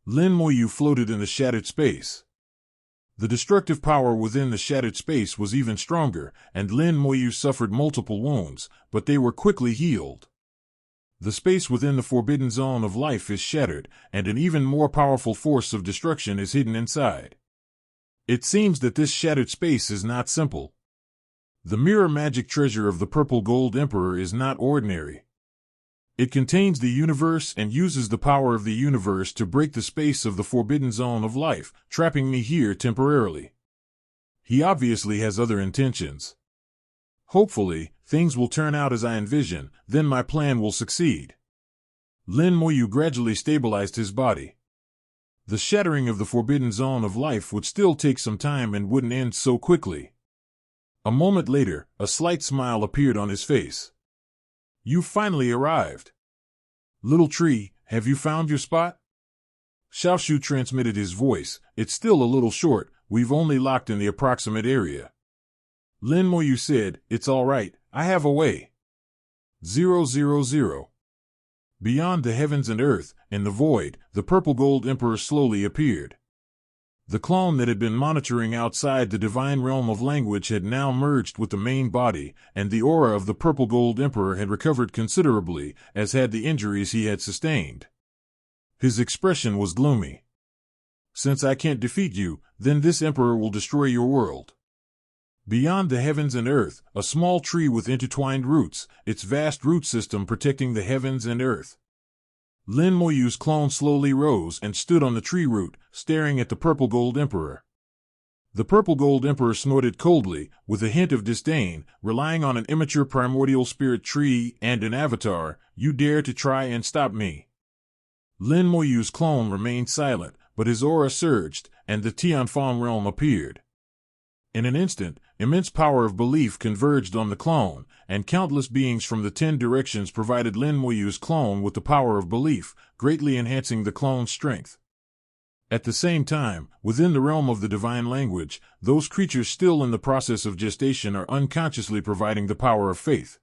Lin Moyu floated in the shattered space. The destructive power within the shattered space was even stronger, and Lin Moyu suffered multiple wounds, but they were quickly healed. The space within the forbidden zone of life is shattered, and an even more powerful force of destruction is hidden inside. It seems that this shattered space is not simple. The mirror magic treasure of the Purple Gold Emperor is not ordinary. It contains the universe and uses the power of the universe to break the space of the forbidden zone of life, trapping me here temporarily. He obviously has other intentions. Hopefully, things will turn out as I envision, then my plan will succeed. Lin Moyu gradually stabilized his body. The shattering of the forbidden zone of life would still take some time and wouldn't end so quickly. A moment later, a slight smile appeared on his face. You finally arrived. Little tree, have you found your spot? Xiaoshu transmitted his voice. It's still a little short, we've only locked in the approximate area. Lin Moyu said, it's all right, I have a way. 000. Beyond the heavens and earth, in the void, the Purple Gold Emperor slowly appeared. The clone that had been monitoring outside the divine realm of language had now merged with the main body, and the aura of the Purple Gold Emperor had recovered considerably, as had the injuries he had sustained. His expression was gloomy. Since I can't defeat you, then this Emperor will destroy your world. Beyond the heavens and earth, a small tree with intertwined roots, its vast root system protecting the heavens and earth. Lin Moyu's clone slowly rose and stood on the tree root, staring at the Purple Gold Emperor. The Purple Gold Emperor snorted coldly, with a hint of disdain, relying on an immature primordial spirit tree and an avatar. You dare to try and stop me. Lin Moyu's clone remained silent, but his aura surged, and the Tianfang realm appeared. In an instant, immense power of belief converged on the clone, and countless beings from the 10 directions provided Lin Moyu's clone with the power of belief, greatly enhancing the clone's strength. At the same time, within the realm of the divine language, those creatures still in the process of gestation are unconsciously providing the power of faith.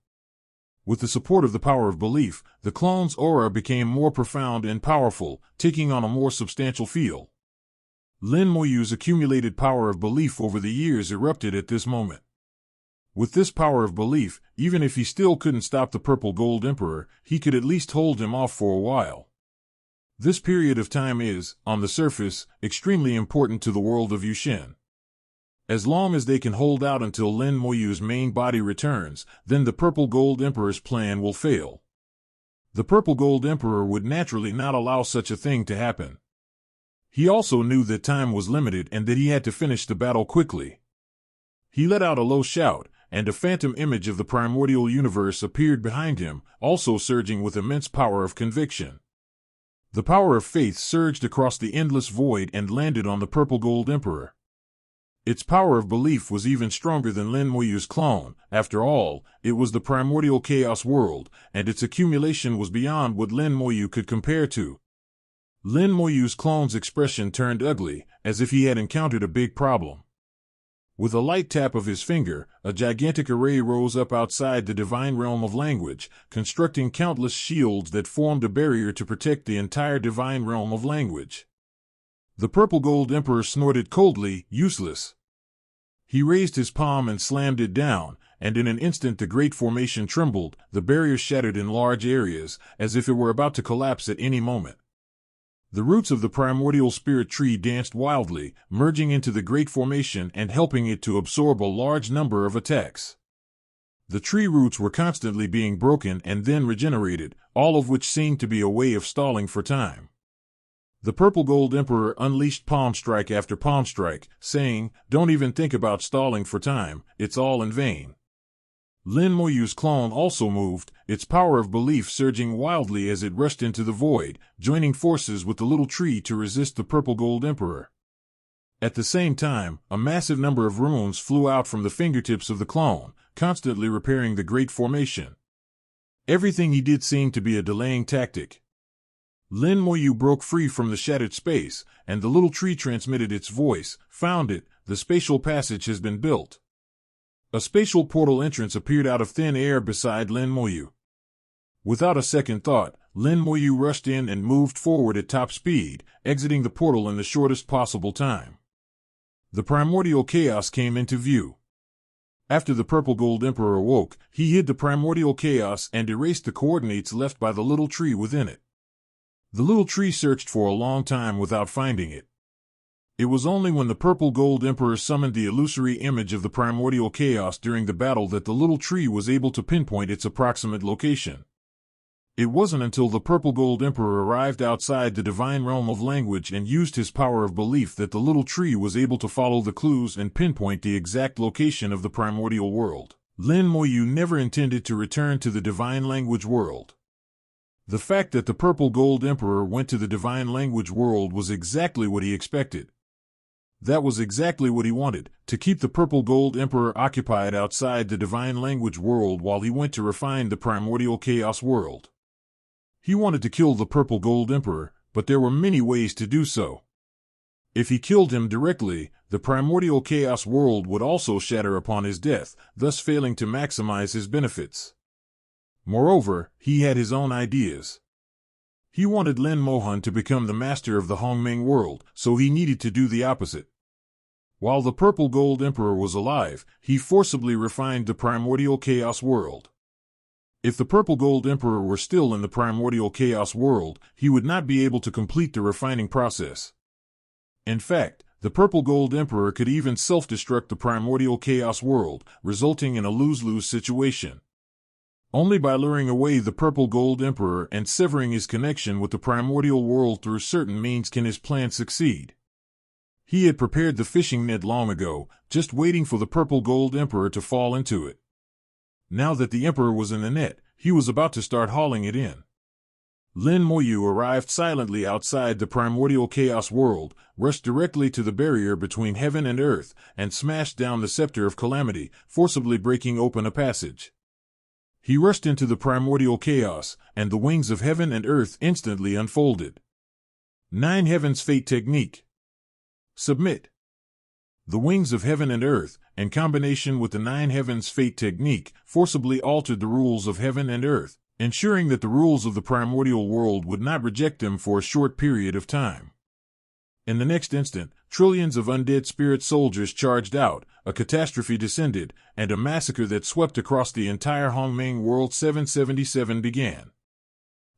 With the support of the power of belief, the clone's aura became more profound and powerful, taking on a more substantial feel. Lin Moyu's accumulated power of belief over the years erupted at this moment. With this power of belief, even if he still couldn't stop the Purple Gold Emperor, he could at least hold him off for a while. This period of time is, on the surface, extremely important to the world of Yushin. As long as they can hold out until Lin Moyu's main body returns, then the Purple Gold Emperor's plan will fail. The Purple Gold Emperor would naturally not allow such a thing to happen. He also knew that time was limited and that he had to finish the battle quickly. He let out a low shout, and a phantom image of the primordial universe appeared behind him, also surging with immense power of conviction. The power of faith surged across the endless void and landed on the Purple Gold Emperor. Its power of belief was even stronger than Lin Moyu's clone. After all, it was the primordial chaos world, and its accumulation was beyond what Lin Moyu could compare to. Lin Moyu's clone's expression turned ugly, as if he had encountered a big problem. With a light tap of his finger, a gigantic array rose up outside the divine realm of language, constructing countless shields that formed a barrier to protect the entire divine realm of language. The Purple Gold Emperor snorted coldly, useless. He raised his palm and slammed it down, and in an instant the great formation trembled, the barrier shattered in large areas, as if it were about to collapse at any moment. The roots of the primordial spirit tree danced wildly, merging into the great formation and helping it to absorb a large number of attacks. The tree roots were constantly being broken and then regenerated, all of which seemed to be a way of stalling for time. The Purple Gold Emperor unleashed palm strike after palm strike, saying, "Don't even think about stalling for time, it's all in vain." Lin Moyu's clone also moved, its power of belief surging wildly as it rushed into the void, joining forces with the little tree to resist the Purple Gold Emperor. At the same time, a massive number of runes flew out from the fingertips of the clone, constantly repairing the great formation. Everything he did seemed to be a delaying tactic. Lin Moyu broke free from the shattered space, and the little tree transmitted its voice. "Found it, the spatial passage has been built." A spatial portal entrance appeared out of thin air beside Lin Moyu. Without a second thought, Lin Moyu rushed in and moved forward at top speed, exiting the portal in the shortest possible time. The primordial chaos came into view. After the Purple Gold Emperor awoke, he hid the primordial chaos and erased the coordinates left by the little tree within it. The little tree searched for a long time without finding it. It was only when the Purple Gold Emperor summoned the illusory image of the primordial chaos during the battle that the little tree was able to pinpoint its approximate location. It wasn't until the Purple Gold Emperor arrived outside the divine realm of language and used his power of belief that the little tree was able to follow the clues and pinpoint the exact location of the primordial world. Lin Moyu never intended to return to the divine language world. The fact that the Purple Gold Emperor went to the divine language world was exactly what he expected. That was exactly what he wanted, to keep the Purple Gold Emperor occupied outside the divine language world while he went to refine the primordial chaos world. He wanted to kill the Purple Gold Emperor, but there were many ways to do so. If he killed him directly, the primordial chaos world would also shatter upon his death, thus failing to maximize his benefits. Moreover, he had his own ideas. He wanted Lin Mohan to become the master of the Hongmeng world, so he needed to do the opposite. While the Purple Gold Emperor was alive, he forcibly refined the primordial chaos world. If the Purple Gold Emperor were still in the primordial chaos world, he would not be able to complete the refining process. In fact, the Purple Gold Emperor could even self-destruct the primordial chaos world, resulting in a lose-lose situation. Only by luring away the Purple Gold Emperor and severing his connection with the primordial world through certain means can his plan succeed. He had prepared the fishing net long ago, just waiting for the Purple Gold Emperor to fall into it. Now that the Emperor was in the net, he was about to start hauling it in. Lin Moyu arrived silently outside the primordial chaos world, rushed directly to the barrier between heaven and earth, and smashed down the scepter of calamity, forcibly breaking open a passage. He rushed into the primordial chaos, and the wings of heaven and earth instantly unfolded. 9 Heavens Fate Technique. Submit. The wings of heaven and earth, in combination with the 9 Heavens Fate technique, forcibly altered the rules of heaven and earth, ensuring that the rules of the primordial world would not reject them for a short period of time. In the next instant, trillions of undead spirit soldiers charged out, a catastrophe descended, and a massacre that swept across the entire Hongmeng world 777 began.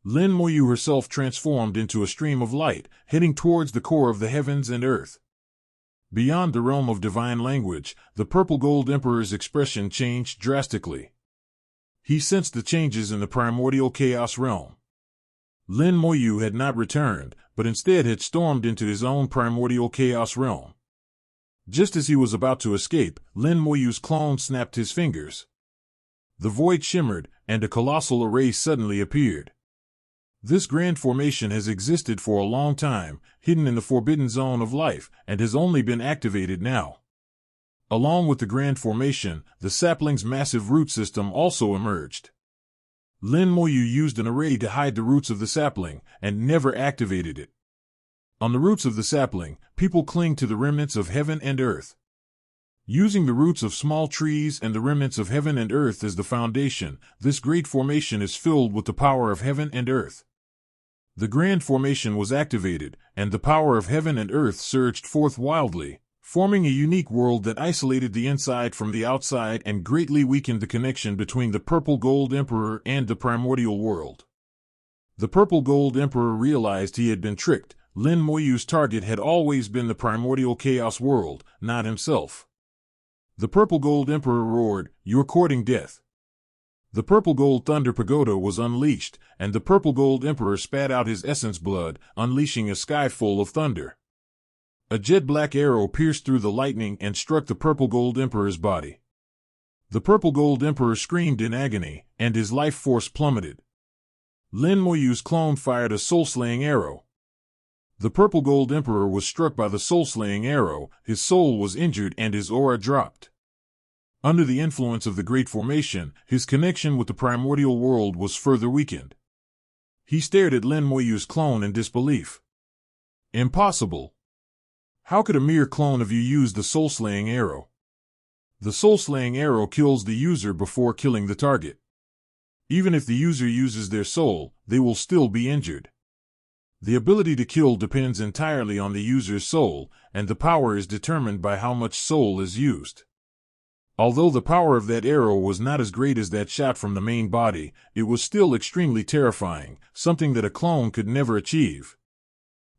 Lin Moyu herself transformed into a stream of light, heading towards the core of the heavens and earth. Beyond the realm of divine language, the Purple Gold Emperor's expression changed drastically. He sensed the changes in the primordial chaos realm. Lin Moyu had not returned, but instead had stormed into his own primordial chaos realm. Just as he was about to escape, Lin Moyu's clone snapped his fingers. The void shimmered, and a colossal array suddenly appeared. This grand formation has existed for a long time, hidden in the forbidden zone of life, and has only been activated now. Along with the grand formation, the sapling's massive root system also emerged. Lin Moyu used an array to hide the roots of the sapling, and never activated it. On the roots of the sapling, people cling to the remnants of heaven and earth. Using the roots of small trees and the remnants of heaven and earth as the foundation, this great formation is filled with the power of heaven and earth. The grand formation was activated, and the power of heaven and earth surged forth wildly, forming a unique world that isolated the inside from the outside and greatly weakened the connection between the Purple Gold Emperor and the primordial world. The Purple Gold Emperor realized he had been tricked. Lin Moyu's target had always been the primordial chaos world, not himself. The Purple Gold Emperor roared, "You're courting death." The Purple Gold Thunder Pagoda was unleashed, and the Purple Gold Emperor spat out his essence blood, unleashing a sky full of thunder. A jet-black arrow pierced through the lightning and struck the Purple Gold Emperor's body. The Purple Gold Emperor screamed in agony, and his life force plummeted. Lin Moyu's clone fired a soul-slaying arrow. The Purple Gold Emperor was struck by the soul-slaying arrow, his soul was injured and his aura dropped. Under the influence of the Great Formation, his connection with the primordial world was further weakened. He stared at Lin Moyu's clone in disbelief. Impossible! How could a mere clone of you use the soul-slaying arrow? The soul-slaying arrow kills the user before killing the target. Even if the user uses their soul, they will still be injured. The ability to kill depends entirely on the user's soul, and the power is determined by how much soul is used. Although the power of that arrow was not as great as that shot from the main body, it was still extremely terrifying, something that a clone could never achieve.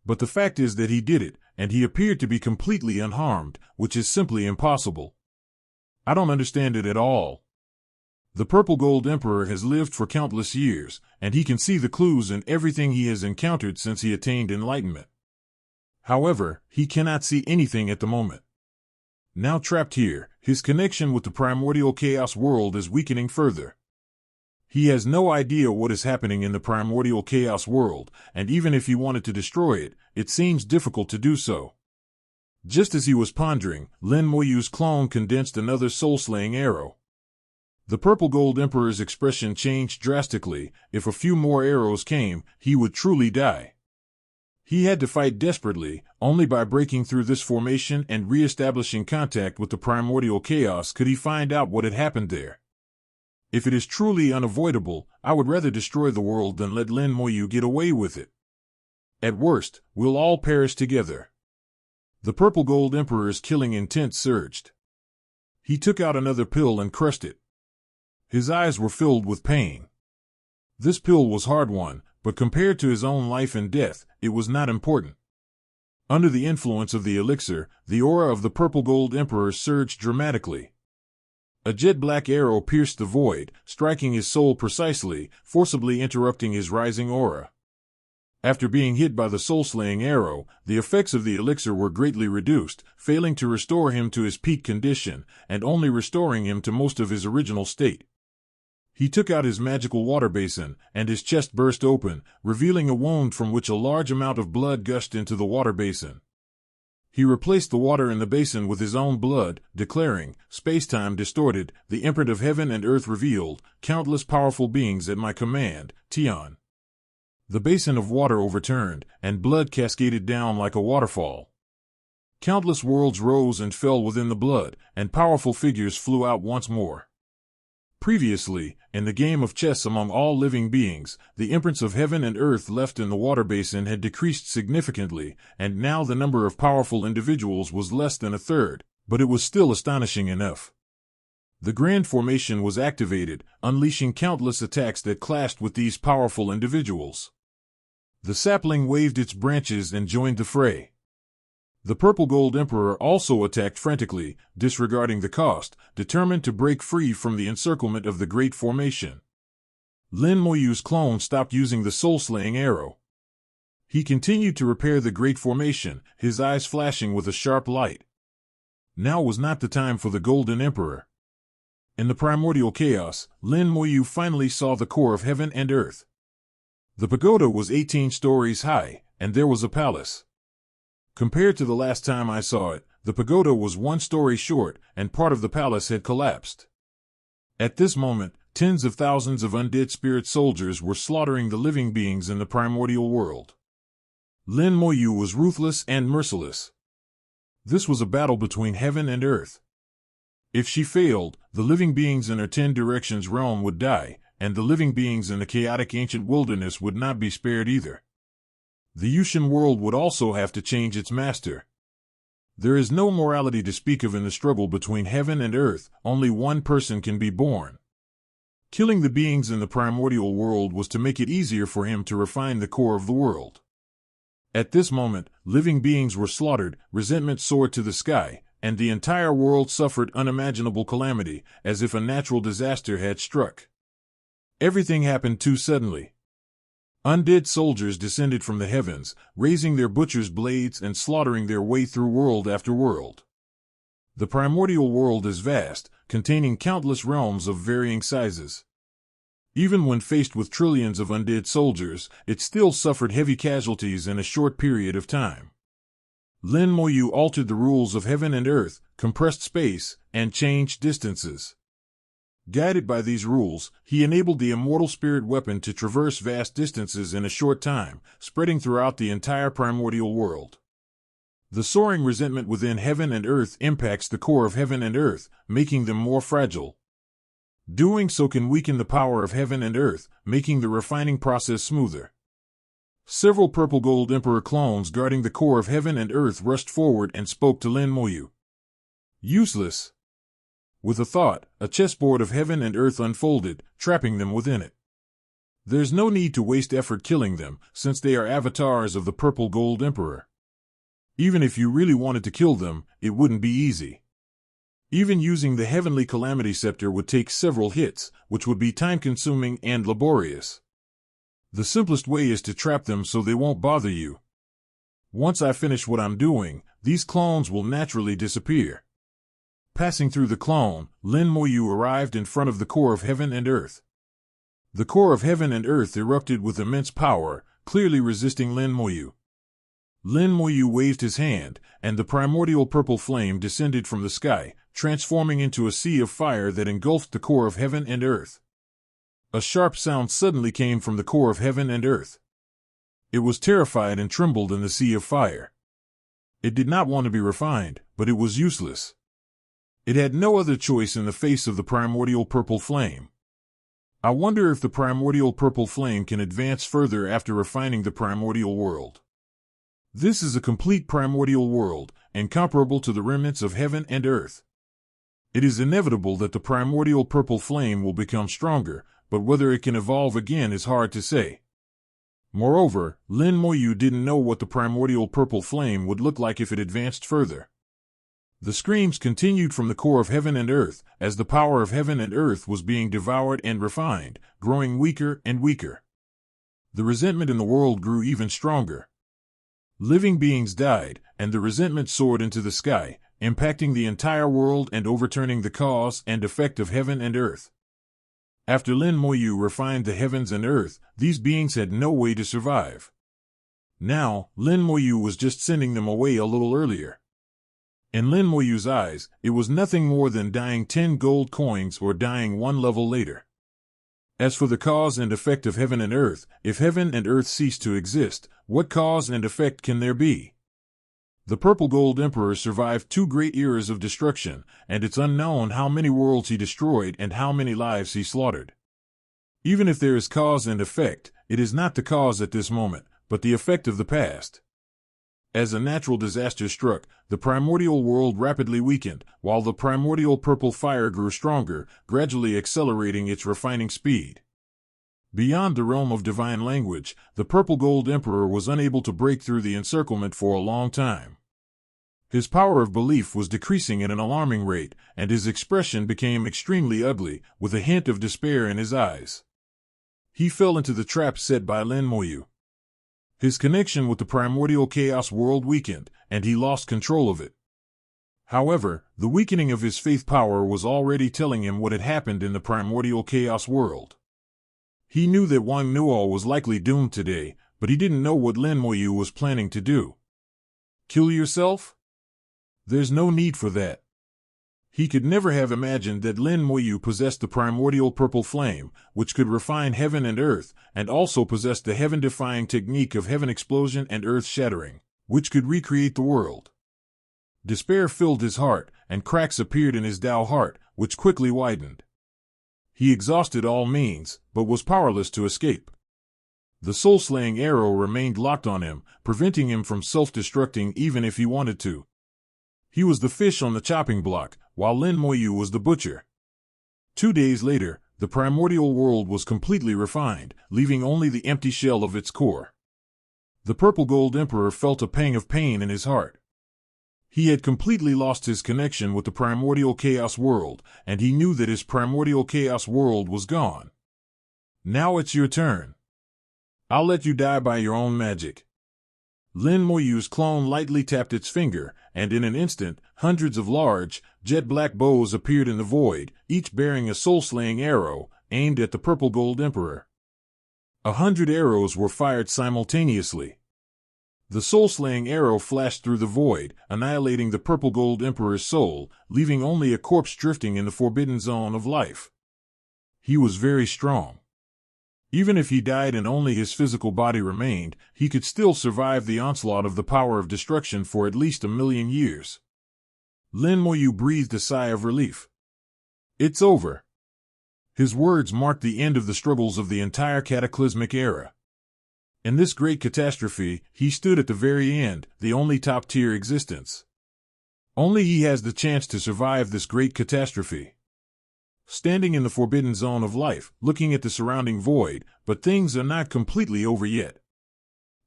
But the fact is that he did it, and he appeared to be completely unharmed, which is simply impossible. I don't understand it at all. The Purple Gold Emperor has lived for countless years, and he can see the clues in everything he has encountered since he attained enlightenment. However, he cannot see anything at the moment. Now trapped here, his connection with the primordial chaos world is weakening further. He has no idea what is happening in the primordial chaos world, and even if he wanted to destroy it, it seems difficult to do so. Just as he was pondering, Lin Moyu's clone condensed another soul-slaying arrow. The Purple Gold Emperor's expression changed drastically. If a few more arrows came, he would truly die. He had to fight desperately. Only by breaking through this formation and re-establishing contact with the primordial chaos could he find out what had happened there. If it is truly unavoidable, I would rather destroy the world than let Lin Moyu get away with it. At worst, we'll all perish together. The Purple Gold Emperor's killing intent surged. He took out another pill and crushed it. His eyes were filled with pain. This pill was hard-won, but compared to his own life and death, it was not important. Under the influence of the elixir, the aura of the Purple Gold Emperor surged dramatically. A jet-black arrow pierced the void, striking his soul precisely, forcibly interrupting his rising aura. After being hit by the soul-slaying arrow, the effects of the elixir were greatly reduced, failing to restore him to his peak condition, and only restoring him to most of his original state. He took out his magical water basin, and his chest burst open, revealing a wound from which a large amount of blood gushed into the water basin. He replaced the water in the basin with his own blood, declaring, "Space-time distorted, the imprint of heaven and earth revealed, countless powerful beings at my command, Tian." The basin of water overturned, and blood cascaded down like a waterfall. Countless worlds rose and fell within the blood, and powerful figures flew out once more. Previously, in the game of chess among all living beings, the imprints of heaven and earth left in the water basin had decreased significantly, and now the number of powerful individuals was less than a third, but it was still astonishing enough. The Grand Formation was activated, unleashing countless attacks that clashed with these powerful individuals. The sapling waved its branches and joined the fray. The Purple Gold Emperor also attacked frantically, disregarding the cost, determined to break free from the encirclement of the Great Formation. Lin Moyu's clone stopped using the soul-slaying arrow. He continued to repair the Great Formation, his eyes flashing with a sharp light. Now was not the time for the Golden Emperor. In the primordial chaos, Lin Moyu finally saw the core of heaven and earth. The pagoda was 18 stories high, and there was a palace. Compared to the last time I saw it, the pagoda was 1 story short, and part of the palace had collapsed. At this moment, tens of thousands of undead spirit soldiers were slaughtering the living beings in the primordial world. Lin Moyu was ruthless and merciless. This was a battle between heaven and earth. If she failed, the living beings in her 10 directions realm would die, and the living beings in the chaotic ancient wilderness would not be spared either. The Yushin world would also have to change its master. There is no morality to speak of in the struggle between heaven and earth. Only one person can be born. Killing the beings in the primordial world was to make it easier for him to refine the core of the world. At this moment, living beings were slaughtered, resentment soared to the sky, and the entire world suffered unimaginable calamity, as if a natural disaster had struck. Everything happened too suddenly. Undead soldiers descended from the heavens, raising their butcher's blades and slaughtering their way through world after world. The primordial world is vast, containing countless realms of varying sizes. Even when faced with trillions of undead soldiers, it still suffered heavy casualties in a short period of time. Lin Moyu altered the rules of heaven and earth, compressed space, and changed distances. Guided by these rules, he enabled the immortal spirit weapon to traverse vast distances in a short time, spreading throughout the entire primordial world. The soaring resentment within heaven and earth impacts the core of heaven and earth, making them more fragile. Doing so can weaken the power of heaven and earth, making the refining process smoother. Several Purple Gold Emperor clones guarding the core of heaven and earth rushed forward and spoke to Lin Moyu. Useless. With a thought, a chessboard of heaven and earth unfolded, trapping them within it. There's no need to waste effort killing them, since they are avatars of the Purple Gold Emperor. Even if you really wanted to kill them, it wouldn't be easy. Even using the Heavenly Calamity Scepter would take several hits, which would be time-consuming and laborious. The simplest way is to trap them so they won't bother you. Once I finish what I'm doing, these clones will naturally disappear. Passing through the clone, Lin Moyu arrived in front of the core of heaven and earth. The core of heaven and earth erupted with immense power, clearly resisting Lin Moyu. Lin Moyu waved his hand, and the primordial purple flame descended from the sky, transforming into a sea of fire that engulfed the core of heaven and earth. A sharp sound suddenly came from the core of heaven and earth. It was terrified and trembled in the sea of fire. It did not want to be refined, but it was useless. It had no other choice in the face of the primordial purple flame. I wonder if the primordial purple flame can advance further after refining the primordial world. This is a complete primordial world, incomparable to the remnants of heaven and earth. It is inevitable that the primordial purple flame will become stronger, but whether it can evolve again is hard to say. Moreover, Lin Moyu didn't know what the primordial purple flame would look like if it advanced further. The screams continued from the core of heaven and earth, as the power of heaven and earth was being devoured and refined, growing weaker and weaker. The resentment in the world grew even stronger. Living beings died, and the resentment soared into the sky, impacting the entire world and overturning the cause and effect of heaven and earth. After Lin Moyu refined the heavens and earth, these beings had no way to survive. Now, Lin Moyu was just sending them away a little earlier. In Lin Moyu's eyes, it was nothing more than dying 10 gold coins or dying one level later. As for the cause and effect of heaven and earth, if heaven and earth cease to exist, what cause and effect can there be? The Purple Gold Emperor survived 2 great eras of destruction, and it's unknown how many worlds he destroyed and how many lives he slaughtered. Even if there is cause and effect, it is not the cause at this moment, but the effect of the past. As a natural disaster struck, the primordial world rapidly weakened, while the primordial purple fire grew stronger, gradually accelerating its refining speed. Beyond the realm of divine language, the Purple Gold Emperor was unable to break through the encirclement for a long time. His power of belief was decreasing at an alarming rate, and his expression became extremely ugly, with a hint of despair in his eyes. He fell into the trap set by Lin Moyu. His connection with the primordial chaos world weakened, and he lost control of it. However, the weakening of his faith power was already telling him what had happened in the primordial chaos world. He knew that Wang Nuo was likely doomed today, but he didn't know what Lin Moyu was planning to do. Kill yourself? There's no need for that. He could never have imagined that Lin Moyu possessed the primordial purple flame, which could refine heaven and earth, and also possessed the heaven-defying technique of heaven explosion and earth shattering, which could recreate the world. Despair filled his heart, and cracks appeared in his Dao heart, which quickly widened. He exhausted all means, but was powerless to escape. The soul-slaying arrow remained locked on him, preventing him from self-destructing even if he wanted to. He was the fish on the chopping block, while Lin Moyu was the butcher. 2 days later, the primordial world was completely refined, leaving only the empty shell of its core. The Purple Gold Emperor felt a pang of pain in his heart. He had completely lost his connection with the primordial chaos world, and he knew that his primordial chaos world was gone. Now it's your turn. I'll let you die by your own magic. Lin Moyu's clone lightly tapped its finger, and in an instant, hundreds of large, jet-black bows appeared in the void, each bearing a soul-slaying arrow, aimed at the Purple Gold Emperor. 100 arrows were fired simultaneously. The soul-slaying arrow flashed through the void, annihilating the Purple Gold Emperor's soul, leaving only a corpse drifting in the forbidden zone of life. He was very strong. Even if he died and only his physical body remained, he could still survive the onslaught of the power of destruction for at least 1,000,000 years. Lin Moyu breathed a sigh of relief. It's over. His words marked the end of the struggles of the entire cataclysmic era. In this great catastrophe, he stood at the very end, the only top-tier existence. Only he has the chance to survive this great catastrophe. Standing in the forbidden zone of life, looking at the surrounding void, but things are not completely over yet.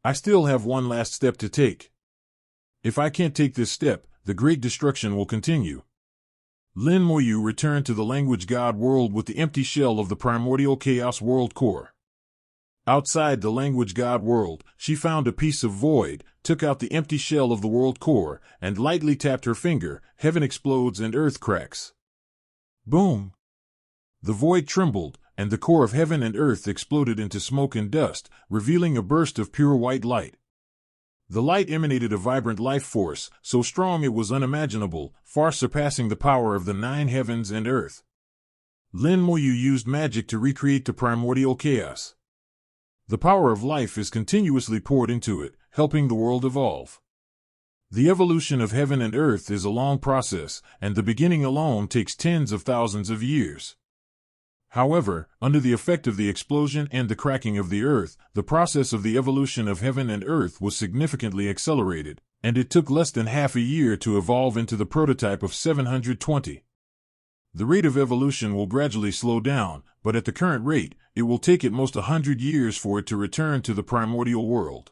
I still have one last step to take. If I can't take this step, the great destruction will continue. Lin Moyu returned to the language god world with the empty shell of the primordial chaos world core. Outside the language god world, she found a piece of void, took out the empty shell of the world core, and lightly tapped her finger. Heaven explodes and earth cracks. Boom! The void trembled, and the core of heaven and earth exploded into smoke and dust, revealing a burst of pure white light. The light emanated a vibrant life force, so strong it was unimaginable, far surpassing the power of the 9 heavens and earth. Lin Moyu used magic to recreate the primordial chaos. The power of life is continuously poured into it, helping the world evolve. The evolution of heaven and earth is a long process, and the beginning alone takes tens of thousands of years. However, under the effect of the explosion and the cracking of the earth, the process of the evolution of heaven and earth was significantly accelerated, and it took less than half a year to evolve into the prototype of 720. The rate of evolution will gradually slow down, but at the current rate, it will take at most 100 years for it to return to the primordial world.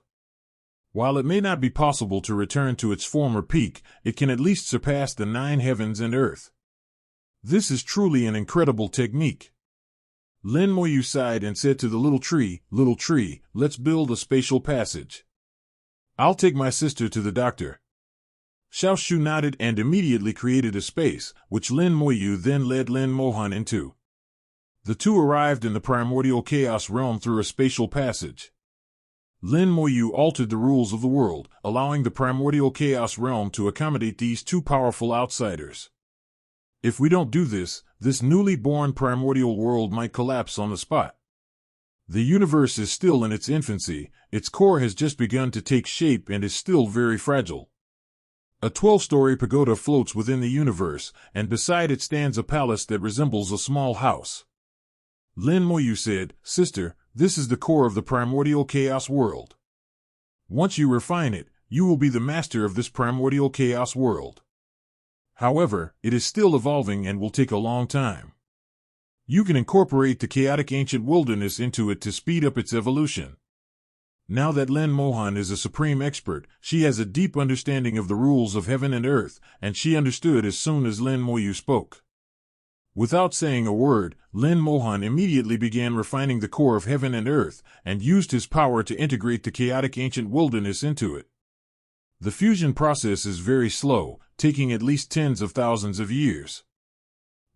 While it may not be possible to return to its former peak, it can at least surpass the 9 heavens and earth. This is truly an incredible technique. Lin Moyu sighed and said to the little tree, let's build a spatial passage. I'll take my sister to the doctor. Xiao Shu nodded and immediately created a space, which Lin Moyu then led Lin Mohan into. The two arrived in the primordial chaos realm through a spatial passage. Lin Moyu altered the rules of the world, allowing the primordial chaos realm to accommodate these two powerful outsiders. If we don't do this, this newly born primordial world might collapse on the spot. The universe is still in its infancy, its core has just begun to take shape and is still very fragile. A 12-story pagoda floats within the universe, and beside it stands a palace that resembles a small house. Lin Moyu said, Sister, this is the core of the primordial chaos world. Once you refine it, you will be the master of this primordial chaos world. However, it is still evolving and will take a long time. You can incorporate the chaotic ancient wilderness into it to speed up its evolution. Now that Lin Mohan is a supreme expert, she has a deep understanding of the rules of heaven and earth, and she understood as soon as Lin Moyu spoke. Without saying a word, Lin Mohan immediately began refining the core of heaven and earth, and used his power to integrate the chaotic ancient wilderness into it. The fusion process is very slow, taking at least tens of thousands of years.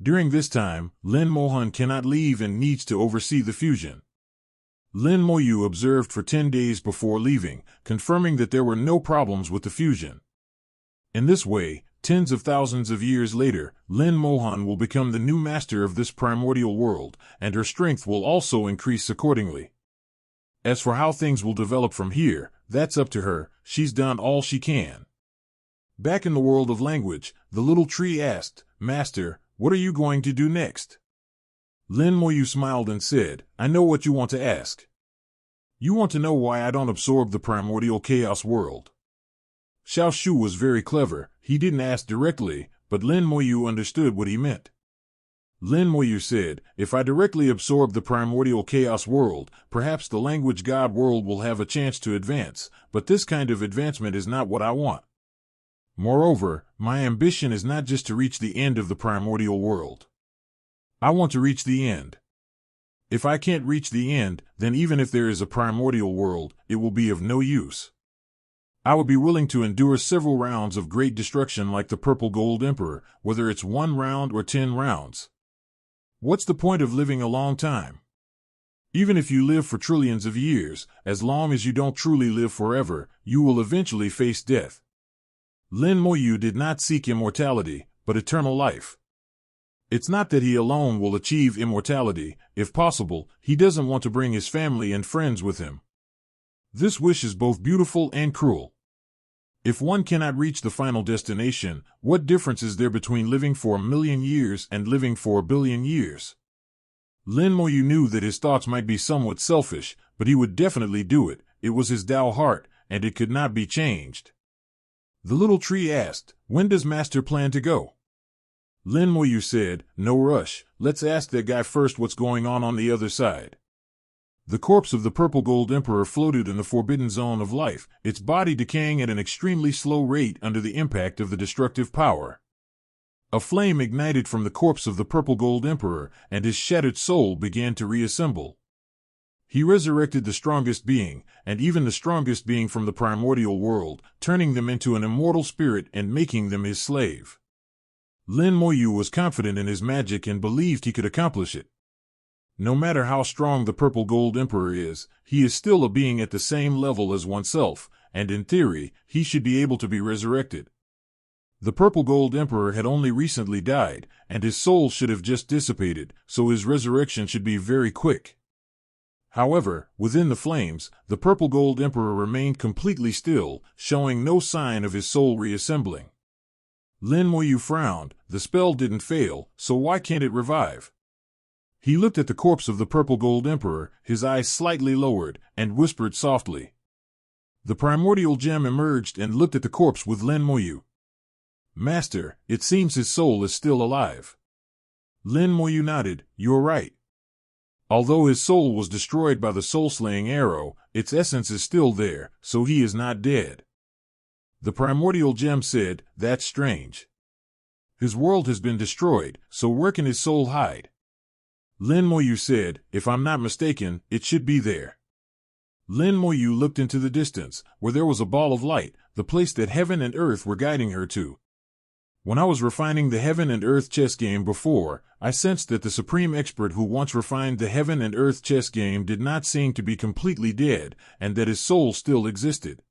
During this time, Lin Mohan cannot leave and needs to oversee the fusion. Lin Moyu observed for 10 days before leaving, confirming that there were no problems with the fusion. In this way, tens of thousands of years later, Lin Mohan will become the new master of this primordial world, and her strength will also increase accordingly. As for how things will develop from here, that's up to her, she's done all she can. Back in the world of language, the little tree asked, Master, what are you going to do next? Lin Moyu smiled and said, I know what you want to ask. You want to know why I don't absorb the primordial chaos world. Xiao Shu was very clever, he didn't ask directly, but Lin Moyu understood what he meant. Lin Moyu said, if I directly absorb the primordial chaos world, perhaps the language god world will have a chance to advance, but this kind of advancement is not what I want. Moreover, my ambition is not just to reach the end of the primordial world. I want to reach the end. If I can't reach the end, then even if there is a primordial world, it will be of no use. I would be willing to endure several rounds of great destruction like the Purple Gold Emperor, whether it's 1 round or 10 rounds. What's the point of living a long time? Even if you live for trillions of years, as long as you don't truly live forever, you will eventually face death. Lin Moyu did not seek immortality, but eternal life. It's not that he alone will achieve immortality. If possible, he doesn't want to bring his family and friends with him. This wish is both beautiful and cruel. If one cannot reach the final destination, what difference is there between living for 1,000,000 years and living for 1 billion years? Lin Moyu knew that his thoughts might be somewhat selfish, but he would definitely do it. It was his Tao heart, and it could not be changed. The little tree asked, "When does Master plan to go?" Lin Moyu said, "No rush, let's ask that guy first what's going on the other side." The corpse of the Purple Gold Emperor floated in the forbidden zone of life, its body decaying at an extremely slow rate under the impact of the destructive power. A flame ignited from the corpse of the Purple Gold Emperor, and his shattered soul began to reassemble. He resurrected the strongest being, and even the strongest being from the primordial world, turning them into an immortal spirit and making them his slave. Lin Moyu was confident in his magic and believed he could accomplish it. No matter how strong the Purple Gold Emperor is, he is still a being at the same level as oneself, and in theory, he should be able to be resurrected. The Purple Gold Emperor had only recently died, and his soul should have just dissipated, so his resurrection should be very quick. However, within the flames, the Purple Gold Emperor remained completely still, showing no sign of his soul reassembling. Lin Moyu frowned. The spell didn't fail, so why can't it revive? He looked at the corpse of the Purple Gold Emperor, his eyes slightly lowered, and whispered softly. The primordial gem emerged and looked at the corpse with Lin Moyu. "Master, it seems his soul is still alive." Lin Moyu nodded. "You're right. Although his soul was destroyed by the soul-slaying arrow, its essence is still there, so he is not dead." The primordial gem said, "That's strange. His world has been destroyed, so where can his soul hide?" Lin Moyu said, "If I'm not mistaken, it should be there." Lin Moyu looked into the distance, where there was a ball of light, the place that heaven and earth were guiding her to. When I was refining the heaven and earth chess game before, I sensed that the supreme expert who once refined the heaven and earth chess game did not seem to be completely dead, and that his soul still existed.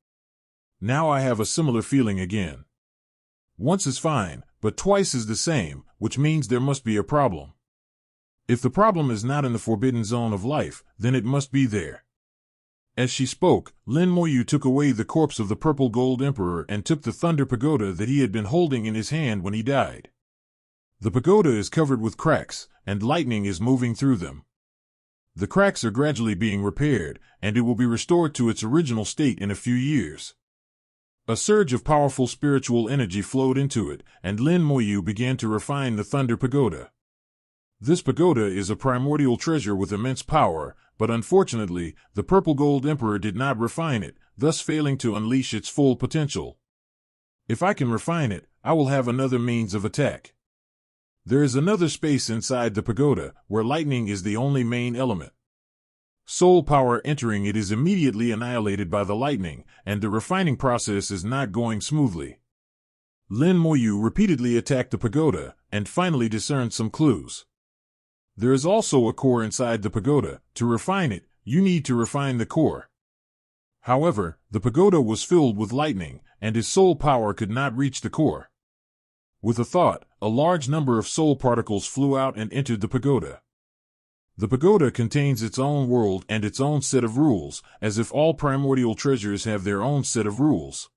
Now I have a similar feeling again. Once is fine, but twice is the same, which means there must be a problem. If the problem is not in the forbidden zone of life, then it must be there. As she spoke, Lin Moyu took away the corpse of the Purple Gold Emperor and took the Thunder Pagoda that he had been holding in his hand when he died. The pagoda is covered with cracks, and lightning is moving through them. The cracks are gradually being repaired, and it will be restored to its original state in a few years. A surge of powerful spiritual energy flowed into it, and Lin Moyu began to refine the Thunder Pagoda. This pagoda is a primordial treasure with immense power, but unfortunately, the Purple Gold Emperor did not refine it, thus failing to unleash its full potential. If I can refine it, I will have another means of attack. There is another space inside the pagoda, where lightning is the only main element. Soul power entering it is immediately annihilated by the lightning, and the refining process is not going smoothly. Lin Moyu repeatedly attacked the pagoda, and finally discerned some clues. There is also a core inside the pagoda. To refine it, you need to refine the core. However, the pagoda was filled with lightning, and his soul power could not reach the core. With a thought, a large number of soul particles flew out and entered the pagoda. The pagoda contains its own world and its own set of rules, as if all primordial treasures have their own set of rules.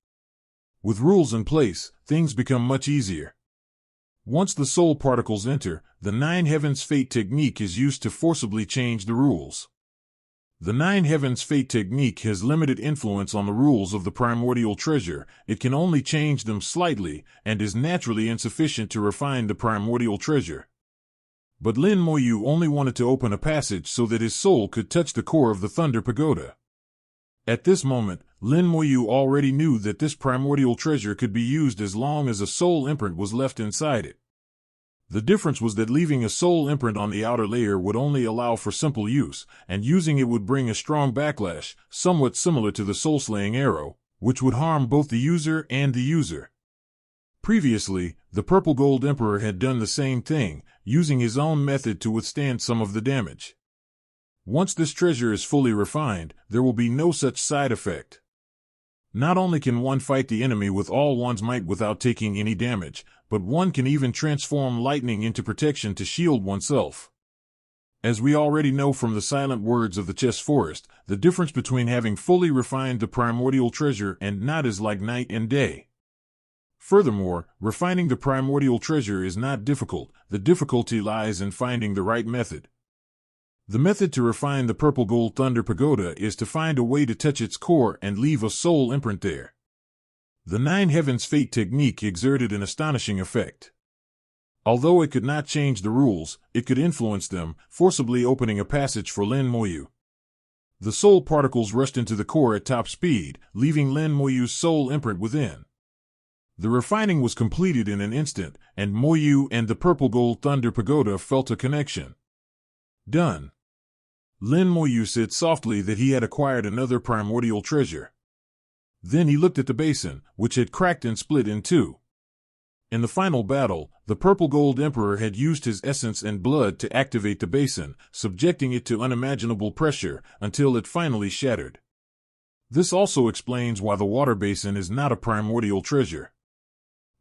With rules in place, things become much easier. Once the soul particles enter, the Nine Heavens Fate technique is used to forcibly change the rules. The Nine Heavens Fate technique has limited influence on the rules of the primordial treasure. It can only change them slightly, and is naturally insufficient to refine the primordial treasure. But Lin Moyu only wanted to open a passage so that his soul could touch the core of the Thunder Pagoda. At this moment, Lin Moyu already knew that this primordial treasure could be used as long as a soul imprint was left inside it. The difference was that leaving a soul imprint on the outer layer would only allow for simple use, and using it would bring a strong backlash, somewhat similar to the soul-slaying arrow, which would harm both the user and the user. Previously, the Purple Gold Emperor had done the same thing, using his own method to withstand some of the damage. Once this treasure is fully refined, there will be no such side effect. Not only can one fight the enemy with all one's might without taking any damage, but one can even transform lightning into protection to shield oneself. As we already know from the silent words of the chess forest, the difference between having fully refined the primordial treasure and not is like night and day. Furthermore, refining the primordial treasure is not difficult. The difficulty lies in finding the right method. The method to refine the purple gold thunder pagoda is to find a way to touch its core and leave a soul imprint there. The Nine Heavens Fate technique exerted an astonishing effect. Although it could not change the rules, it could influence them, forcibly opening a passage for Lin Moyu. The soul particles rushed into the core at top speed, leaving Lin Moyu's soul imprint within. The refining was completed in an instant, and Moyu and the purple gold thunder pagoda felt a connection. Done. Lin Moyu said softly that he had acquired another primordial treasure. Then he looked at the basin, which had cracked and split in two. In the final battle, the Purple Gold Emperor had used his essence and blood to activate the basin, subjecting it to unimaginable pressure until it finally shattered. This also explains why the water basin is not a primordial treasure.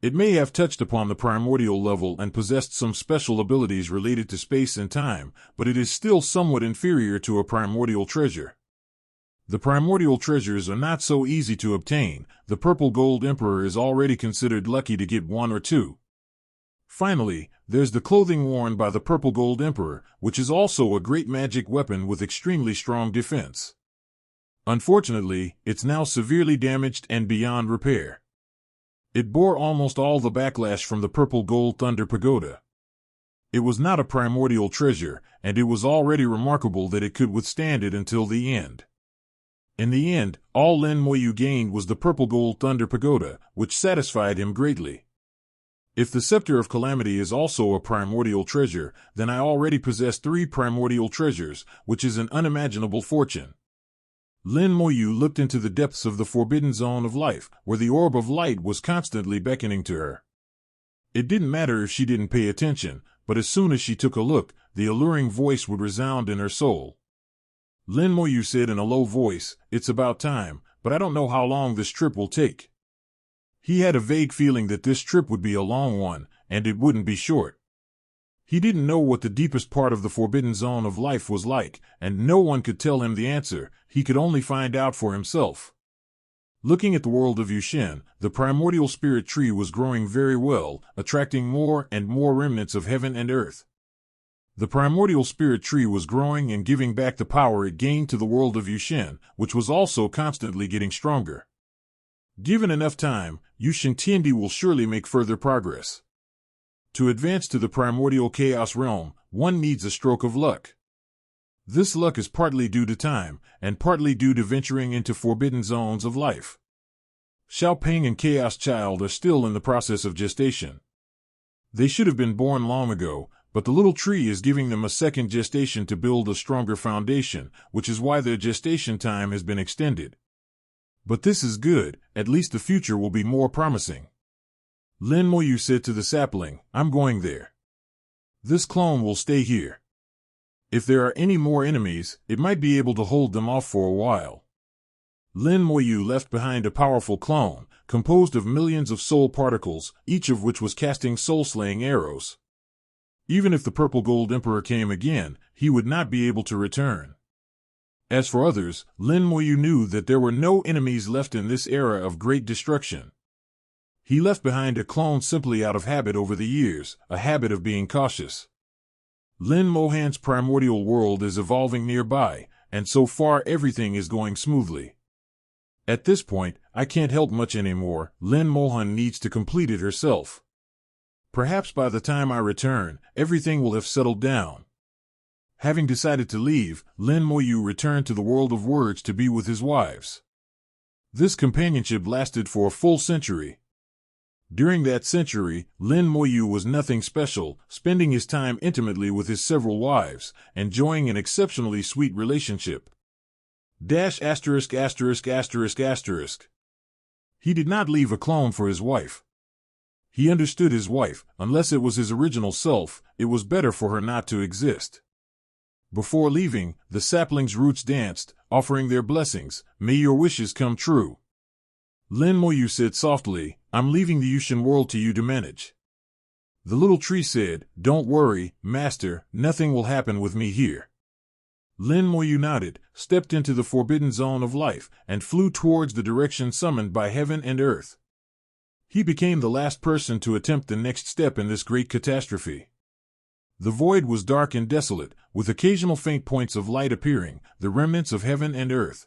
It may have touched upon the primordial level and possessed some special abilities related to space and time, but it is still somewhat inferior to a primordial treasure. The primordial treasures are not so easy to obtain. The Purple Gold Emperor is already considered lucky to get one or two. Finally, there's the clothing worn by the Purple Gold Emperor, which is also a great magic weapon with extremely strong defense. Unfortunately, it's now severely damaged and beyond repair. It bore almost all the backlash from the Purple Gold Thunder Pagoda. It was not a primordial treasure, and it was already remarkable that it could withstand it until the end. In the end, all Lin Moyu gained was the Purple Gold Thunder Pagoda, which satisfied him greatly. If the Scepter of Calamity is also a primordial treasure, then I already possess 3 primordial treasures, which is an unimaginable fortune. Lin Moyu looked into the depths of the forbidden zone of life, where the orb of light was constantly beckoning to her. It didn't matter if she didn't pay attention, but as soon as she took a look, the alluring voice would resound in her soul. Lin Moyu said in a low voice, "It's about time, but I don't know how long this trip will take." He had a vague feeling that this trip would be a long one, and it wouldn't be short. He didn't know what the deepest part of the forbidden zone of life was like, and no one could tell him the answer. He could only find out for himself. Looking at the world of Yushin, the primordial spirit tree was growing very well, attracting more and more remnants of heaven and earth. The primordial spirit tree was growing and giving back the power it gained to the world of Yushin, which was also constantly getting stronger. Given enough time, Yushin Tiandi will surely make further progress. To advance to the primordial chaos realm, one needs a stroke of luck. This luck is partly due to time, and partly due to venturing into forbidden zones of life. Xiao Peng and Chaos Child are still in the process of gestation. They should have been born long ago, but the little tree is giving them a second gestation to build a stronger foundation, which is why their gestation time has been extended. But this is good, at least the future will be more promising. Lin Moyu said to the sapling, "I'm going there. This clone will stay here. If there are any more enemies, it might be able to hold them off for a while." Lin Moyu left behind a powerful clone, composed of millions of soul particles, each of which was casting soul-slaying arrows. Even if the Purple Gold Emperor came again, he would not be able to return. As for others, Lin Moyu knew that there were no enemies left in this era of great destruction. He left behind a clone simply out of habit over the years, a habit of being cautious. Lin Mohan's primordial world is evolving nearby, and so far everything is going smoothly. At this point, I can't help much anymore. Lin Mohan needs to complete it herself. Perhaps by the time I return, everything will have settled down. Having decided to leave, Lin Moyu returned to the world of words to be with his wives. This companionship lasted for a full century. During that century, Lin Moyu was nothing special, spending his time intimately with his several wives, enjoying an exceptionally sweet relationship. *********. He did not leave a clone for his wife. He understood his wife, unless it was his original self, it was better for her not to exist. Before leaving, the sapling's roots danced, offering their blessings. "May your wishes come true." Lin Moyu said softly, "I'm leaving the Yushin world to you to manage." The little tree said, "Don't worry, master, nothing will happen with me here." Lin Moyu nodded, stepped into the forbidden zone of life, and flew towards the direction summoned by heaven and earth. He became the last person to attempt the next step in this great catastrophe. The void was dark and desolate, with occasional faint points of light appearing, the remnants of heaven and earth.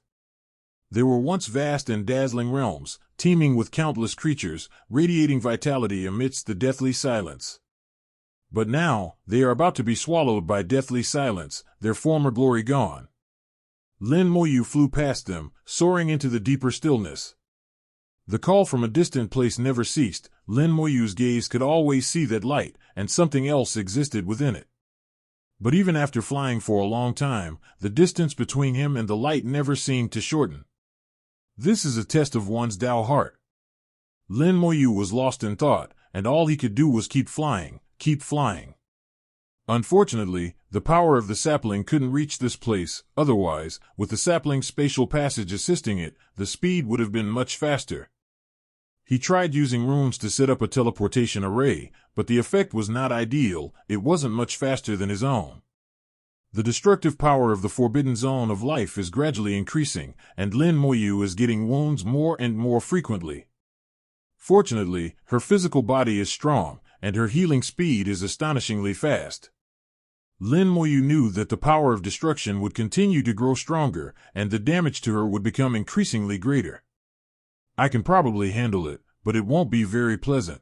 They were once vast and dazzling realms, teeming with countless creatures, radiating vitality amidst the deathly silence. But now, they are about to be swallowed by deathly silence, their former glory gone. Lin Moyu flew past them, soaring into the deeper stillness. The call from a distant place never ceased. Lin Moyu's gaze could always see that light, and something else existed within it. But even after flying for a long time, the distance between him and the light never seemed to shorten. This is a test of one's Tao heart. Lin Moyu was lost in thought, and all he could do was keep flying, keep flying. Unfortunately, the power of the sapling couldn't reach this place, otherwise, with the sapling's spatial passage assisting it, the speed would have been much faster. He tried using runes to set up a teleportation array, but the effect was not ideal. It wasn't much faster than his own. The destructive power of the forbidden zone of life is gradually increasing, and Lin Moyu is getting wounds more and more frequently. Fortunately, her physical body is strong, and her healing speed is astonishingly fast. Lin Moyu knew that the power of destruction would continue to grow stronger, and the damage to her would become increasingly greater. I can probably handle it, but it won't be very pleasant.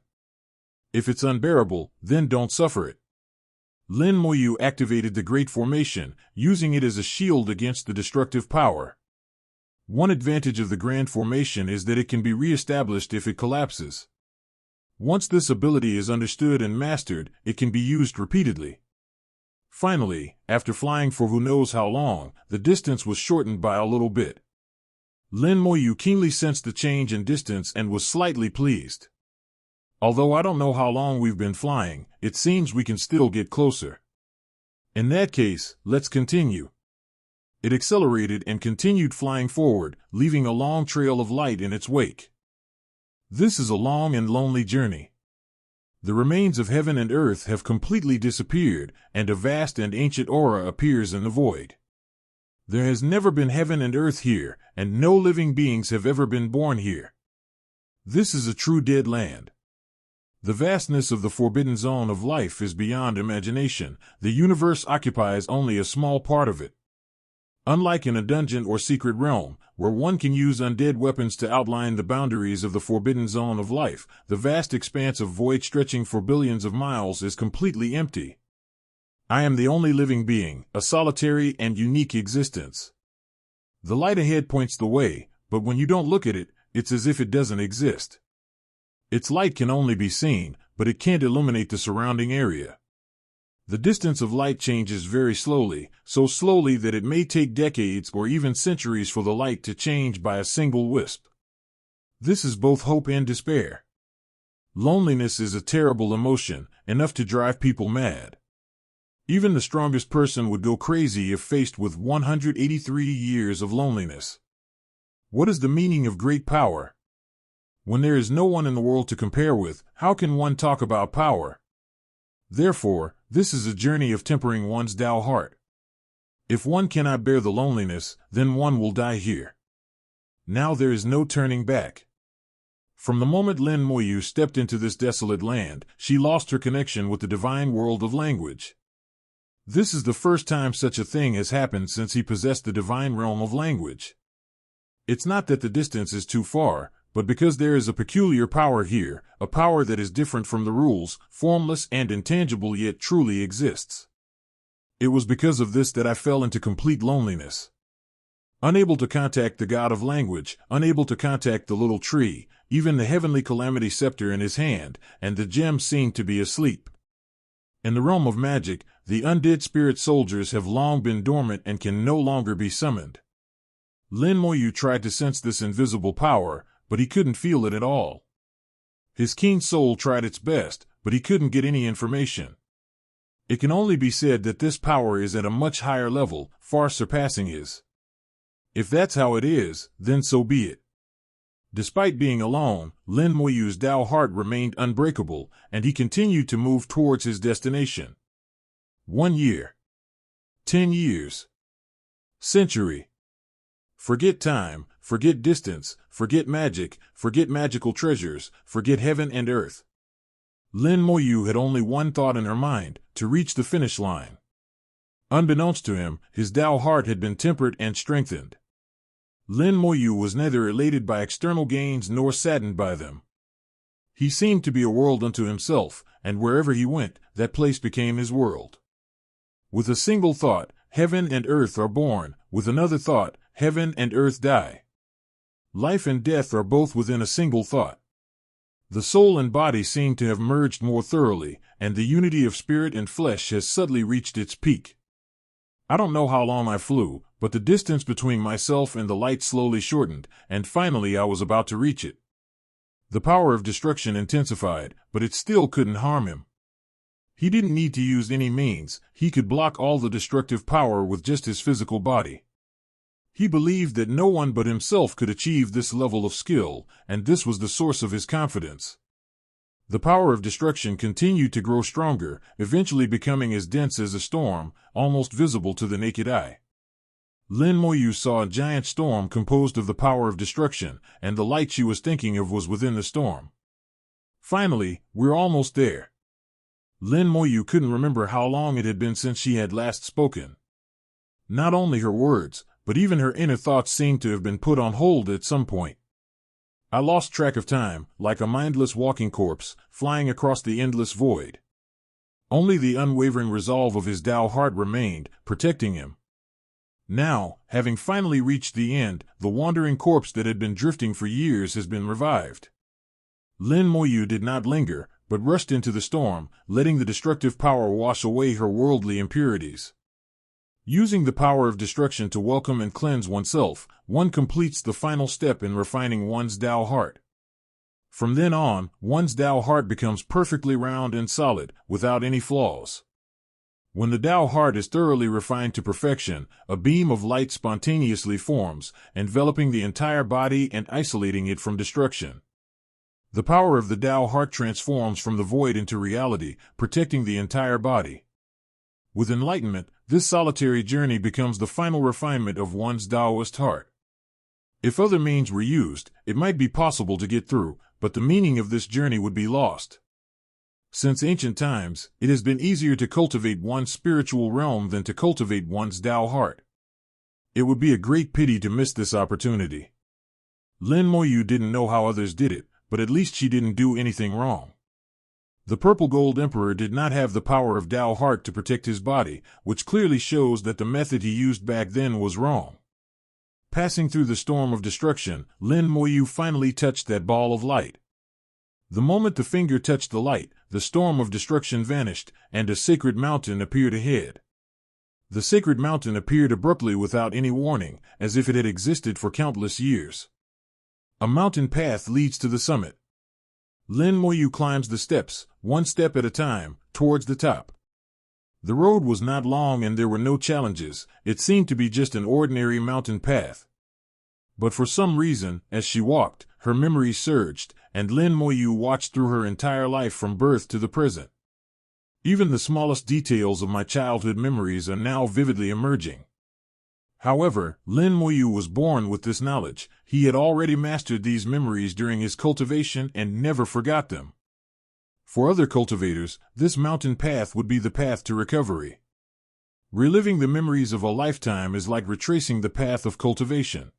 If it's unbearable, then don't suffer it. Lin Moyu activated the Great Formation, using it as a shield against the destructive power. One advantage of the Grand Formation is that it can be re-established if it collapses. Once this ability is understood and mastered, it can be used repeatedly. Finally, after flying for who knows how long, the distance was shortened by a little bit. Lin Moyu keenly sensed the change in distance and was slightly pleased. Although I don't know how long we've been flying, it seems we can still get closer. In that case, let's continue. It accelerated and continued flying forward, leaving a long trail of light in its wake. This is a long and lonely journey. The remains of heaven and earth have completely disappeared, and a vast and ancient aura appears in the void. There has never been heaven and earth here, and no living beings have ever been born here. This is a true dead land. The vastness of the forbidden zone of life is beyond imagination. The universe occupies only a small part of it. Unlike in a dungeon or secret realm, where one can use undead weapons to outline the boundaries of the forbidden zone of life, the vast expanse of void stretching for billions of miles is completely empty. I am the only living being, a solitary and unique existence. The light ahead points the way, but when you don't look at it, it's as if it doesn't exist. Its light can only be seen, but it can't illuminate the surrounding area. The distance of light changes very slowly, so slowly that it may take decades or even centuries for the light to change by a single wisp. This is both hope and despair. Loneliness is a terrible emotion, enough to drive people mad. Even the strongest person would go crazy if faced with 183 years of loneliness. What is the meaning of great power? When there is no one in the world to compare with, how can one talk about power? Therefore, this is a journey of tempering one's Tao heart. If one cannot bear the loneliness, then one will die here. Now there is no turning back. From the moment Lin Moyu stepped into this desolate land, she lost her connection with the divine world of language. This is the first time such a thing has happened since he possessed the divine realm of language. It's not that the distance is too far, but because there is a peculiar power here, a power that is different from the rules, formless and intangible yet truly exists. It was because of this that I fell into complete loneliness. Unable to contact the god of language, unable to contact the little tree, even the heavenly calamity scepter in his hand, and the gem seemed to be asleep. In the realm of magic, the undead spirit soldiers have long been dormant and can no longer be summoned. Lin Moyu tried to sense this invisible power, but he couldn't feel it at all. His keen soul tried its best, but he couldn't get any information. It can only be said that this power is at a much higher level, far surpassing his. If that's how it is, then so be it. Despite being alone, Lin Moyu's Tao heart remained unbreakable, and he continued to move towards his destination. 1 year. 10 years. Century. Forget time, forget distance, forget magic, forget magical treasures, forget heaven and earth. Lin Moyu had only one thought in her mind, to reach the finish line. Unbeknownst to him, his Tao heart had been tempered and strengthened. Lin Moyu was neither elated by external gains nor saddened by them. He seemed to be a world unto himself, and wherever he went, that place became his world. With a single thought, heaven and earth are born. With another thought, heaven and earth die. Life and death are both within a single thought. The soul and body seem to have merged more thoroughly, and the unity of spirit and flesh has suddenly reached its peak. I don't know how long I flew, but the distance between myself and the light slowly shortened, and finally I was about to reach it. The power of destruction intensified, but it still couldn't harm him. He didn't need to use any means. He could block all the destructive power with just his physical body. He believed that no one but himself could achieve this level of skill, and this was the source of his confidence. The power of destruction continued to grow stronger, eventually becoming as dense as a storm, almost visible to the naked eye. Lin Moyu saw a giant storm composed of the power of destruction, and the light she was thinking of was within the storm. Finally, we're almost there. Lin Moyu couldn't remember how long it had been since she had last spoken. Not only her words, but even her inner thoughts seemed to have been put on hold at some point. I lost track of time, like a mindless walking corpse, flying across the endless void. Only the unwavering resolve of his Tao heart remained, protecting him. Now, having finally reached the end, the wandering corpse that had been drifting for years has been revived. Lin Moyu did not linger, but rushed into the storm, letting the destructive power wash away her worldly impurities. Using the power of destruction to welcome and cleanse oneself, one completes the final step in refining one's Tao heart. From then on, one's Tao heart becomes perfectly round and solid, without any flaws. When the Tao heart is thoroughly refined to perfection, a beam of light spontaneously forms, enveloping the entire body and isolating it from destruction. The power of the Tao heart transforms from the void into reality, protecting the entire body. With enlightenment, this solitary journey becomes the final refinement of one's Taoist heart. If other means were used, it might be possible to get through, but the meaning of this journey would be lost. Since ancient times, it has been easier to cultivate one's spiritual realm than to cultivate one's Tao heart. It would be a great pity to miss this opportunity. Lin Moyu didn't know how others did it, but at least she didn't do anything wrong. The Purple Gold Emperor did not have the power of Tao heart to protect his body, which clearly shows that the method he used back then was wrong. Passing through the storm of destruction, Lin Moyu finally touched that ball of light. The moment the finger touched the light, the storm of destruction vanished, and a sacred mountain appeared ahead. The sacred mountain appeared abruptly without any warning, as if it had existed for countless years. A mountain path leads to the summit. Lin Moyu climbs the steps, one step at a time, towards the top. The road was not long and there were no challenges. It seemed to be just an ordinary mountain path. But for some reason, as she walked, her memories surged, and Lin Moyu watched through her entire life from birth to the present. Even the smallest details of my childhood memories are now vividly emerging. However, Lin Moyu was born with this knowledge. He had already mastered these memories during his cultivation and never forgot them. For other cultivators, this mountain path would be the path to recovery. Reliving the memories of a lifetime is like retracing the path of cultivation.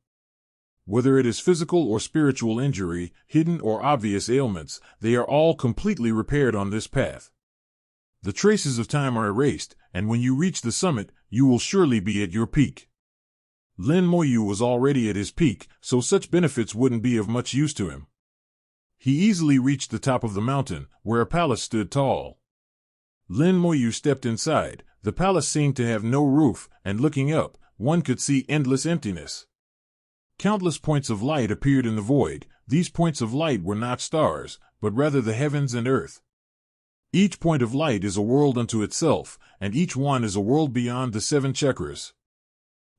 Whether it is physical or spiritual injury, hidden or obvious ailments, they are all completely repaired on this path. The traces of time are erased, and when you reach the summit, you will surely be at your peak. Lin Moyu was already at his peak, so such benefits wouldn't be of much use to him. He easily reached the top of the mountain, where a palace stood tall. Lin Moyu stepped inside. The palace seemed to have no roof, and looking up, one could see endless emptiness. Countless points of light appeared in the void. These points of light were not stars, but rather the heavens and earth. Each point of light is a world unto itself, and each one is a world beyond the 7 chakras.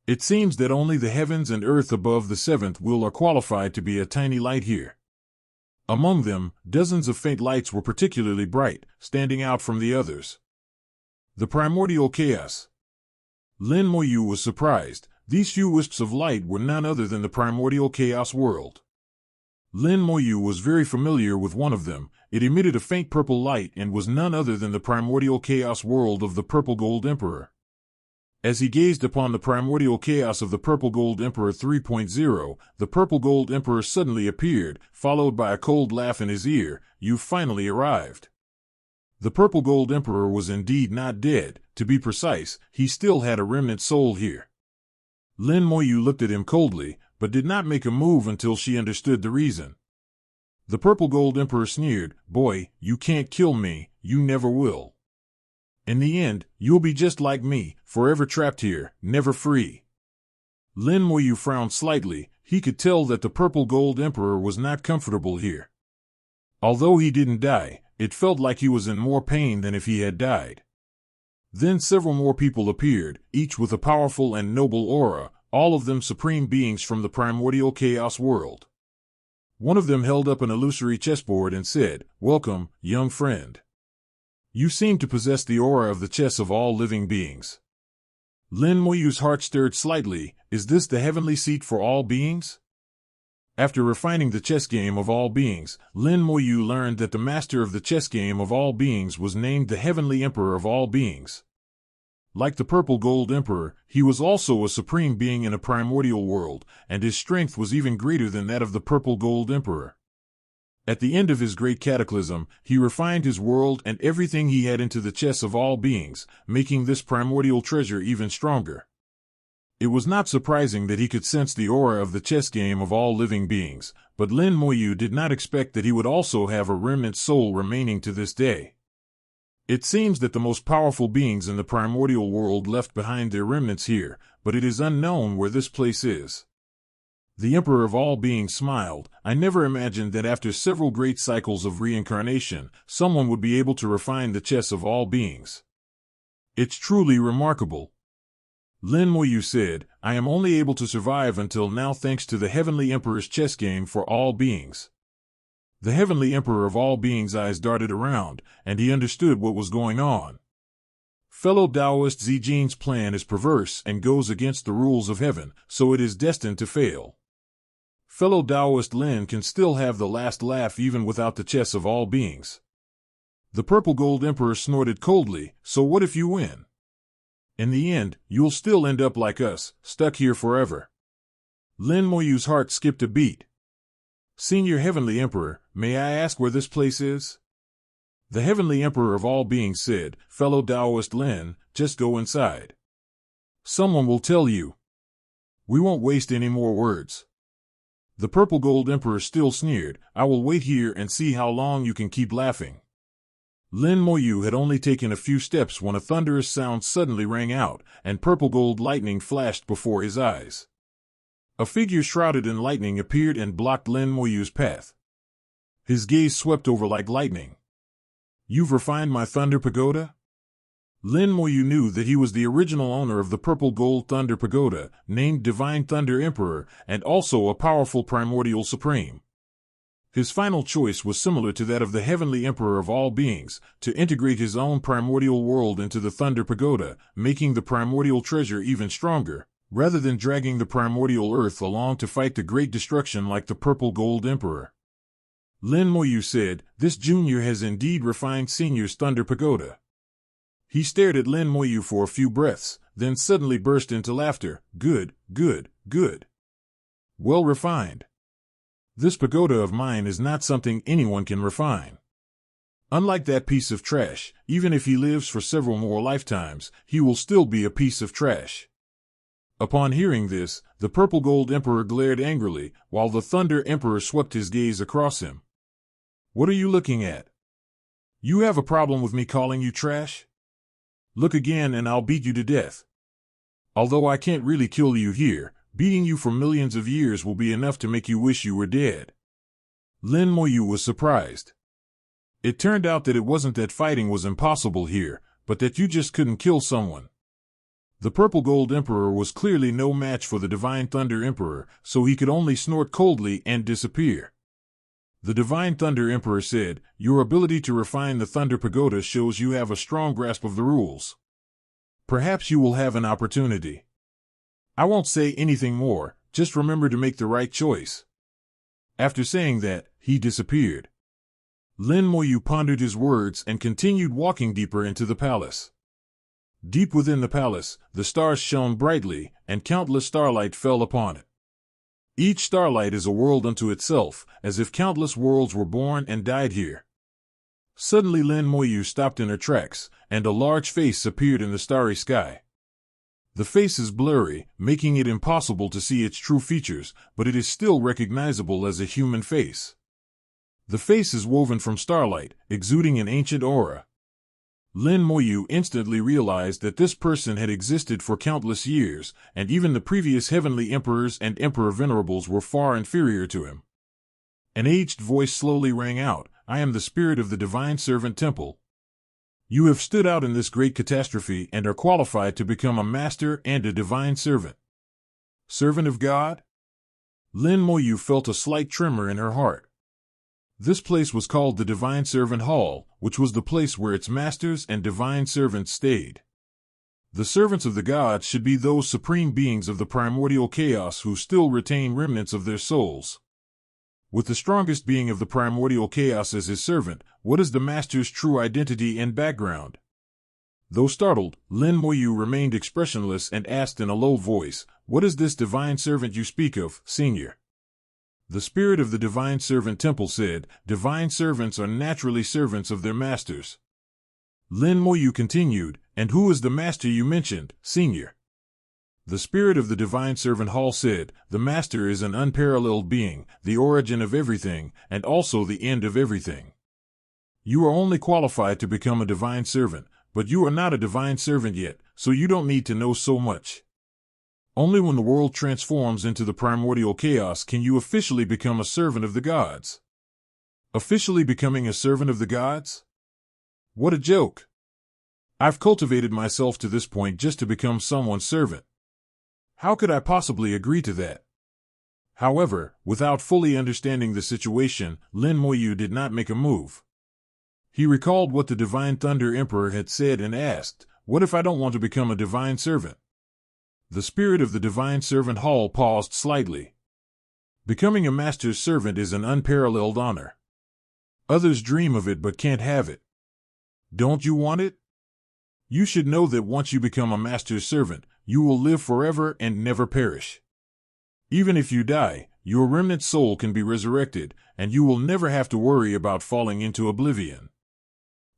It seems that only the heavens and earth above the 7th wheel are qualified to be a tiny light here. Among them, dozens of faint lights were particularly bright, standing out from the others. The primordial chaos. Lin Moyu was surprised. These few wisps of light were none other than the primordial chaos world. Lin Moyu was very familiar with one of them. It emitted a faint purple light and was none other than the primordial chaos world of the Purple Gold Emperor. As he gazed upon the primordial chaos of the Purple Gold Emperor 3.0, the Purple Gold Emperor suddenly appeared, followed by a cold laugh in his ear. "You've finally arrived." The Purple Gold Emperor was indeed not dead. To be precise, he still had a remnant soul here. Lin Moyu looked at him coldly, but did not make a move until she understood the reason. The Purple Gold Emperor sneered, "Boy, you can't kill me, you never will. In the end, you'll be just like me, forever trapped here, never free." Lin Moyu frowned slightly. He could tell that the Purple Gold Emperor was not comfortable here. Although he didn't die, it felt like he was in more pain than if he had died. Then several more people appeared, each with a powerful and noble aura, all of them supreme beings from the primordial chaos world. One of them held up an illusory chessboard and said, "Welcome, young friend. You seem to possess the aura of the chess of all living beings." Lin Moyu's heart stirred slightly. Is this the heavenly seat for all beings? After refining the chess game of all beings, Lin Moyu learned that the master of the chess game of all beings was named the Heavenly Emperor of all beings. Like the Purple Gold Emperor, he was also a supreme being in a primordial world, and his strength was even greater than that of the Purple Gold Emperor. At the end of his great cataclysm, he refined his world and everything he had into the chess of all beings, making this primordial treasure even stronger. It was not surprising that he could sense the aura of the chess game of all living beings, but Lin Moyu did not expect that he would also have a remnant soul remaining to this day. It seems that the most powerful beings in the primordial world left behind their remnants here, but it is unknown where this place is. The Emperor of all beings smiled. "I never imagined that after several great cycles of reincarnation, someone would be able to refine the chess of all beings. It's truly remarkable." Lin Moyu said, "I am only able to survive until now thanks to the Heavenly Emperor's chess game for all beings." The Heavenly Emperor of all beings' eyes darted around, and he understood what was going on. Fellow Taoist Zijin's plan is perverse and goes against the rules of heaven, so it is destined to fail. Fellow Taoist Lin can still have the last laugh even without the chess of all beings. The Purple Gold Emperor snorted coldly, "So what if you win? In the end, you'll still end up like us, stuck here forever." Lin Moyu's heart skipped a beat. "Senior Heavenly Emperor, may I ask where this place is?" The Heavenly Emperor of all beings said, "Fellow Taoist Lin, just go inside. Someone will tell you. We won't waste any more words." The Purple Gold Emperor still sneered, "I will wait here and see how long you can keep laughing." Lin Moyu had only taken a few steps when a thunderous sound suddenly rang out, and purple gold lightning flashed before his eyes. A figure shrouded in lightning appeared and blocked Lin Moyu's path. His gaze swept over like lightning. "You've refined my Thunder Pagoda?" Lin Moyu knew that he was the original owner of the Purple Gold Thunder Pagoda, named Divine Thunder Emperor, and also a powerful primordial supreme. His final choice was similar to that of the Heavenly Emperor of all beings, to integrate his own primordial world into the Thunder Pagoda, making the primordial treasure even stronger, rather than dragging the primordial earth along to fight the great destruction like the Purple Gold Emperor. Lin Moyu said, "This junior has indeed refined Senior's Thunder Pagoda." He stared at Lin Moyu for a few breaths, then suddenly burst into laughter. "Good, good, good. Well refined. This pagoda of mine is not something anyone can refine. Unlike that piece of trash, even if he lives for several more lifetimes, he will still be a piece of trash." Upon hearing this, the Purple Gold Emperor glared angrily, while the Thunder Emperor swept his gaze across him. "What are you looking at? You have a problem with me calling you trash? Look again and I'll beat you to death. Although I can't really kill you here, beating you for millions of years will be enough to make you wish you were dead." Lin Moyu was surprised. It turned out that it wasn't that fighting was impossible here, but that you just couldn't kill someone. The Purple Gold Emperor was clearly no match for the Divine Thunder Emperor, so he could only snort coldly and disappear. The Divine Thunder Emperor said, "Your ability to refine the Thunder Pagoda shows you have a strong grasp of the rules. Perhaps you will have an opportunity. I won't say anything more, just remember to make the right choice." After saying that, he disappeared. Lin Moyu pondered his words and continued walking deeper into the palace. Deep within the palace, the stars shone brightly, and countless starlight fell upon it. Each starlight is a world unto itself, as if countless worlds were born and died here. Suddenly Lin Moyu stopped in her tracks, and a large face appeared in the starry sky. The face is blurry, making it impossible to see its true features, but it is still recognizable as a human face. The face is woven from starlight, exuding an ancient aura. Lin Moyu instantly realized that this person had existed for countless years, and even the previous heavenly emperors and emperor venerables were far inferior to him. An aged voice slowly rang out, "I am the spirit of the Divine Servant Temple. You have stood out in this great catastrophe and are qualified to become a master and a divine servant." Servant of God? Lin Moyu felt a slight tremor in her heart. This place was called the Divine Servant Hall, which was the place where its masters and divine servants stayed. The servants of the gods should be those supreme beings of the primordial chaos who still retain remnants of their souls. With the strongest being of the primordial chaos as his servant, what is the master's true identity and background? Though startled, Lin Moyu remained expressionless and asked in a low voice, "What is this divine servant you speak of, Senior?" The spirit of the Divine Servant Temple said, "Divine servants are naturally servants of their masters." Lin Moyu continued, "And who is the master you mentioned, Senior?" The spirit of the Divine Servant Hall said, "The master is an unparalleled being, the origin of everything, and also the end of everything. You are only qualified to become a divine servant, but you are not a divine servant yet, so you don't need to know so much. Only when the world transforms into the primordial chaos can you officially become a servant of the gods." Officially becoming a servant of the gods? What a joke! I've cultivated myself to this point just to become someone's servant. How could I possibly agree to that? However, without fully understanding the situation, Lin Moyu did not make a move. He recalled what the Divine Thunder Emperor had said and asked, "What if I don't want to become a divine servant?" The spirit of the Divine Servant Hall paused slightly. Becoming a master's servant is an unparalleled honor. Others dream of it but can't have it. Don't you want it? You should know that once you become a master's servant, you will live forever and never perish. Even if you die, your remnant soul can be resurrected, and you will never have to worry about falling into oblivion.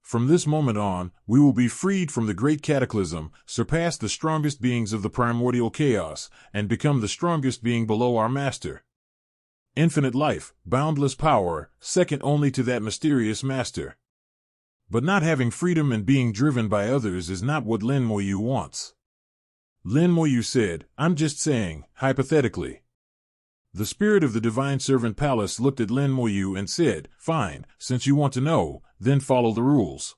From this moment on, we will be freed from the great cataclysm, surpass the strongest beings of the primordial chaos, and become the strongest being below our master. Infinite life, boundless power, second only to that mysterious master. But not having freedom and being driven by others is not what Lin Moyu wants. Lin Moyu said, "I'm just saying, hypothetically." The spirit of the Divine Servant Palace looked at Lin Moyu and said, "Fine, since you want to know, then follow the rules.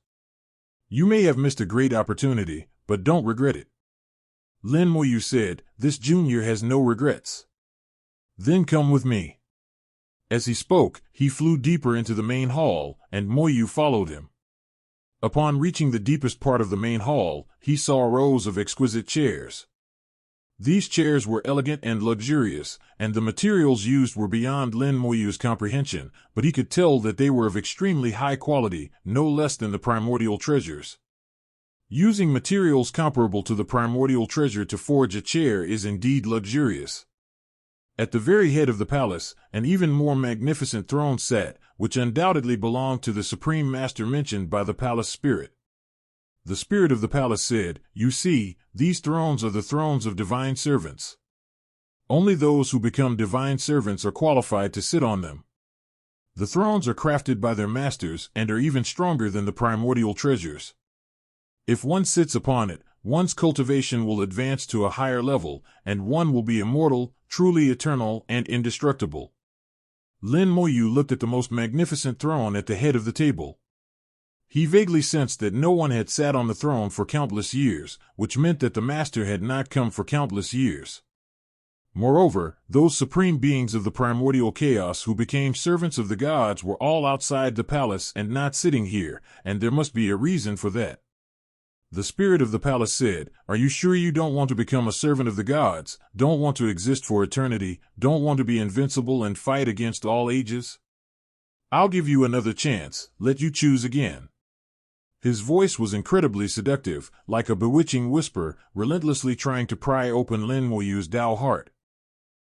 You may have missed a great opportunity, but don't regret it." Lin Moyu said, "This junior has no regrets." "Then come with me." As he spoke, he flew deeper into the main hall, and Moyu followed him. Upon reaching the deepest part of the main hall, he saw rows of exquisite chairs. These chairs were elegant and luxurious, and the materials used were beyond Lin Moyu's comprehension, but he could tell that they were of extremely high quality, no less than the primordial treasures. Using materials comparable to the primordial treasure to forge a chair is indeed luxurious. At the very head of the palace, an even more magnificent throne sat, which undoubtedly belonged to the supreme master mentioned by the palace spirit. The spirit of the palace said, "You see, these thrones are the thrones of divine servants. Only those who become divine servants are qualified to sit on them. The thrones are crafted by their masters and are even stronger than the primordial treasures. If one sits upon it, one's cultivation will advance to a higher level, and one will be immortal, truly eternal, and indestructible." Lin Moyu looked at the most magnificent throne at the head of the table. He vaguely sensed that no one had sat on the throne for countless years, which meant that the master had not come for countless years. Moreover, those supreme beings of the primordial chaos who became servants of the gods were all outside the palace and not sitting here, and there must be a reason for that. The spirit of the palace said, "Are you sure you don't want to become a servant of the gods, don't want to exist for eternity, don't want to be invincible and fight against all ages? I'll give you another chance, let you choose again." His voice was incredibly seductive, like a bewitching whisper, relentlessly trying to pry open Lin Moyu's Tao heart.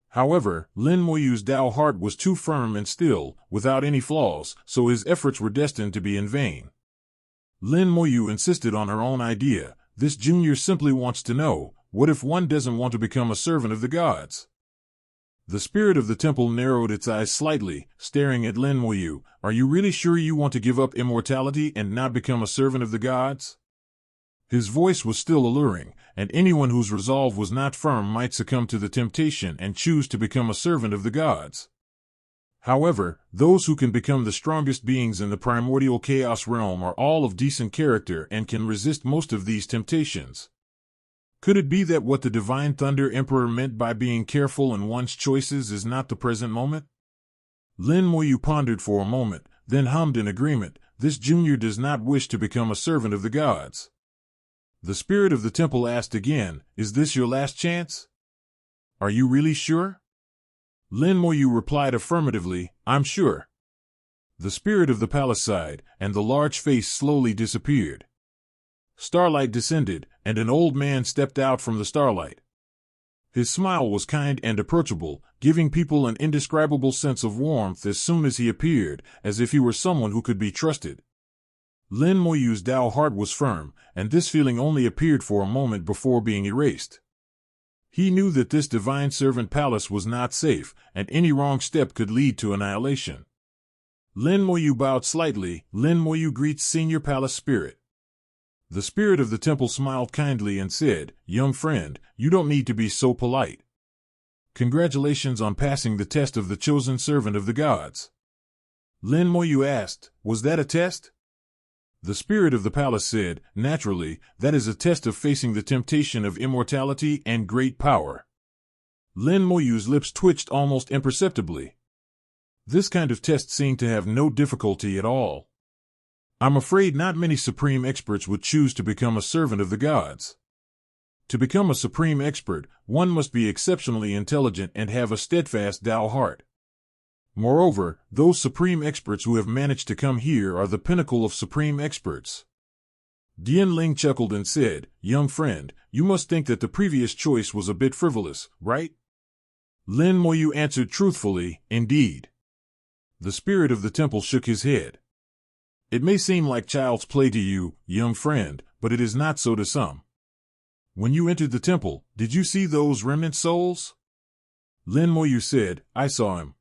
However, Lin Moyu's Tao heart was too firm and still, without any flaws, so his efforts were destined to be in vain. Lin Moyu insisted on her own idea. This junior simply wants to know, what if one doesn't want to become a servant of the gods? The spirit of the temple narrowed its eyes slightly, staring at Lin Moyu. Are you really sure you want to give up immortality and not become a servant of the gods? His voice was still alluring, and anyone whose resolve was not firm might succumb to the temptation and choose to become a servant of the gods. However, those who can become the strongest beings in the primordial chaos realm are all of decent character and can resist most of these temptations. Could it be that what the Divine Thunder Emperor meant by being careful in one's choices is not the present moment? Lin Moyu pondered for a moment, then hummed in agreement. This junior does not wish to become a servant of the gods. The spirit of the temple asked again, is this your last chance? Are you really sure? Lin Moyu replied affirmatively, I'm sure. The spirit of the palace sighed, and the large face slowly disappeared. Starlight descended, and an old man stepped out from the starlight. His smile was kind and approachable, giving people an indescribable sense of warmth as soon as he appeared, as if he were someone who could be trusted. Lin Moyu's Tao heart was firm, and this feeling only appeared for a moment before being erased. He knew that this divine servant palace was not safe, and any wrong step could lead to annihilation. Lin Moyu bowed slightly. Lin Moyu greets Senior Palace Spirit. The spirit of the temple smiled kindly and said, young friend, you don't need to be so polite. Congratulations on passing the test of the chosen servant of the gods. Lin Moyu asked, was that a test? The spirit of the palace said, naturally, that is a test of facing the temptation of immortality and great power. Lin Moyu's lips twitched almost imperceptibly. This kind of test seemed to have no difficulty at all. I'm afraid not many supreme experts would choose to become a servant of the gods. To become a supreme expert, one must be exceptionally intelligent and have a steadfast Tao heart. Moreover, those supreme experts who have managed to come here are the pinnacle of supreme experts. Dian Ling chuckled and said, young friend, you must think that the previous choice was a bit frivolous, right? Lin Moyu answered truthfully, indeed. The spirit of the temple shook his head. It may seem like child's play to you, young friend, but it is not so to some. When you entered the temple, did you see those remnant souls? Lin Moyu said, I saw him.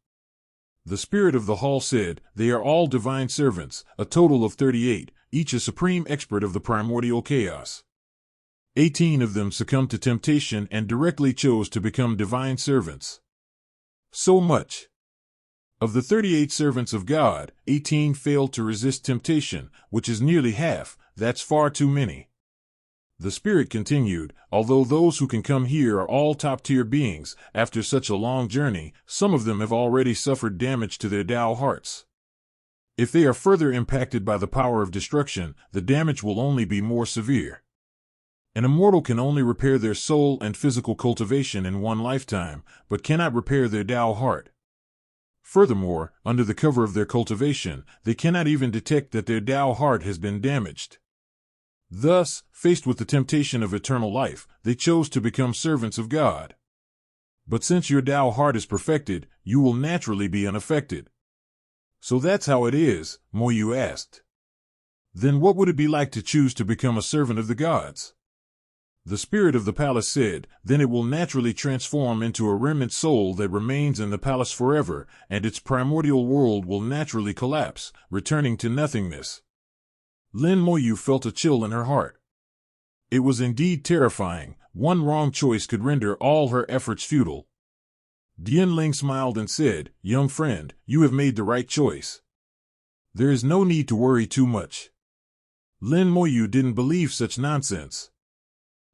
The spirit of the hall said, they are all divine servants, a total of 38, each a supreme expert of the primordial chaos. 18 of them succumbed to temptation and directly chose to become divine servants. So much. Of the 38 servants of God, 18 failed to resist temptation, which is nearly half. That's far too many. The spirit continued, although those who can come here are all top-tier beings, after such a long journey, some of them have already suffered damage to their Tao hearts. If they are further impacted by the power of destruction, the damage will only be more severe. An immortal can only repair their soul and physical cultivation in one lifetime, but cannot repair their Tao heart. Furthermore, under the cover of their cultivation, they cannot even detect that their Tao heart has been damaged. Thus, faced with the temptation of eternal life, they chose to become servants of God. But since your Tao heart is perfected, you will naturally be unaffected. So that's how it is, Moyu asked. Then what would it be like to choose to become a servant of the gods? The spirit of the palace said, then it will naturally transform into a remnant soul that remains in the palace forever, and its primordial world will naturally collapse, returning to nothingness. Lin Moyu felt a chill in her heart. It was indeed terrifying. One wrong choice could render all her efforts futile. Dian Ling smiled and said, young friend, you have made the right choice. There is no need to worry too much. Lin Moyu didn't believe such nonsense.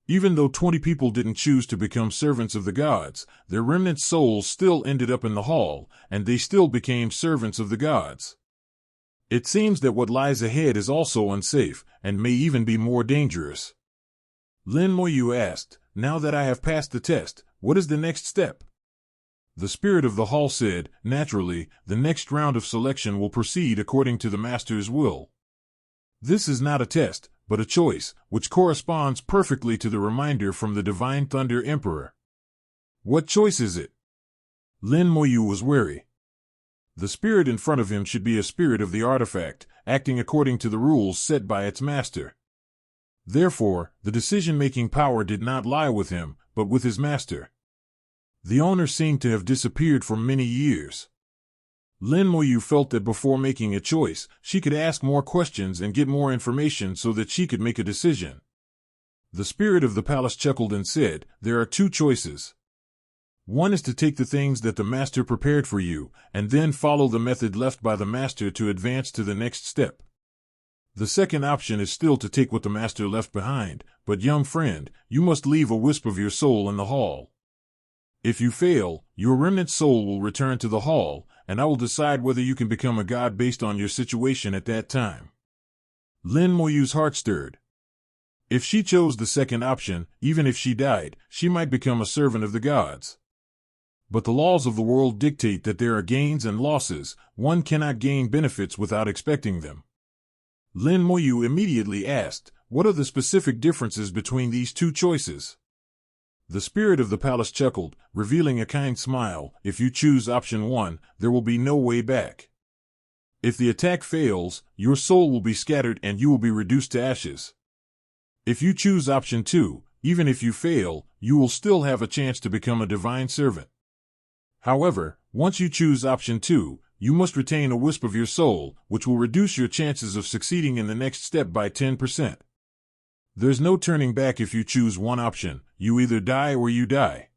Even though 20 people didn't choose to become servants of the gods, their remnant souls still ended up in the hall, and they still became servants of the gods. It seems that what lies ahead is also unsafe, and may even be more dangerous. Lin Moyu asked, now that I have passed the test, what is the next step? The spirit of the hall said, naturally, the next round of selection will proceed according to the master's will. This is not a test, but a choice, which corresponds perfectly to the reminder from the Divine Thunder Emperor. What choice is it? Lin Moyu was wary. The spirit in front of him should be a spirit of the artifact, acting according to the rules set by its master. Therefore, the decision-making power did not lie with him, but with his master. The owner seemed to have disappeared for many years. Lin Moyu felt that before making a choice, she could ask more questions and get more information so that she could make a decision. The spirit of the palace chuckled and said, "There are two choices. One is to take the things that the master prepared for you, and then follow the method left by the master to advance to the next step. The second option is still to take what the master left behind, but young friend, you must leave a wisp of your soul in the hall. If you fail, your remnant soul will return to the hall, and I will decide whether you can become a god based on your situation at that time." Lin Moyu's heart stirred. If she chose the second option, even if she died, she might become a servant of the gods. But the laws of the world dictate that there are gains and losses. One cannot gain benefits without expecting them. Lin Moyu immediately asked, "What are the specific differences between these two choices?" The spirit of the palace chuckled, revealing a kind smile. "If you choose option 1, there will be no way back. If the attack fails, your soul will be scattered and you will be reduced to ashes. If you choose option 2, even if you fail, you will still have a chance to become a divine servant. However, once you choose option 2, you must retain a wisp of your soul, which will reduce your chances of succeeding in the next step by 10%. There's no turning back if you choose one option. You either die or you die.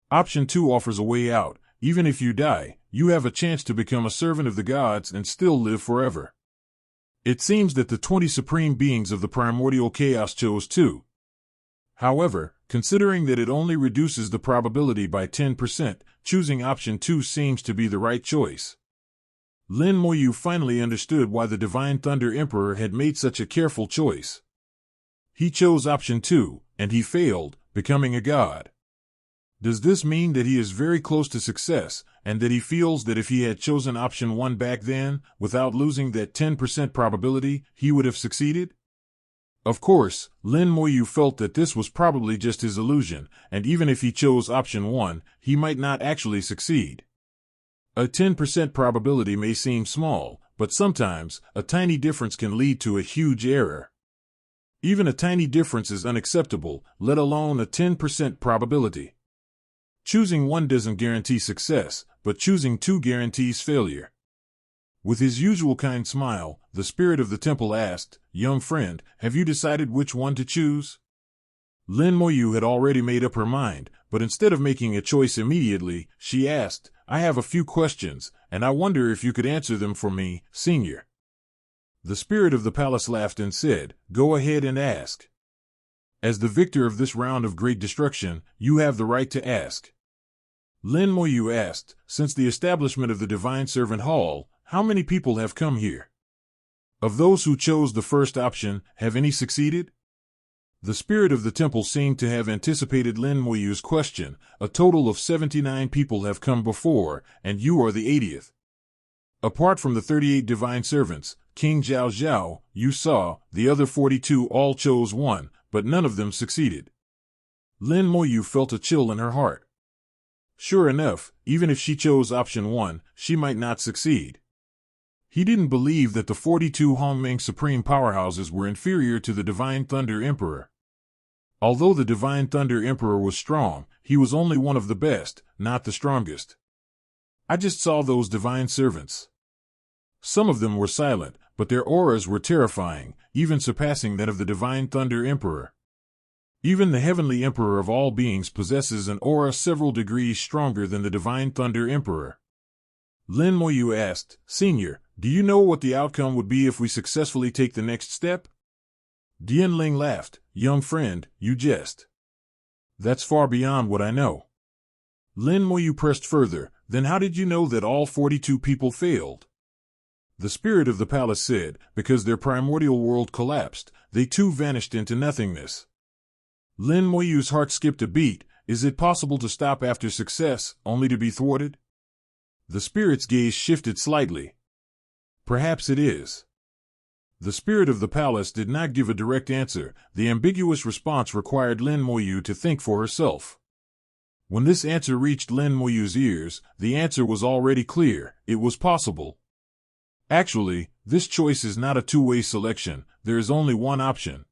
Option 2 offers a way out. Even if you die, you have a chance to become a servant of the gods and still live forever." It seems that the 20 supreme beings of the primordial chaos chose 2. However, considering that it only reduces the probability by 10%, choosing option 2 seems to be the right choice. Lin Moyu finally understood why the Divine Thunder Emperor had made such a careful choice. He chose option 2, and he failed, becoming a god. Does this mean that he is very close to success, and that he feels that if he had chosen option 1 back then, without losing that 10% probability, he would have succeeded? Of course, Lin Moyu felt that this was probably just his illusion, and even if he chose option 1, he might not actually succeed. A 10% probability may seem small, but sometimes, a tiny difference can lead to a huge error. Even a tiny difference is unacceptable, let alone a 10% probability. Choosing 1 doesn't guarantee success, but choosing 2 guarantees failure. With his usual kind smile, the spirit of the temple asked, "Young friend, have you decided which one to choose?" Lin Moyu had already made up her mind, but instead of making a choice immediately, she asked, "I have a few questions, and I wonder if you could answer them for me, senior." The spirit of the palace laughed and said, "Go ahead and ask. As the victor of this round of great destruction, you have the right to ask." Lin Moyu asked, "Since the establishment of the Divine Servant Hall, how many people have come here? Of those who chose the first option, have any succeeded?" The spirit of the temple seemed to have anticipated Lin Moyu's question. "A total of 79 people have come before, and you are the 80th. Apart from the 38 divine servants, King Zhao Zhao, you saw, the other 42 all chose 1, but none of them succeeded." Lin Moyu felt a chill in her heart. Sure enough, even if she chose option 1, she might not succeed. He didn't believe that the 42 Hongmeng supreme powerhouses were inferior to the Divine Thunder Emperor. Although the Divine Thunder Emperor was strong, he was only one of the best, not the strongest. "I just saw those divine servants. Some of them were silent, but their auras were terrifying, even surpassing that of the Divine Thunder Emperor. Even the Heavenly Emperor of all beings possesses an aura several degrees stronger than the Divine Thunder Emperor." Lin Moyu asked, "Senior, do you know what the outcome would be if we successfully take the next step?" Dian Ling laughed. "Young friend, you jest. That's far beyond what I know." Lin Moyu pressed further, "Then how did you know that all 42 people failed?" The spirit of the palace said, "Because their primordial world collapsed, they too vanished into nothingness." Lin Moyu's heart skipped a beat. Is it possible to stop after success, only to be thwarted? The spirit's gaze shifted slightly. Perhaps it is. The spirit of the palace did not give a direct answer. The ambiguous response required Lin Moyu to think for herself. When this answer reached Lin Moyu's ears, the answer was already clear. It was possible. Actually, this choice is not a two-way selection. There is only one option.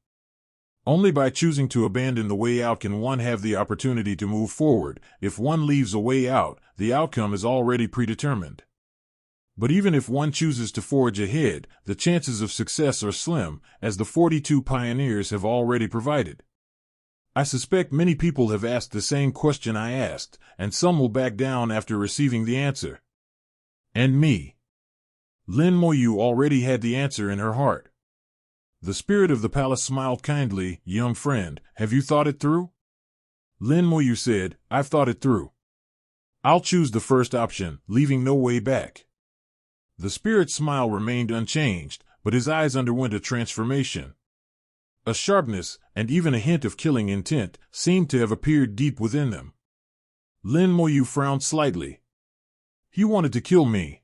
Only by choosing to abandon the way out can one have the opportunity to move forward. If one leaves a way out, the outcome is already predetermined. But even if one chooses to forge ahead, the chances of success are slim, as the 42 pioneers have already provided. I suspect many people have asked the same question I asked, and some will back down after receiving the answer. And me. Lin Moyu already had the answer in her heart. The spirit of the palace smiled kindly. Young friend, have you thought it through? Lin Moyu said, I've thought it through. I'll choose the first option, leaving no way back. The spirit's smile remained unchanged, but his eyes underwent a transformation. A sharpness, and even a hint of killing intent, seemed to have appeared deep within them. Lin Moyu frowned slightly. He wanted to kill me.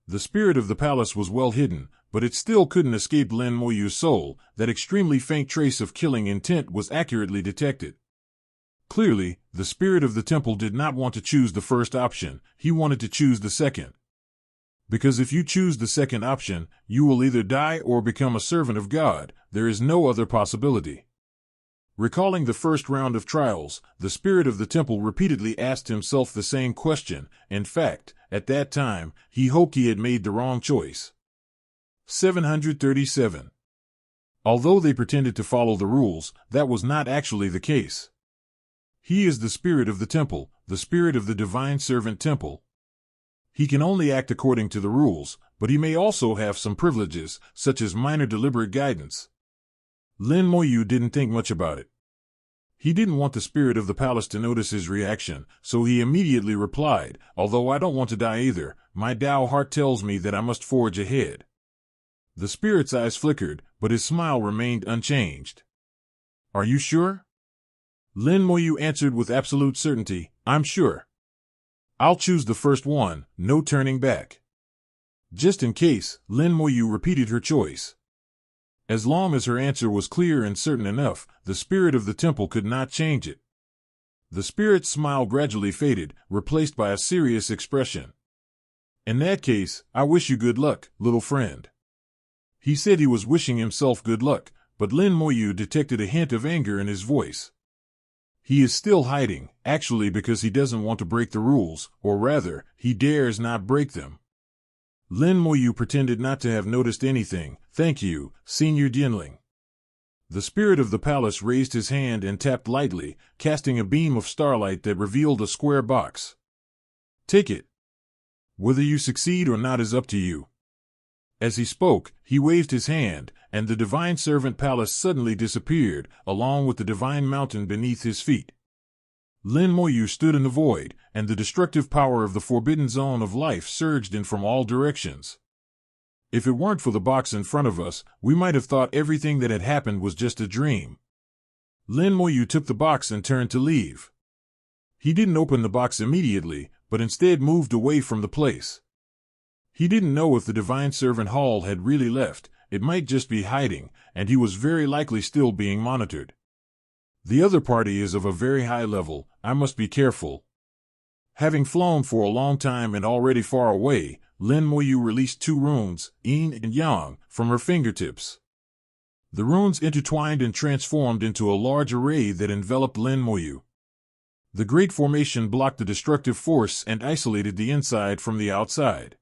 The spirit of the palace was well hidden, but it still couldn't escape Lin Moyu's soul. That extremely faint trace of killing intent was accurately detected. Clearly, the spirit of the temple did not want to choose the first option. He wanted to choose the second. Because if you choose the second option, you will either die or become a servant of God. There is no other possibility. Recalling the first round of trials, the spirit of the temple repeatedly asked himself the same question. In fact, at that time, he hoped he had made the wrong choice. 737. Although they pretended to follow the rules, that was not actually the case. He is the spirit of the temple, the spirit of the divine servant temple. He can only act according to the rules, but he may also have some privileges, such as minor deliberate guidance. Lin Moyu didn't think much about it. He didn't want the spirit of the palace to notice his reaction, so he immediately replied, although I don't want to die either, my Tao heart tells me that I must forge ahead. The spirit's eyes flickered, but his smile remained unchanged. Are you sure? Lin Moyu answered with absolute certainty, I'm sure. I'll choose the first one, no turning back. Just in case, Lin Moyu repeated her choice. As long as her answer was clear and certain enough, the spirit of the temple could not change it. The spirit's smile gradually faded, replaced by a serious expression. In that case, I wish you good luck, little friend. He said he was wishing himself good luck, but Lin Moyu detected a hint of anger in his voice. He is still hiding, actually because he doesn't want to break the rules, or rather, he dares not break them. Lin Moyu pretended not to have noticed anything. Thank you, Senior Dianling. The spirit of the palace raised his hand and tapped lightly, casting a beam of starlight that revealed a square box. Take it. Whether you succeed or not is up to you. As he spoke, he waved his hand, and the divine servant palace suddenly disappeared, along with the divine mountain beneath his feet. Lin Moyu stood in the void, and the destructive power of the forbidden zone of life surged in from all directions. If it weren't for the box in front of us, we might have thought everything that had happened was just a dream. Lin Moyu took the box and turned to leave. He didn't open the box immediately, but instead moved away from the place. He didn't know if the divine servant hall had really left. It might just be hiding, and he was very likely still being monitored. The other party is of a very high level. I must be careful. Having flown for a long time and already far away, Lin Moyu released 2 runes, Yin and Yang, from her fingertips. The runes intertwined and transformed into a large array that enveloped Lin Moyu. The Great Formation blocked the destructive force and isolated the inside from the outside.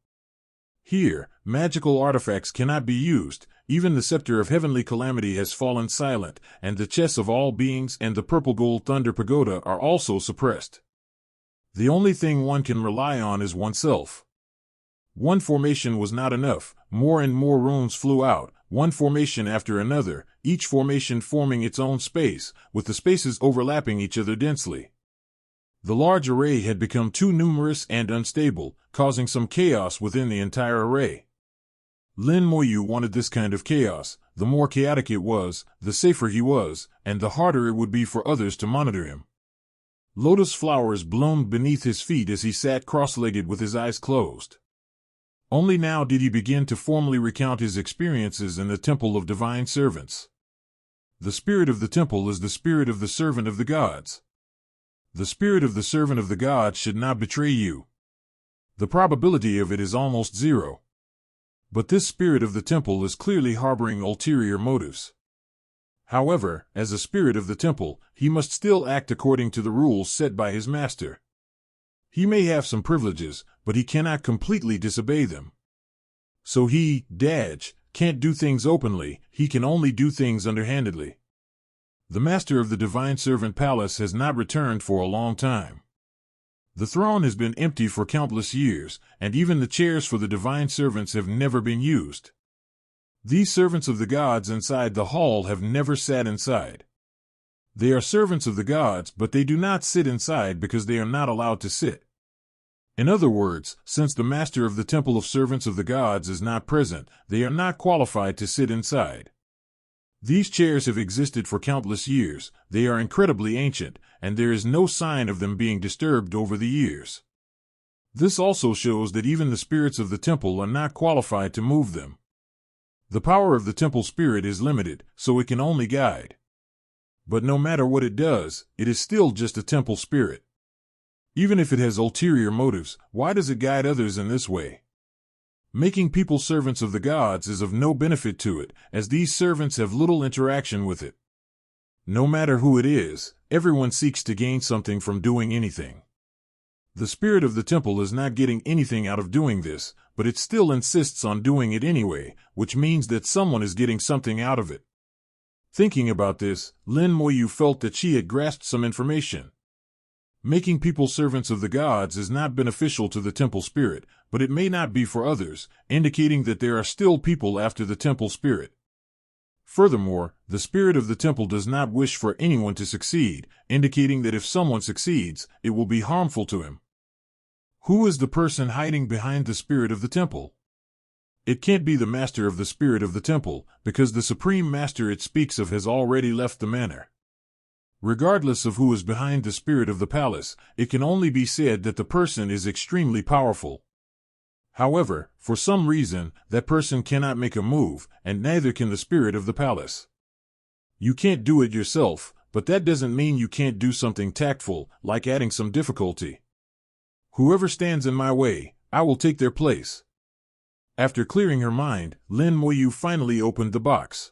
Here, magical artifacts cannot be used. Even the scepter of heavenly calamity has fallen silent, and the chests of all beings and the purple gold thunder pagoda are also suppressed. The only thing one can rely on is oneself. One formation was not enough. More and more runes flew out, one formation after another, each formation forming its own space, with the spaces overlapping each other densely. The large array had become too numerous and unstable, causing some chaos within the entire array. Lin Moyu wanted this kind of chaos. The more chaotic it was, the safer he was, and the harder it would be for others to monitor him. Lotus flowers bloomed beneath his feet as he sat cross-legged with his eyes closed. Only now did he begin to formally recount his experiences in the temple of divine servants. The spirit of the temple is the spirit of the servant of the gods. The spirit of the servant of the gods should not betray you. The probability of it is almost zero. But this spirit of the temple is clearly harboring ulterior motives. However, as a spirit of the temple, he must still act according to the rules set by his master. He may have some privileges, but he cannot completely disobey them. So he, Daj, can't do things openly, he can only do things underhandedly. The master of the divine servant palace has not returned for a long time. The throne has been empty for countless years, and even the chairs for the divine servants have never been used. These servants of the gods inside the hall have never sat inside. They are servants of the gods, but they do not sit inside because they are not allowed to sit. In other words, since the master of the temple of servants of the gods is not present, they are not qualified to sit inside. These chairs have existed for countless years, they are incredibly ancient, and there is no sign of them being disturbed over the years. This also shows that even the spirits of the temple are not qualified to move them. The power of the temple spirit is limited, so it can only guide. But no matter what it does, it is still just a temple spirit. Even if it has ulterior motives, why does it guide others in this way? Making people servants of the gods is of no benefit to it, as these servants have little interaction with it. No matter who it is, everyone seeks to gain something from doing anything. The spirit of the temple is not getting anything out of doing this, but it still insists on doing it anyway, which means that someone is getting something out of it. Thinking about this, Lin Moyu felt that she had grasped some information. Making people servants of the gods is not beneficial to the temple spirit, but it may not be for others, indicating that there are still people after the temple spirit. Furthermore, the spirit of the temple does not wish for anyone to succeed, indicating that if someone succeeds, it will be harmful to him. Who is the person hiding behind the spirit of the temple? It can't be the master of the spirit of the temple, because the supreme master it speaks of has already left the manor. Regardless of who is behind the spirit of the palace, it can only be said that the person is extremely powerful. However, for some reason, that person cannot make a move, and neither can the spirit of the palace. You can't do it yourself, but that doesn't mean you can't do something tactful, like adding some difficulty. Whoever stands in my way, I will take their place. After clearing her mind, Lin Moyu finally opened the box.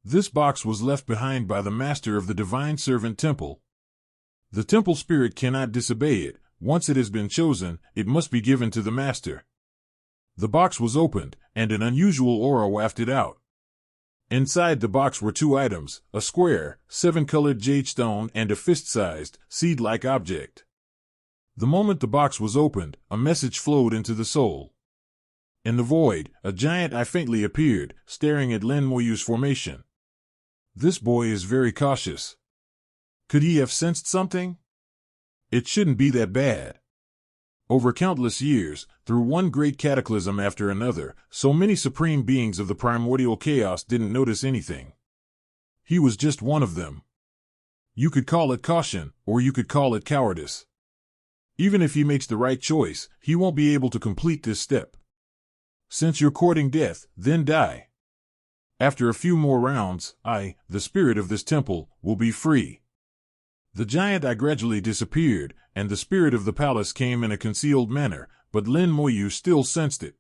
This box was left behind by the master of the divine servant temple. The temple spirit cannot disobey it. Once it has been chosen, it must be given to the master. The box was opened, and an unusual aura wafted out. Inside the box were two items, a square, 7-colored jade stone and a fist-sized, seed-like object. The moment the box was opened, a message flowed into the soul. In the void, a giant eye faintly appeared, staring at Lin Moyu's formation. This boy is very cautious. Could he have sensed something? It shouldn't be that bad. Over countless years, through one great cataclysm after another, so many supreme beings of the primordial chaos didn't notice anything. He was just one of them. You could call it caution, or you could call it cowardice. Even if he makes the right choice, he won't be able to complete this step. Since you're courting death, then die. After a few more rounds, I, the spirit of this temple, will be free. The giant eye gradually disappeared, and the spirit of the palace came in a concealed manner, but Lin Moyu still sensed it.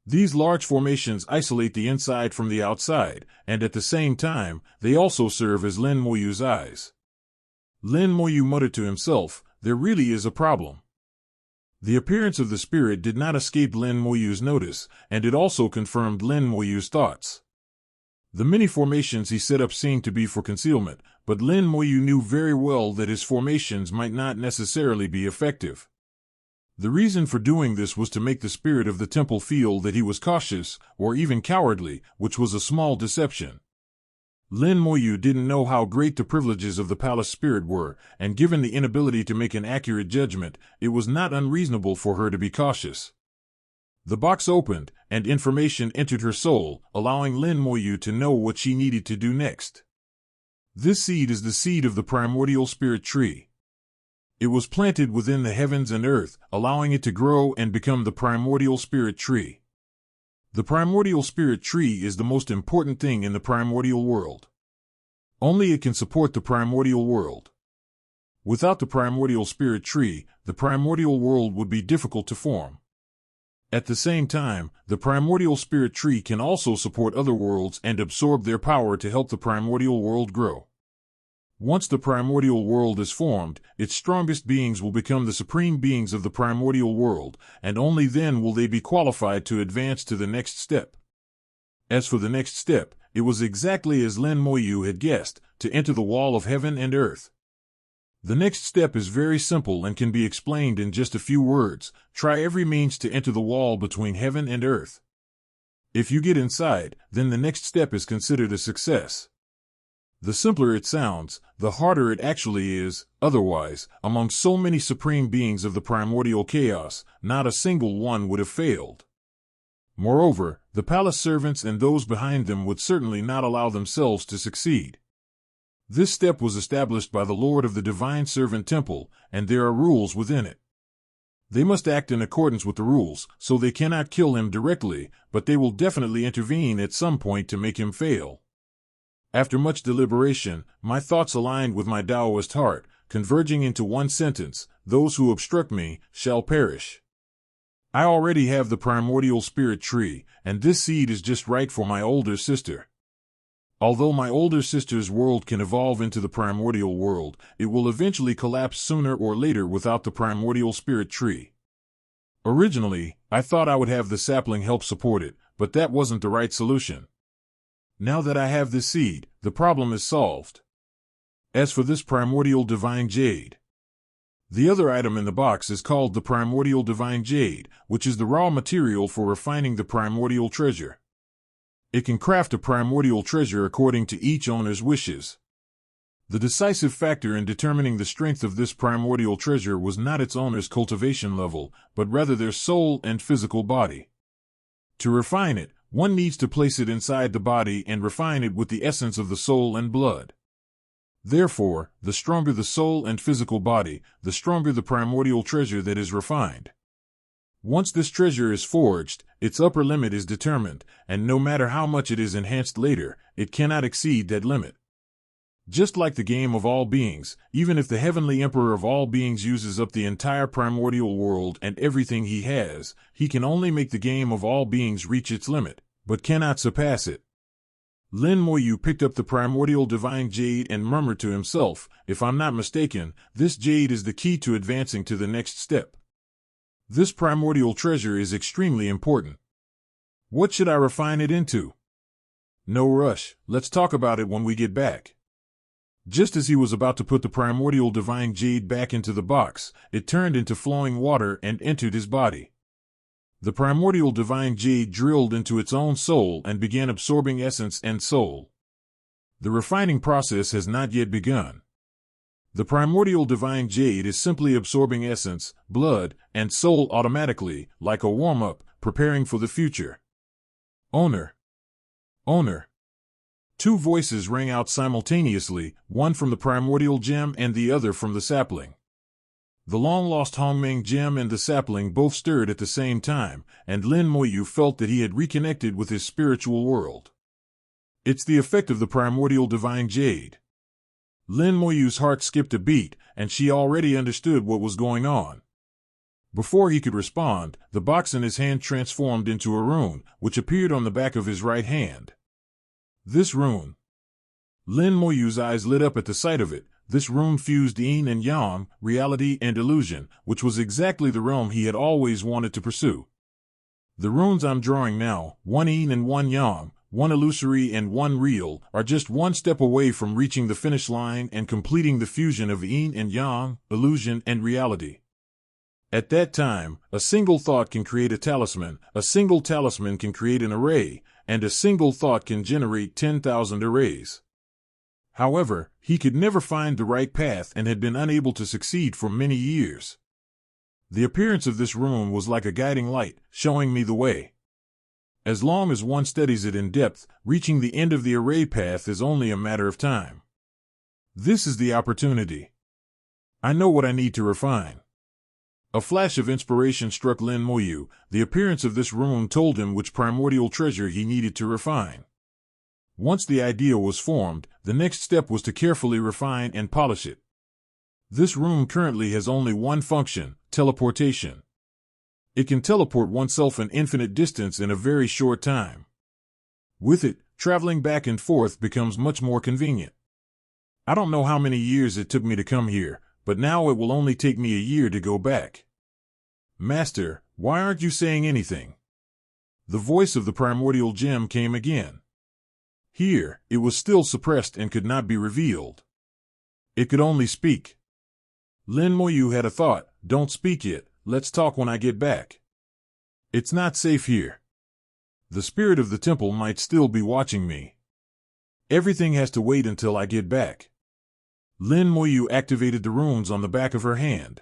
These large formations isolate the inside from the outside, and at the same time, they also serve as Lin Moyu's eyes. Lin Moyu muttered to himself, there really is a problem. The appearance of the spirit did not escape Lin Moyu's notice, and it also confirmed Lin Moyu's thoughts. The many formations he set up seemed to be for concealment, but Lin Moyu knew very well that his formations might not necessarily be effective. The reason for doing this was to make the spirit of the temple feel that he was cautious, or even cowardly, which was a small deception. Lin Moyu didn't know how great the privileges of the palace spirit were, and given the inability to make an accurate judgment, it was not unreasonable for her to be cautious. The box opened, and information entered her soul, allowing Lin Moyu to know what she needed to do next. This seed is the seed of the primordial spirit tree. It was planted within the heavens and earth, allowing it to grow and become the primordial spirit tree. The primordial spirit tree is the most important thing in the primordial world. Only it can support the primordial world. Without the primordial spirit tree, the primordial world would be difficult to form. At the same time, the primordial spirit tree can also support other worlds and absorb their power to help the primordial world grow. Once the primordial world is formed, its strongest beings will become the supreme beings of the primordial world, and only then will they be qualified to advance to the next step. As for the next step, it was exactly as Lin Moyu had guessed, to enter the wall of heaven and earth. The next step is very simple and can be explained in just a few words. Try every means to enter the wall between heaven and earth. If you get inside, then the next step is considered a success. The simpler it sounds, the harder it actually is. Otherwise, among so many supreme beings of the primordial chaos, not a single one would have failed. Moreover, the palace servants and those behind them would certainly not allow themselves to succeed. This step was established by the Lord of the Divine Servant Temple, and there are rules within it. They must act in accordance with the rules, so they cannot kill him directly, but they will definitely intervene at some point to make him fail. After much deliberation, my thoughts aligned with my Taoist heart, converging into one sentence: those who obstruct me shall perish. I already have the primordial spirit tree, and this seed is just right for my older sister. Although my older sister's world can evolve into the primordial world, it will eventually collapse sooner or later without the primordial spirit tree. Originally, I thought I would have the sapling help support it, but that wasn't the right solution. Now that I have this seed, the problem is solved. As for this primordial divine jade, the other item in the box is called the primordial divine jade, which is the raw material for refining the primordial treasure. It can craft a primordial treasure according to each owner's wishes. The decisive factor in determining the strength of this primordial treasure was not its owner's cultivation level, but rather their soul and physical body. To refine it, one needs to place it inside the body and refine it with the essence of the soul and blood. Therefore, the stronger the soul and physical body, the stronger the primordial treasure that is refined. Once this treasure is forged, its upper limit is determined, and no matter how much it is enhanced later, it cannot exceed that limit. Just like the game of all beings, even if the heavenly emperor of all beings uses up the entire primordial world and everything he has, he can only make the game of all beings reach its limit, but cannot surpass it. Lin Moyu picked up the primordial divine jade and murmured to himself, if I'm not mistaken, this jade is the key to advancing to the next step. This primordial treasure is extremely important. What should I refine it into? No rush, let's talk about it when we get back. Just as he was about to put the primordial divine jade back into the box, it turned into flowing water and entered his body. The primordial divine jade drilled into its own soul and began absorbing essence and soul. The refining process has not yet begun. The primordial divine jade is simply absorbing essence, blood, and soul automatically, like a warm-up, preparing for the future. Owner. Owner. Two voices rang out simultaneously, one from the primordial gem and the other from the sapling. The long-lost Hongmeng gem and the sapling both stirred at the same time, and Lin Moyu felt that he had reconnected with his spiritual world. It's the effect of the primordial divine jade. Lin Moyu's heart skipped a beat, and she already understood what was going on. Before he could respond, the box in his hand transformed into a rune, which appeared on the back of his right hand. This rune. Lin Moyu's eyes lit up at the sight of it. This rune fused yin and yang, reality and illusion, which was exactly the realm he had always wanted to pursue. The runes I'm drawing now, one yin and one yang, one illusory and one real, are just one step away from reaching the finish line and completing the fusion of yin and yang, illusion and reality. At that time, a single thought can create a talisman, a single talisman can create an array, and a single thought can generate 10,000 arrays. However, he could never find the right path and had been unable to succeed for many years. The appearance of this rune was like a guiding light, showing me the way. As long as one studies it in depth, reaching the end of the array path is only a matter of time. This is the opportunity. I know what I need to refine. A flash of inspiration struck Lin Moyu. The appearance of this room told him which primordial treasure he needed to refine. Once the idea was formed, the next step was to carefully refine and polish it. This room currently has only one function: teleportation. It can teleport oneself an infinite distance in a very short time. With it, traveling back and forth becomes much more convenient. I don't know how many years it took me to come here, but now it will only take me a year to go back. Master, why aren't you saying anything? The voice of the primordial gem came again. Here, it was still suppressed and could not be revealed. It could only speak. Lin Moyu had a thought: don't speak yet, let's talk when I get back. It's not safe here. The spirit of the temple might still be watching me. Everything has to wait until I get back. Lin Moyu activated the runes on the back of her hand.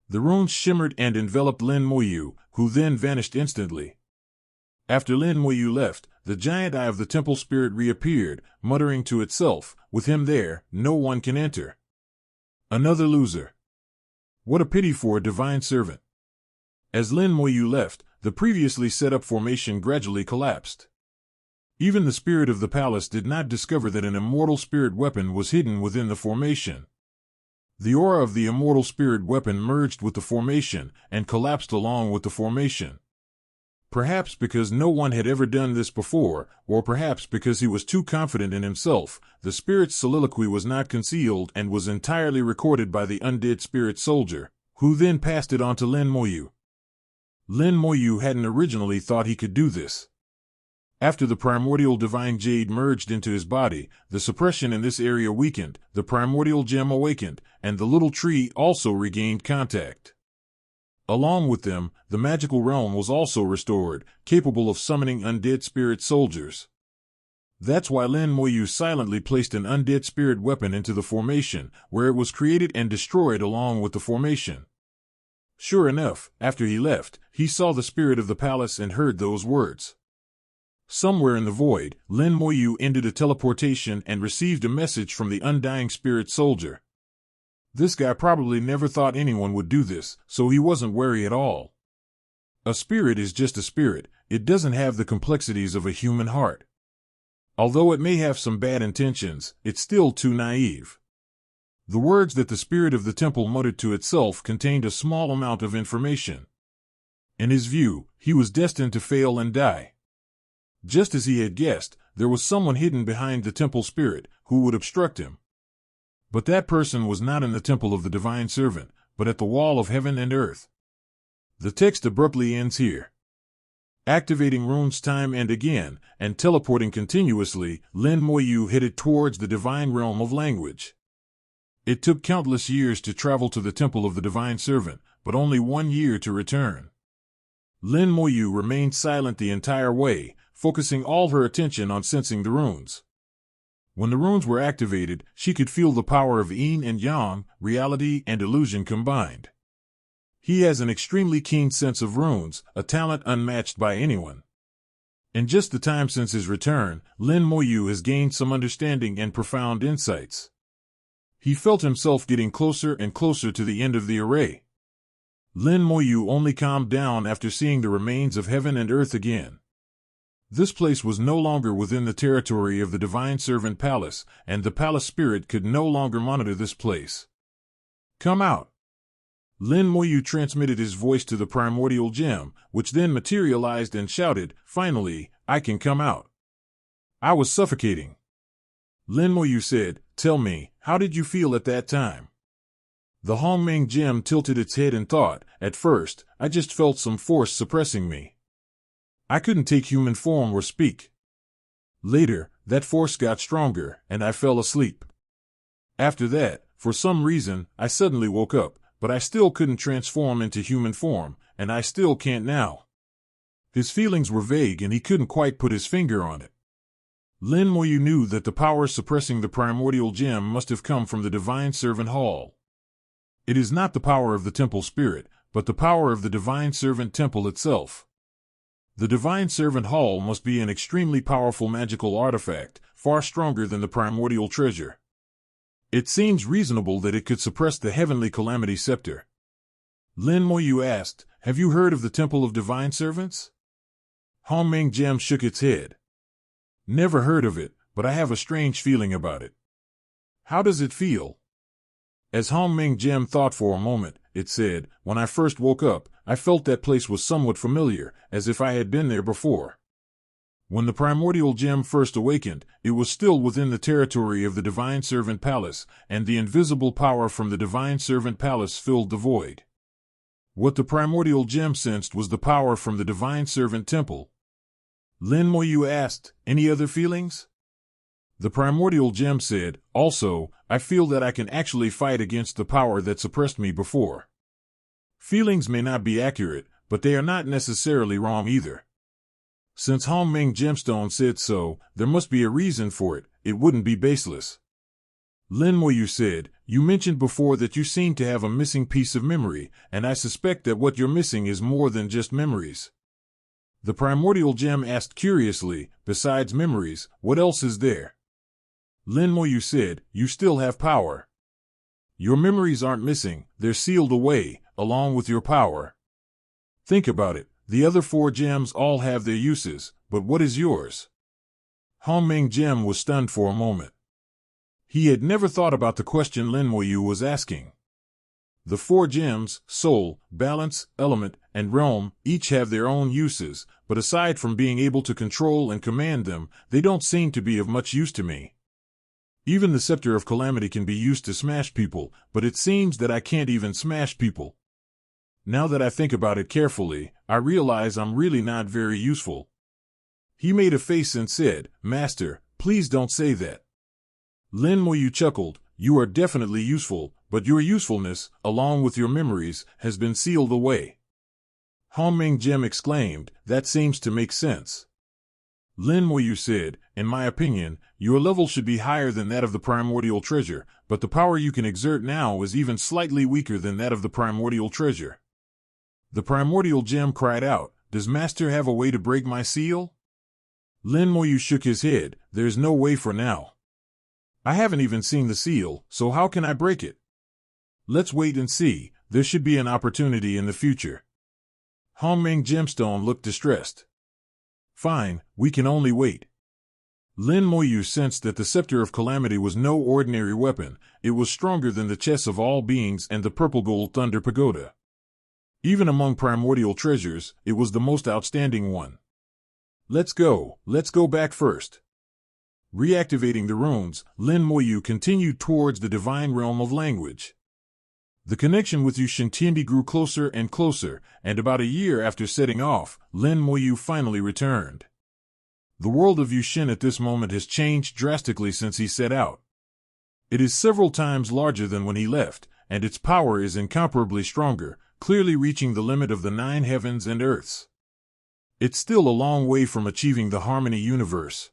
The runes shimmered and enveloped Lin Moyu, who then vanished instantly. After Lin Moyu left, the giant eye of the temple spirit reappeared, muttering to itself, "With him there, no one can enter. Another loser. What a pity for a divine servant." As Lin Moyu left, the previously set-up formation gradually collapsed. Even the spirit of the palace did not discover that an immortal spirit weapon was hidden within the formation. The aura of the immortal spirit weapon merged with the formation and collapsed along with the formation. Perhaps because no one had ever done this before, or perhaps because he was too confident in himself, the spirit's soliloquy was not concealed and was entirely recorded by the undead spirit soldier, who then passed it on to Lin Moyu. Lin Moyu hadn't originally thought he could do this. After the primordial divine jade merged into his body, the suppression in this area weakened, the primordial gem awakened, and the little tree also regained contact. Along with them, the magical realm was also restored, capable of summoning undead spirit soldiers. That's why Lin Moyu silently placed an undead spirit weapon into the formation, where it was created and destroyed along with the formation. Sure enough, after he left, he saw the spirit of the palace and heard those words. Somewhere in the void, Lin Moyu ended a teleportation and received a message from the undying spirit soldier. This guy probably never thought anyone would do this, so he wasn't wary at all. A spirit is just a spirit, it doesn't have the complexities of a human heart. Although it may have some bad intentions, it's still too naive. The words that the spirit of the temple muttered to itself contained a small amount of information. In his view, he was destined to fail and die. Just as he had guessed, there was someone hidden behind the temple spirit who would obstruct him. But that person was not in the temple of the divine servant, but at the wall of heaven and earth. The text abruptly ends here. Activating runes time and again, and teleporting continuously, Lin Moyu headed towards the divine realm of language. It took countless years to travel to the temple of the divine servant, but only 1 year to return. Lin Moyu remained silent the entire way, focusing all her attention on sensing the runes. When the runes were activated, she could feel the power of yin and yang, reality and illusion combined. He has an extremely keen sense of runes, a talent unmatched by anyone. In just the time since his return, Lin Moyu has gained some understanding and profound insights. He felt himself getting closer and closer to the end of the array. Lin Moyu only calmed down after seeing the remains of heaven and earth again. This place was no longer within the territory of the divine servant palace, and the palace spirit could no longer monitor this place. "Come out." Lin Moyu transmitted his voice to the primordial gem, which then materialized and shouted, "Finally, I can come out. I was suffocating." Lin Moyu said, "Tell me, how did you feel at that time?" The Hongmeng gem tilted its head and thought, "At first, I just felt some force suppressing me. I couldn't take human form or speak. Later, that force got stronger, and I fell asleep. After that, for some reason, I suddenly woke up, but I still couldn't transform into human form, and I still can't now." His feelings were vague and he couldn't quite put his finger on it. Lin Moyu knew that the power suppressing the primordial gem must have come from the divine servant hall. It is not the power of the temple spirit, but the power of the divine servant temple itself. The divine servant hall must be an extremely powerful magical artifact, far stronger than the primordial treasure. It seems reasonable that it could suppress the heavenly calamity scepter. Lin Moyu asked, "Have you heard of the Temple of Divine Servants?" Hong Ming Gem shook its head. "Never heard of it, but I have a strange feeling about it." "How does it feel?" As Hong Ming Gem thought for a moment, it said, "When I first woke up, I felt that place was somewhat familiar, as if I had been there before. When the primordial gem first awakened, it was still within the territory of the Divine Servant Palace, and the invisible power from the Divine Servant Palace filled the void. What the primordial gem sensed was the power from the Divine Servant Temple." Lin Moyu asked, "Any other feelings?" The primordial gem said, "Also, I feel that I can actually fight against the power that suppressed me before." Feelings may not be accurate, but they are not necessarily wrong either. Since Hong Ming Gemstone said so, there must be a reason for it. It wouldn't be baseless. Lin Moyu said, "You mentioned before that you seem to have a missing piece of memory, and I suspect that what you're missing is more than just memories." The primordial gem asked curiously, "Besides memories, what else is there?" Lin Moyu said, "You still have power. Your memories aren't missing, they're sealed away, along with your power. Think about it. The other 4 gems all have their uses, but what is yours?" Hong Ming Gem was stunned for a moment. He had never thought about the question Lin Moyu was asking. The 4 gems, soul, balance, element, and realm, each have their own uses, but aside from being able to control and command them, they don't seem to be of much use to me. Even the scepter of calamity can be used to smash people, but it seems that I can't even smash people. Now that I think about it carefully, I realize I'm really not very useful." He made a face and said, "Master, please don't say that." Lin Moyu chuckled, "You are definitely useful, but your usefulness, along with your memories, has been sealed away." Hong Ming Gem exclaimed, "That seems to make sense." Lin Moyu said, "In my opinion, your level should be higher than that of the primordial treasure, but the power you can exert now is even slightly weaker than that of the primordial treasure." The primordial gem cried out, "Does Master have a way to break my seal?" Lin Moyu shook his head, "There's no way for now. I haven't even seen the seal, so how can I break it? Let's wait and see. There should be an opportunity in the future." Hong Ming Gemstone looked distressed. "Fine, we can only wait." Lin Moyu sensed that the scepter of calamity was no ordinary weapon. It was stronger than the chess of all beings and the purple gold thunder pagoda. Even among primordial treasures, it was the most outstanding one. Let's go back first." Reactivating the runes, Lin Moyu continued towards the divine realm of language. The connection with Yu Shintiendi grew closer and closer, and about a year after setting off, Lin Moyu finally returned. The world of Yushin at this moment has changed drastically since he set out. It is several times larger than when he left, and its power is incomparably stronger, clearly reaching the limit of the 9 heavens and earths. It's still a long way from achieving the harmony universe.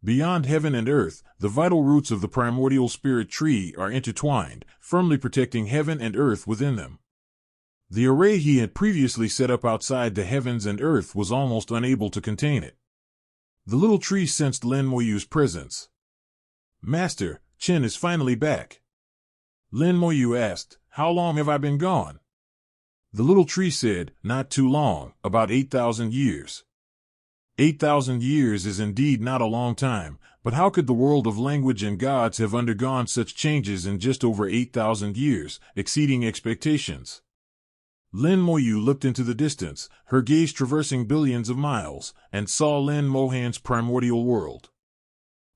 Beyond heaven and earth, the vital roots of the primordial spirit tree are intertwined, firmly protecting heaven and earth within them. The array he had previously set up outside the heavens and earth was almost unable to contain it. The little tree sensed Lin Moyu's presence. "Master, Chen is finally back." Lin Moyu asked, "How long have I been gone?" The little tree said, "Not too long, about 8,000 years. 8,000 years is indeed not a long time, but how could the world of language and gods have undergone such changes in just over 8,000 years, exceeding expectations?" Lin Moyu looked into the distance, her gaze traversing billions of miles, and saw Lin Mohan's primordial world.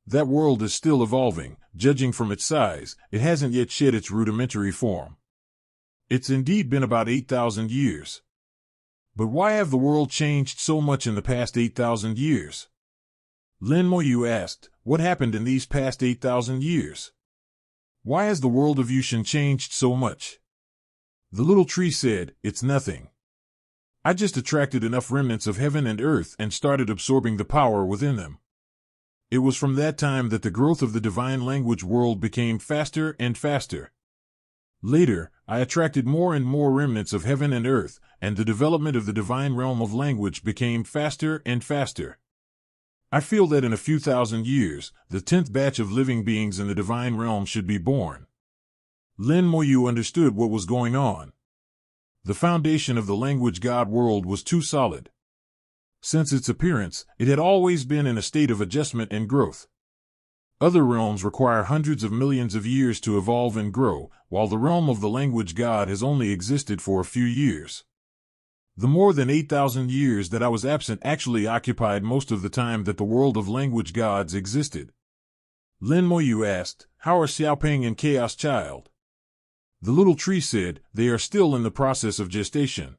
That world is still evolving. Judging from its size, it hasn't yet shed its rudimentary form. It's indeed been about 8,000 years. But why have the world changed so much in the past 8,000 years? Lin Moyu asked, "What happened in these past 8,000 years? Why has the world of Yushin changed so much?" The little tree said, "It's nothing. I just attracted enough remnants of heaven and earth and started absorbing the power within them. It was from that time that the growth of the divine language world became faster and faster. Later, I attracted more and more remnants of heaven and earth, and the development of the divine realm of language became faster and faster. I feel that in a few thousand years, the 10th batch of living beings in the divine realm should be born. Lin Moyu understood what was going on. The foundation of the language god world was too solid. Since its appearance, it had always been in a state of adjustment and growth. Other realms require hundreds of millions of years to evolve and grow, while the realm of the language god has only existed for a few years. The more than 8,000 years that I was absent actually occupied most of the time that the world of language gods existed. Lin Moyu asked, "How are Xiaoping and Chaos Child?" The little tree said, "They are still in the process of gestation.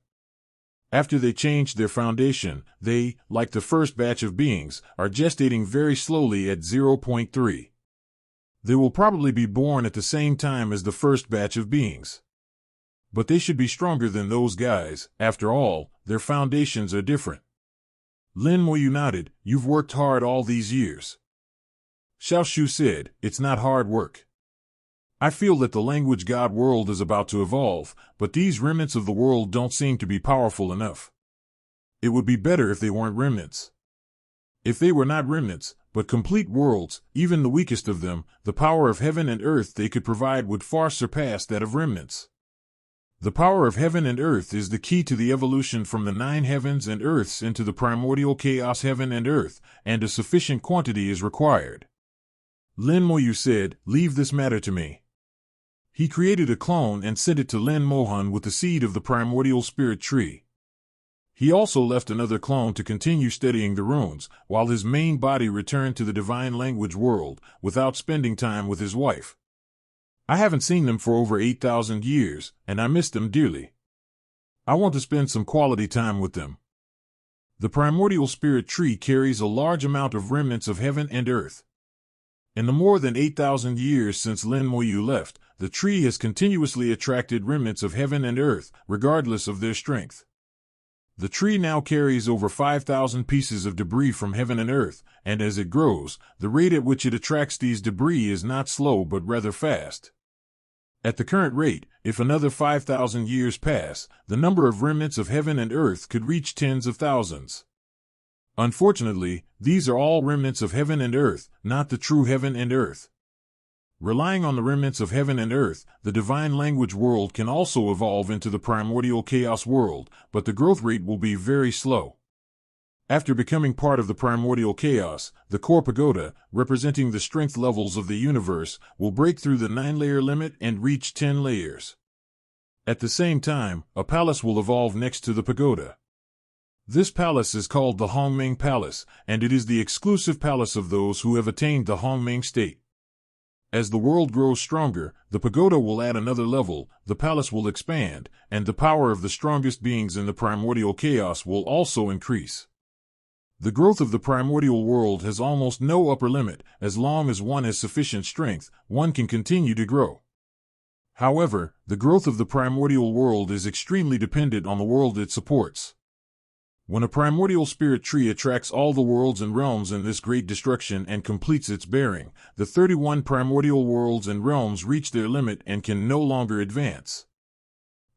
After they changed their foundation, they, like the first batch of beings, are gestating very slowly at 0.3. They will probably be born at the same time as the first batch of beings. But they should be stronger than those guys. After all, their foundations are different." Lin Moyu nodded. "You've worked hard all these years." Xiao Shu said, "It's not hard work. I feel that the language god world is about to evolve, but these remnants of the world don't seem to be powerful enough. It would be better if they weren't remnants. If they were not remnants, but complete worlds, even the weakest of them, the power of heaven and earth they could provide would far surpass that of remnants. The power of heaven and earth is the key to the evolution from the 9 heavens and earths into the primordial chaos heaven and earth, and a sufficient quantity is required." Lin Moyu said, "Leave this matter to me." He created a clone and sent it to Lin Mohan with the seed of the primordial spirit tree. He also left another clone to continue studying the runes, while his main body returned to the divine language world, without spending time with his wife. I haven't seen them for over 8,000 years, and I miss them dearly. I want to spend some quality time with them. The primordial spirit tree carries a large amount of remnants of heaven and earth. In the more than 8,000 years since Lin Moyu left, the tree has continuously attracted remnants of heaven and earth, regardless of their strength. The tree now carries over 5,000 pieces of debris from heaven and earth, and as it grows, the rate at which it attracts these debris is not slow but rather fast. At the current rate, if another 5,000 years pass, the number of remnants of heaven and earth could reach tens of thousands. Unfortunately, these are all remnants of heaven and earth, not the true heaven and earth. Relying on the remnants of heaven and earth, the divine language world can also evolve into the primordial chaos world, but the growth rate will be very slow. After becoming part of the primordial chaos, the core pagoda, representing the strength levels of the universe, will break through the 9-layer limit and reach 10 layers. At the same time, a palace will evolve next to the pagoda. This palace is called the Hongming Palace, and it is the exclusive palace of those who have attained the Hongming state. As the world grows stronger, the pagoda will add another level, the palace will expand, and the power of the strongest beings in the primordial chaos will also increase. The growth of the primordial world has almost no upper limit. As long as one has sufficient strength, one can continue to grow. However, the growth of the primordial world is extremely dependent on the world it supports. When a primordial spirit tree attracts all the worlds and realms in this great destruction and completes its bearing, the 31 primordial worlds and realms reach their limit and can no longer advance.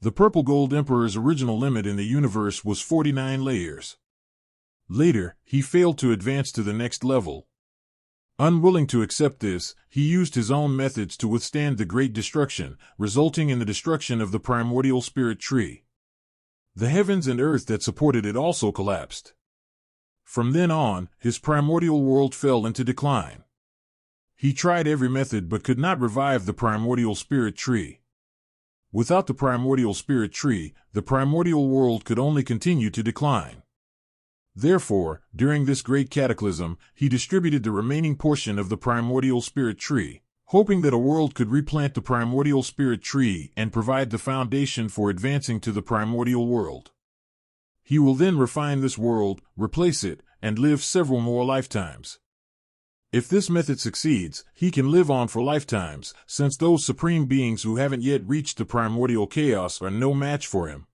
The Purple Gold Emperor's original limit in the universe was 49 layers. Later, he failed to advance to the next level. Unwilling to accept this, he used his own methods to withstand the great destruction, resulting in the destruction of the primordial spirit tree. The heavens and earth that supported it also collapsed. From then on, his primordial world fell into decline. He tried every method but could not revive the primordial spirit tree. Without the primordial spirit tree, the primordial world could only continue to decline. Therefore, during this great cataclysm, he distributed the remaining portion of the primordial spirit tree, hoping that a world could replant the primordial spirit tree and provide the foundation for advancing to the primordial world. He will then refine this world, replace it, and live several more lifetimes. If this method succeeds, he can live on for lifetimes, since those supreme beings who haven't yet reached the primordial chaos are no match for him.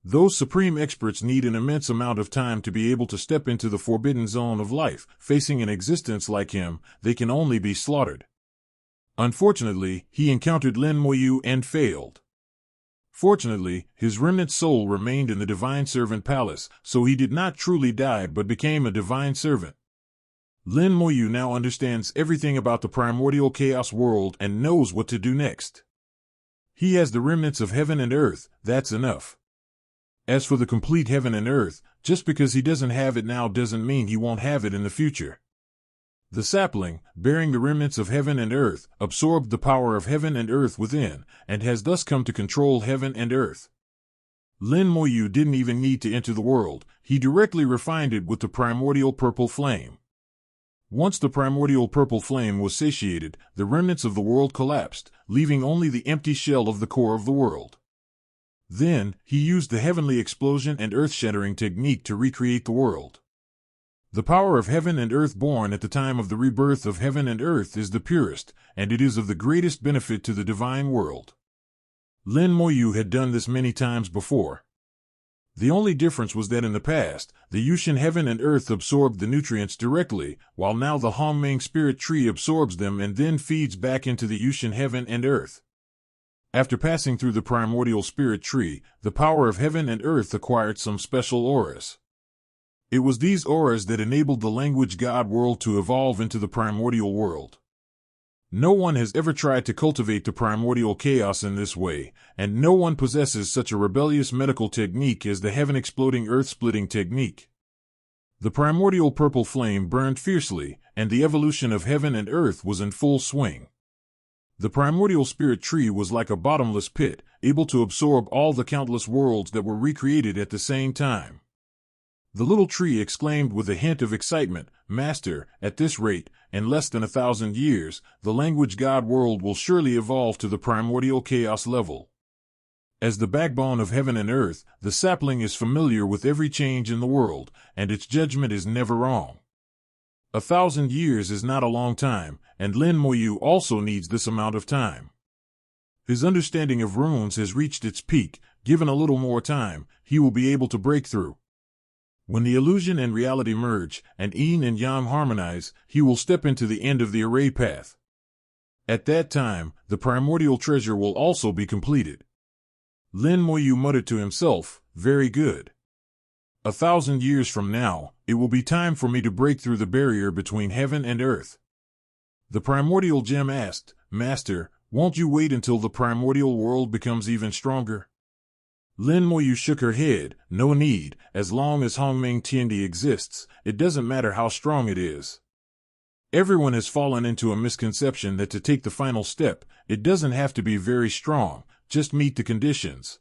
Those supreme experts need an immense amount of time to be able to step into the forbidden zone of life. Facing an existence like him, they can only be slaughtered. Unfortunately, he encountered Lin Moyu and failed. Fortunately, his remnant soul remained in the Divine Servant Palace, so he did not truly die but became a divine servant. Lin Moyu now understands everything about the primordial chaos world and knows what to do next. He has the remnants of heaven and earth, that's enough. As for the complete heaven and earth, just because he doesn't have it now doesn't mean he won't have it in the future. The sapling, bearing the remnants of heaven and earth, absorbed the power of heaven and earth within, and has thus come to control heaven and earth. Lin Moyu didn't even need to enter the world, he directly refined it with the primordial purple flame. Once the primordial purple flame was satiated, the remnants of the world collapsed, leaving only the empty shell of the core of the world. Then, he used the heavenly explosion and earth-shattering technique to recreate the world. The power of heaven and earth born at the time of the rebirth of heaven and earth is the purest, and it is of the greatest benefit to the divine world. Lin Moyu had done this many times before. The only difference was that in the past, the Yushin heaven and earth absorbed the nutrients directly, while now the Hongming spirit tree absorbs them and then feeds back into the Yushin heaven and earth. After passing through the primordial spirit tree, the power of heaven and earth acquired some special auras. It was these auras that enabled the language god world to evolve into the primordial world. No one has ever tried to cultivate the primordial chaos in this way, and no one possesses such a rebellious medical technique as the heaven-exploding earth-splitting technique. The primordial purple flame burned fiercely, and the evolution of heaven and earth was in full swing. The primordial spirit tree was like a bottomless pit, able to absorb all the countless worlds that were recreated at the same time. The little tree exclaimed with a hint of excitement, "Master, at this rate, in less than 1,000 years, the language god world will surely evolve to the primordial chaos level." As the backbone of heaven and earth, the sapling is familiar with every change in the world, and its judgment is never wrong. 1,000 years is not a long time, and Lin Moyu also needs this amount of time. His understanding of runes has reached its peak. Given a little more time, he will be able to break through. When the illusion and reality merge, and yin and yang harmonize, he will step into the end of the array path. At that time, the primordial treasure will also be completed. Lin Moyu muttered to himself, "Very good. 1,000 years from now, it will be time for me to break through the barrier between heaven and earth." The primordial gem asked, "Master, won't you wait until the primordial world becomes even stronger?" Lin Moyu shook her head, "No need, as long as Hongming Tiandi exists, it doesn't matter how strong it is. Everyone has fallen into a misconception that to take the final step, it doesn't have to be very strong, just meet the conditions.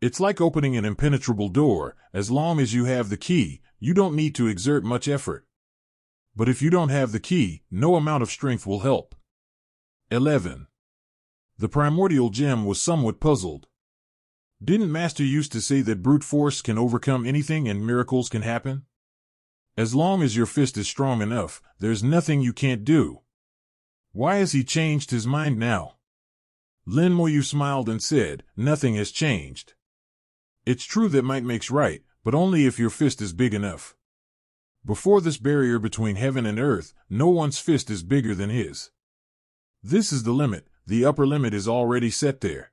It's like opening an impenetrable door, as long as you have the key, you don't need to exert much effort. But if you don't have the key, no amount of strength will help." 11. The primordial gem was somewhat puzzled. Didn't Master used to say that brute force can overcome anything and miracles can happen? As long as your fist is strong enough, there's nothing you can't do. Why has he changed his mind now? Lin Moyu smiled and said, "Nothing has changed. It's true that might makes right, but only if your fist is big enough. Before this barrier between heaven and earth, no one's fist is bigger than his. This is the limit, the upper limit is already set there.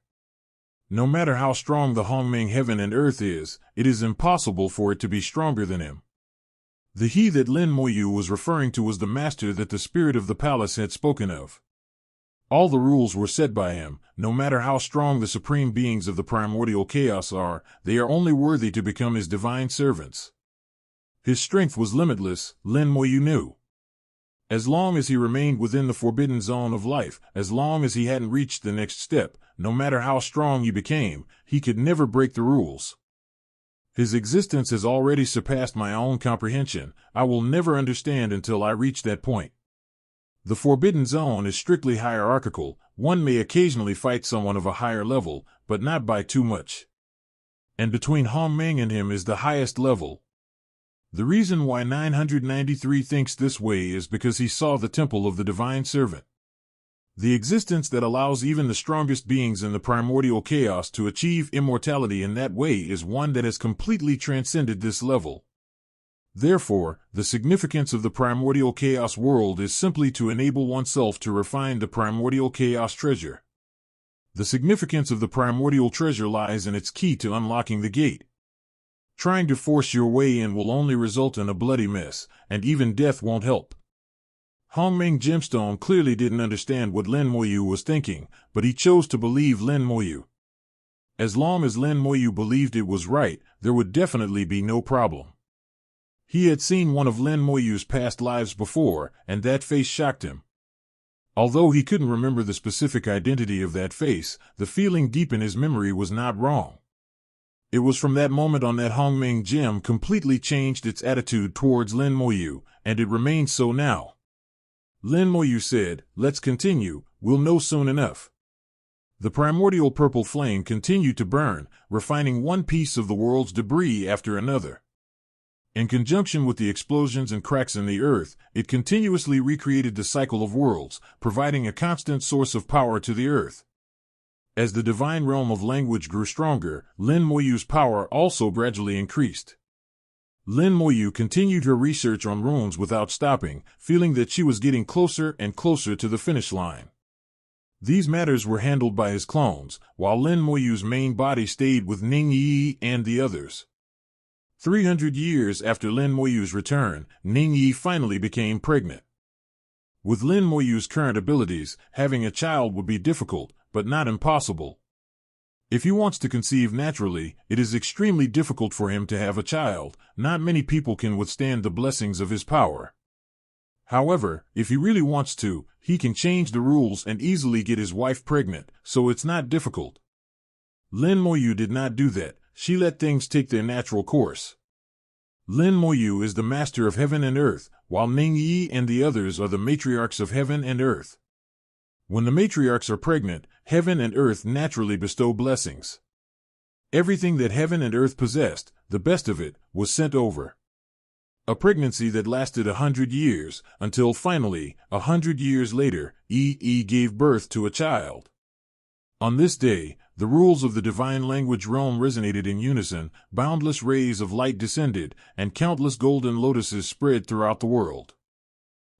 No matter how strong the Hongming heaven and earth is, it is impossible for it to be stronger than him." The he that Lin Moyu was referring to was the master that the spirit of the palace had spoken of. All the rules were set by him. No matter how strong the supreme beings of the primordial chaos are, they are only worthy to become his divine servants. His strength was limitless, Lin Moyu knew. As long as he remained within the forbidden zone of life, as long as he hadn't reached the next step, no matter how strong he became, he could never break the rules. His existence has already surpassed my own comprehension. I will never understand until I reach that point. The forbidden zone is strictly hierarchical. One may occasionally fight someone of a higher level, but not by too much. And between Hongming and him is the highest level. The reason why 993 thinks this way is because he saw the temple of the divine servant. The existence that allows even the strongest beings in the primordial chaos to achieve immortality in that way is one that has completely transcended this level. Therefore, the significance of the primordial chaos world is simply to enable oneself to refine the primordial chaos treasure. The significance of the primordial treasure lies in its key to unlocking the gate. Trying to force your way in will only result in a bloody mess, and even death won't help. Hongming Gemstone clearly didn't understand what Lin Moyu was thinking, but he chose to believe Lin Moyu. As long as Lin Moyu believed it was right, there would definitely be no problem. He had seen one of Lin Moyu's past lives before, and that face shocked him. Although he couldn't remember the specific identity of that face, the feeling deep in his memory was not wrong. It was from that moment on that Hongming Gem completely changed its attitude towards Lin Moyu, and it remains so now. Lin Moyu said, "Let's continue, we'll know soon enough." The primordial purple flame continued to burn, refining one piece of the world's debris after another. In conjunction with the explosions and cracks in the earth, it continuously recreated the cycle of worlds, providing a constant source of power to the earth. As the divine realm of language grew stronger, Lin Moyu's power also gradually increased. Lin Moyu continued her research on runes without stopping, feeling that she was getting closer and closer to the finish line. These matters were handled by his clones, while Lin Moyu's main body stayed with Ning Yi and the others. 300 years after Lin Moyu's return, Ning Yi finally became pregnant. With Lin Moyu's current abilities, having a child would be difficult, but not impossible. If he wants to conceive naturally, it is extremely difficult for him to have a child. Not many people can withstand the blessings of his power. However, if he really wants to, he can change the rules and easily get his wife pregnant, so it's not difficult. Lin Moyu did not do that. She let things take their natural course. Lin Moyu is the master of heaven and earth, while Ning Yi and the others are the matriarchs of heaven and earth. When the matriarchs are pregnant, heaven and earth naturally bestow blessings. Everything that heaven and earth possessed, the best of it, was sent over. A pregnancy that lasted 100 years, until finally, 100 years later, Yi gave birth to a child. On this day, the rules of the divine language realm resonated in unison, boundless rays of light descended, and countless golden lotuses spread throughout the world.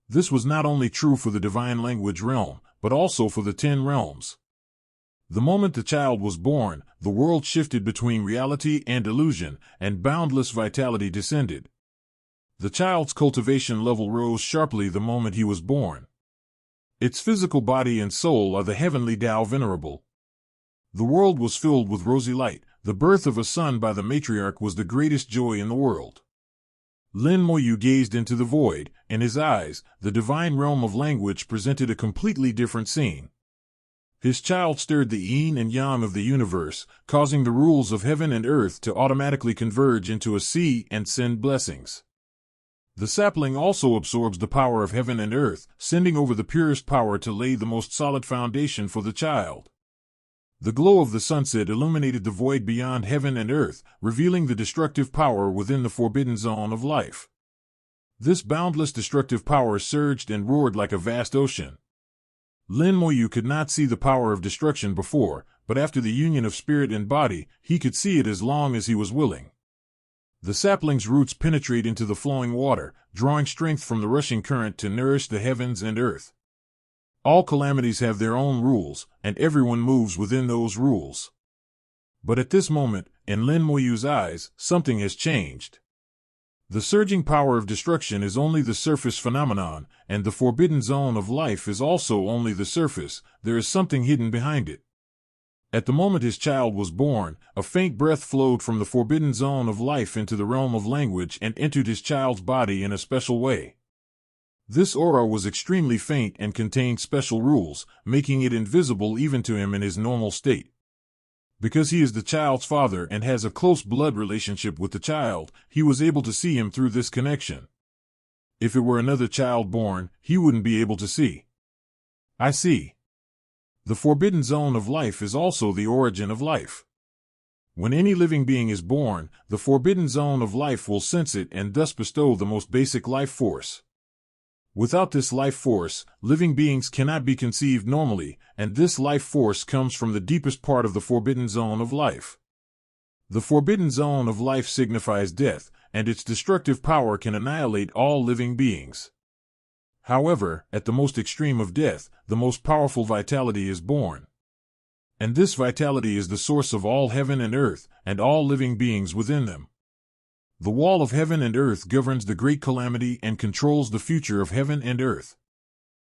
This was not only true for the divine language realm, but also for the 10 realms. The moment the child was born, the world shifted between reality and illusion, and boundless vitality descended. The child's cultivation level rose sharply the moment he was born. Its physical body and soul are the heavenly Tao Venerable. The world was filled with rosy light. The birth of a son by the matriarch was the greatest joy in the world. Lin Moyu gazed into the void. In his eyes, the divine realm of language presented a completely different scene. His child stirred the yin and yang of the universe, causing the rules of heaven and earth to automatically converge into a sea and send blessings. The sapling also absorbs the power of heaven and earth, sending over the purest power to lay the most solid foundation for the child. The glow of the sunset illuminated the void beyond heaven and earth, revealing the destructive power within the forbidden zone of life. This boundless destructive power surged and roared like a vast ocean. Lin Moyu could not see the power of destruction before, but after the union of spirit and body, he could see it as long as he was willing. The sapling's roots penetrate into the flowing water, drawing strength from the rushing current to nourish the heavens and earth. All calamities have their own rules, and everyone moves within those rules. But at this moment, in Lin Moyu's eyes, something has changed. The surging power of destruction is only the surface phenomenon, and the forbidden zone of life is also only the surface. There is something hidden behind it. At the moment his child was born, a faint breath flowed from the forbidden zone of life into the realm of language and entered his child's body in a special way. This aura was extremely faint and contained special rules, making it invisible even to him in his normal state. Because he is the child's father and has a close blood relationship with the child, he was able to see him through this connection. If it were another child born, he wouldn't be able to see. I see. The forbidden zone of life is also the origin of life. When any living being is born, the forbidden zone of life will sense it and thus bestow the most basic life force. Without this life force, living beings cannot be conceived normally, and this life force comes from the deepest part of the forbidden zone of life. The forbidden zone of life signifies death, and its destructive power can annihilate all living beings. However, at the most extreme of death, the most powerful vitality is born. And this vitality is the source of all heaven and earth, and all living beings within them. The wall of heaven and earth governs the great calamity and controls the future of heaven and earth.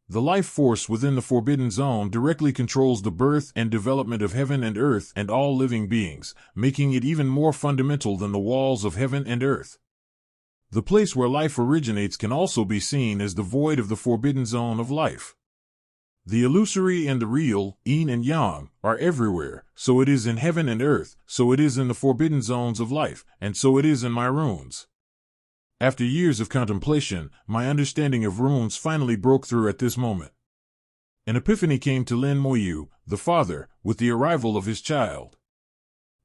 The life force within the forbidden zone directly controls the birth and development of heaven and earth and all living beings, making it even more fundamental than the walls of heaven and earth. The place where life originates can also be seen as the void of the forbidden zone of life. The illusory and the real, yin and yang, are everywhere, so it is in heaven and earth, so it is in the forbidden zones of life, and so it is in my runes. After years of contemplation, my understanding of runes finally broke through at this moment. An epiphany came to Lin Moyu, the father, with the arrival of his child.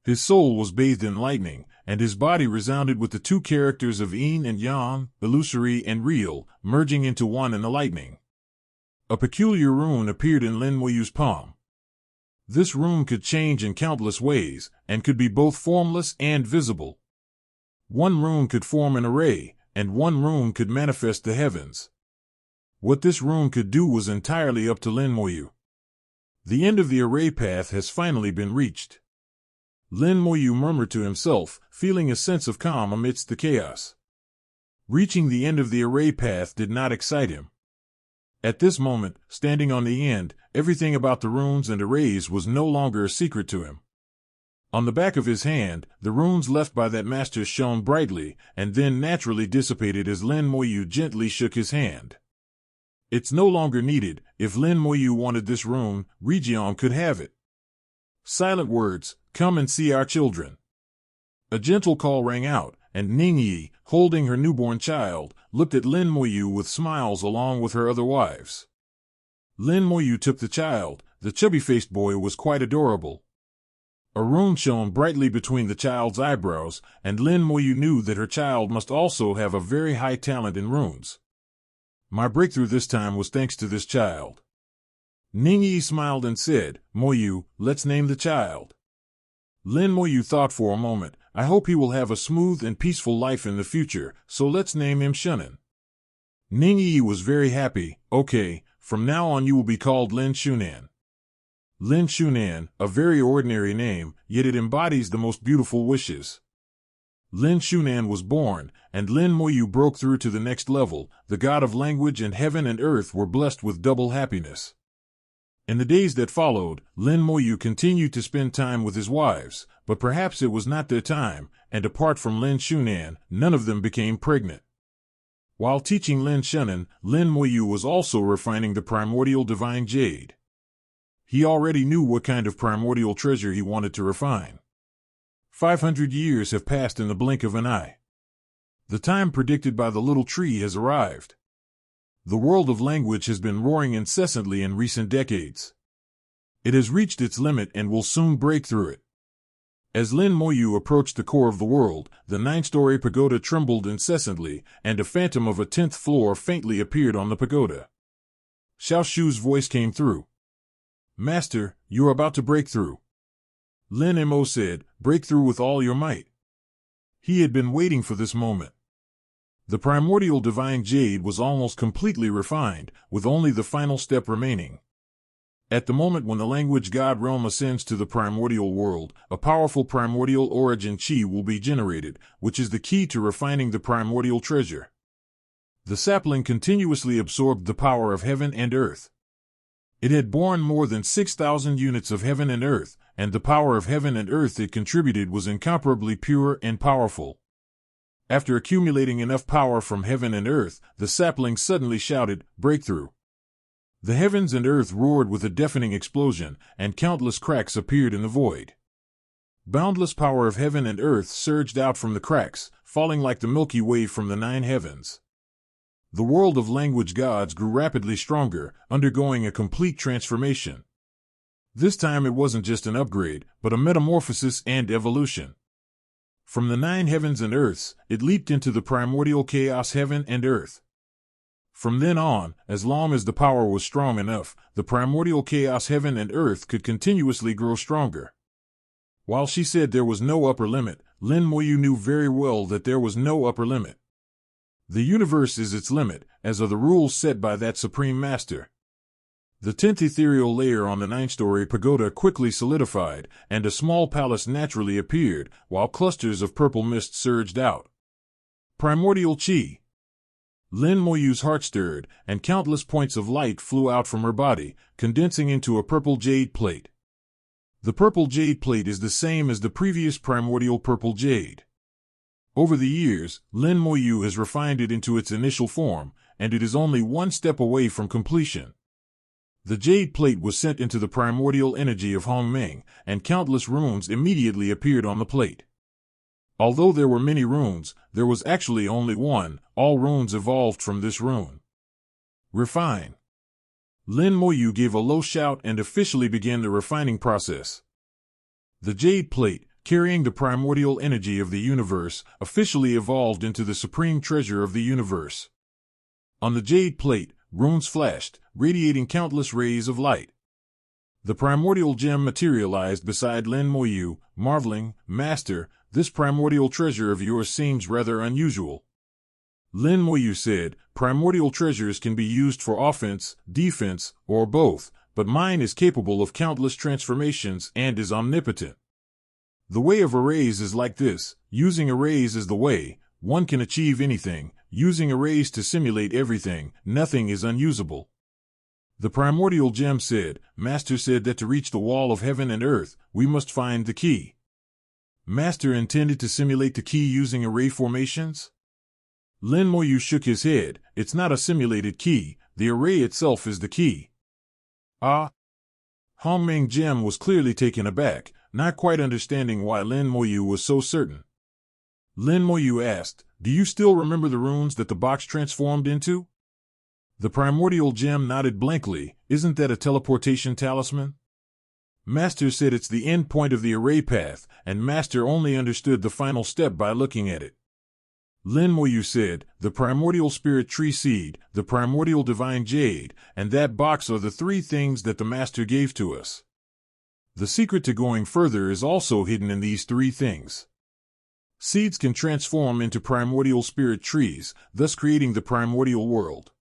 His soul was bathed in lightning, and his body resounded with the two characters of yin and yang, illusory and real, merging into one in the lightning. A peculiar rune appeared in Lin Moyu's palm. This rune could change in countless ways, and could be both formless and visible. One rune could form an array, and one rune could manifest the heavens. What this rune could do was entirely up to Lin Moyu. The end of the array path has finally been reached. Lin Moyu murmured to himself, feeling a sense of calm amidst the chaos. Reaching the end of the array path did not excite him. At this moment, standing on the end, everything about the runes and arrays was no longer a secret to him. On the back of his hand, the runes left by that master shone brightly, and then naturally dissipated as Lin Moyu gently shook his hand. It's no longer needed. If Lin Moyu wanted this rune, Region could have it. Silent words, come and see our children. A gentle call rang out, and Ningyi, holding her newborn child, looked at Lin Moyu with smiles along with her other wives. Lin Moyu took the child. The chubby-faced boy was quite adorable. A rune shone brightly between the child's eyebrows, and Lin Moyu knew that her child must also have a very high talent in runes. My breakthrough this time was thanks to this child. Ningyi smiled and said, Moyu, let's name the child. Lin Moyu thought for a moment. I hope he will have a smooth and peaceful life in the future, so let's name him Shunan. Ningyi was very happy. Okay, from now on you will be called Lin Shunan. Lin Shunan, a very ordinary name, yet it embodies the most beautiful wishes. Lin Shunan was born, and Lin Moyu broke through to the next level. The god of language and heaven and earth were blessed with double happiness. In the days that followed, Lin Moyu continued to spend time with his wives, but perhaps it was not their time, and apart from Lin Shunan, none of them became pregnant. While teaching Lin Shunan, Lin Moyu was also refining the primordial divine jade. He already knew what kind of primordial treasure he wanted to refine. 500 years have passed in the blink of an eye. The time predicted by the little tree has arrived. The world of language has been roaring incessantly in recent decades. It has reached its limit and will soon break through it. As Lin Moyu approached the core of the world, the 9-story pagoda trembled incessantly, and a phantom of a 10th floor faintly appeared on the pagoda. Xiao Shu's voice came through. Master, you are about to break through. Lin Mo said, break through with all your might. He had been waiting for this moment. The primordial divine jade was almost completely refined, with only the final step remaining. At the moment when the language god realm ascends to the primordial world, a powerful primordial origin chi will be generated, which is the key to refining the primordial treasure. The sapling continuously absorbed the power of heaven and earth. It had borne more than 6,000 units of heaven and earth, and the power of heaven and earth it contributed was incomparably pure and powerful. After accumulating enough power from heaven and earth, the sapling suddenly shouted, breakthrough. The heavens and earth roared with a deafening explosion, and countless cracks appeared in the void. Boundless power of heaven and earth surged out from the cracks, falling like the Milky Way from the 9 heavens. The world of language gods grew rapidly stronger, undergoing a complete transformation. This time it wasn't just an upgrade, but a metamorphosis and evolution. From the 9 heavens and earths, it leaped into the primordial chaos heaven and earth. From then on, as long as the power was strong enough, the primordial chaos heaven and earth could continuously grow stronger. While she said there was no upper limit, Lin Moyu knew very well that there was no upper limit. The universe is its limit, as are the rules set by that supreme master. The 10th ethereal layer on the 9-story pagoda quickly solidified, and a small palace naturally appeared, while clusters of purple mist surged out. Primordial Chi. Lin Moyu's heart stirred, and countless points of light flew out from her body, condensing into a purple jade plate. The purple jade plate is the same as the previous primordial purple jade. Over the years, Lin Moyu has refined it into its initial form, and it is only one step away from completion. The jade plate was sent into the primordial energy of Hongming, and countless runes immediately appeared on the plate. Although there were many runes, there was actually only one. All runes evolved from this rune. Refine. Lin Moyu gave a low shout and officially began the refining process. The jade plate, carrying the primordial energy of the universe, officially evolved into the supreme treasure of the universe. On the jade plate, runes flashed, radiating countless rays of light. The primordial gem materialized beside Lin Moyu, marveling, "Master, this primordial treasure of yours seems rather unusual." Lin Moyu said, "Primordial treasures can be used for offense, defense, or both, but mine is capable of countless transformations and is omnipotent. The way of arrays is like this. Using arrays is the way. One can achieve anything. Using arrays to simulate everything, nothing is unusable." The primordial gem said, "Master said that to reach the wall of heaven and earth, we must find the key." Master intended to simulate the key using array formations? Lin Moyu shook his head. "It's not a simulated key. The array itself is the key." Ah! Hongming Gem was clearly taken aback, not quite understanding why Lin Moyu was so certain. Lin Moyu asked, "Do you still remember the runes that the box transformed into?" The primordial gem nodded blankly. "Isn't that a teleportation talisman?" Master said it's the end point of the array path, and Master only understood the final step by looking at it. Lin Moyu said, "The primordial spirit tree seed, the primordial divine jade, and that box are the three things that the Master gave to us. The secret to going further is also hidden in these three things. Seeds can transform into primordial spirit trees, thus creating the primordial world.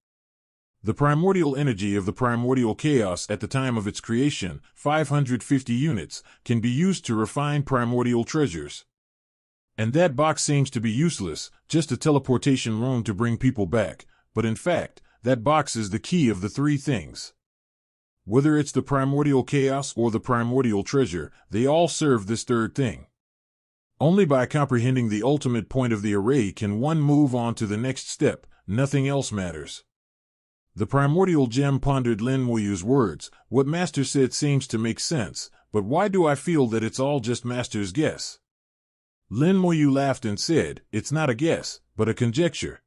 The primordial energy of the primordial chaos at the time of its creation, 550 units, can be used to refine primordial treasures. And that box seems to be useless, just a teleportation rune to bring people back, but in fact, that box is the key of the three things. Whether it's the primordial chaos or the primordial treasure, they all serve this third thing. Only by comprehending the ultimate point of the array can one move on to the next step. Nothing else matters." The primordial gem pondered Lin Moyu's words. "What Master said seems to make sense, but why do I feel that it's all just Master's guess?" Lin Moyu laughed and said, "It's not a guess, but a conjecture.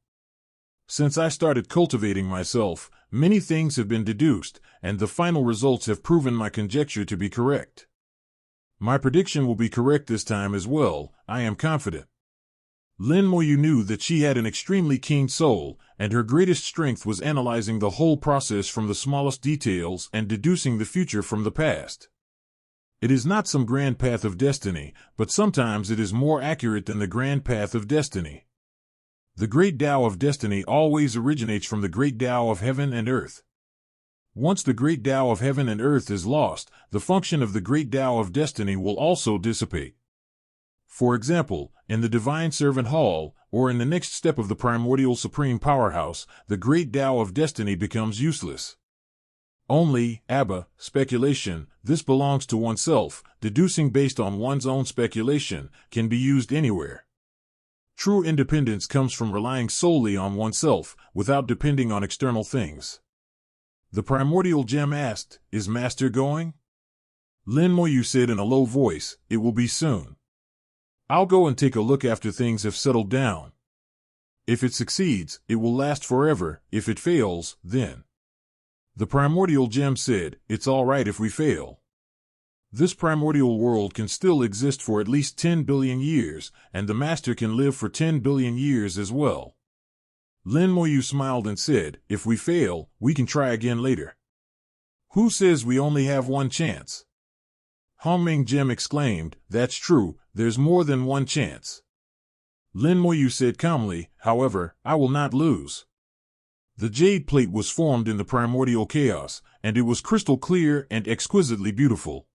Since I started cultivating myself, many things have been deduced, and the final results have proven my conjecture to be correct. My prediction will be correct this time as well, I am confident." Lin Moyu knew that she had an extremely keen soul, and her greatest strength was analyzing the whole process from the smallest details and deducing the future from the past. It is not some grand path of destiny, but sometimes it is more accurate than the grand path of destiny. The great Tao of destiny always originates from the great Tao of heaven and earth. Once the great Tao of heaven and earth is lost, the function of the great Tao of destiny will also dissipate. For example, in the Divine Servant Hall, or in the next step of the primordial supreme powerhouse, the great Tao of destiny becomes useless. Only, speculation, this belongs to oneself, deducing based on one's own speculation, can be used anywhere. True independence comes from relying solely on oneself, without depending on external things. The primordial gem asked, "Is Master going?" Lin Moyu said in a low voice, "It will be soon. I'll go and take a look after things have settled down. If it succeeds, it will last forever. If it fails, then..." The primordial gem said, "It's all right if we fail. This primordial world can still exist for at least 10 billion years, and the Master can live for 10 billion years as well." Lin Moyu smiled and said, "If we fail, we can try again later." "Who says we only have one chance?" Hongming Gem exclaimed, "That's true, there's more than one chance." Lin Moyu said calmly, "However, I will not lose." The jade plate was formed in the primordial chaos, and it was crystal clear and exquisitely beautiful.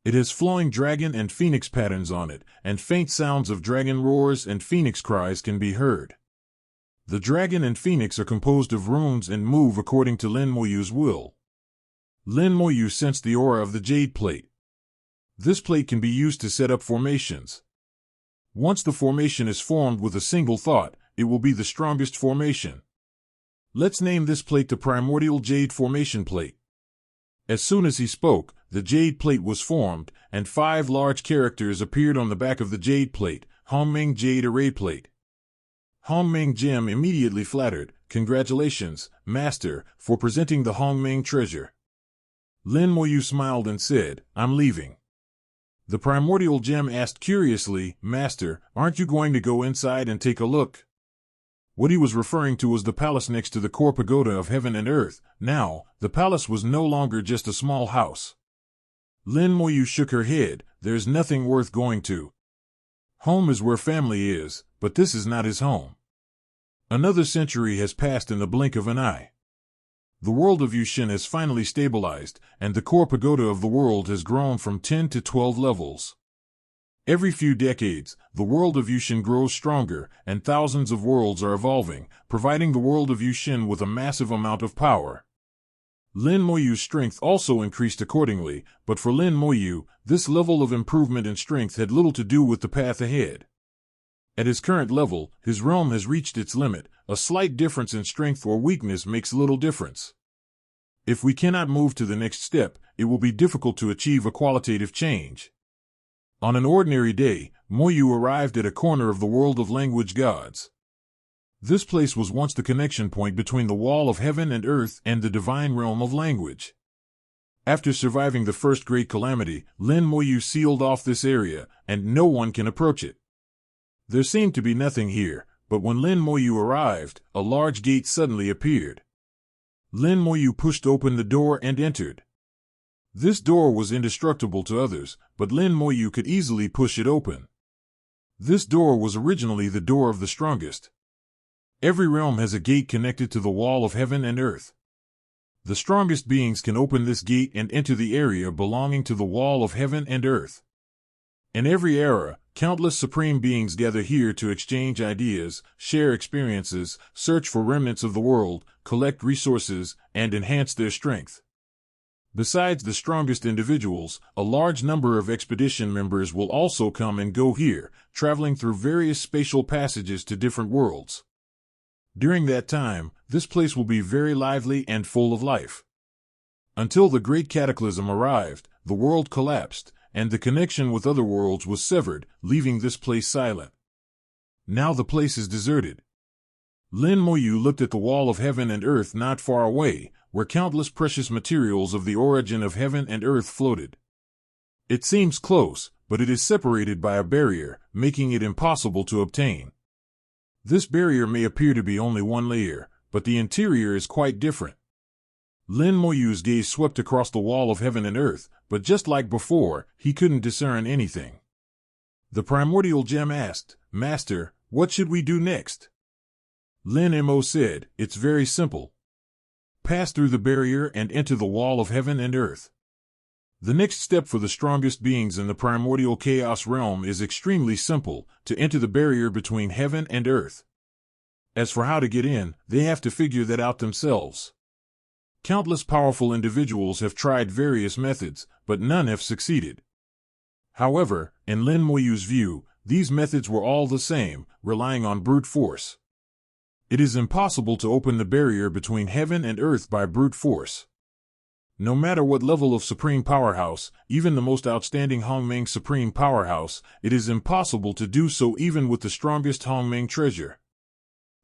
It has flowing dragon and phoenix patterns on it, and faint sounds of dragon roars and phoenix cries can be heard. The dragon and phoenix are composed of runes and move according to Lin Moyu's will. Lin Moyu sensed the aura of the jade plate. This plate can be used to set up formations. Once the formation is formed with a single thought, it will be the strongest formation. Let's name this plate the Primordial Jade Formation Plate. As soon as he spoke, the jade plate was formed, and 5 large characters appeared on the back of the jade plate: Hongming Jade Array Plate. Hongming Gem immediately flattered, "Congratulations, Master, for presenting the Hongming treasure." Lin Moyu smiled and said, "I'm leaving." The Primordial Gem asked curiously, "Master, aren't you going to go inside and take a look?" What he was referring to was the palace next to the core pagoda of heaven and earth. Now, the palace was no longer just a small house. Lin Moyu shook her head. "There's nothing worth going to. Home is where family is, but this is not his home." Another century has passed in the blink of an eye. The world of Yushin has finally stabilized, and the core pagoda of the world has grown from 10 to 12 levels. Every few decades, the world of Yushin grows stronger, and thousands of worlds are evolving, providing the world of Yushin with a massive amount of power. Lin Moyu's strength also increased accordingly, but for Lin Moyu, this level of improvement in strength had little to do with the path ahead. At his current level, his realm has reached its limit. A slight difference in strength or weakness makes little difference. If we cannot move to the next step, it will be difficult to achieve a qualitative change. On an ordinary day, Moyu arrived at a corner of the world of language gods. This place was once the connection point between the wall of heaven and earth and the divine realm of language. After surviving the first great calamity, Lin Moyu sealed off this area, and no one can approach it. There seemed to be nothing here, but when Lin Moyu arrived, a large gate suddenly appeared. Lin Moyu pushed open the door and entered. This door was indestructible to others, but Lin Moyu could easily push it open. This door was originally the door of the strongest. Every realm has a gate connected to the wall of heaven and earth. The strongest beings can open this gate and enter the area belonging to the wall of heaven and earth. In every era, countless supreme beings gather here to exchange ideas, share experiences, search for remnants of the world, collect resources, and enhance their strength. Besides the strongest individuals, a large number of expedition members will also come and go here, traveling through various spatial passages to different worlds. During that time, this place will be very lively and full of life. Until the great cataclysm arrived, the world collapsed, and the connection with other worlds was severed, leaving this place silent. Now the place is deserted. Lin Moyu looked at the wall of heaven and earth not far away, where countless precious materials of the origin of heaven and earth floated. It seems close, but it is separated by a barrier, making it impossible to obtain. This barrier may appear to be only one layer, but the interior is quite different. Lin Moyu's gaze swept across the wall of heaven and earth, but just like before, he couldn't discern anything. The Primordial Gem asked, "Master, what should we do next?" Lin Mo said, "It's very simple. Pass through the barrier and enter the wall of heaven and earth." The next step for the strongest beings in the primordial chaos realm is extremely simple: to enter the barrier between heaven and earth. As for how to get in, they have to figure that out themselves. Countless powerful individuals have tried various methods, but none have succeeded. However, in Lin Moyu's view, these methods were all the same, relying on brute force. It is impossible to open the barrier between heaven and earth by brute force. No matter what level of supreme powerhouse, even the most outstanding Hongming supreme powerhouse, it is impossible to do so even with the strongest Hongming treasure.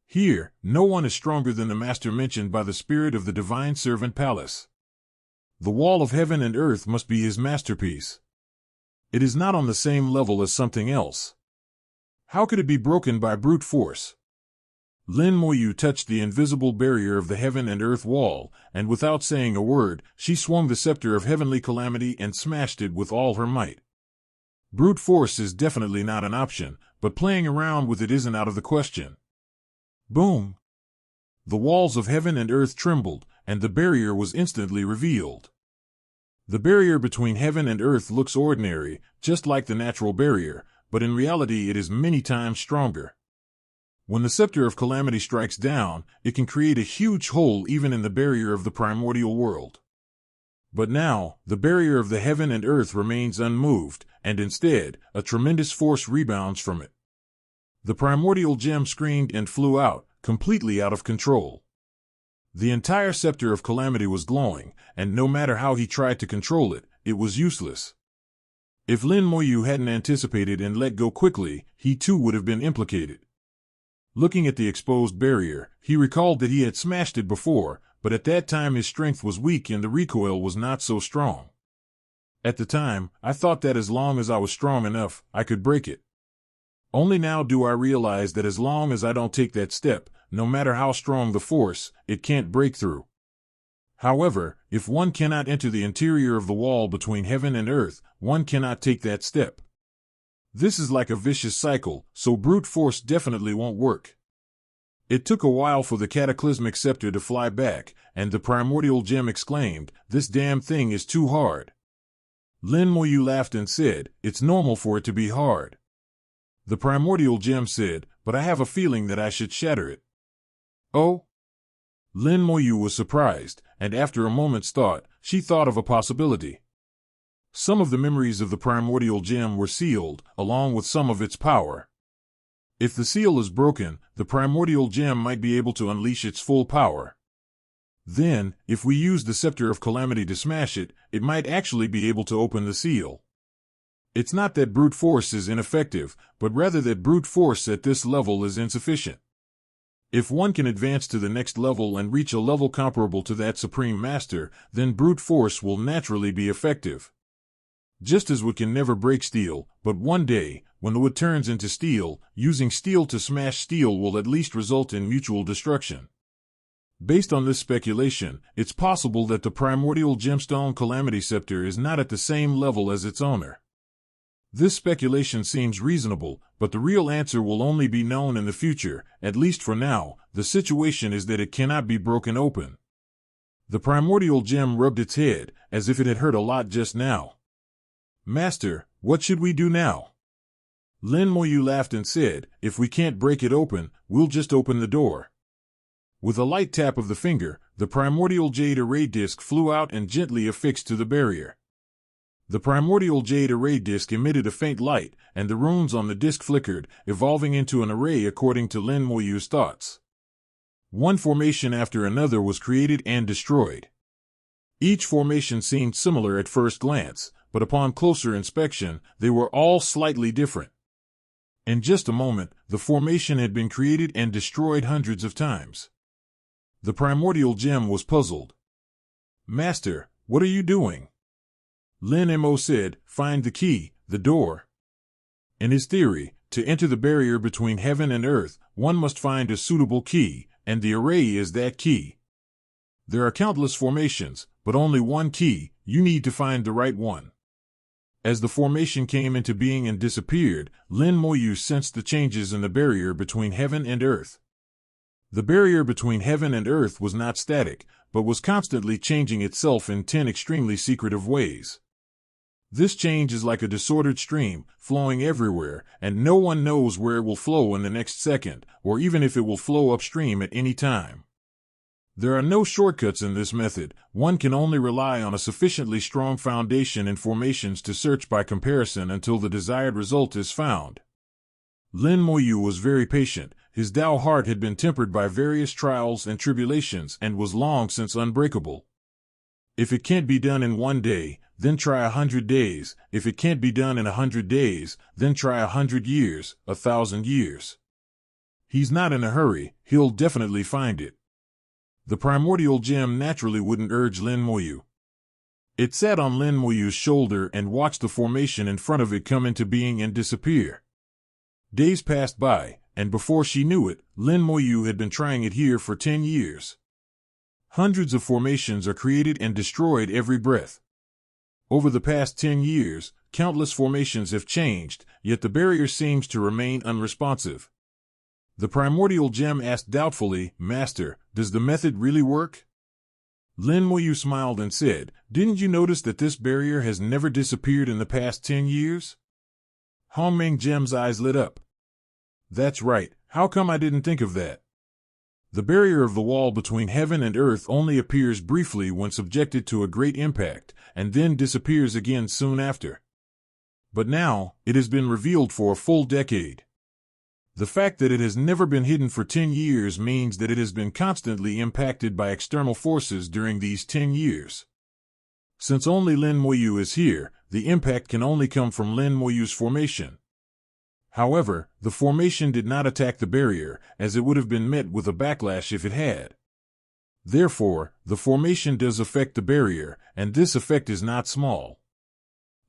Here, no one is stronger than the master mentioned by the spirit of the divine servant palace. The wall of heaven and earth must be his masterpiece. It is not on the same level as something else. How could it be broken by brute force? Lin Moyu touched the invisible barrier of the heaven and earth wall, and without saying a word, she swung the scepter of heavenly calamity and smashed it with all her might. Brute force is definitely not an option, but playing around with it isn't out of the question. Boom! The walls of heaven and earth trembled, and the barrier was instantly revealed. The barrier between heaven and earth looks ordinary, just like the natural barrier, but in reality it is many times stronger. When the scepter of calamity strikes down, it can create a huge hole even in the barrier of the primordial world. But now, the barrier of the heaven and earth remains unmoved, and instead, a tremendous force rebounds from it. The primordial gem screamed and flew out, completely out of control. The entire scepter of calamity was glowing, and no matter how he tried to control it, it was useless. If Lin Moyu hadn't anticipated and let go quickly, he too would have been implicated. Looking at the exposed barrier, he recalled that he had smashed it before, but at that time his strength was weak and the recoil was not so strong. At the time, I thought that as long as I was strong enough, I could break it. Only now do I realize that as long as I don't take that step, no matter how strong the force, it can't break through. However, if one cannot enter the interior of the wall between heaven and earth, one cannot take that step. This is like a vicious cycle, so brute force definitely won't work. It took a while for the cataclysmic scepter to fly back, and the primordial gem exclaimed, "This damn thing is too hard." Lin Moyu laughed and said, "It's normal for it to be hard." The primordial gem said, "But I have a feeling that I should shatter it." "Oh?" Lin Moyu was surprised, and after a moment's thought, she thought of a possibility. Some of the memories of the primordial gem were sealed, along with some of its power. If the seal is broken, the primordial gem might be able to unleash its full power. Then, if we use the scepter of calamity to smash it, it might actually be able to open the seal. It's not that brute force is ineffective, but rather that brute force at this level is insufficient. If one can advance to the next level and reach a level comparable to that supreme master, then brute force will naturally be effective. Just as wood can never break steel, but one day, when the wood turns into steel, using steel to smash steel will at least result in mutual destruction. Based on this speculation, it's possible that the primordial gemstone calamity scepter is not at the same level as its owner. This speculation seems reasonable, but the real answer will only be known in the future. At least for now, the situation is that it cannot be broken open. The primordial gem rubbed its head, as if it had hurt a lot just now. "Master, what should we do now?" Lin Moyu laughed and said, "If we can't break it open, we'll just open the door." With a light tap of the finger, the primordial jade array disc flew out and gently affixed to the barrier. The primordial jade array disc emitted a faint light, and the runes on the disc flickered, evolving into an array according to Lin Moyu's thoughts. One formation after another was created and destroyed. Each formation seemed similar at first glance, but upon closer inspection, they were all slightly different. In just a moment, the formation had been created and destroyed hundreds of times. The primordial gem was puzzled. "Master, what are you doing?" Lin Mo said, "Find the key, the door." In his theory, to enter the barrier between heaven and earth, one must find a suitable key, and the array is that key. There are countless formations, but only one key. You need to find the right one. As the formation came into being and disappeared, Lin Moyu sensed the changes in the barrier between heaven and earth. The barrier between heaven and earth was not static, but was constantly changing itself in 10 extremely secretive ways. This change is like a disordered stream, flowing everywhere, and no one knows where it will flow in the next second, or even if it will flow upstream at any time. There are no shortcuts in this method. One can only rely on a sufficiently strong foundation in formations to search by comparison until the desired result is found. Lin Moyu was very patient. His Tao heart had been tempered by various trials and tribulations and was long since unbreakable. If it can't be done in 1 day, then try 100 days. If it can't be done in 100 days, then try 100 years, 1,000 years. He's not in a hurry. He'll definitely find it. The primordial gem naturally wouldn't urge Lin Moyu. It sat on Lin Moyu's shoulder and watched the formation in front of it come into being and disappear. Days passed by, and before she knew it, Lin Moyu had been trying it here for 10 years. Hundreds of formations are created and destroyed every breath. Over the past 10 years, countless formations have changed, yet the barrier seems to remain unresponsive. The primordial gem asked doubtfully, "Master, does the method really work?" Lin Moyu smiled and said, "Didn't you notice that this barrier has never disappeared in the past 10 years? Hongmeng Gem's eyes lit up. That's right, how come I didn't think of that? The barrier of the wall between heaven and earth only appears briefly when subjected to a great impact, and then disappears again soon after. But now, it has been revealed for a full decade. The fact that it has never been hidden for 10 years means that it has been constantly impacted by external forces during these 10 years. Since only Lin Moyu is here, the impact can only come from Lin Moyu's formation. However, the formation did not attack the barrier, as it would have been met with a backlash if it had. Therefore, the formation does affect the barrier, and this effect is not small.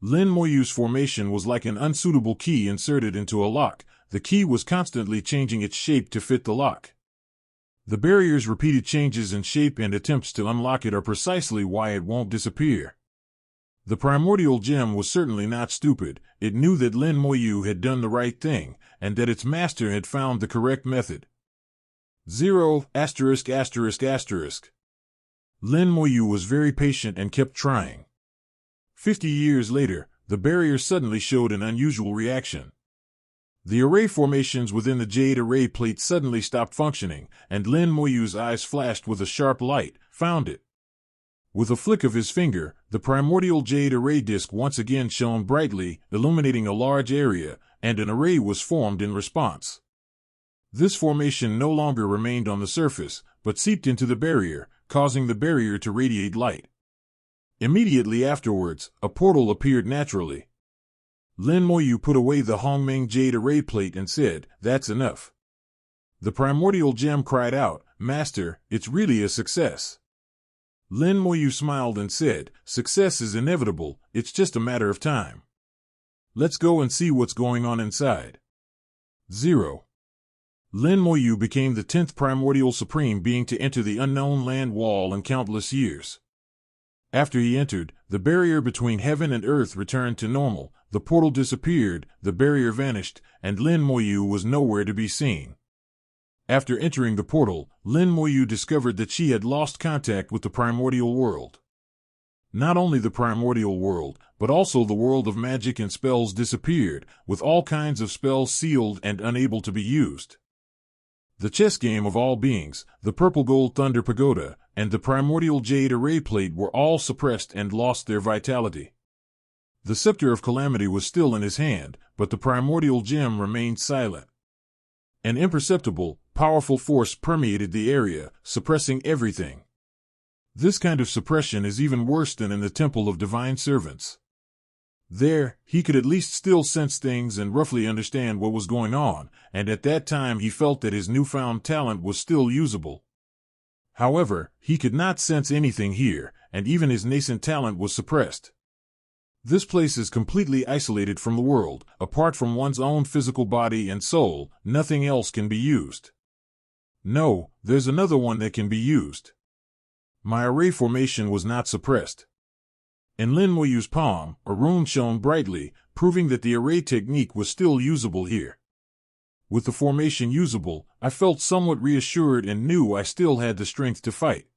Lin Moyu's formation was like an unsuitable key inserted into a lock. The key was constantly changing its shape to fit the lock. The barrier's repeated changes in shape and attempts to unlock it are precisely why it won't disappear. The primordial gem was certainly not stupid. It knew that Lin Moyu had done the right thing, and that its master had found the correct method. 0 ******. Lin Moyu was very patient and kept trying. 50 years later, the barrier suddenly showed an unusual reaction. The array formations within the jade array plate suddenly stopped functioning, and Lin Moyu's eyes flashed with a sharp light. Found it. With a flick of his finger, the primordial jade array disk once again shone brightly, illuminating a large area, and an array was formed in response. This formation no longer remained on the surface, but seeped into the barrier, causing the barrier to radiate light. Immediately afterwards, a portal appeared naturally. Lin Moyu put away the Hongmeng jade array plate and said, "That's enough." The primordial gem cried out, "Master, it's really a success." Lin Moyu smiled and said, "Success is inevitable, it's just a matter of time. Let's go and see what's going on inside." 0. Lin Moyu became the 10th primordial supreme being to enter the unknown land wall in countless years. After he entered, the barrier between heaven and earth returned to normal, the portal disappeared, the barrier vanished, and Lin Moyu was nowhere to be seen. After entering the portal, Lin Moyu discovered that she had lost contact with the primordial world. Not only the primordial world, but also the world of magic and spells disappeared, with all kinds of spells sealed and unable to be used. The chess game of all beings, the purple gold thunder pagoda, and the primordial jade array plate were all suppressed and lost their vitality. The scepter of calamity was still in his hand, but the primordial gem remained silent. An imperceptible, powerful force permeated the area, suppressing everything. This kind of suppression is even worse than in the Temple of Divine Servants. There, he could at least still sense things and roughly understand what was going on, and at that time he felt that his newfound talent was still usable. However, he could not sense anything here, and even his nascent talent was suppressed. This place is completely isolated from the world. Apart from one's own physical body and soul, nothing else can be used. No, there's another one that can be used. My array formation was not suppressed. In Lin Moyu's palm, a rune shone brightly, proving that the array technique was still usable here. With the formation usable, I felt somewhat reassured and knew I still had the strength to fight.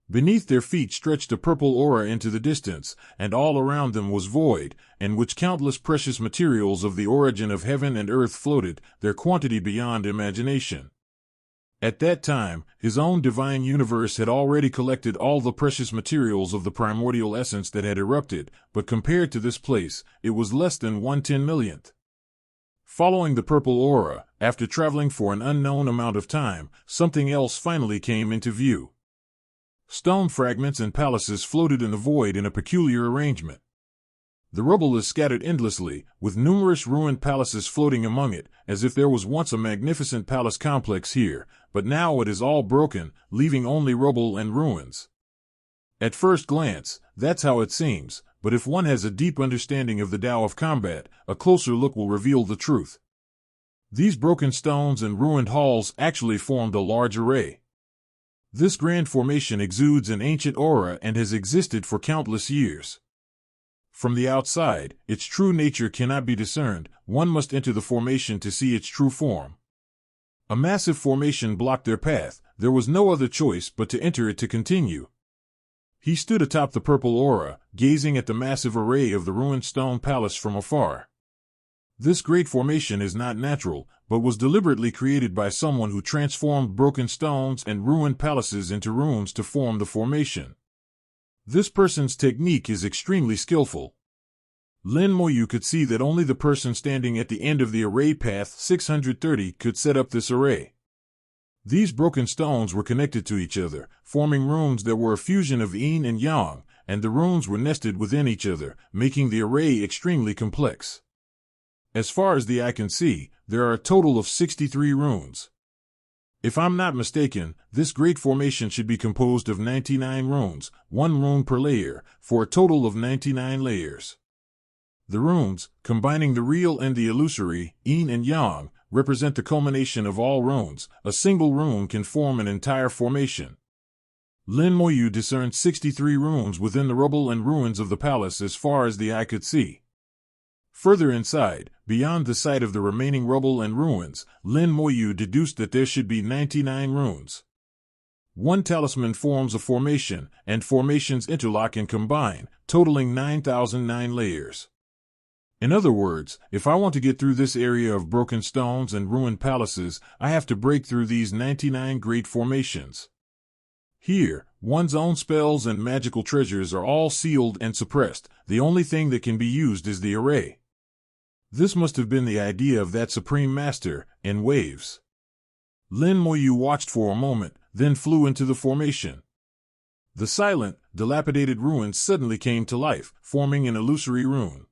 Beneath their feet stretched a purple aura into the distance, and all around them was void, in which countless precious materials of the origin of heaven and earth floated, their quantity beyond imagination. At that time, his own divine universe had already collected all the precious materials of the primordial essence that had erupted, but compared to this place, it was less than 1/10,000,000th. Following the purple aura, after traveling for an unknown amount of time, something else finally came into view. Stone fragments and palaces floated in the void in a peculiar arrangement. The rubble is scattered endlessly, with numerous ruined palaces floating among it, as if there was once a magnificent palace complex here, but now it is all broken, leaving only rubble and ruins. At first glance, that's how it seems, but if one has a deep understanding of the Tao of combat, a closer look will reveal the truth. These broken stones and ruined halls actually formed a large array. This grand formation exudes an ancient aura and has existed for countless years. From the outside, its true nature cannot be discerned. One must enter the formation to see its true form. A massive formation blocked their path. There was no other choice but to enter it to continue. He stood atop the purple aura, gazing at the massive array of the ruined stone palace from afar. This great formation is not natural, but was deliberately created by someone who transformed broken stones and ruined palaces into ruins to form the formation. This person's technique is extremely skillful. Lin Moyu could see that only the person standing at the end of the array path 630 could set up this array. These broken stones were connected to each other, forming runes that were a fusion of yin and yang, and the runes were nested within each other, making the array extremely complex. As far as the eye can see, there are a total of 63 runes. If I'm not mistaken, this great formation should be composed of 99 runes, 1 rune per layer, for a total of 99 layers. The runes, combining the real and the illusory, yin and yang, represent the culmination of all runes. A single rune can form an entire formation. Lin Moyu discerned 63 runes within the rubble and ruins of the palace as far as the eye could see. Further inside, beyond the sight of the remaining rubble and ruins, Lin Moyu deduced that there should be 99 runes. One talisman forms a formation, and formations interlock and combine, totaling 9,009 layers. In other words, if I want to get through this area of broken stones and ruined palaces, I have to break through these 99 great formations. Here, one's own spells and magical treasures are all sealed and suppressed. The only thing that can be used is the array. This must have been the idea of that supreme master, in waves. Lin Moyu watched for a moment, then flew into the formation. The silent, dilapidated ruins suddenly came to life, forming an illusory rune.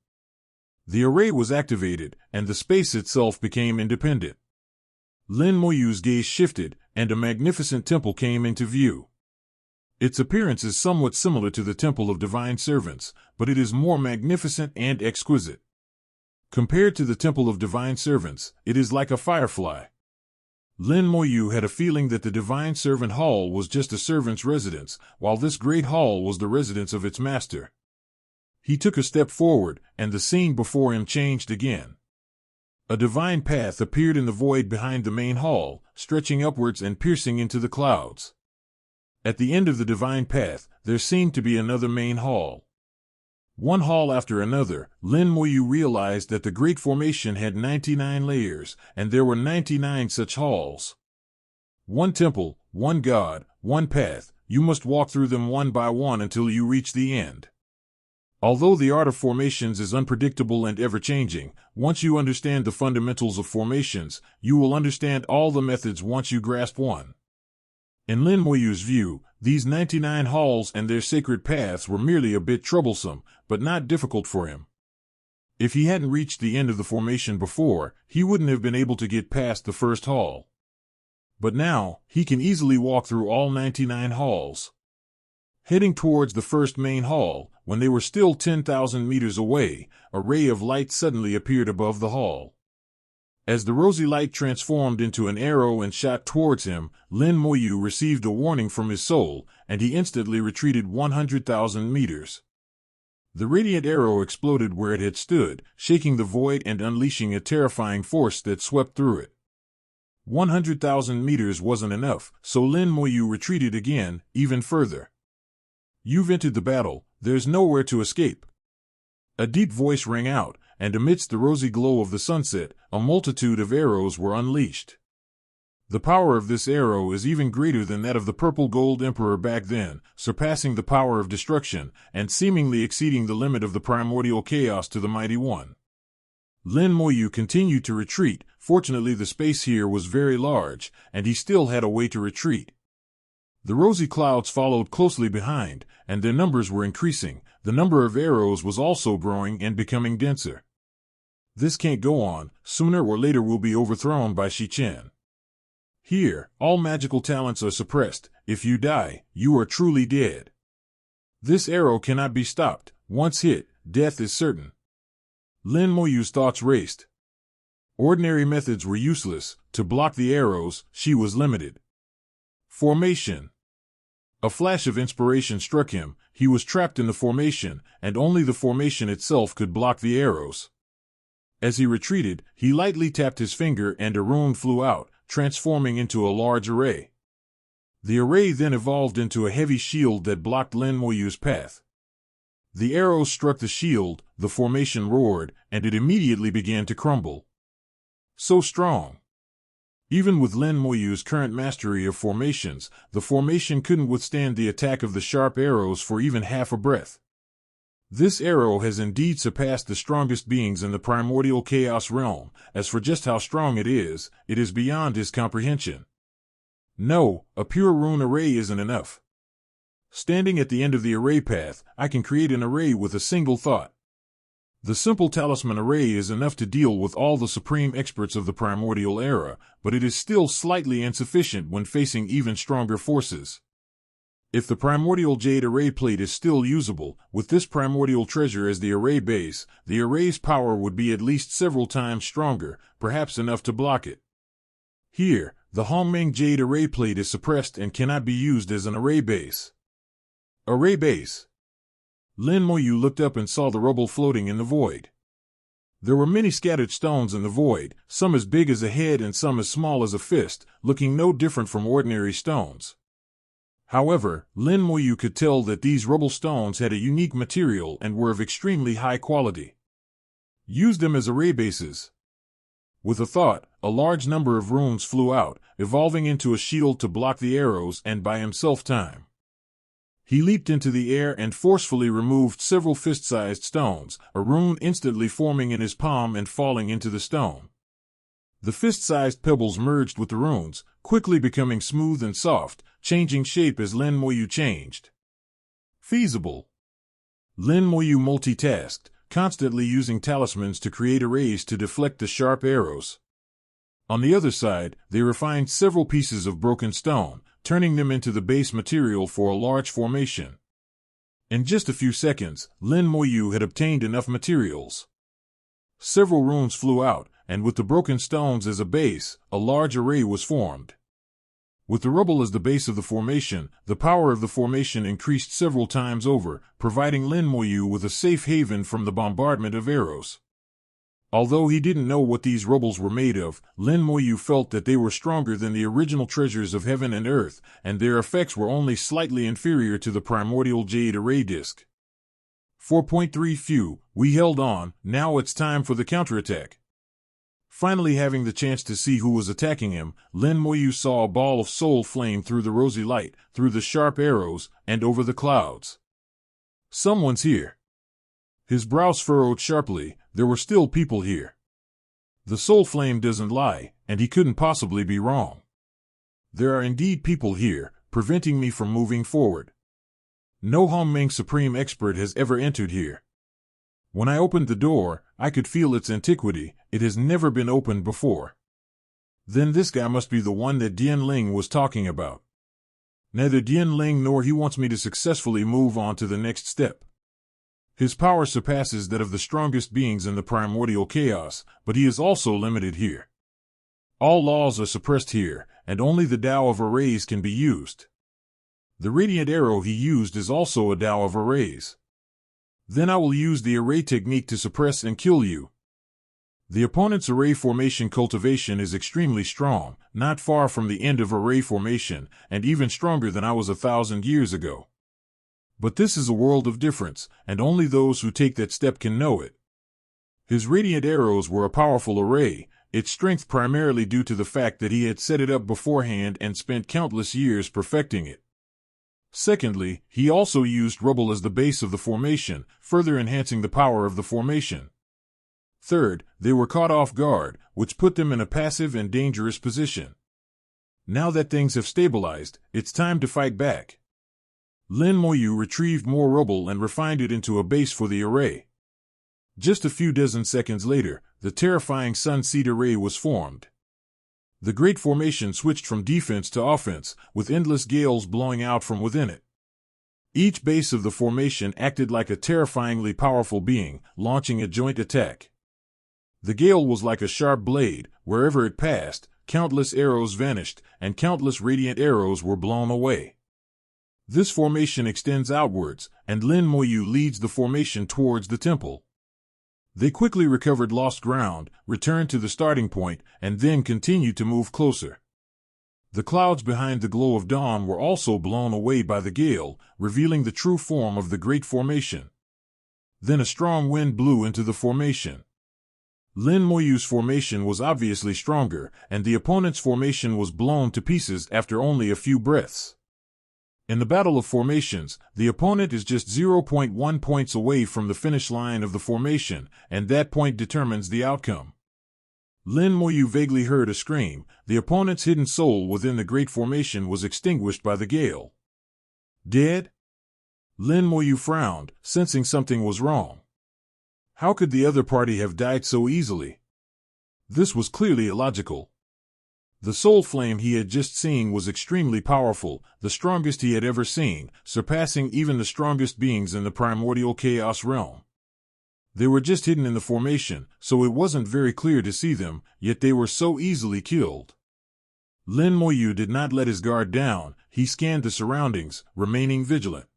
The array was activated, and the space itself became independent. Lin Moyu's gaze shifted, and a magnificent temple came into view. Its appearance is somewhat similar to the Temple of Divine Servants, but it is more magnificent and exquisite. Compared to the Temple of Divine Servants, it is like a firefly. Lin Moyu had a feeling that the Divine Servant Hall was just a servant's residence, while this great hall was the residence of its master. He took a step forward, and the scene before him changed again. A divine path appeared in the void behind the main hall, stretching upwards and piercing into the clouds. At the end of the divine path, there seemed to be another main hall. One hall after another, Lin Moyu realized that the great formation had 99 layers, and there were 99 such halls. One temple, one god, one path. You must walk through them one by one until you reach the end. Although the art of formations is unpredictable and ever-changing, once you understand the fundamentals of formations, you will understand all the methods once you grasp one. In Lin Moyu's view, these 99 halls and their sacred paths were merely a bit troublesome, but not difficult for him. If he hadn't reached the end of the formation before, he wouldn't have been able to get past the first hall. But now, he can easily walk through all 99 halls. Heading towards the first main hall, when they were still 10,000 meters away, a ray of light suddenly appeared above the hall. As the rosy light transformed into an arrow and shot towards him, Lin Moyu received a warning from his soul, and he instantly retreated 100,000 meters. The radiant arrow exploded where it had stood, shaking the void and unleashing a terrifying force that swept through it. 100,000 meters wasn't enough, so Lin Moyu retreated again, even further. You've entered the battle, there's nowhere to escape. A deep voice rang out, and amidst the rosy glow of the sunset, a multitude of arrows were unleashed. The power of this arrow is even greater than that of the purple gold emperor back then, surpassing the power of destruction, and seemingly exceeding the limit of the primordial chaos to the mighty one. Lin Moyu continued to retreat. Fortunately, the space here was very large, and he still had a way to retreat. The rosy clouds followed closely behind, and their numbers were increasing. The number of arrows was also growing and becoming denser. This can't go on. Sooner or later we'll be overthrown by Shichen. Here, all magical talents are suppressed. If you die, you are truly dead. This arrow cannot be stopped. Once hit, death is certain. Lin Moyu's thoughts raced. Ordinary methods were useless. To block the arrows, she was limited. Formation. A flash of inspiration struck him. He was trapped in the formation, and only the formation itself could block the arrows. As he retreated, he lightly tapped his finger and a rune flew out, transforming into a large array. The array then evolved into a heavy shield that blocked Lin Moyu's path. The arrows struck the shield, the formation roared, and it immediately began to crumble. So strong. Even with Lin Moyu's current mastery of formations, the formation couldn't withstand the attack of the sharp arrows for even half a breath. This arrow has indeed surpassed the strongest beings in the primordial chaos realm. As for just how strong it is beyond his comprehension. No, a pure rune array isn't enough. Standing at the end of the array path, I can create an array with a single thought. The simple talisman array is enough to deal with all the supreme experts of the primordial era, but it is still slightly insufficient when facing even stronger forces. If the primordial jade array plate is still usable, with this primordial treasure as the array base, the array's power would be at least several times stronger, perhaps enough to block it. Here, the Hongmeng jade array plate is suppressed and cannot be used as an array base. Array base. Lin Moyu looked up and saw the rubble floating in the void. There were many scattered stones in the void, some as big as a head and some as small as a fist, looking no different from ordinary stones. However, Lin Moyu could tell that these rubble stones had a unique material and were of extremely high quality. Use them as array bases. With a thought, a large number of runes flew out, evolving into a shield to block the arrows and buy himself time. He leaped into the air and forcefully removed several fist-sized stones, a rune instantly forming in his palm and falling into the stone. The fist-sized pebbles merged with the runes, quickly becoming smooth and soft, changing shape as Lin Moyu changed. Feasible. Lin Moyu multitasked, constantly using talismans to create arrays to deflect the sharp arrows. On the other side, they refined several pieces of broken stone, turning them into the base material for a large formation. In just a few seconds, Lin Moyu had obtained enough materials. Several runes flew out, and with the broken stones as a base, a large array was formed. With the rubble as the base of the formation, the power of the formation increased several times over, providing Lin Moyu with a safe haven from the bombardment of arrows. Although he didn't know what these rubbles were made of, Lin Moyu felt that they were stronger than the original treasures of heaven and earth, and their effects were only slightly inferior to the primordial jade array disc. 4.3 Phew, we held on, now it's time for the counterattack. Finally having the chance to see who was attacking him, Lin Moyu saw a ball of soul flame through the rosy light, through the sharp arrows, and over the clouds. Someone's here. His brows furrowed sharply. There were still people here. The soul flame doesn't lie, and he couldn't possibly be wrong. There are indeed people here, preventing me from moving forward. No Hongmeng supreme expert has ever entered here. When I opened the door, I could feel its antiquity. It has never been opened before. Then this guy must be the one that Dian Ling was talking about. Neither Dian Ling nor he wants me to successfully move on to the next step. His power surpasses that of the strongest beings in the primordial chaos, but he is also limited here. All laws are suppressed here, and only the Tao of arrays can be used. The radiant arrow he used is also a Tao of arrays. Then I will use the array technique to suppress and kill you. The opponent's array formation cultivation is extremely strong, not far from the end of array formation, and even stronger than I was 1,000 years ago. But this is a world of difference, and only those who take that step can know it. His radiant arrows were a powerful array, its strength primarily due to the fact that he had set it up beforehand and spent countless years perfecting it. Secondly, he also used rubble as the base of the formation, further enhancing the power of the formation. Third, they were caught off guard, which put them in a passive and dangerous position. Now that things have stabilized, it's time to fight back. Lin Moyu retrieved more rubble and refined it into a base for the array. Just a few dozen seconds later, the terrifying Sun Seed array was formed. The great formation switched from defense to offense, with endless gales blowing out from within it. Each base of the formation acted like a terrifyingly powerful being, launching a joint attack. The gale was like a sharp blade. Wherever it passed, countless arrows vanished, and countless radiant arrows were blown away. This formation extends outwards, and Lin Moyu leads the formation towards the temple. They quickly recovered lost ground, returned to the starting point, and then continued to move closer. The clouds behind the glow of dawn were also blown away by the gale, revealing the true form of the great formation. Then a strong wind blew into the formation. Lin Moyu's formation was obviously stronger, and the opponent's formation was blown to pieces after only a few breaths. In the battle of formations, the opponent is just 0.1 points away from the finish line of the formation, and that point determines the outcome. Lin Moyu vaguely heard a scream. The opponent's hidden soul within the great formation was extinguished by the gale. Dead? Lin Moyu frowned, sensing something was wrong. How could the other party have died so easily? This was clearly illogical. The soul flame he had just seen was extremely powerful, the strongest he had ever seen, surpassing even the strongest beings in the primordial chaos realm. They were just hidden in the formation, so it wasn't very clear to see them, yet they were so easily killed. Lin Moyu did not let his guard down. He scanned the surroundings, remaining vigilant.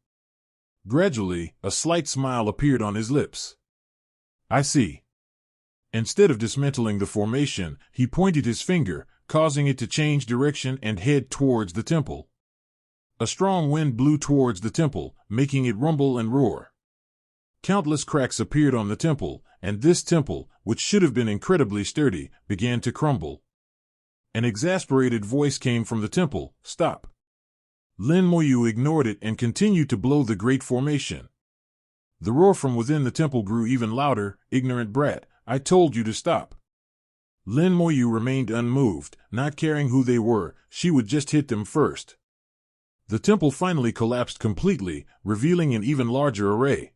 Gradually, a slight smile appeared on his lips. I see. Instead of dismantling the formation, he pointed his finger, causing it to change direction and head towards the temple. A strong wind blew towards the temple, making it rumble and roar. Countless cracks appeared on the temple, and this temple, which should have been incredibly sturdy, began to crumble. An exasperated voice came from the temple, "Stop." Lin Moyu ignored it and continued to blow the great formation. The roar from within the temple grew even louder. "Ignorant brat, I told you to stop." Lin Moyu remained unmoved, not caring who they were. She would just hit them first. The temple finally collapsed completely, revealing an even larger array.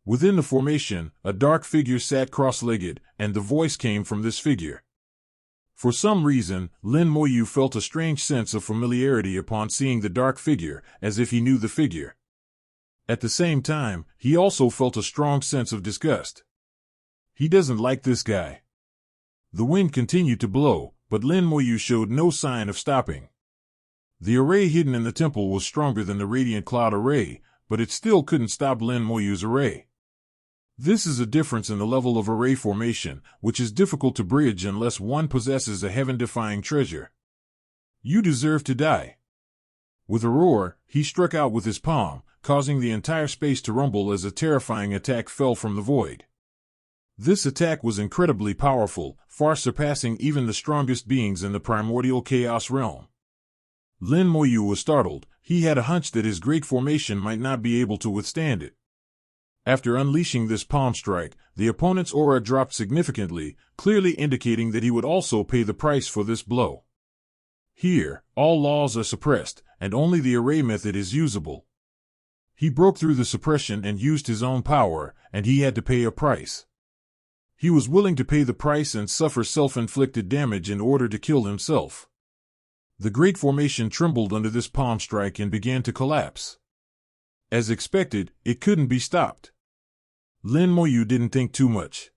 Within the formation, a dark figure sat cross-legged, and the voice came from this figure. For some reason, Lin Moyu felt a strange sense of familiarity upon seeing the dark figure, as if he knew the figure. At the same time, he also felt a strong sense of disgust. He doesn't like this guy. The wind continued to blow, but Lin Moyu showed no sign of stopping. The array hidden in the temple was stronger than the radiant cloud array, but it still couldn't stop Lin Moyu's array. This is a difference in the level of array formation, which is difficult to bridge unless one possesses a heaven-defying treasure. You deserve to die. With a roar, he struck out with his palm, causing the entire space to rumble as a terrifying attack fell from the void. This attack was incredibly powerful, far surpassing even the strongest beings in the primordial chaos realm. Lin Moyu was startled. He had a hunch that his great formation might not be able to withstand it. After unleashing this palm strike, the opponent's aura dropped significantly, clearly indicating that he would also pay the price for this blow. Here, all laws are suppressed, and only the array method is usable. He broke through the suppression and used his own power, and he had to pay a price. He was willing to pay the price and suffer self-inflicted damage in order to kill himself. The great formation trembled under this palm strike and began to collapse. As expected, it couldn't be stopped. Lin Moyu didn't think too much.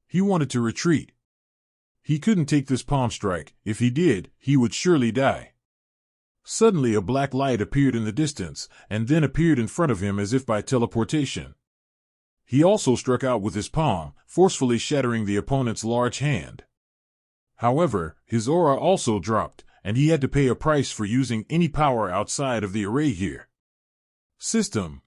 He wanted to retreat. He couldn't take this palm strike. If he did, he would surely die. Suddenly a black light appeared in the distance, and then appeared in front of him as if by teleportation. He also struck out with his palm, forcefully shattering the opponent's large hand. However, his aura also dropped, and he had to pay a price for using any power outside of the array here. System.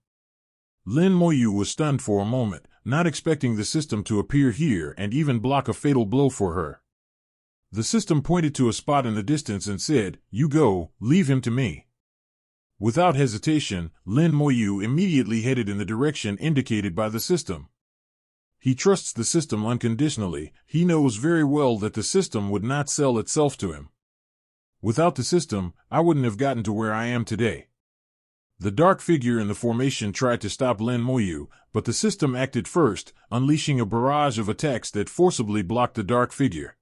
Lin Moyu was stunned for a moment, not expecting the system to appear here and even block a fatal blow for her. The system pointed to a spot in the distance and said, "You go, leave him to me." Without hesitation, Lin Moyu immediately headed in the direction indicated by the system. He trusts the system unconditionally. He knows very well that the system would not sell itself to him. Without the system, I wouldn't have gotten to where I am today. The dark figure in the formation tried to stop Lin Moyu, but the system acted first, unleashing a barrage of attacks that forcibly blocked the dark figure.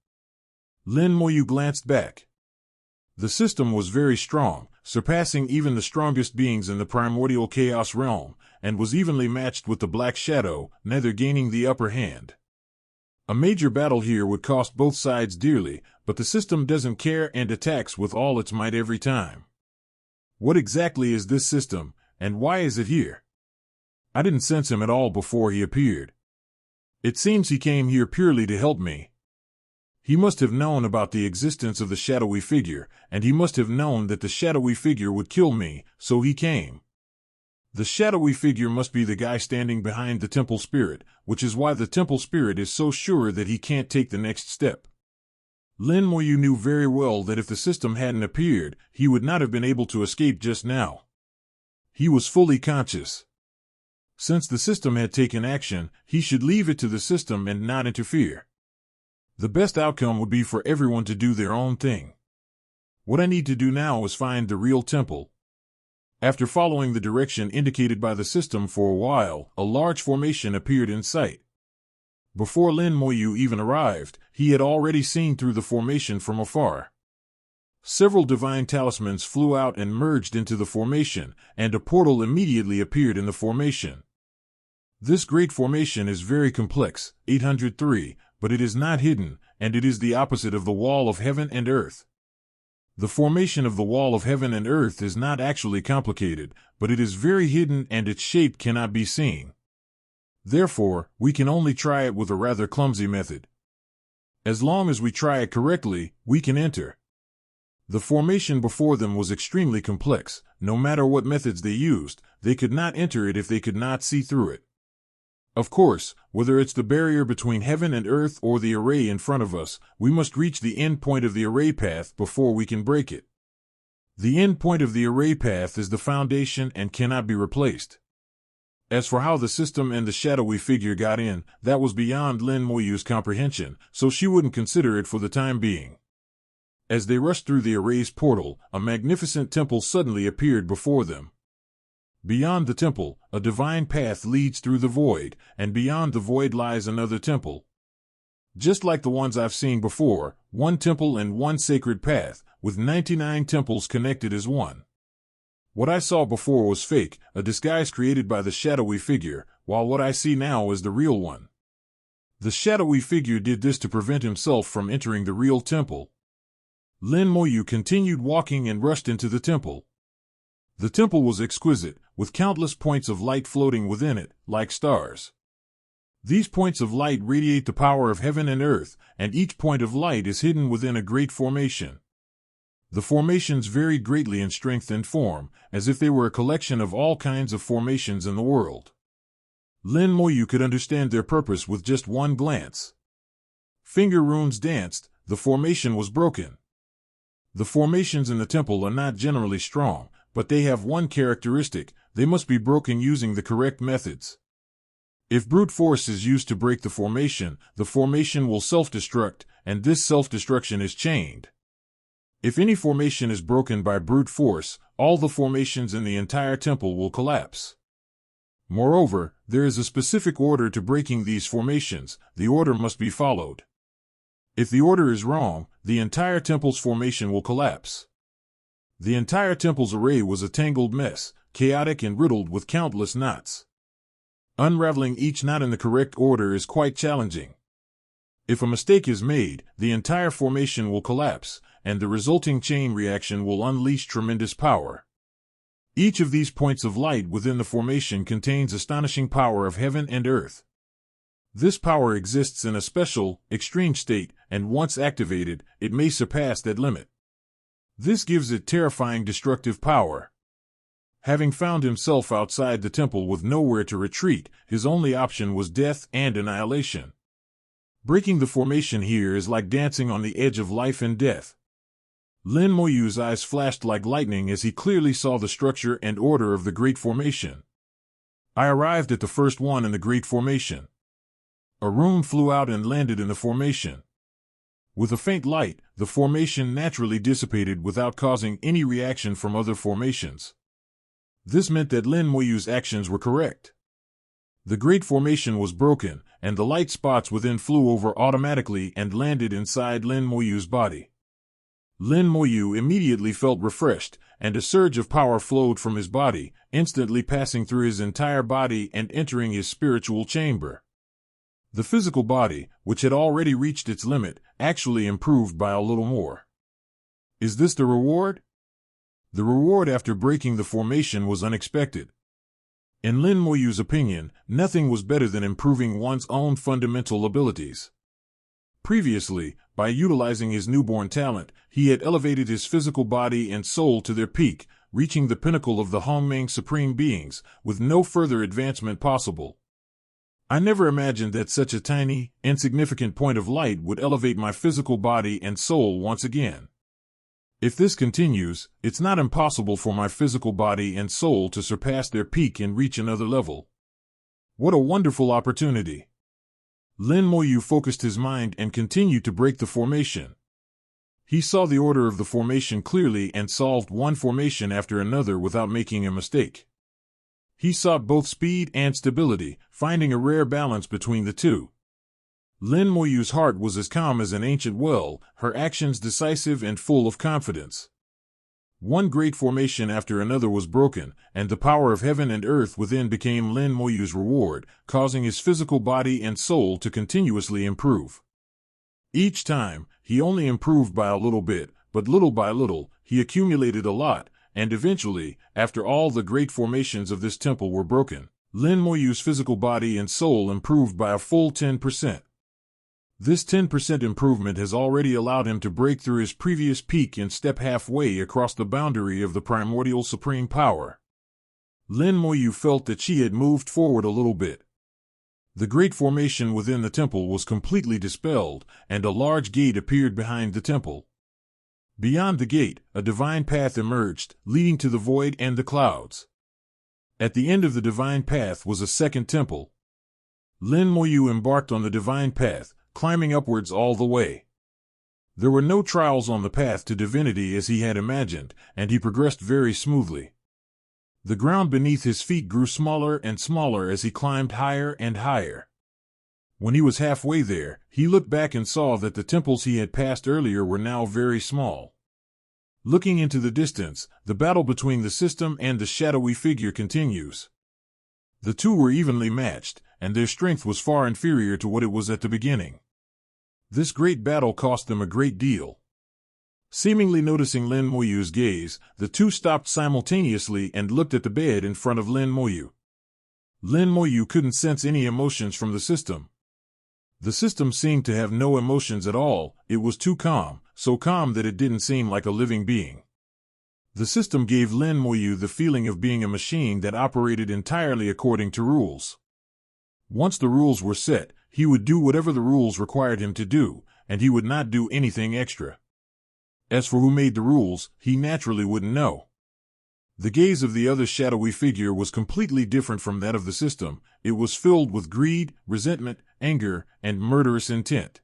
Lin Moyu glanced back. The system was very strong, surpassing even the strongest beings in the primordial chaos realm, and was evenly matched with the Black Shadow, neither gaining the upper hand. A major battle here would cost both sides dearly, but the system doesn't care and attacks with all its might every time. What exactly is this system, and why is it here? I didn't sense him at all before he appeared. It seems he came here purely to help me. He must have known about the existence of the shadowy figure, and he must have known that the shadowy figure would kill me, so he came. The shadowy figure must be the guy standing behind the temple spirit, which is why the temple spirit is so sure that he can't take the next step. Lin Moyu knew very well that if the system hadn't appeared, he would not have been able to escape just now. He was fully conscious. Since the system had taken action, he should leave it to the system and not interfere. The best outcome would be for everyone to do their own thing. What I need to do now is find the real temple. After following the direction indicated by the system for a while, a large formation appeared in sight. Before Lin Moyu even arrived, he had already seen through the formation from afar. Several divine talismans flew out and merged into the formation, and a portal immediately appeared in the formation. This great formation is very complex, 803, but it is not hidden, and it is the opposite of the wall of heaven and earth. The formation of the wall of heaven and earth is not actually complicated, but it is very hidden and its shape cannot be seen. Therefore, we can only try it with a rather clumsy method. As long as we try it correctly, we can enter. The formation before them was extremely complex. No matter what methods they used, they could not enter it if they could not see through it. Of course, whether it's the barrier between heaven and earth or the array in front of us, we must reach the end point of the array path before we can break it. The end point of the array path is the foundation and cannot be replaced. As for how the system and the shadowy figure got in, that was beyond Lin Moyu's comprehension, so she wouldn't consider it for the time being. As they rushed through the array's portal, a magnificent temple suddenly appeared before them. Beyond the temple, a divine path leads through the void, and beyond the void lies another temple. Just like the ones I've seen before, one temple and one sacred path, with 99 temples connected as one. What I saw before was fake, a disguise created by the shadowy figure, while what I see now is the real one. The shadowy figure did this to prevent himself from entering the real temple. Lin Moyu continued walking and rushed into the temple. The temple was exquisite, with countless points of light floating within it, like stars. These points of light radiate the power of heaven and earth, and each point of light is hidden within a great formation. The formations varied greatly in strength and form, as if they were a collection of all kinds of formations in the world. Lin Moyu could understand their purpose with just one glance. Finger runes danced, the formation was broken. The formations in the temple are not generally strong, but they have one characteristic: they must be broken using the correct methods. If brute force is used to break the formation will self-destruct, and this self-destruction is chained. If any formation is broken by brute force, all the formations in the entire temple will collapse. Moreover, there is a specific order to breaking these formations. The order must be followed. If the order is wrong, the entire temple's formation will collapse. The entire temple's array was a tangled mess, chaotic and riddled with countless knots. Unraveling each knot in the correct order is quite challenging. If a mistake is made, the entire formation will collapse, and the resulting chain reaction will unleash tremendous power. Each of these points of light within the formation contains astonishing power of heaven and earth. This power exists in a special, extreme state, and once activated, it may surpass that limit. This gives it terrifying destructive power. Having found himself outside the temple with nowhere to retreat, his only option was death and annihilation. Breaking the formation here is like dancing on the edge of life and death. Lin Moyu's eyes flashed like lightning as he clearly saw the structure and order of the Great Formation. I arrived at the first one in the Great Formation. A rune flew out and landed in the formation. With a faint light, the formation naturally dissipated without causing any reaction from other formations. This meant that Lin Moyu's actions were correct. The Great Formation was broken, and the light spots within flew over automatically and landed inside Lin Moyu's body. Lin Moyu immediately felt refreshed, and a surge of power flowed from his body, instantly passing through his entire body and entering his spiritual chamber. The physical body, which had already reached its limit, actually improved by a little more. Is this the reward? The reward after breaking the formation was unexpected. In Lin Moyu's opinion, nothing was better than improving one's own fundamental abilities. Previously, by utilizing his newborn talent, he had elevated his physical body and soul to their peak, reaching the pinnacle of the Hongming supreme beings, with no further advancement possible. I never imagined that such a tiny, insignificant point of light would elevate my physical body and soul once again. If this continues, it's not impossible for my physical body and soul to surpass their peak and reach another level. What a wonderful opportunity! Lin Moyu focused his mind and continued to break the formation. He saw the order of the formation clearly and solved one formation after another without making a mistake. He sought both speed and stability, finding a rare balance between the two. Lin Moyu's heart was as calm as an ancient well, her actions decisive and full of confidence. One great formation after another was broken, and the power of heaven and earth within became Lin Moyu's reward, causing his physical body and soul to continuously improve. Each time, he only improved by a little bit, but little by little, he accumulated a lot, and eventually, after all the great formations of this temple were broken, Lin Moyu's physical body and soul improved by a full 10%. This 10% improvement has already allowed him to break through his previous peak and step halfway across the boundary of the primordial supreme power. Lin Moyu felt that she had moved forward a little bit. The great formation within the temple was completely dispelled, and a large gate appeared behind the temple. Beyond the gate, a divine path emerged, leading to the void and the clouds. At the end of the divine path was a second temple. Lin Moyu embarked on the divine path, climbing upwards all the way. There were no trials on the path to divinity as he had imagined, and he progressed very smoothly. The ground beneath his feet grew smaller and smaller as he climbed higher and higher. When he was halfway there, he looked back and saw that the temples he had passed earlier were now very small. Looking into the distance, the battle between the system and the shadowy figure continues. The two were evenly matched, and their strength was far inferior to what it was at the beginning. This great battle cost them a great deal. Seemingly noticing Lin Moyu's gaze, the two stopped simultaneously and looked at the bed in front of Lin Moyu. Lin Moyu couldn't sense any emotions from the system. The system seemed to have no emotions at all. It was too calm, so calm that it didn't seem like a living being. The system gave Lin Moyu the feeling of being a machine that operated entirely according to rules. Once the rules were set, he would do whatever the rules required him to do, and he would not do anything extra. As for who made the rules, he naturally wouldn't know. The gaze of the other shadowy figure was completely different from that of the system. It was filled with greed, resentment, anger, and murderous intent.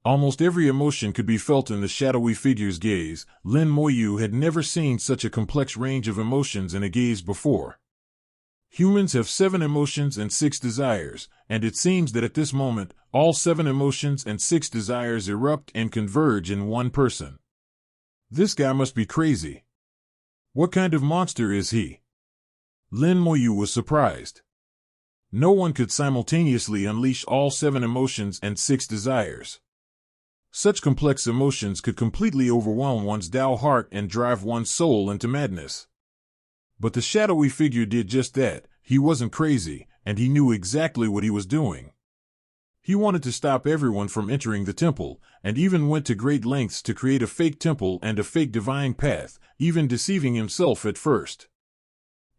Almost every emotion could be felt in the shadowy figure's gaze. Lin Moyu had never seen such a complex range of emotions in a gaze before. Humans have 7 emotions and 6 desires, and it seems that at this moment, all 7 emotions and 6 desires erupt and converge in one person. This guy must be crazy. What kind of monster is he? Lin Moyu was surprised. No one could simultaneously unleash all 7 emotions and 6 desires. Such complex emotions could completely overwhelm one's Tao heart and drive one's soul into madness. But the shadowy figure did just that. He wasn't crazy, and he knew exactly what he was doing. He wanted to stop everyone from entering the temple, and even went to great lengths to create a fake temple and a fake divine path, even deceiving himself at first.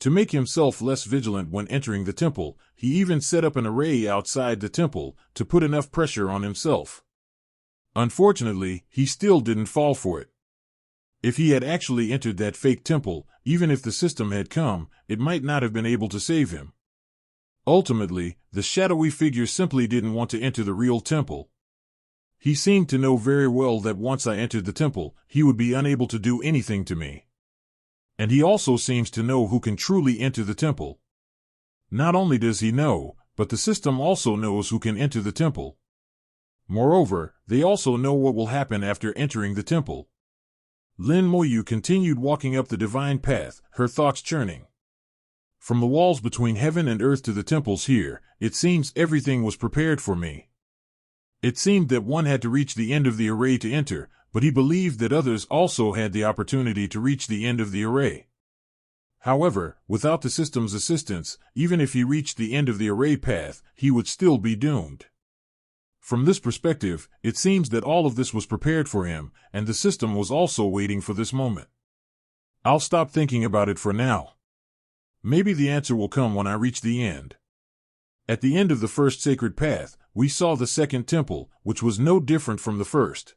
To make himself less vigilant when entering the temple, he even set up an array outside the temple to put enough pressure on himself. Unfortunately, he still didn't fall for it. If he had actually entered that fake temple, even if the system had come, it might not have been able to save him. Ultimately, the shadowy figure simply didn't want to enter the real temple. He seemed to know very well that once I entered the temple, he would be unable to do anything to me. And he also seems to know who can truly enter the temple. Not only does he know, but the system also knows who can enter the temple. Moreover, they also know what will happen after entering the temple. Lin Moyu continued walking up the divine path, her thoughts churning. From the walls between heaven and earth to the temples here, it seems everything was prepared for me. It seemed that one had to reach the end of the array to enter, but he believed that others also had the opportunity to reach the end of the array. However, without the system's assistance, even if he reached the end of the array path, he would still be doomed. From this perspective, it seems that all of this was prepared for him, and the system was also waiting for this moment. I'll stop thinking about it for now. Maybe the answer will come when I reach the end. At the end of the first sacred path, we saw the second temple, which was no different from the first.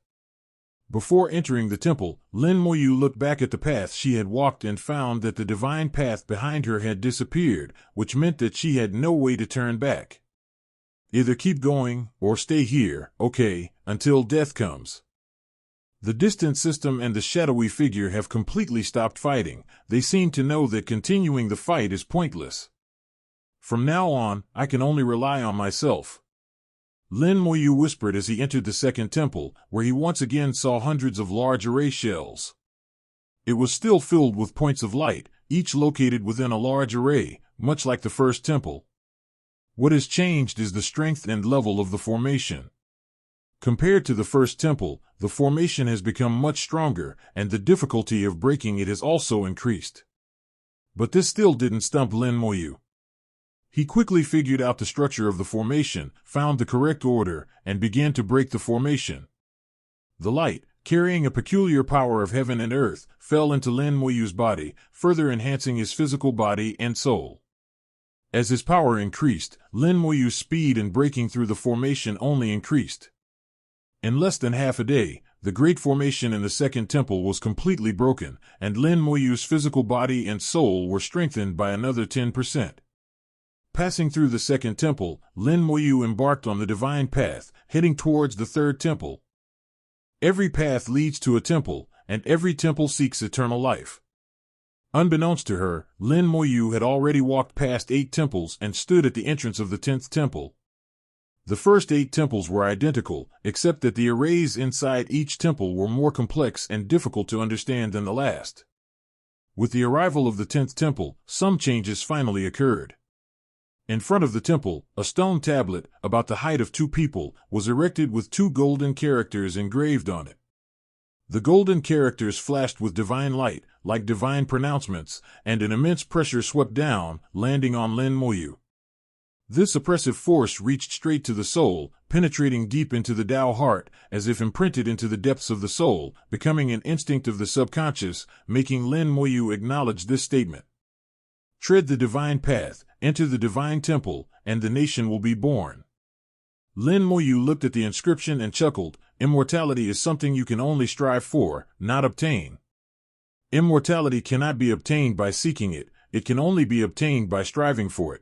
Before entering the temple, Lin Moyu looked back at the path she had walked and found that the divine path behind her had disappeared, which meant that she had no way to turn back. Either keep going, or stay here, okay, until death comes. The distant system and the shadowy figure have completely stopped fighting. They seem to know that continuing the fight is pointless. From now on, I can only rely on myself. Lin Moyu whispered as he entered the second temple, where he once again saw hundreds of large array shells. It was still filled with points of light, each located within a large array, much like the first temple. What has changed is the strength and level of the formation. Compared to the first temple, the formation has become much stronger, and the difficulty of breaking it has also increased. But this still didn't stump Lin Moyu. He quickly figured out the structure of the formation, found the correct order, and began to break the formation. The light, carrying a peculiar power of heaven and earth, fell into Lin Moyu's body, further enhancing his physical body and soul. As his power increased, Lin Moyu's speed in breaking through the formation only increased. In less than half a day, the great formation in the second temple was completely broken, and Lin Moyu's physical body and soul were strengthened by another 10%. Passing through the second temple, Lin Moyu embarked on the divine path, heading towards the third temple. Every path leads to a temple, and every temple seeks eternal life. Unbeknownst to her, Lin Moyu had already walked past 8 temples and stood at the entrance of the 10th temple. The first 8 temples were identical, except that the arrays inside each temple were more complex and difficult to understand than the last. With the arrival of the 10th temple, some changes finally occurred. In front of the temple, a stone tablet, about the height of 2 people, was erected with 2 golden characters engraved on it. The golden characters flashed with divine light, like divine pronouncements, and an immense pressure swept down, landing on Lin Moyu. This oppressive force reached straight to the soul, penetrating deep into the Tao heart, as if imprinted into the depths of the soul, becoming an instinct of the subconscious, making Lin Moyu acknowledge this statement. Tread the divine path, enter the divine temple, and the nation will be born. Lin Moyu looked at the inscription and chuckled. Immortality is something you can only strive for, not obtain. Immortality cannot be obtained by seeking it, it can only be obtained by striving for it.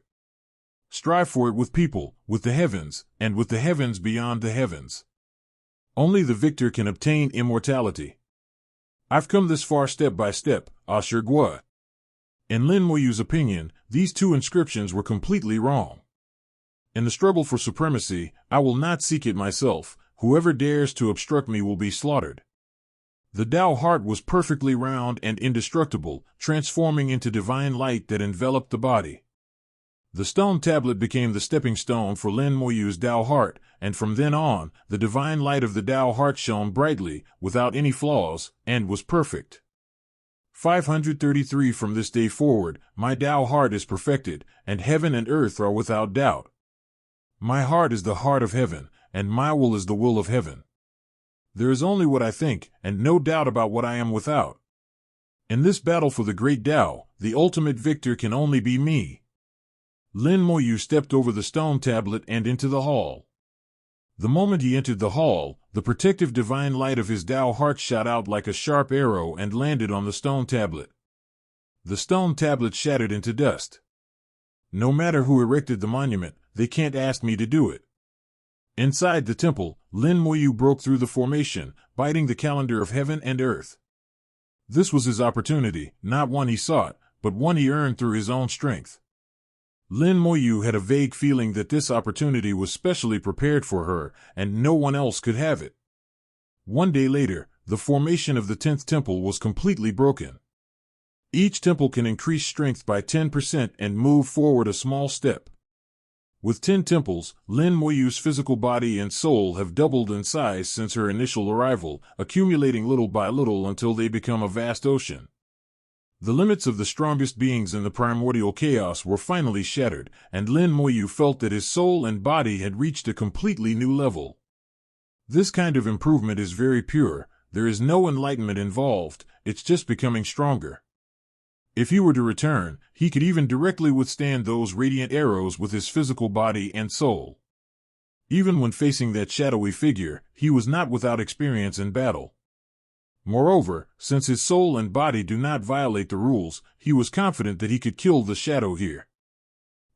Strive for it with people, with the heavens, and with the heavens beyond the heavens. Only the victor can obtain immortality. I've come this far step by step, Asher Gua. In Lin Moyu's opinion, these 2 inscriptions were completely wrong. In the struggle for supremacy, I will not seek it myself. Whoever dares to obstruct me will be slaughtered. The Tao heart was perfectly round and indestructible, transforming into divine light that enveloped the body. The stone tablet became the stepping stone for Lin Moyu's Tao heart, and from then on, the divine light of the Tao heart shone brightly, without any flaws, and was perfect. 533 From this day forward, my Tao heart is perfected, and heaven and earth are without doubt. My heart is the heart of heaven, and my will is the will of heaven. There is only what I think, and no doubt about what I am without. In this battle for the great Tao, the ultimate victor can only be me. Lin Moyu stepped over the stone tablet and into the hall. The moment he entered the hall, the protective divine light of his Tao heart shot out like a sharp arrow and landed on the stone tablet. The stone tablet shattered into dust. No matter who erected the monument, they can't ask me to do it. Inside the temple, Lin Moyu broke through the formation, biting the calendar of heaven and earth. This was his opportunity, not one he sought, but one he earned through his own strength. Lin Moyu had a vague feeling that this opportunity was specially prepared for her, and no one else could have it. One day later, the formation of the 10th temple was completely broken. Each temple can increase strength by 10% and move forward a small step. With 10 temples, Lin Moyu's physical body and soul have doubled in size since her initial arrival, accumulating little by little until they become a vast ocean. The limits of the strongest beings in the primordial chaos were finally shattered, and Lin Moyu felt that his soul and body had reached a completely new level. This kind of improvement is very pure. There is no enlightenment involved, it's just becoming stronger. If he were to return, he could even directly withstand those radiant arrows with his physical body and soul. Even when facing that shadowy figure, he was not without experience in battle. Moreover, since his soul and body do not violate the rules, he was confident that he could kill the shadow here.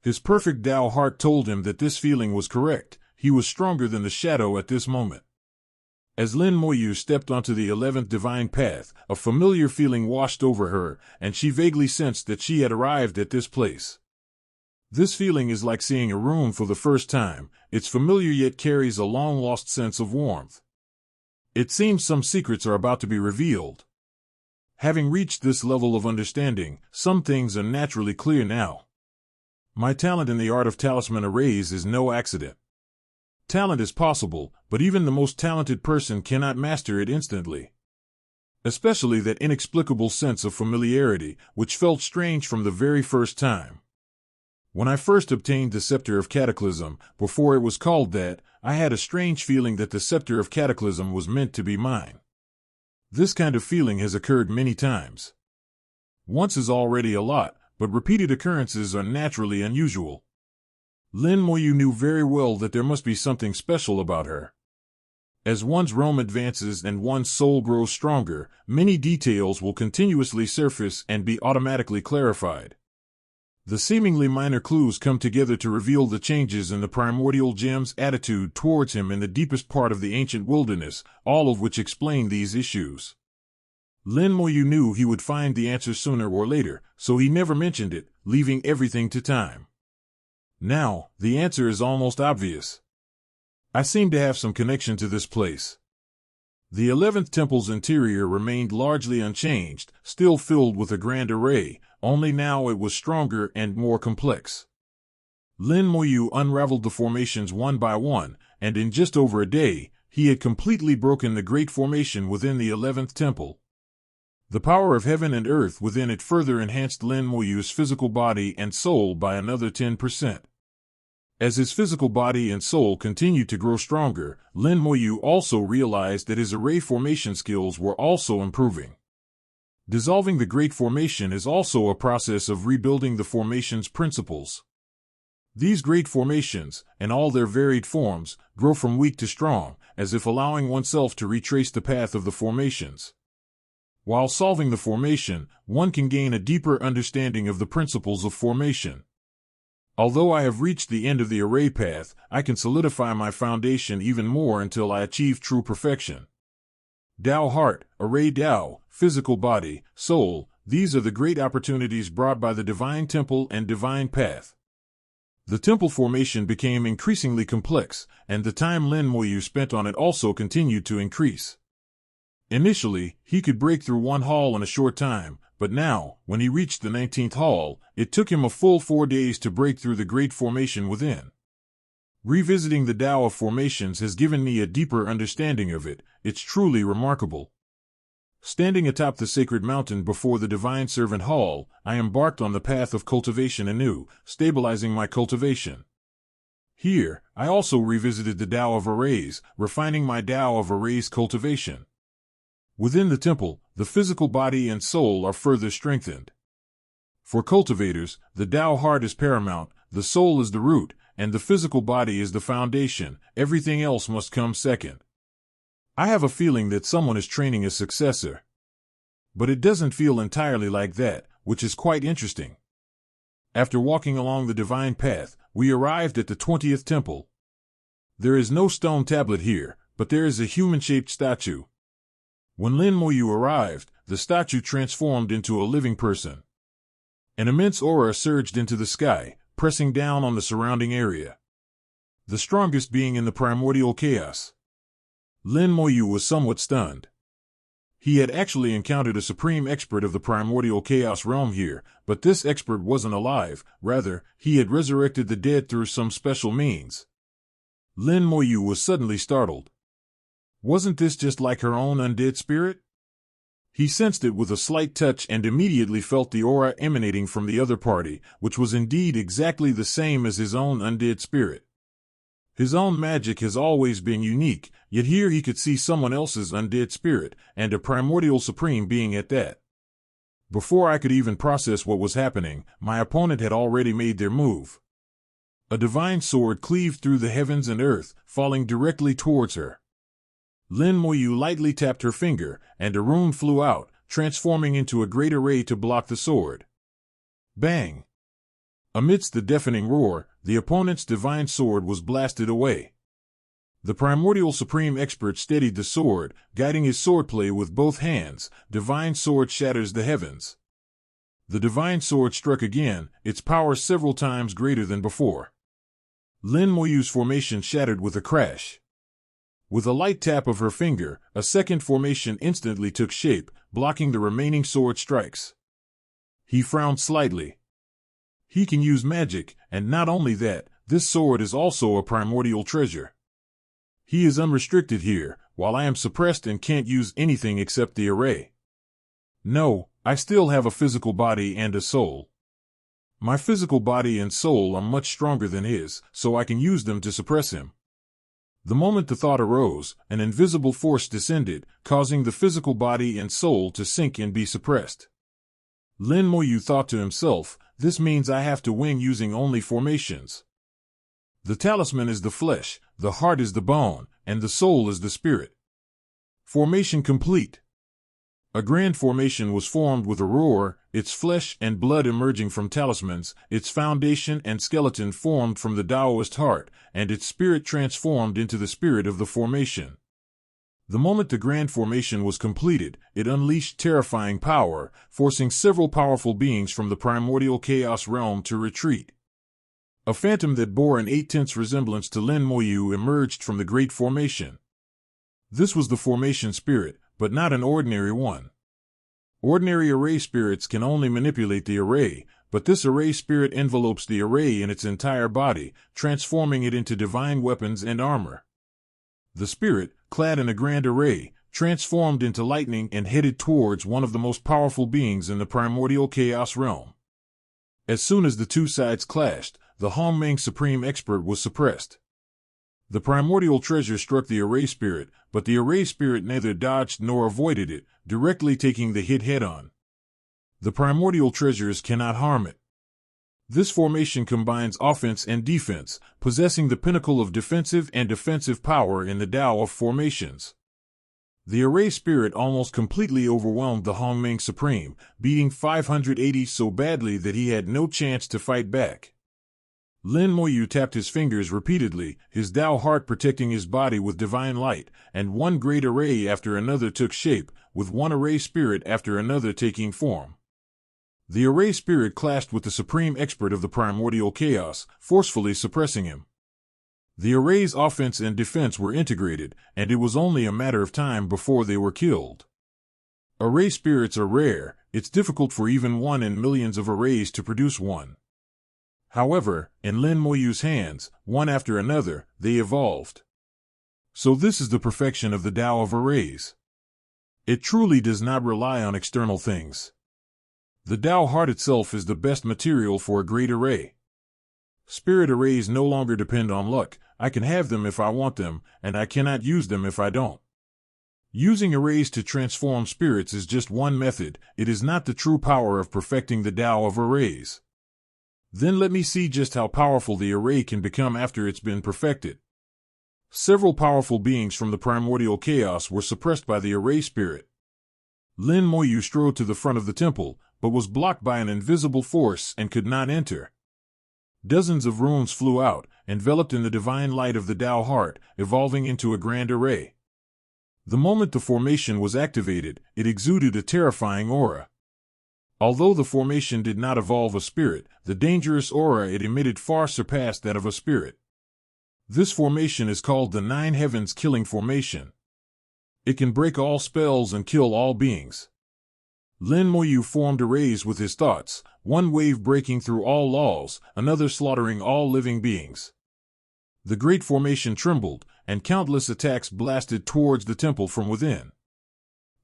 His perfect Tao heart told him that this feeling was correct. He was stronger than the shadow at this moment. As Lin Moyu stepped onto the 11th divine path, a familiar feeling washed over her, and she vaguely sensed that she had arrived at this place. This feeling is like seeing a room for the first time. It's familiar yet carries a long-lost sense of warmth. It seems some secrets are about to be revealed. Having reached this level of understanding, some things are naturally clear now. My talent in the art of talisman arrays is no accident. Talent is possible, but even the most talented person cannot master it instantly. Especially that inexplicable sense of familiarity, which felt strange from the very first time. When I first obtained the Scepter of Cataclysm, before it was called that, I had a strange feeling that the Scepter of Cataclysm was meant to be mine. This kind of feeling has occurred many times. Once is already a lot, but repeated occurrences are naturally unusual. Lin Moyu knew very well that there must be something special about her. As one's realm advances and one's soul grows stronger, many details will continuously surface and be automatically clarified. The seemingly minor clues come together to reveal the changes in the primordial gem's attitude towards him in the deepest part of the ancient wilderness, all of which explain these issues. Lin Moyu knew he would find the answer sooner or later, so he never mentioned it, leaving everything to time. Now, the answer is almost obvious. I seem to have some connection to this place. The 11th temple's interior remained largely unchanged, still filled with a grand array, only now it was stronger and more complex. Lin Moyu unraveled the formations one by one, and in just over a day, he had completely broken the great formation within the 11th temple. The power of heaven and earth within it further enhanced Lin Moyu's physical body and soul by another 10%. As his physical body and soul continued to grow stronger, Lin Moyu also realized that his array formation skills were also improving. Dissolving the great formation is also a process of rebuilding the formation's principles. These great formations, and all their varied forms, grow from weak to strong, as if allowing oneself to retrace the path of the formations. While solving the formation, one can gain a deeper understanding of the principles of formation. Although I have reached the end of the array path, I can solidify my foundation even more until I achieve true perfection. Tao heart, array Tao, physical body, soul, these are the great opportunities brought by the divine temple and divine path. The temple formation became increasingly complex, and the time Lin Moyu spent on it also continued to increase. Initially, he could break through one hall in a short time, but now, when he reached the 19th hall, it took him a full 4 days to break through the great formation within. Revisiting the Tao of formations has given me a deeper understanding of it. It's truly remarkable. Standing atop the sacred mountain before the divine servant hall, I embarked on the path of cultivation anew, stabilizing my cultivation. Here, I also revisited the Tao of arrays, refining my Tao of arrays cultivation. Within the temple, the physical body and soul are further strengthened. For cultivators, the Tao heart is paramount, the soul is the root, and the physical body is the foundation. Everything else must come second. I have a feeling that someone is training a successor. But it doesn't feel entirely like that, which is quite interesting. After walking along the divine path, we arrived at the 20th temple. There is no stone tablet here, but there is a human-shaped statue. When Lin Moyu arrived, the statue transformed into a living person. An immense aura surged into the sky, pressing down on the surrounding area. The strongest being in the primordial chaos. Lin Moyu was somewhat stunned. He had actually encountered a supreme expert of the primordial chaos realm here, but this expert wasn't alive, rather, he had resurrected the dead through some special means. Lin Moyu was suddenly startled. Wasn't this just like her own undead spirit? He sensed it with a slight touch and immediately felt the aura emanating from the other party, which was indeed exactly the same as his own undead spirit. His own magic has always been unique, yet here he could see someone else's undead spirit, and a primordial supreme being at that. Before I could even process what was happening, my opponent had already made their move. A divine sword cleaved through the heavens and earth, falling directly towards her. Lin Moyu lightly tapped her finger, and a rune flew out, transforming into a great array to block the sword. Bang! Amidst the deafening roar, the opponent's divine sword was blasted away. The primordial supreme expert steadied the sword, guiding his swordplay with both hands. Divine sword shatters the heavens. The divine sword struck again, its power several times greater than before. Lin Moyu's formation shattered with a crash. With a light tap of her finger, a second formation instantly took shape, blocking the remaining sword strikes. He frowned slightly. He can use magic, and not only that, this sword is also a primordial treasure. He is unrestricted here, while I am suppressed and can't use anything except the array. No, I still have a physical body and a soul. My physical body and soul are much stronger than his, so I can use them to suppress him. The moment the thought arose, an invisible force descended, causing the physical body and soul to sink and be suppressed. Lin Moyu thought to himself, this means I have to win using only formations. The talisman is the flesh, the heart is the bone, and the soul is the spirit. Formation complete. A grand formation was formed with a roar, its flesh and blood emerging from talismans, its foundation and skeleton formed from the Taoist heart, and its spirit transformed into the spirit of the formation. The moment the grand formation was completed, it unleashed terrifying power, forcing several powerful beings from the primordial chaos realm to retreat. A phantom that bore an 8/10 resemblance to Lin Moyu emerged from the great formation. This was the formation spirit, but not an ordinary one. Ordinary array spirits can only manipulate the array, but this array spirit envelopes the array in its entire body, transforming it into divine weapons and armor. The spirit, clad in a grand array, transformed into lightning and headed towards one of the most powerful beings in the primordial chaos realm. As soon as the two sides clashed, the Hongmeng Supreme Expert was suppressed. The primordial treasure struck the array spirit, but the array spirit neither dodged nor avoided it, directly taking the hit head-on. The primordial treasures cannot harm it. This formation combines offense and defense, possessing the pinnacle of defensive and offensive power in the Tao of formations. The array spirit almost completely overwhelmed the Hongmeng Supreme, beating 580 so badly that he had no chance to fight back. Lin Moyu tapped his fingers repeatedly, his Tao heart protecting his body with divine light, and one great array after another took shape, with one array spirit after another taking form. The array spirit clashed with the supreme expert of the primordial chaos, forcefully suppressing him. The array's offense and defense were integrated, and it was only a matter of time before they were killed. Array spirits are rare, it's difficult for even one in millions of arrays to produce one. However, in Lin Moyu's hands, one after another, they evolved. So this is the perfection of the Tao of arrays. It truly does not rely on external things. The Tao heart itself is the best material for a great array. Spirit arrays no longer depend on luck. I can have them if I want them, and I cannot use them if I don't. Using arrays to transform spirits is just one method. It is not the true power of perfecting the Tao of arrays. Then let me see just how powerful the array can become after it's been perfected. Several powerful beings from the primordial chaos were suppressed by the array spirit. Lin Moyu strode to the front of the temple, but was blocked by an invisible force and could not enter. Dozens of runes flew out, enveloped in the divine light of the Tao heart, evolving into a grand array. The moment the formation was activated, it exuded a terrifying aura. Although the formation did not evolve a spirit, the dangerous aura it emitted far surpassed that of a spirit. This formation is called the Nine Heavens Killing Formation. It can break all spells and kill all beings. Lin Moyu formed arrays with his thoughts, one wave breaking through all laws, another slaughtering all living beings. The great formation trembled, and countless attacks blasted towards the temple from within.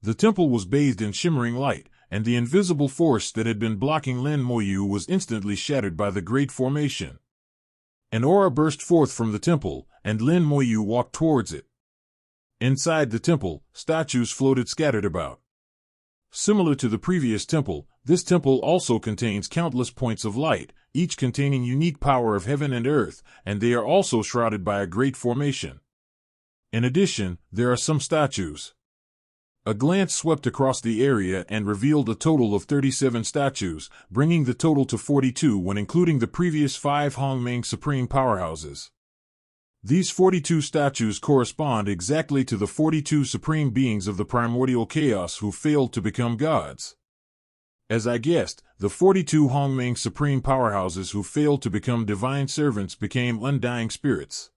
The temple was bathed in shimmering light, and the invisible force that had been blocking Lin Moyu was instantly shattered by the great formation. An aura burst forth from the temple, and Lin Moyu walked towards it. Inside the temple, statues floated scattered about. Similar to the previous temple, this temple also contains countless points of light, each containing unique power of heaven and earth, and they are also shrouded by a great formation. In addition, there are some statues. A glance swept across the area and revealed a total of 37 statues, bringing the total to 42 when including the previous 5 Hongmeng Supreme Powerhouses. These 42 statues correspond exactly to the 42 supreme beings of the primordial chaos who failed to become gods. As I guessed, the 42 Hongmeng Supreme Powerhouses who failed to become divine servants became undying spirits.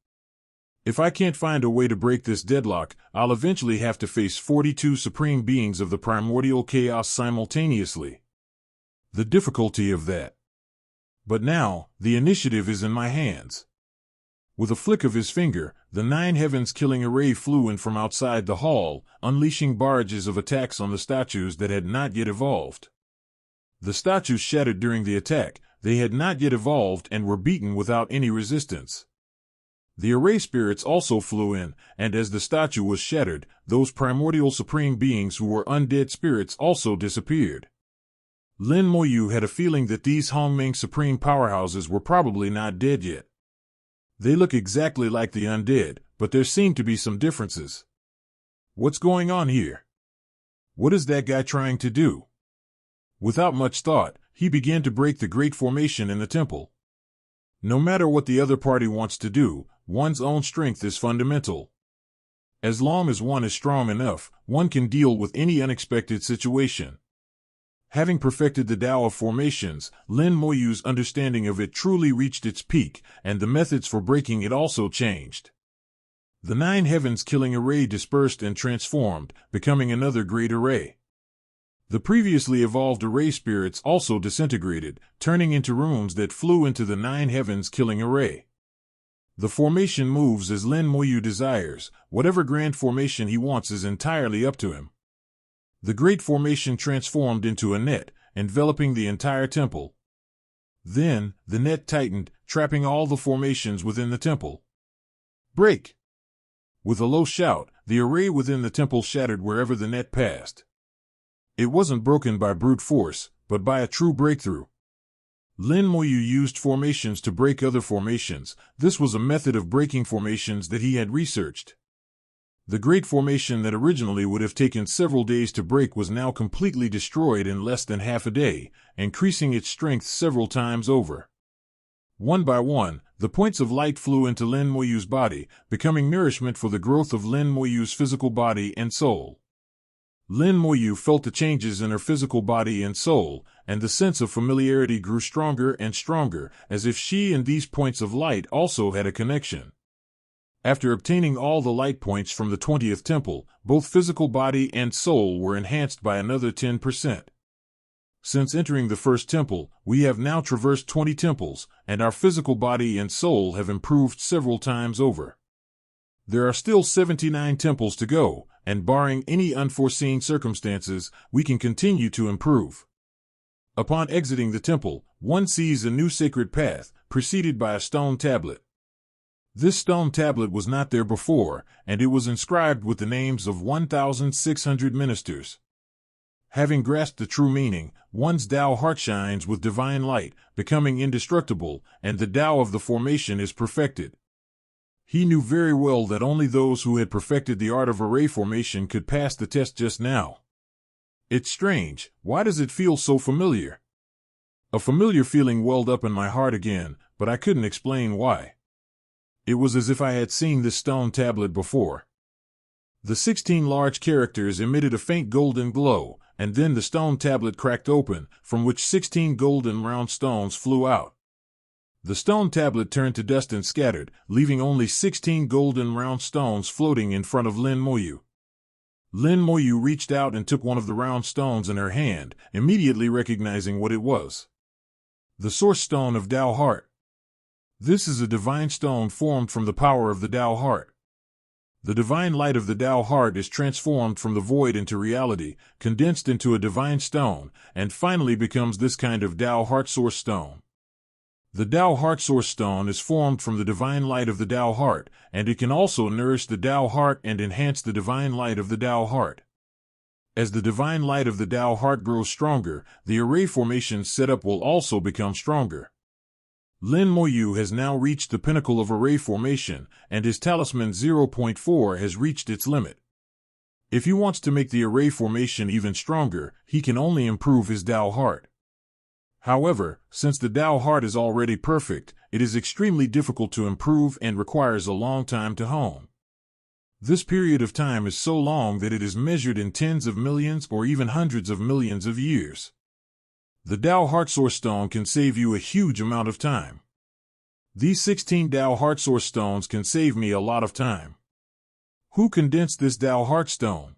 If I can't find a way to break this deadlock, I'll eventually have to face 42 supreme beings of the primordial chaos simultaneously. The difficulty of that. But now, the initiative is in my hands. With a flick of his finger, the 9 heavens killing array flew in from outside the hall, unleashing barrages of attacks on the statues that had not yet evolved. The statues shattered during the attack, they had not yet evolved and were beaten without any resistance. The array spirits also flew in, and as the statue was shattered, those primordial supreme beings who were undead spirits also disappeared. Lin Moyu had a feeling that these Hongmeng Supreme Powerhouses were probably not dead yet. They look exactly like the undead, but there seem to be some differences. What's going on here? What is that guy trying to do? Without much thought, he began to break the great formation in the temple. No matter what the other party wants to do, one's own strength is fundamental. As long as one is strong enough, one can deal with any unexpected situation. Having perfected the Tao of formations, Lin Moyu's understanding of it truly reached its peak, and the methods for breaking it also changed. The 9 heavens killing array dispersed and transformed, becoming another great array. The previously evolved array spirits also disintegrated, turning into runes that flew into the 9 heavens killing array. The formation moves as Lin Moyu desires, whatever grand formation he wants is entirely up to him. The great formation transformed into a net, enveloping the entire temple. Then, the net tightened, trapping all the formations within the temple. Break! With a low shout, the array within the temple shattered wherever the net passed. It wasn't broken by brute force, but by a true breakthrough. Lin Moyu used formations to break other formations. This was a method of breaking formations that he had researched. The great formation that originally would have taken several days to break was now completely destroyed in less than half a day, increasing its strength several times over. One by one, the points of light flew into Lin Moyu's body, becoming nourishment for the growth of Lin Moyu's physical body and soul. Lin Moyu felt the changes in her physical body and soul, and the sense of familiarity grew stronger and stronger, as if she and these points of light also had a connection. After obtaining all the light points from the 20th temple, both physical body and soul were enhanced by another 10%. Since entering the first temple, we have now traversed 20 temples, and our physical body and soul have improved several times over. There are still 79 temples to go, and barring any unforeseen circumstances, we can continue to improve. Upon exiting the temple, one sees a new sacred path, preceded by a stone tablet. This stone tablet was not there before, and it was inscribed with the names of 1,600 ministers. Having grasped the true meaning, one's Tao heart shines with divine light, becoming indestructible, and the Tao of the formation is perfected. He knew very well that only those who had perfected the art of array formation could pass the test just now. It's strange, why does it feel so familiar? A familiar feeling welled up in my heart again, but I couldn't explain why. It was as if I had seen this stone tablet before. The 16 large characters emitted a faint golden glow, and then the stone tablet cracked open, from which 16 golden round stones flew out. The stone tablet turned to dust and scattered, leaving only 16 golden round stones floating in front of Lin Moyu. Lin Moyu reached out and took one of the round stones in her hand, immediately recognizing what it was. The Source Stone of Tao Heart. This is a divine stone formed from the power of the Tao Heart. The divine light of the Tao heart is transformed from the void into reality, condensed into a divine stone, and finally becomes this kind of Tao heart source stone. The Tao heart source stone is formed from the divine light of the Tao heart, and it can also nourish the Tao heart and enhance the divine light of the Tao heart. As the divine light of the Tao heart grows stronger, the array formation setup will also become stronger. Lin Moyu has now reached the pinnacle of array formation, and his talisman 0.4 has reached its limit. If he wants to make the array formation even stronger, he can only improve his Tao heart. However, since the Tao heart is already perfect, it is extremely difficult to improve and requires a long time to hone. This period of time is so long that it is measured in tens of millions or even hundreds of millions of years. The Tao Heart Source Stone can save you a huge amount of time. These 16 Tao Heart Source Stones can save me a lot of time. Who condensed this Tao Heart Stone?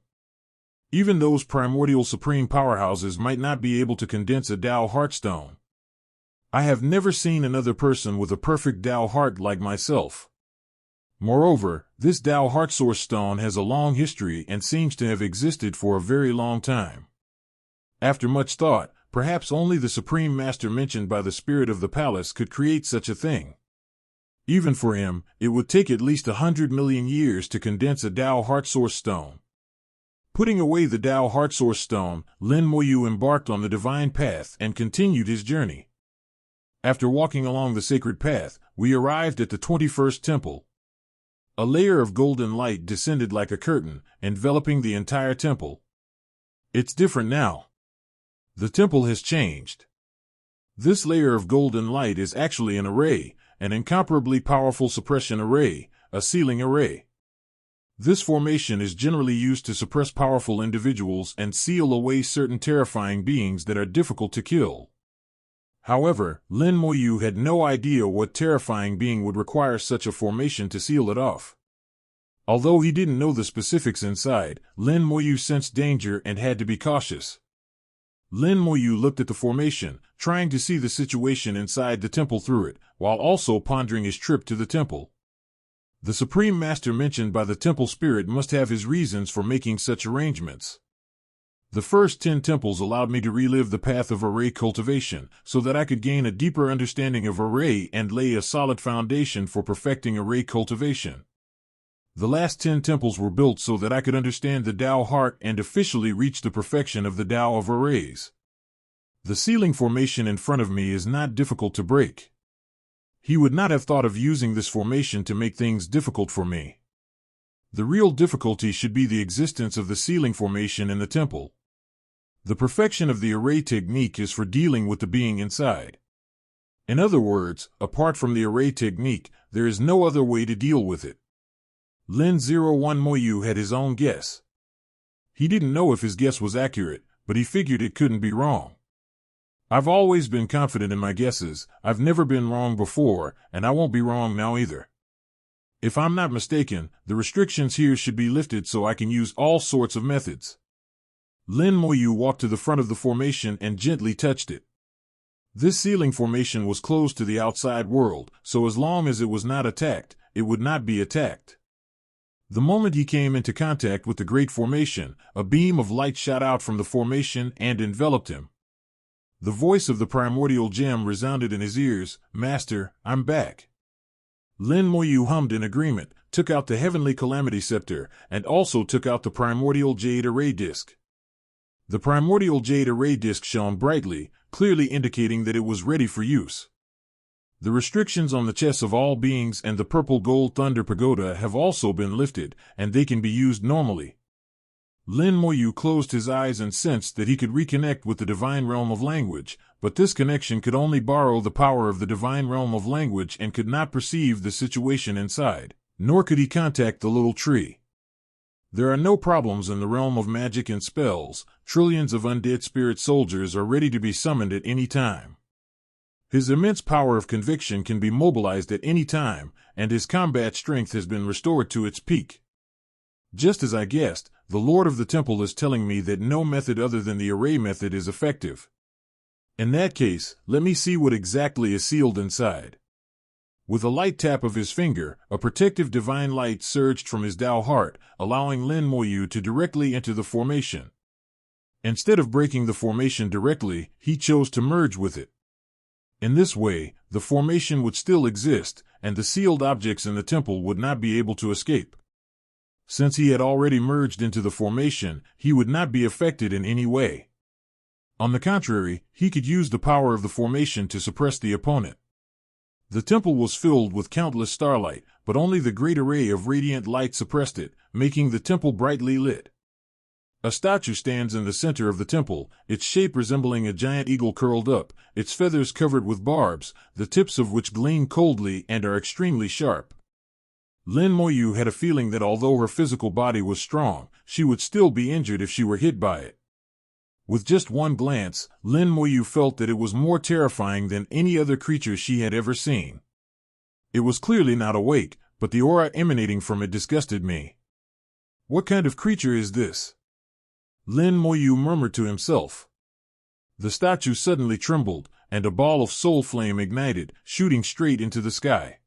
Even those primordial supreme powerhouses might not be able to condense a Tao Heart Stone. I have never seen another person with a perfect Tao heart like myself. Moreover, this Tao Heart Source Stone has a long history and seems to have existed for a very long time. After much thought, perhaps only the Supreme Master mentioned by the Spirit of the Palace could create such a thing. Even for him, it would take at least 100 million years to condense a Tao Heart Source Stone. Putting away the Tao Heart Source Stone, Lin Moyu embarked on the divine path and continued his journey. After walking along the sacred path, we arrived at the 21st temple. A layer of golden light descended like a curtain, enveloping the entire temple. It's different now. The temple has changed. This layer of golden light is actually an array, an incomparably powerful suppression array, a sealing array. This formation is generally used to suppress powerful individuals and seal away certain terrifying beings that are difficult to kill. However, Lin Moyu had no idea what terrifying being would require such a formation to seal it off. Although he didn't know the specifics inside, Lin Moyu sensed danger and had to be cautious. Lin Moyu looked at the formation, trying to see the situation inside the temple through it, while also pondering his trip to the temple. The Supreme Master mentioned by the temple spirit must have his reasons for making such arrangements. The first 10 temples allowed me to relive the path of array cultivation, so that I could gain a deeper understanding of array and lay a solid foundation for perfecting array cultivation. The last 10 temples were built so that I could understand the Tao heart and officially reach the perfection of the Tao of arrays. The sealing formation in front of me is not difficult to break. He would not have thought of using this formation to make things difficult for me. The real difficulty should be the existence of the sealing formation in the temple. The perfection of the array technique is for dealing with the being inside. In other words, apart from the array technique, there is no other way to deal with it. Lin 01 Moyu had his own guess. He didn't know if his guess was accurate, but he figured it couldn't be wrong. I've always been confident in my guesses, I've never been wrong before, and I won't be wrong now either. If I'm not mistaken, the restrictions here should be lifted so I can use all sorts of methods. Lin Moyu walked to the front of the formation and gently touched it. This sealing formation was closed to the outside world, so as long as it was not attacked, it would not be attacked. The moment he came into contact with the great formation, a beam of light shot out from the formation and enveloped him. The voice of the primordial gem resounded in his ears, "Master, I'm back." Lin Moyu hummed in agreement, took out the heavenly calamity scepter, and also took out the primordial jade array disc. The primordial jade array disc shone brightly, clearly indicating that it was ready for use. The restrictions on the chests of all beings and the purple gold thunder pagoda have also been lifted, and they can be used normally. Lin Moyu closed his eyes and sensed that he could reconnect with the divine realm of language, but this connection could only borrow the power of the divine realm of language and could not perceive the situation inside, nor could he contact the little tree. There are no problems in the realm of magic and spells. Trillions of undead spirit soldiers are ready to be summoned at any time. His immense power of conviction can be mobilized at any time, and his combat strength has been restored to its peak. Just as I guessed, the Lord of the Temple is telling me that no method other than the array method is effective. In that case, let me see what exactly is sealed inside. With a light tap of his finger, a protective divine light surged from his Tao heart, allowing Lin Moyu to directly enter the formation. Instead of breaking the formation directly, he chose to merge with it. In this way, the formation would still exist, and the sealed objects in the temple would not be able to escape. Since he had already merged into the formation, he would not be affected in any way. On the contrary, he could use the power of the formation to suppress the opponent. The temple was filled with countless starlight, but only the great array of radiant light suppressed it, making the temple brightly lit. A statue stands in the center of the temple, its shape resembling a giant eagle curled up, its feathers covered with barbs, the tips of which gleam coldly and are extremely sharp. Lin Moyu had a feeling that although her physical body was strong, she would still be injured if she were hit by it. With just one glance, Lin Moyu felt that it was more terrifying than any other creature she had ever seen. It was clearly not awake, but the aura emanating from it disgusted me. What kind of creature is this? Lin Moyu murmured to himself. The statue suddenly trembled, and a ball of soul flame ignited, shooting straight into the sky.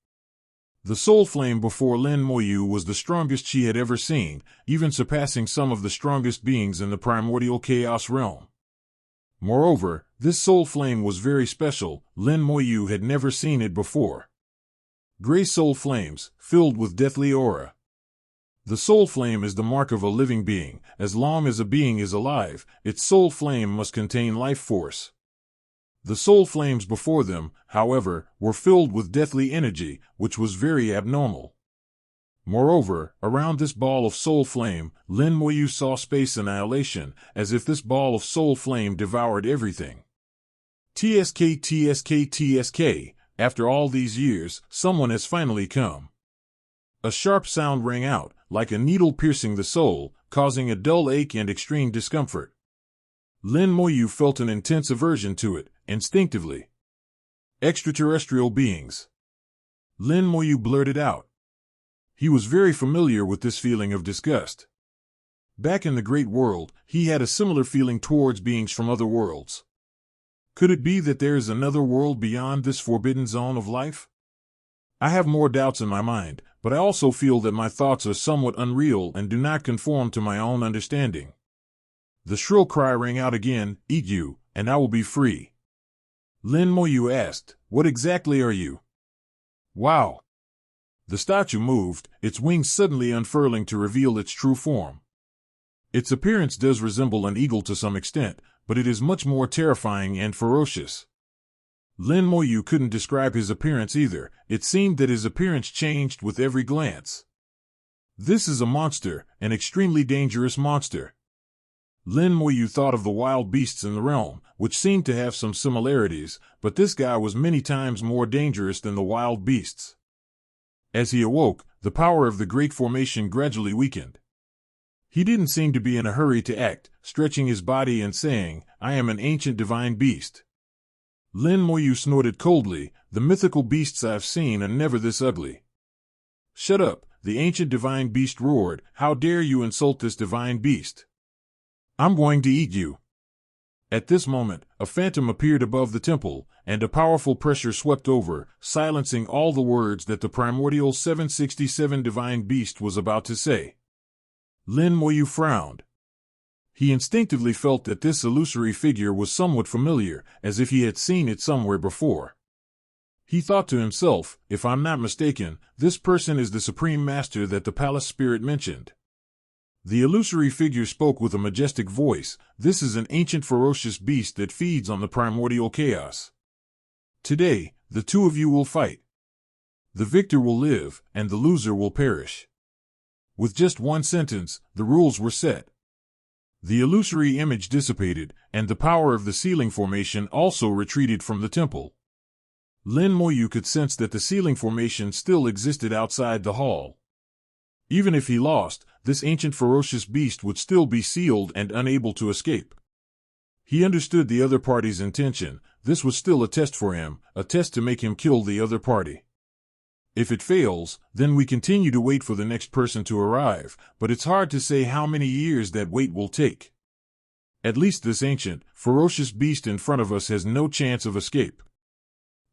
The soul flame before Lin Moyu was the strongest she had ever seen, even surpassing some of the strongest beings in the primordial chaos realm. Moreover, this soul flame was very special. Lin Moyu had never seen it before. Gray soul flames, filled with deathly aura. The soul flame is the mark of a living being. As long as a being is alive, its soul flame must contain life force. The soul flames before them, however, were filled with deathly energy, which was very abnormal. Moreover, around this ball of soul flame, Lin Moyu saw space annihilation, as if this ball of soul flame devoured everything. TSK, TSK, TSK, after all these years, someone has finally come. A sharp sound rang out, like a needle piercing the soul, causing a dull ache and extreme discomfort. Lin Moyu felt an intense aversion to it, instinctively. Extraterrestrial beings. Lin Moyu blurted out. He was very familiar with this feeling of disgust. Back in the Great World, he had a similar feeling towards beings from other worlds. Could it be that there is another world beyond this forbidden zone of life? I have more doubts in my mind, but I also feel that my thoughts are somewhat unreal and do not conform to my own understanding. The shrill cry rang out again, "Eat you, and I will be free." Lin Moyu asked, "What exactly are you?" "Wow!" The statue moved, its wings suddenly unfurling to reveal its true form. Its appearance does resemble an eagle to some extent, but it is much more terrifying and ferocious. Lin Moyu couldn't describe his appearance either. It seemed that his appearance changed with every glance. This is a monster, an extremely dangerous monster. Lin Moyu thought of the wild beasts in the realm, which seemed to have some similarities, but this guy was many times more dangerous than the wild beasts. As he awoke, the power of the Great Formation gradually weakened. He didn't seem to be in a hurry to act, stretching his body and saying, "I am an ancient divine beast." Lin Moyu snorted coldly, "The mythical beasts I've seen are never this ugly." "Shut up," the ancient divine beast roared. "How dare you insult this divine beast? I'm going to eat you." At this moment, a phantom appeared above the temple, and a powerful pressure swept over, silencing all the words that the primordial 767 divine beast was about to say. Lin Moyu frowned. He instinctively felt that this illusory figure was somewhat familiar, as if he had seen it somewhere before. He thought to himself, "If I'm not mistaken, this person is the supreme master that the palace spirit mentioned." The illusory figure spoke with a majestic voice. "This is an ancient ferocious beast that feeds on the primordial chaos. Today, the two of you will fight. The victor will live, and the loser will perish." With just one sentence, the rules were set. The illusory image dissipated, and the power of the ceiling formation also retreated from the temple. Lin Moyu could sense that the ceiling formation still existed outside the hall. Even if he lost, this ancient ferocious beast would still be sealed and unable to escape. He understood the other party's intention. This was still a test for him, a test to make him kill the other party. If it fails, then we continue to wait for the next person to arrive, but it's hard to say how many years that wait will take. At least this ancient, ferocious beast in front of us has no chance of escape.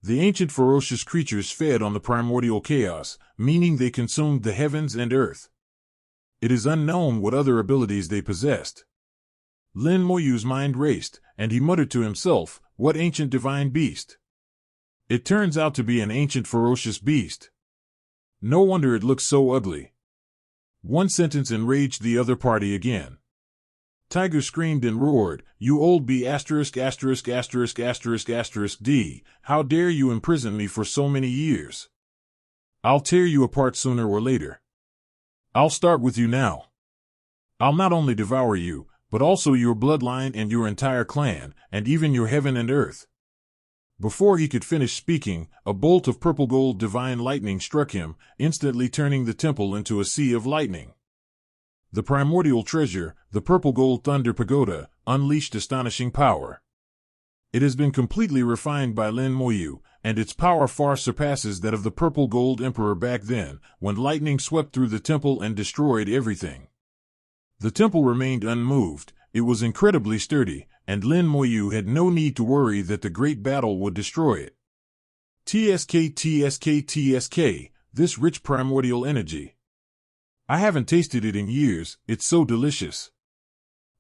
The ancient ferocious creatures fed on the primordial chaos, meaning they consumed the heavens and earth. It is unknown what other abilities they possessed. Lin Moyu's mind raced, and he muttered to himself, "What ancient divine beast?" It turns out to be an ancient ferocious beast. No wonder it looks so ugly. One sentence enraged the other party again. Tiger screamed and roared, "You old B******************, D, how dare you imprison me for so many years? I'll tear you apart sooner or later. I'll start with you now. I'll not only devour you, but also your bloodline and your entire clan, and even your heaven and earth." Before he could finish speaking, a bolt of purple gold divine lightning struck him, instantly turning the temple into a sea of lightning. The primordial treasure, the purple gold thunder pagoda, unleashed astonishing power. It has been completely refined by Lin Moyu, and its power far surpasses that of the purple gold emperor back then, when lightning swept through the temple and destroyed everything. The temple remained unmoved. It was incredibly sturdy, and Lin Moyu had no need to worry that the great battle would destroy it. TSK, this rich primordial energy. I haven't tasted it in years, it's so delicious.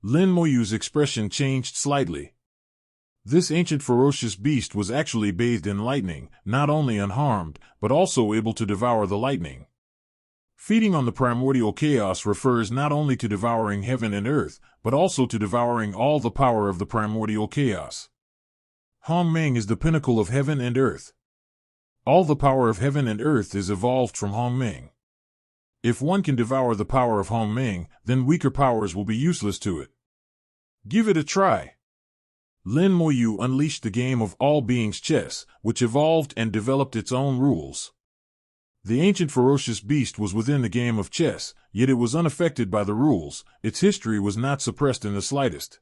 Lin Moyu's expression changed slightly. This ancient ferocious beast was actually bathed in lightning, not only unharmed, but also able to devour the lightning. Feeding on the primordial chaos refers not only to devouring heaven and earth, but also to devouring all the power of the primordial chaos. Hongmeng is the pinnacle of heaven and earth. All the power of heaven and earth is evolved from Hongmeng. If one can devour the power of Hongmeng, then weaker powers will be useless to it. Give it a try. Lin Moyu unleashed the game of all beings chess, which evolved and developed its own rules. The ancient ferocious beast was within the game of chess, yet it was unaffected by the rules. Its history was not suppressed in the slightest.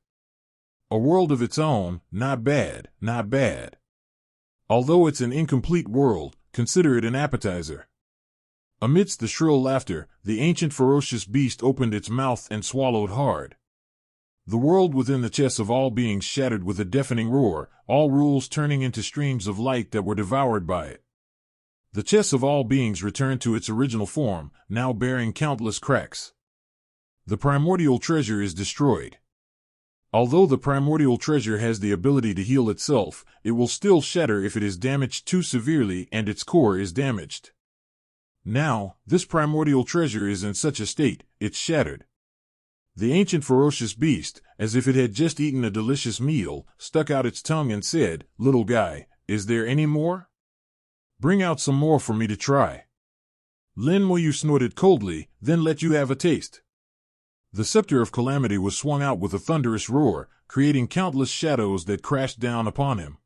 A world of its own, not bad, not bad. Although it's an incomplete world, consider it an appetizer. Amidst the shrill laughter, the ancient ferocious beast opened its mouth and swallowed hard. The world within the chess of all beings shattered with a deafening roar, all rules turning into streams of light that were devoured by it. The chess of all beings returned to its original form, now bearing countless cracks. The primordial treasure is destroyed. Although the primordial treasure has the ability to heal itself, it will still shatter if it is damaged too severely and its core is damaged. Now, this primordial treasure is in such a state, it's shattered. The ancient ferocious beast, as if it had just eaten a delicious meal, stuck out its tongue and said, "Little guy, is there any more? Bring out some more for me to try." Lin Moyu snorted coldly, "Then let you have a taste." The scepter of calamity was swung out with a thunderous roar, creating countless shadows that crashed down upon him.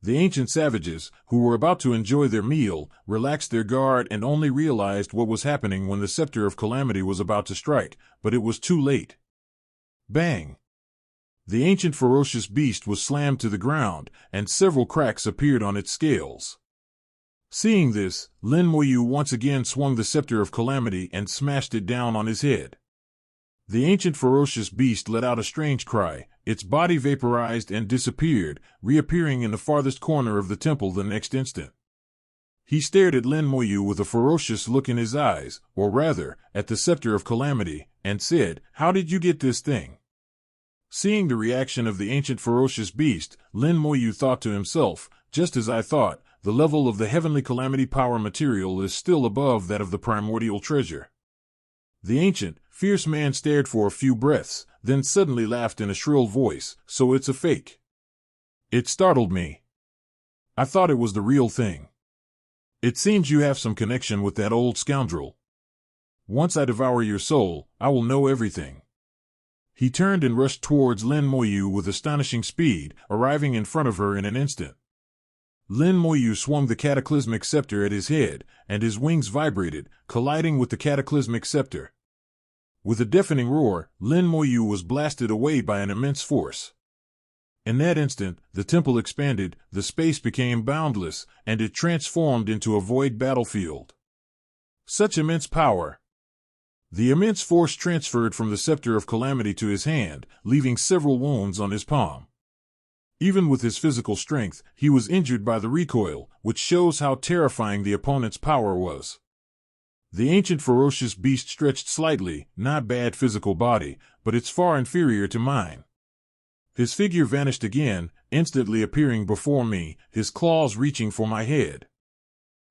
The ancient savages, who were about to enjoy their meal, relaxed their guard and only realized what was happening when the scepter of calamity was about to strike, but it was too late. Bang! The ancient ferocious beast was slammed to the ground, and several cracks appeared on its scales. Seeing this, Lin Moyu once again swung the scepter of calamity and smashed it down on his head. The ancient ferocious beast let out a strange cry. Its body vaporized and disappeared, reappearing in the farthest corner of the temple the next instant. He stared at Lin Moyu with a ferocious look in his eyes, or rather, at the scepter of calamity, and said, "How did you get this thing?" Seeing the reaction of the ancient ferocious beast, Lin Moyu thought to himself, "Just as I thought, the level of the heavenly calamity power material is still above that of the primordial treasure." The ancient, fierce man stared for a few breaths, then suddenly laughed in a shrill voice, "So it's a fake." It startled me. I thought it was the real thing. It seems you have some connection with that old scoundrel. Once I devour your soul, I will know everything. He turned and rushed towards Lin Moyu with astonishing speed, arriving in front of her in an instant. Lin Moyu swung the cataclysmic scepter at his head, and his wings vibrated, colliding with the cataclysmic scepter. With a deafening roar, Lin Moyu was blasted away by an immense force. In that instant, the temple expanded, the space became boundless, and it transformed into a void battlefield. Such immense power! The immense force transferred from the scepter of calamity to his hand, leaving several wounds on his palm. Even with his physical strength, he was injured by the recoil, which shows how terrifying the opponent's power was. The ancient ferocious beast stretched slightly, not bad physical body, but it's far inferior to mine. His figure vanished again, instantly appearing before me, his claws reaching for my head.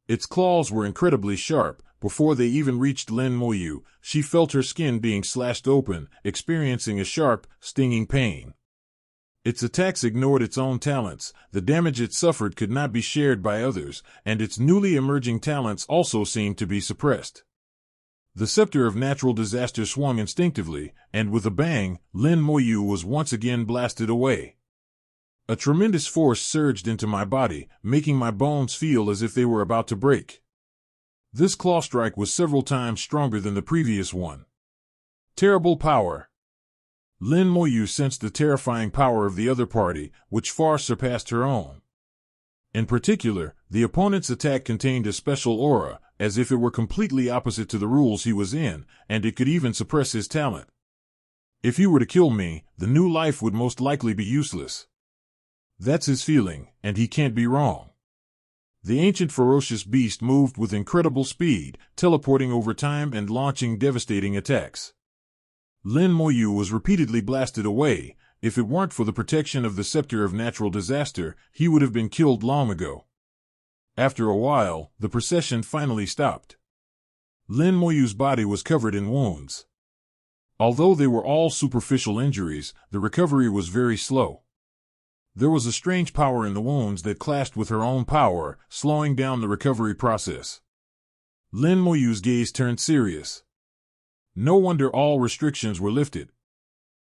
Its claws were incredibly sharp. Before they even reached Lin Moyu, she felt her skin being slashed open, experiencing a sharp, stinging pain. Its attacks ignored its own talents, the damage it suffered could not be shared by others, and its newly emerging talents also seemed to be suppressed. The scepter of natural disaster swung instinctively, and with a bang, Lin Moyu was once again blasted away. A tremendous force surged into my body, making my bones feel as if they were about to break. This claw strike was several times stronger than the previous one. Terrible power. Lin Moyu sensed the terrifying power of the other party, which far surpassed her own. In particular, the opponent's attack contained a special aura, as if it were completely opposite to the rules he was in, and it could even suppress his talent. If he were to kill me, the new life would most likely be useless. That's his feeling, and he can't be wrong. The ancient ferocious beast moved with incredible speed, teleporting over time and launching devastating attacks. Lin Moyu was repeatedly blasted away. If it weren't for the protection of the scepter of natural disaster, he would have been killed long ago. After a while, the procession finally stopped. Lin Moyu's body was covered in wounds. Although they were all superficial injuries, the recovery was very slow. There was a strange power in the wounds that clashed with her own power, slowing down the recovery process. Lin Moyu's gaze turned serious. No wonder all restrictions were lifted.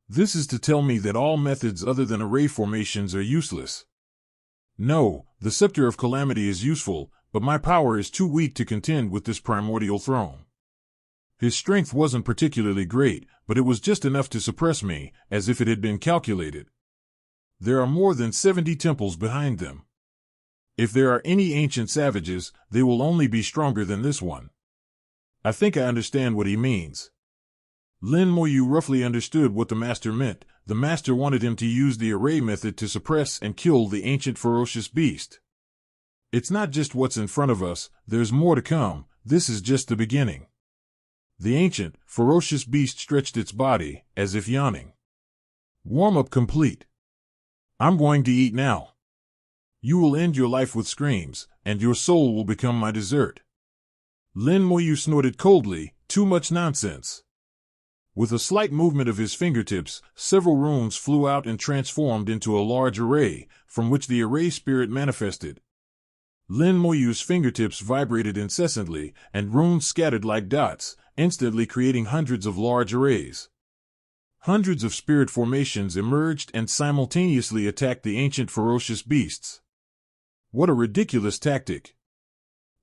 This is to tell me that all methods other than array formations are useless. No, the Scepter of Calamity is useful, but my power is too weak to contend with this primordial throne. His strength wasn't particularly great, but it was just enough to suppress me, as if it had been calculated. There are more than 70 temples behind them. If there are any ancient savages, they will only be stronger than this one. I think I understand what he means. Lin Moyu roughly understood what the master meant. The master wanted him to use the array method to suppress and kill the ancient ferocious beast. It's not just what's in front of us, there's more to come. This is just the beginning. The ancient, ferocious beast stretched its body, as if yawning. Warm-up complete. I'm going to eat now. You will end your life with screams, and your soul will become my dessert. Lin Moyu snorted coldly, too much nonsense. With a slight movement of his fingertips, several runes flew out and transformed into a large array, from which the array spirit manifested. Lin Moyu's fingertips vibrated incessantly, and runes scattered like dots, instantly creating hundreds of large arrays. Hundreds of spirit formations emerged and simultaneously attacked the ancient ferocious beasts. What a ridiculous tactic!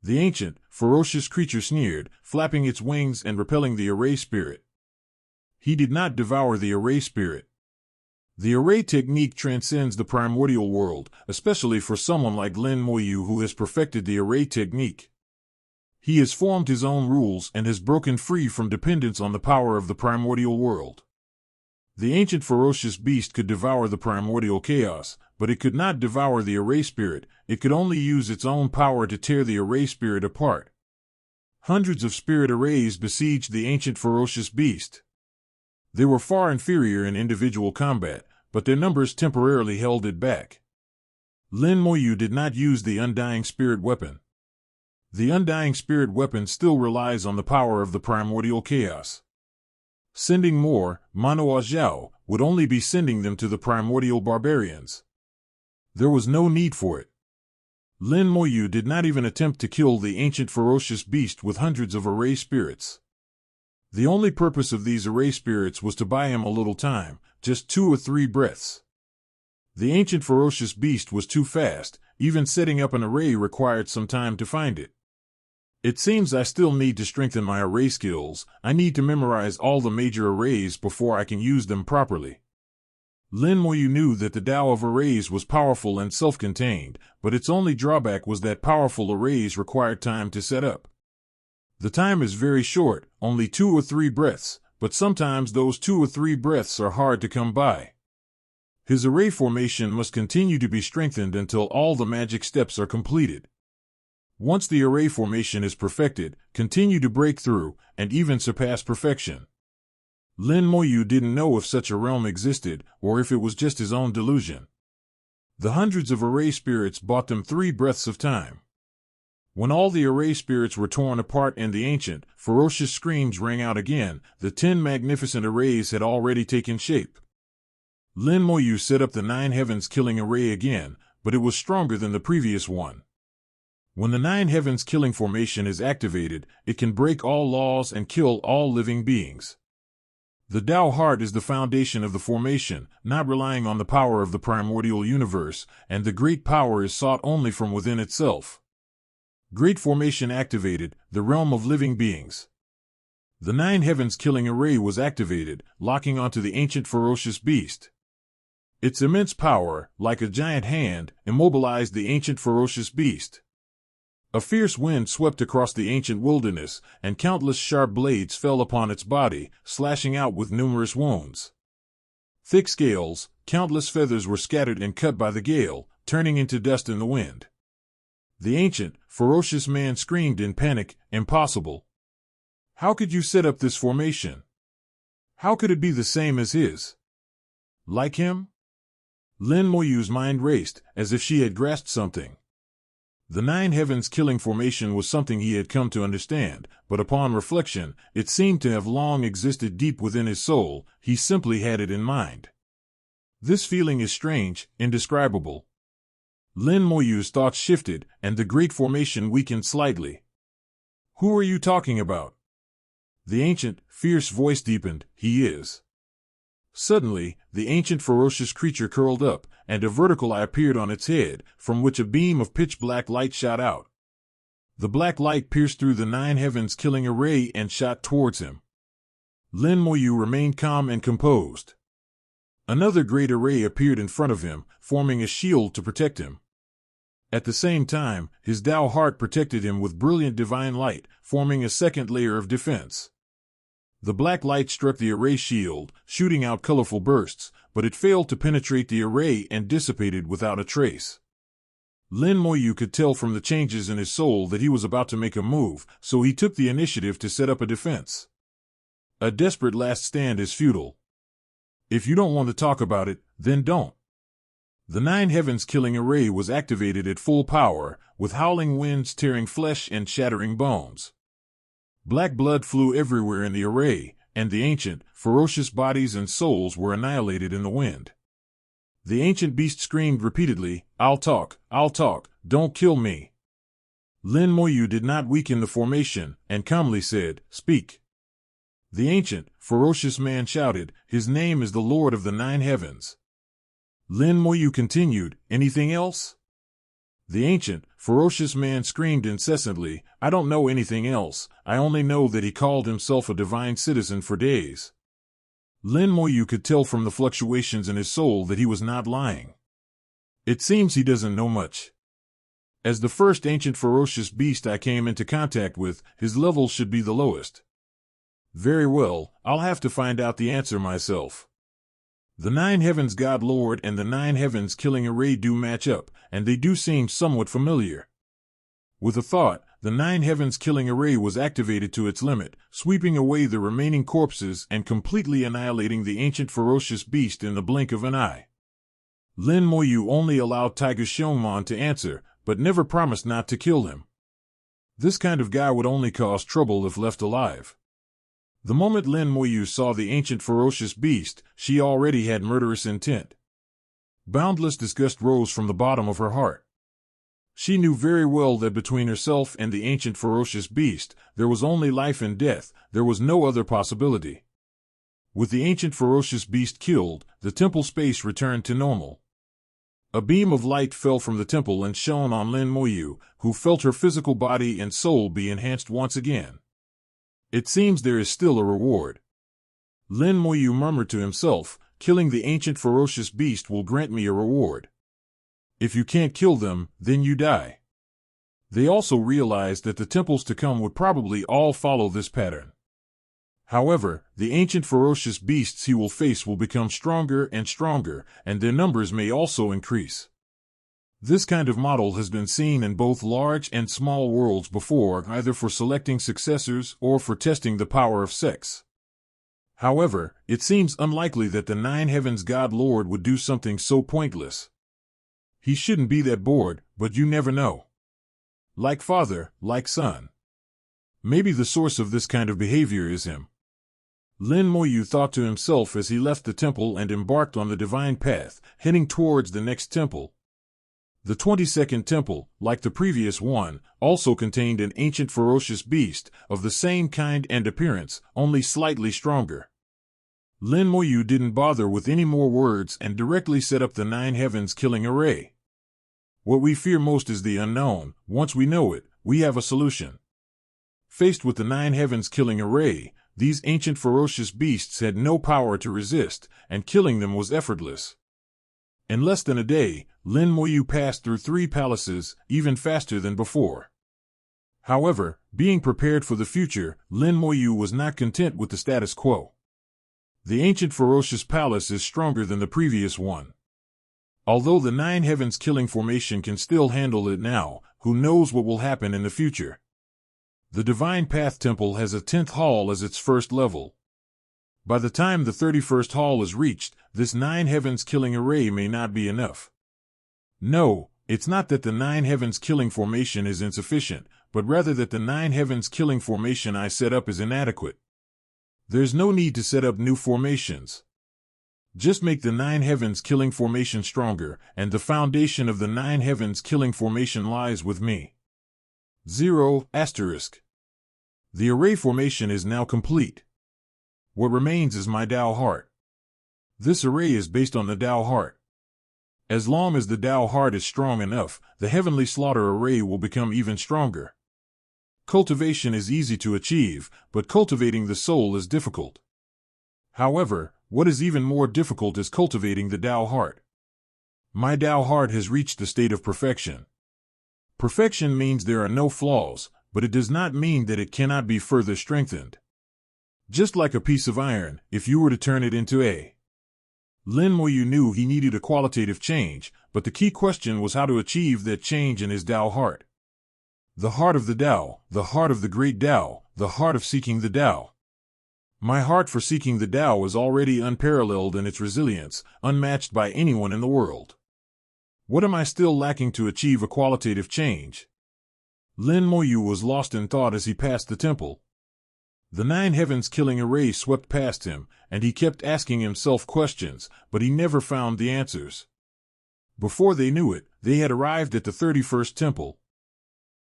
The ancient, ferocious creature sneered, flapping its wings and repelling the array spirit. He did not devour the array spirit. The array technique transcends the primordial world, especially for someone like Lin Moyu who has perfected the array technique. He has formed his own rules and has broken free from dependence on the power of the primordial world. The ancient ferocious beast could devour the primordial chaos, but it could not devour the array spirit. It could only use its own power to tear the array spirit apart. Hundreds of spirit arrays besieged the ancient ferocious beast. They were far inferior in individual combat, but their numbers temporarily held it back. Lin Moyu did not use the Undying Spirit weapon. The Undying Spirit weapon still relies on the power of the primordial chaos. Sending more, Manoa Zhao, would only be sending them to the primordial barbarians. There was no need for it. Lin Moyu did not even attempt to kill the ancient ferocious beast with hundreds of array spirits. The only purpose of these array spirits was to buy him a little time, just 2 or 3 breaths. The ancient ferocious beast was too fast, even setting up an array required some time to find it. It seems I still need to strengthen my array skills. I need to memorize all the major arrays before I can use them properly. Lin Moyu knew that the Tao of arrays was powerful and self-contained, but its only drawback was that powerful arrays required time to set up. The time is very short, only 2 or 3 breaths, but sometimes those 2 or 3 breaths are hard to come by. His array formation must continue to be strengthened until all the magic steps are completed. Once the array formation is perfected, continue to break through, and even surpass perfection. Lin Moyu didn't know if such a realm existed, or if it was just his own delusion. The hundreds of array spirits bought them 3 breaths of time. When all the array spirits were torn apart and the ancient, ferocious screams rang out again, the 10 magnificent arrays had already taken shape. Lin Moyu set up the 9 heavens killing array again, but it was stronger than the previous one. When the 9 heavens killing formation is activated, it can break all laws and kill all living beings. The Tao heart is the foundation of the formation, not relying on the power of the primordial universe, and the great power is sought only from within itself. Great formation activated, the realm of living beings. The 9 heavens killing array was activated, locking onto the ancient ferocious beast. Its immense power, like a giant hand, immobilized the ancient ferocious beast. A fierce wind swept across the ancient wilderness, and countless sharp blades fell upon its body, slashing out with numerous wounds. Thick scales, countless feathers were scattered and cut by the gale, turning into dust in the wind. The ancient, ferocious man screamed in panic, "Impossible! How could you set up this formation? How could it be the same as his? Like him?" Lin Moyu's mind raced, as if she had grasped something. The 9 heavens killing formation was something he had come to understand, but upon reflection, it seemed to have long existed deep within his soul. He simply had it in mind. This feeling is strange, indescribable. Lin Moyu's thoughts shifted, and the great formation weakened slightly. "Who are you talking about?" The ancient, fierce voice deepened. "He is." Suddenly, the ancient ferocious creature curled up, and a vertical eye appeared on its head, from which a beam of pitch-black light shot out. The black light pierced through the 9 heavens killing array and shot towards him. Lin Moyu remained calm and composed. Another great array appeared in front of him, forming a shield to protect him. At the same time, his Tao heart protected him with brilliant divine light, forming a second layer of defense. The black light struck the array shield, shooting out colorful bursts, but it failed to penetrate the array and dissipated without a trace. Lin Moyu could tell from the changes in his soul that he was about to make a move, so he took the initiative to set up a defense. A desperate last stand is futile. If you don't want to talk about it, then don't. The 9 heavens killing array was activated at full power, with howling winds tearing flesh and shattering bones. Black blood flew everywhere in the array, and the ancient, ferocious bodies and souls were annihilated in the wind. The ancient beast screamed repeatedly, I'll talk, don't kill me." Lin Moyu did not weaken the formation, and calmly said, "Speak." The ancient, ferocious man shouted, "His name is the Lord of the 9 heavens." Lin Moyu continued, "Anything else?" The ancient, ferocious man screamed incessantly, "I don't know anything else, I only know that he called himself a divine citizen for days." Lin Moyu could tell from the fluctuations in his soul that he was not lying. It seems he doesn't know much. As the first ancient ferocious beast I came into contact with, his level should be the lowest. Very well, I'll have to find out the answer myself. The 9 heavens God Lord and the 9 heavens killing array do match up, and they do seem somewhat familiar. With a thought, the 9 heavens killing array was activated to its limit, sweeping away the remaining corpses and completely annihilating the ancient ferocious beast in the blink of an eye. Lin Moyu only allowed Tiger Xiongman to answer, but never promised not to kill him. This kind of guy would only cause trouble if left alive. The moment Lin Moyu saw the ancient ferocious beast, she already had murderous intent. Boundless disgust rose from the bottom of her heart. She knew very well that between herself and the ancient ferocious beast, there was only life and death, there was no other possibility. With the ancient ferocious beast killed, the temple space returned to normal. A beam of light fell from the temple and shone on Lin Moyu, who felt her physical body and soul be enhanced once again. It seems there is still a reward. Lin Moyu murmured to himself, killing the ancient ferocious beast will grant me a reward. If you can't kill them, then you die. They also realized that the temples to come would probably all follow this pattern. However, the ancient ferocious beasts he will face will become stronger and stronger, and their numbers may also increase. This kind of model has been seen in both large and small worlds before, either for selecting successors or for testing the power of sex. However, it seems unlikely that the Nine Heavens God Lord would do something so pointless. He shouldn't be that bored, but you never know. Like father, like son. Maybe the source of this kind of behavior is him. Lin Moyu thought to himself as he left the temple and embarked on the divine path, heading towards the next temple. The 22nd temple, like the previous one, also contained an ancient ferocious beast, of the same kind and appearance, only slightly stronger. Lin Moyu didn't bother with any more words and directly set up the Nine Heavens killing array. What we fear most is the unknown. Once we know it, we have a solution. Faced with the Nine Heavens killing array, these ancient ferocious beasts had no power to resist, and killing them was effortless. In less than a day, Lin Moyu passed through 3 palaces, even faster than before. However, being prepared for the future, Lin Moyu was not content with the status quo. The ancient ferocious palace is stronger than the previous one. Although the Nine Heavens killing formation can still handle it now, who knows what will happen in the future. The Divine Path Temple has a 10th hall as its first level. By the time the 31st hall is reached, this Nine Heavens killing array may not be enough. No, it's not that the Nine Heavens killing formation is insufficient, but rather that the Nine Heavens killing formation I set up is inadequate. There's no need to set up new formations. Just make the Nine Heavens killing formation stronger, and the foundation of the Nine Heavens killing formation lies with me. 0**. The array formation is now complete. What remains is my Tao heart. This array is based on the Tao heart. As long as the Tao heart is strong enough, the heavenly slaughter array will become even stronger. Cultivation is easy to achieve, but cultivating the soul is difficult. However, what is even more difficult is cultivating the Tao heart. My Tao heart has reached the state of perfection. Perfection means there are no flaws, but it does not mean that it cannot be further strengthened. Just like a piece of iron, if you were to turn it into a. Lin Moyu knew he needed a qualitative change, but the key question was how to achieve that change in his Tao heart. The heart of the Tao, the heart of the great Tao, the heart of seeking the Tao. My heart for seeking the Tao is already unparalleled in its resilience, unmatched by anyone in the world. What am I still lacking to achieve a qualitative change? Lin Moyu was lost in thought as he passed the temple. The Nine Heavens killing array swept past him, and he kept asking himself questions, but he never found the answers. Before they knew it, they had arrived at the 31st temple.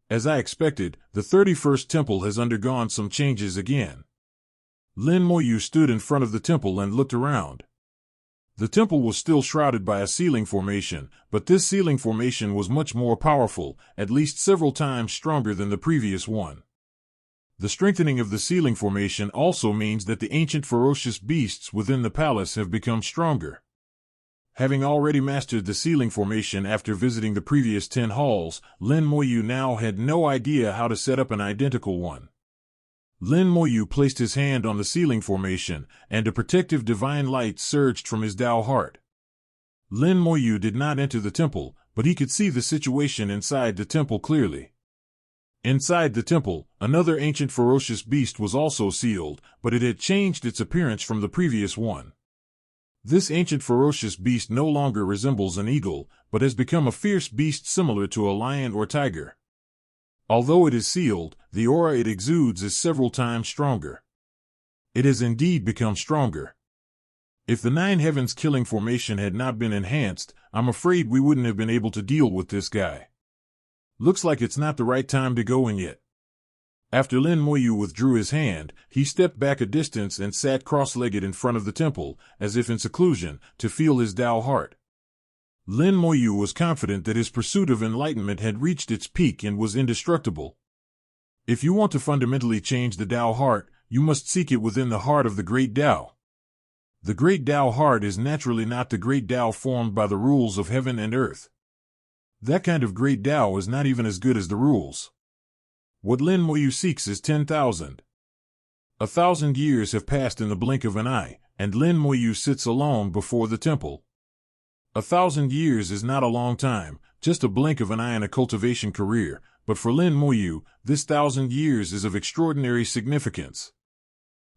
As I expected, the 31st temple has undergone some changes again. Lin Moyu stood in front of the temple and looked around. The temple was still shrouded by a ceiling formation, but this ceiling formation was much more powerful, at least several times stronger than the previous one. The strengthening of the ceiling formation also means that the ancient ferocious beasts within the palace have become stronger. Having already mastered the ceiling formation after visiting the previous 10 halls, Lin Moyu now had no idea how to set up an identical one. Lin Moyu placed his hand on the ceiling formation, and a protective divine light surged from his Tao heart. Lin Moyu did not enter the temple, but he could see the situation inside the temple clearly. Inside the temple, another ancient ferocious beast was also sealed, but it had changed its appearance from the previous one. This ancient ferocious beast no longer resembles an eagle, but has become a fierce beast similar to a lion or tiger. Although it is sealed, the aura it exudes is several times stronger. It has indeed become stronger. If the Nine Heavens killing formation had not been enhanced, I'm afraid we wouldn't have been able to deal with this guy. Looks like it's not the right time to go in yet. After Lin Moyu withdrew his hand, he stepped back a distance and sat cross-legged in front of the temple, as if in seclusion, to feel his Tao heart. Lin Moyu was confident that his pursuit of enlightenment had reached its peak and was indestructible. If you want to fundamentally change the Tao heart, you must seek it within the heart of the great Tao. The great Tao heart is naturally not the great Tao formed by the rules of heaven and earth. That kind of great Tao is not even as good as the rules. What Lin Moyu seeks is 10,000. 1,000 years have passed in the blink of an eye, and Lin Moyu sits alone before the temple. 1,000 years is not a long time, just a blink of an eye in a cultivation career, but for Lin Moyu, this 1,000 years is of extraordinary significance.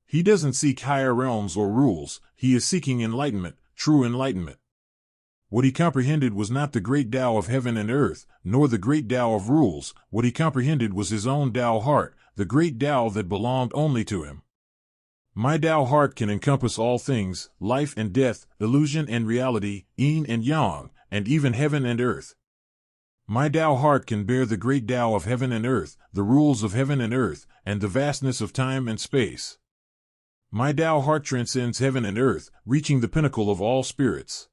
He doesn't seek higher realms or rules, he is seeking enlightenment, true enlightenment. What he comprehended was not the great Tao of heaven and earth, nor the great Tao of rules. What he comprehended was his own Tao heart, the great Tao that belonged only to him. My Tao heart can encompass all things, life and death, illusion and reality, yin and yang, and even heaven and earth. My Tao heart can bear the great Tao of heaven and earth, the rules of heaven and earth, and the vastness of time and space. My Tao heart transcends heaven and earth, reaching the pinnacle of all spirits.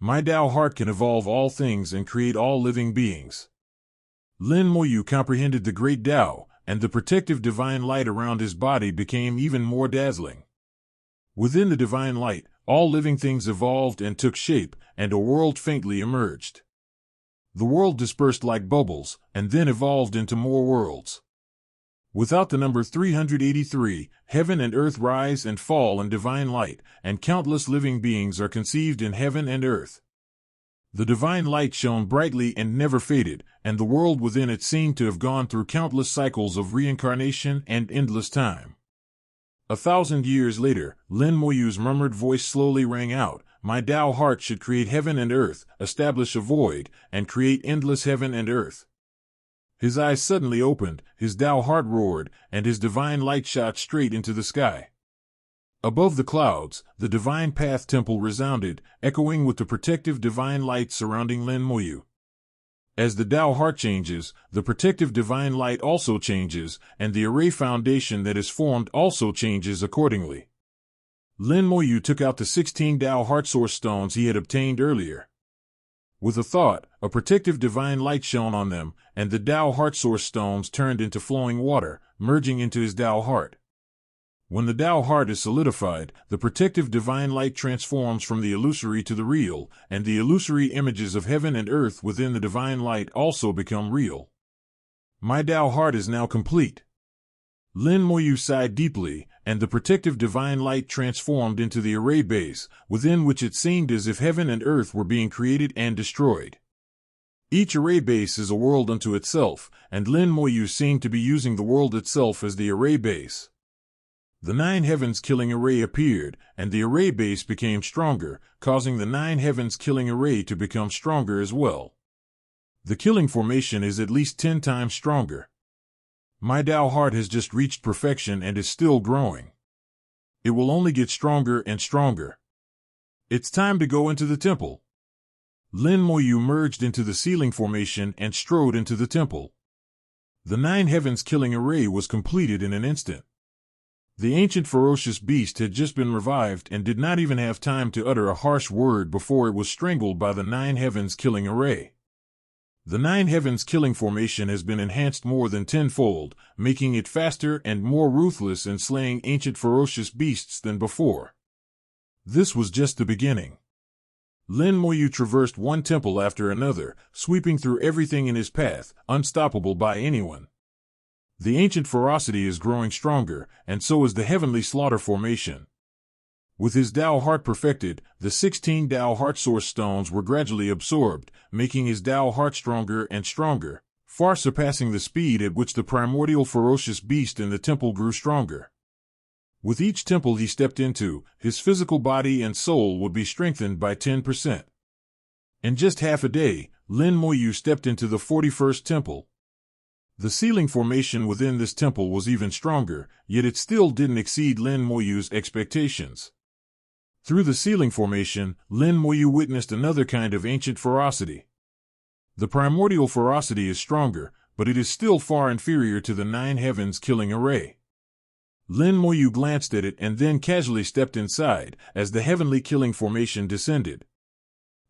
My Tao heart can evolve all things and create all living beings. Lin Moyu comprehended the great Tao, and the protective divine light around his body became even more dazzling. Within the divine light, all living things evolved and took shape, and a world faintly emerged. The world dispersed like bubbles, and then evolved into more worlds. Without the number 383, heaven and earth rise and fall in divine light, and countless living beings are conceived in heaven and earth. The divine light shone brightly and never faded, and the world within it seemed to have gone through countless cycles of reincarnation and endless time. 1,000 years later, Lin Moyu's murmured voice slowly rang out, "My Tao heart should create heaven and earth, establish a void, and create endless heaven and earth." His eyes suddenly opened, his Tao heart roared, and his divine light shot straight into the sky. Above the clouds, the divine path temple resounded, echoing with the protective divine light surrounding Lin Moyu. As the Tao heart changes, the protective divine light also changes, and the array foundation that is formed also changes accordingly. Lin Moyu took out the 16 Tao heart source stones he had obtained earlier. With a thought, a protective divine light shone on them, and the Tao heart source stones turned into flowing water, merging into his Tao heart. When the Tao heart is solidified, the protective divine light transforms from the illusory to the real, and the illusory images of heaven and earth within the divine light also become real. My Tao heart is now complete. Lin Moyu sighed deeply, and the protective divine light transformed into the array base, within which it seemed as if heaven and earth were being created and destroyed. Each array base is a world unto itself, and Lin Moyu seemed to be using the world itself as the array base. The 9 heavens killing array appeared, and the array base became stronger, causing the 9 heavens killing array to become stronger as well. The killing formation is at least 10 times stronger. My Tao heart has just reached perfection and is still growing. It will only get stronger and stronger. It's time to go into the temple. Lin Moyu merged into the ceiling formation and strode into the temple. The 9 heavens killing array was completed in an instant. The ancient ferocious beast had just been revived and did not even have time to utter a harsh word before it was strangled by the 9 heavens killing array. The 9 heavens killing formation has been enhanced more than tenfold, making it faster and more ruthless in slaying ancient ferocious beasts than before. This was just the beginning. Lin Moyu traversed one temple after another, sweeping through everything in his path, unstoppable by anyone. The ancient ferocity is growing stronger, and so is the heavenly slaughter formation. With his Tao heart perfected, the 16 Tao heart source stones were gradually absorbed, making his Tao heart stronger and stronger, far surpassing the speed at which the primordial ferocious beast in the temple grew stronger. With each temple he stepped into, his physical body and soul would be strengthened by 10%. In just half a day, Lin Moyu stepped into the 41st temple. The ceiling formation within this temple was even stronger, yet it still didn't exceed Lin Moyu's expectations. Through the ceiling formation, Lin Moyu witnessed another kind of ancient ferocity. The primordial ferocity is stronger, but it is still far inferior to the 9 heavens killing array. Lin Moyu glanced at it and then casually stepped inside, as the heavenly killing formation descended.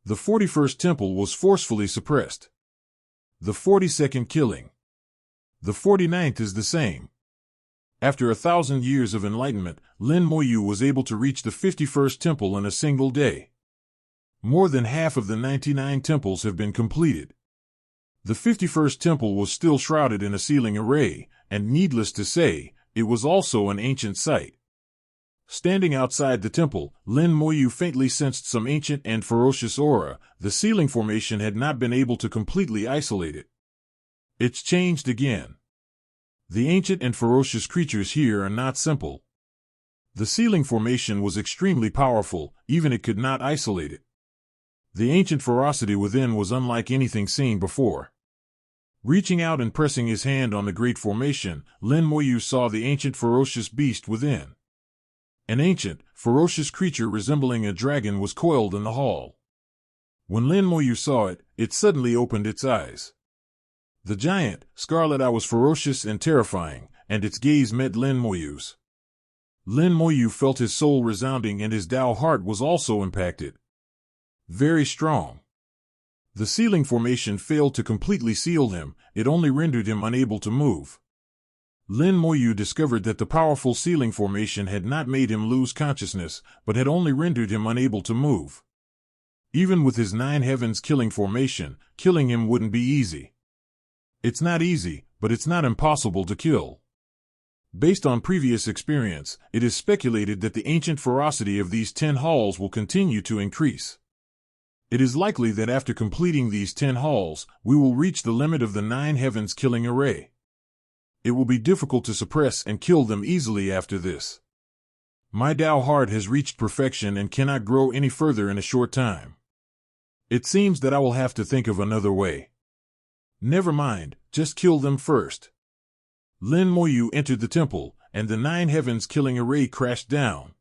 The 41st temple was forcefully suppressed. The 42nd killing. The 49th is the same. After 1,000 years of enlightenment, Lin Moyu was able to reach the 51st temple in a single day. More than half of the 99 temples have been completed. The 51st temple was still shrouded in a ceiling array, and needless to say, it was also an ancient site. Standing outside the temple, Lin Moyu faintly sensed some ancient and ferocious aura. The ceiling formation had not been able to completely isolate it. It's changed again. The ancient and ferocious creatures here are not simple. The ceiling formation was extremely powerful, even it could not isolate it. The ancient ferocity within was unlike anything seen before. Reaching out and pressing his hand on the great formation, Lin Moyu saw the ancient ferocious beast within. An ancient, ferocious creature resembling a dragon was coiled in the hall. When Lin Moyu saw it, it suddenly opened its eyes. The giant, scarlet eye was ferocious and terrifying, and its gaze met Lin Moyu's. Lin Moyu felt his soul resounding and his Tao heart was also impacted. Very strong. The ceiling formation failed to completely seal him, it only rendered him unable to move. Lin Moyu discovered that the powerful ceiling formation had not made him lose consciousness, but had only rendered him unable to move. Even with his 9 heavens killing formation, killing him wouldn't be easy. It's not easy, but it's not impossible to kill. Based on previous experience, it is speculated that the ancient ferocity of these 10 halls will continue to increase. It is likely that after completing these 10 halls, we will reach the limit of the 9 heavens killing array. It will be difficult to suppress and kill them easily after this. My Tao heart has reached perfection and cannot grow any further in a short time. It seems that I will have to think of another way. Never mind, just kill them first. Lin Moyu entered the temple, and the 9 heavens killing array crashed down.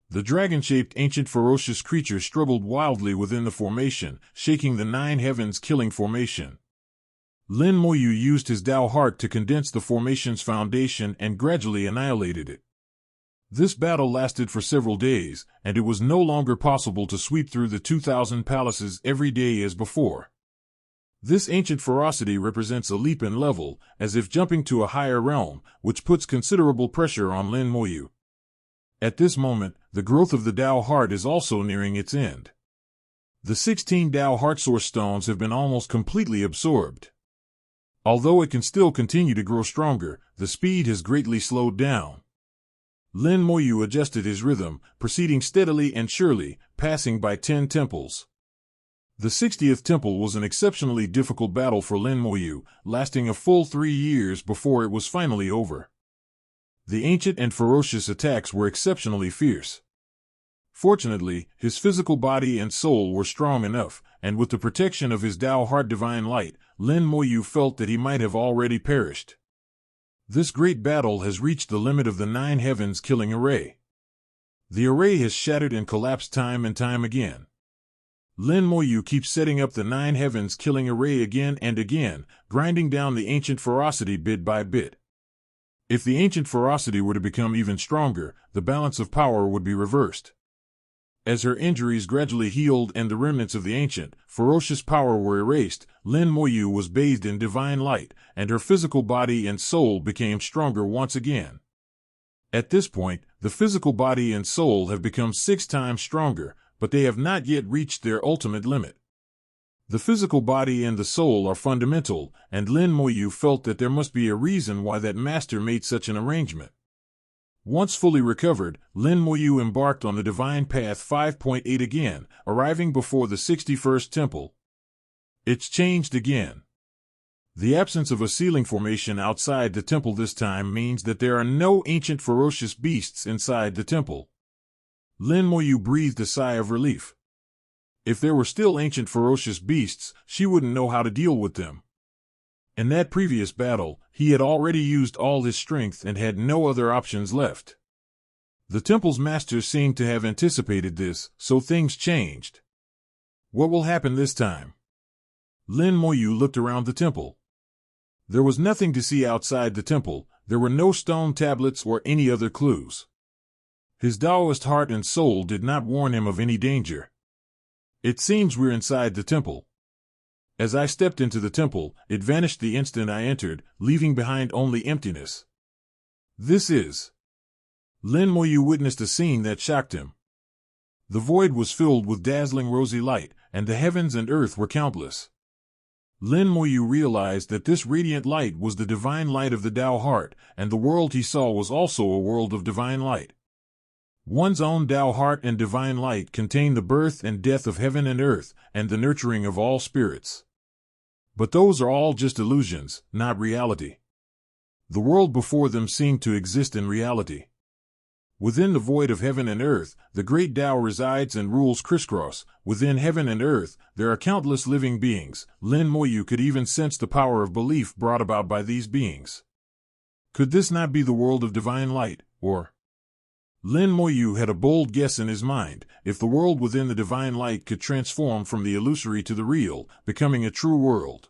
The dragon-shaped ancient ferocious creature struggled wildly within the formation, shaking the 9 heavens killing formation. Lin Moyu used his Tao heart to condense the formation's foundation and gradually annihilated it. This battle lasted for several days, and it was no longer possible to sweep through the 2,000 palaces every day as before. This ancient ferocity represents a leap in level, as if jumping to a higher realm, which puts considerable pressure on Lin Moyu. At this moment, the growth of the Tao heart is also nearing its end. The 16 Tao heart source stones have been almost completely absorbed. Although it can still continue to grow stronger, the speed has greatly slowed down. Lin Moyu adjusted his rhythm, proceeding steadily and surely, passing by 10 temples. The 60th temple was an exceptionally difficult battle for Lin Moyu, lasting a full 3 years before it was finally over. The ancient and ferocious attacks were exceptionally fierce. Fortunately, his physical body and soul were strong enough, and with the protection of his Tao heart divine light, Lin Moyu felt that he might have already perished. This great battle has reached the limit of the 9 heavens killing array. The array has shattered and collapsed time and time again. Lin Moyu keeps setting up the 9 heavens killing array again and again, grinding down the ancient ferocity bit by bit. If the ancient ferocity were to become even stronger, the balance of power would be reversed. As her injuries gradually healed and the remnants of the ancient, ferocious power were erased, Lin Moyu was bathed in divine light, and her physical body and soul became stronger once again. At this point, the physical body and soul have become 6 times stronger, but they have not yet reached their ultimate limit. The physical body and the soul are fundamental, and Lin Moyu felt that there must be a reason why that master made such an arrangement. Once fully recovered, Lin Moyu embarked on the Divine Path 5.8 again, arriving before the 61st temple. It's changed again. The absence of a ceiling formation outside the temple this time means that there are no ancient ferocious beasts inside the temple. Lin Moyu breathed a sigh of relief. If there were still ancient ferocious beasts, she wouldn't know how to deal with them. In that previous battle, he had already used all his strength and had no other options left. The temple's master seemed to have anticipated this, so things changed. What will happen this time? Lin Moyu looked around the temple. There was nothing to see outside the temple, there were no stone tablets or any other clues. His Taoist heart and soul did not warn him of any danger. It seems we're inside the temple. As I stepped into the temple, it vanished the instant I entered, leaving behind only emptiness. This is... Lin Moyu witnessed a scene that shocked him. The void was filled with dazzling rosy light, and the heavens and earth were countless. Lin Moyu realized that this radiant light was the divine light of the Tao heart, and the world he saw was also a world of divine light. One's own Tao heart and divine light contain the birth and death of heaven and earth, and the nurturing of all spirits. But those are all just illusions, not reality. The world before them seemed to exist in reality. Within the void of heaven and earth, the great Tao resides and rules crisscross. Within heaven and earth, there are countless living beings. Lin Moyu could even sense the power of belief brought about by these beings. Could this not be the world of divine light, or... Lin Moyu had a bold guess in his mind. If the world within the divine light could transform from the illusory to the real, becoming a true world.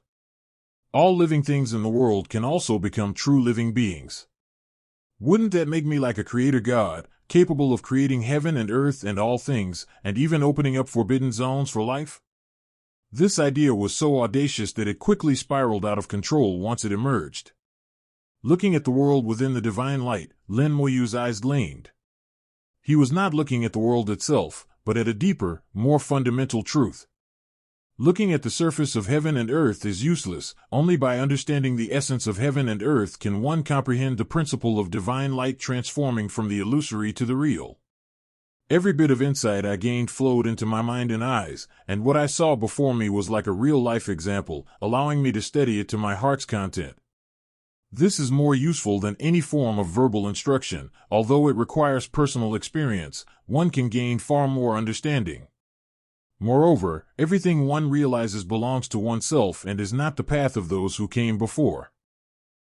All living things in the world can also become true living beings. Wouldn't that make me like a creator god, capable of creating heaven and earth and all things, and even opening up forbidden zones for life? This idea was so audacious that it quickly spiraled out of control once it emerged. Looking at the world within the divine light, Lin Moyu's eyes gleamed. He was not looking at the world itself, but at a deeper, more fundamental truth. Looking at the surface of heaven and earth is useless. Only by understanding the essence of heaven and earth can one comprehend the principle of divine light transforming from the illusory to the real. Every bit of insight I gained flowed into my mind and eyes, and what I saw before me was like a real-life example, allowing me to study it to my heart's content. This is more useful than any form of verbal instruction. Although it requires personal experience, one can gain far more understanding. Moreover, everything one realizes belongs to oneself and is not the path of those who came before.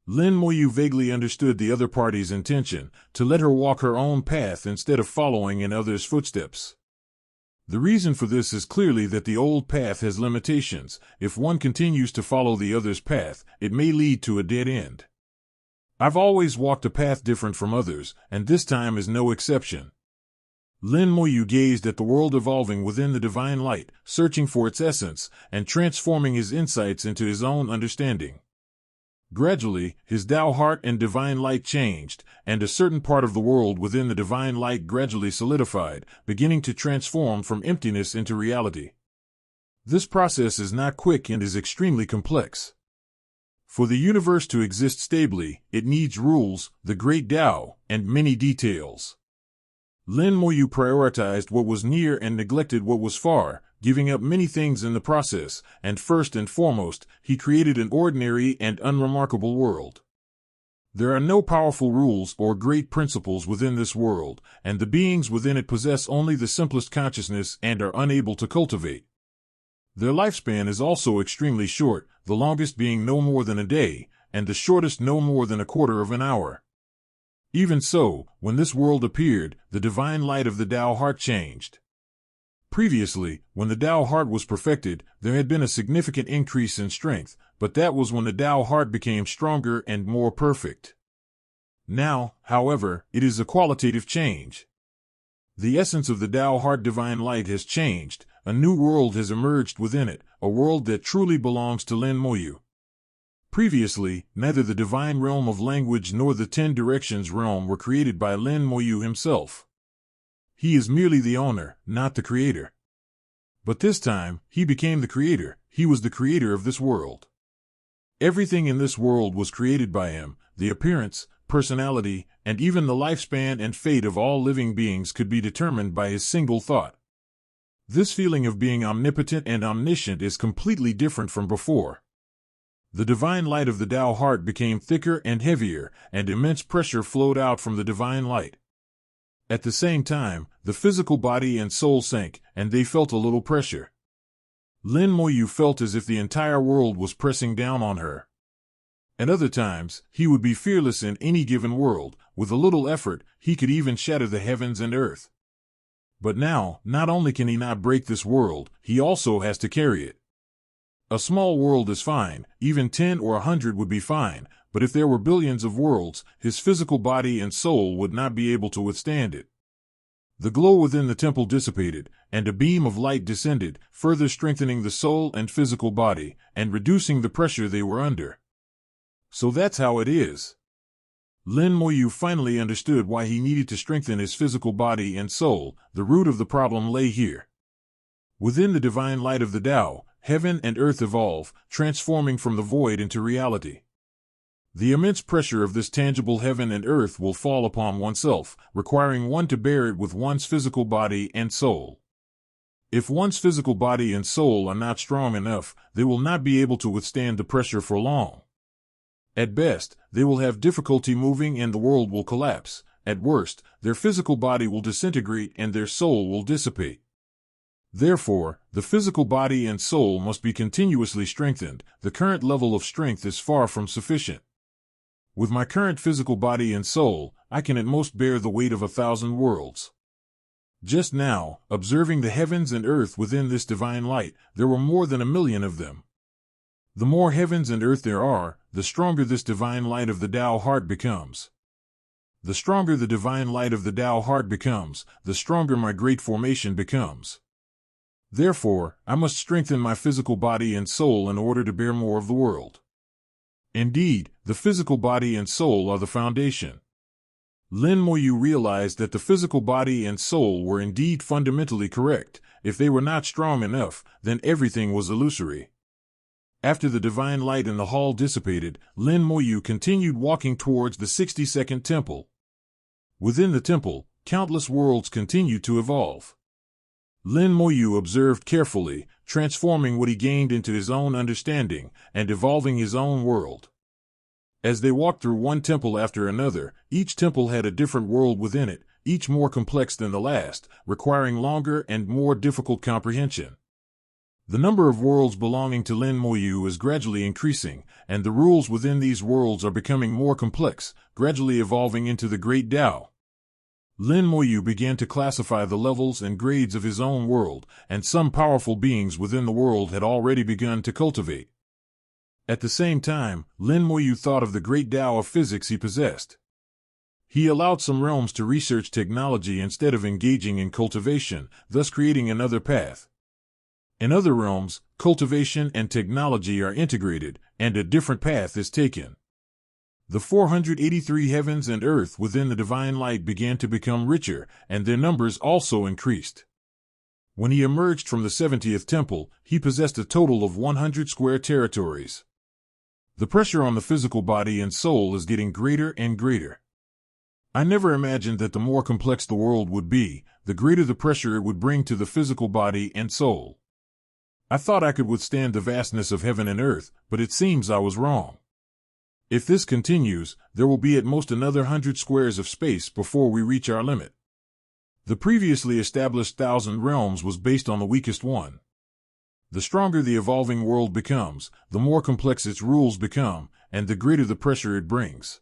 Lin Moyu vaguely understood the other party's intention, to let her walk her own path instead of following in others' footsteps. The reason for this is clearly that the old path has limitations. If one continues to follow the other's path, it may lead to a dead end. I've always walked a path different from others, and this time is no exception. Lin Moyu gazed at the world evolving within the divine light, searching for its essence, and transforming his insights into his own understanding. Gradually, his Tao heart and divine light changed, and a certain part of the world within the divine light gradually solidified, beginning to transform from emptiness into reality. This process is not quick and is extremely complex. For the universe to exist stably, it needs rules, the great Tao, and many details. Lin Moyu prioritized what was near and neglected what was far, giving up many things in the process, and first and foremost, he created an ordinary and unremarkable world. There are no powerful rules or great principles within this world, and the beings within it possess only the simplest consciousness and are unable to cultivate. Their lifespan is also extremely short, the longest being no more than a day, and the shortest no more than a quarter of an hour. Even so, when this world appeared, the divine light of the Tao heart changed. Previously, when the Tao heart was perfected, there had been a significant increase in strength, but that was when the Tao heart became stronger and more perfect. Now, however, it is a qualitative change. The essence of the Tao heart divine light has changed, a new world has emerged within it, a world that truly belongs to Lin Moyu. Previously, neither the divine realm of language nor the 10 directions realm were created by Lin Moyu himself. He is merely the owner, not the creator. But this time, he became the creator. He was the creator of this world. Everything in this world was created by him. The appearance, personality, and even the lifespan and fate of all living beings could be determined by his single thought. This feeling of being omnipotent and omniscient is completely different from before. The divine light of the Tao heart became thicker and heavier, and immense pressure flowed out from the divine light. At the same time, the physical body and soul sank, and they felt a little pressure. Lin Moyu felt as if the entire world was pressing down on her. At other times, he would be fearless in any given world. With a little effort, he could even shatter the heavens and earth. But now, not only can he not break this world, he also has to carry it. A small world is fine, even 10 or 100 would be fine, but if there were billions of worlds, his physical body and soul would not be able to withstand it. The glow within the temple dissipated, and a beam of light descended, further strengthening the soul and physical body, and reducing the pressure they were under. So that's how it is. Lin Moyu finally understood why he needed to strengthen his physical body and soul. The root of the problem lay here. Within the divine light of the Tao, heaven and earth evolve, transforming from the void into reality. The immense pressure of this tangible heaven and earth will fall upon oneself, requiring one to bear it with one's physical body and soul. If one's physical body and soul are not strong enough, they will not be able to withstand the pressure for long. At best, they will have difficulty moving and the world will collapse. At worst, their physical body will disintegrate and their soul will dissipate. Therefore, the physical body and soul must be continuously strengthened. The current level of strength is far from sufficient. With my current physical body and soul, I can at most bear the weight of 1,000 worlds. Just now, observing the heavens and earth within this divine light, there were more than 1,000,000 of them. The more heavens and earth there are, the stronger this divine light of the Tao heart becomes. The stronger the divine light of the Tao heart becomes, the stronger my great formation becomes. Therefore, I must strengthen my physical body and soul in order to bear more of the world. Indeed, the physical body and soul are the foundation. Lin Moyu realized that the physical body and soul were indeed fundamentally correct. If they were not strong enough, then everything was illusory. After the divine light in the hall dissipated, Lin Moyu continued walking towards the 62nd temple. Within the temple, countless worlds continued to evolve. Lin Moyu observed carefully, transforming what he gained into his own understanding, and evolving his own world. As they walked through one temple after another, each temple had a different world within it, each more complex than the last, requiring longer and more difficult comprehension. The number of worlds belonging to Lin Moyu is gradually increasing, and the rules within these worlds are becoming more complex, gradually evolving into the Great Tao. Lin Moyu began to classify the levels and grades of his own world, and some powerful beings within the world had already begun to cultivate. At the same time, Lin Moyu thought of the great Tao of physics he possessed. He allowed some realms to research technology instead of engaging in cultivation, thus creating another path. In other realms, cultivation and technology are integrated, and a different path is taken. The 483 heavens and earth within the divine light began to become richer, and their numbers also increased. When he emerged from the 70th temple, he possessed a total of 100 square territories. The pressure on the physical body and soul is getting greater and greater. I never imagined that the more complex the world would be, the greater the pressure it would bring to the physical body and soul. I thought I could withstand the vastness of heaven and earth, but it seems I was wrong. If this continues, there will be at most another 100 squares of space before we reach our limit. The previously established 1,000 realms was based on the weakest one. The stronger the evolving world becomes, the more complex its rules become, and the greater the pressure it brings.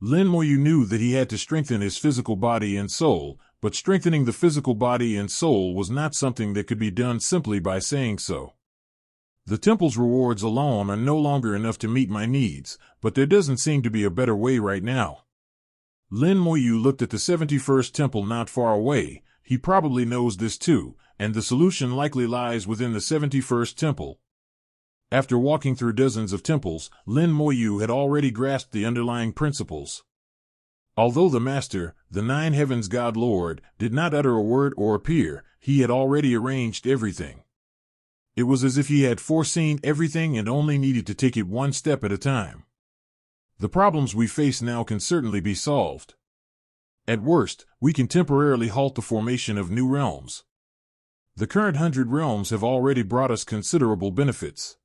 Lin Moyu knew that he had to strengthen his physical body and soul, but strengthening the physical body and soul was not something that could be done simply by saying so. The temple's rewards alone are no longer enough to meet my needs, but there doesn't seem to be a better way right now. Lin Moyu looked at the 71st temple not far away. He probably knows this too, and the solution likely lies within the 71st temple. After walking through dozens of temples, Lin Moyu had already grasped the underlying principles. Although the Master, the Nine Heavens God Lord, did not utter a word or appear, he had already arranged everything. It was as if he had foreseen everything and only needed to take it one step at a time. The problems we face now can certainly be solved. At worst, we can temporarily halt the formation of new realms. The current 100 realms have already brought us considerable benefits.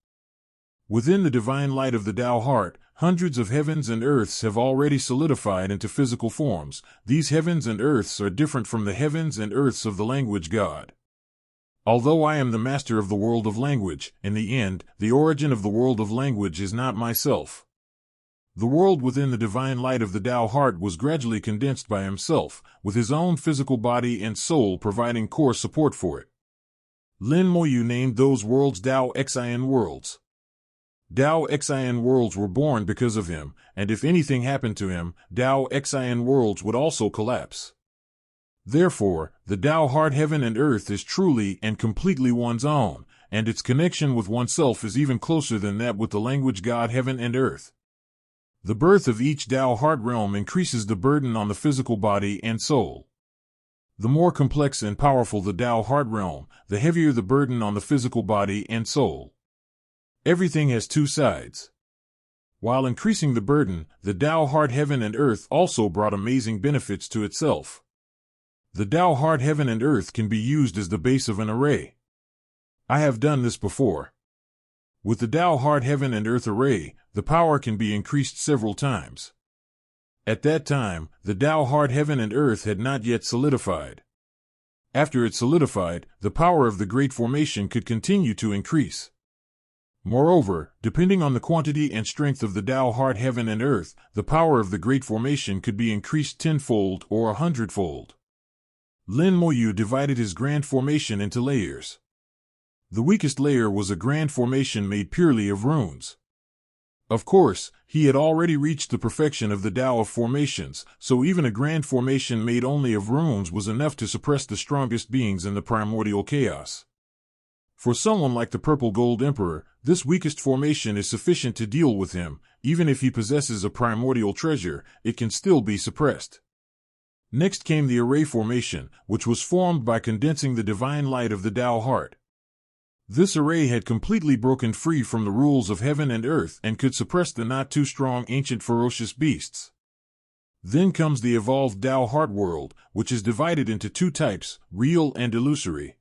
Within the divine light of the Tao heart, hundreds of heavens and earths have already solidified into physical forms. These heavens and earths are different from the heavens and earths of the language God. Although I am the master of the world of language, in the end, the origin of the world of language is not myself. The world within the divine light of the Tao heart was gradually condensed by himself, with his own physical body and soul providing core support for it. Lin Moyu named those worlds Tao Xian worlds. Tao Xian worlds were born because of him, and if anything happened to him, Tao Xian worlds would also collapse. Therefore, the Tao heart heaven and earth is truly and completely one's own, and its connection with oneself is even closer than that with the language God heaven and earth. The birth of each Tao heart realm increases the burden on the physical body and soul. The more complex and powerful the Tao heart realm, the heavier the burden on the physical body and soul. Everything has two sides. While increasing the burden, the Tao heart heaven and earth also brought amazing benefits to itself. The Tao heart heaven and earth can be used as the base of an array. I have done this before. With the Tao heart heaven and earth array, the power can be increased several times. At that time, the Tao heart heaven and earth had not yet solidified. After it solidified, the power of the Great Formation could continue to increase. Moreover, depending on the quantity and strength of the Tao heart heaven and earth, the power of the Great Formation could be increased 10-fold or 100-fold. Lin Moyu divided his grand formation into layers. The weakest layer was a grand formation made purely of runes. Of course, he had already reached the perfection of the Tao of formations, so even a grand formation made only of runes was enough to suppress the strongest beings in the primordial chaos. For someone like the Purple Gold Emperor, this weakest formation is sufficient to deal with him. Even if he possesses a primordial treasure, it can still be suppressed. Next came the Array formation, which was formed by condensing the divine light of the Tao heart. This array had completely broken free from the rules of heaven and earth and could suppress the not-too-strong ancient ferocious beasts. Then comes the evolved Tao heart world, which is divided into two types, real and illusory.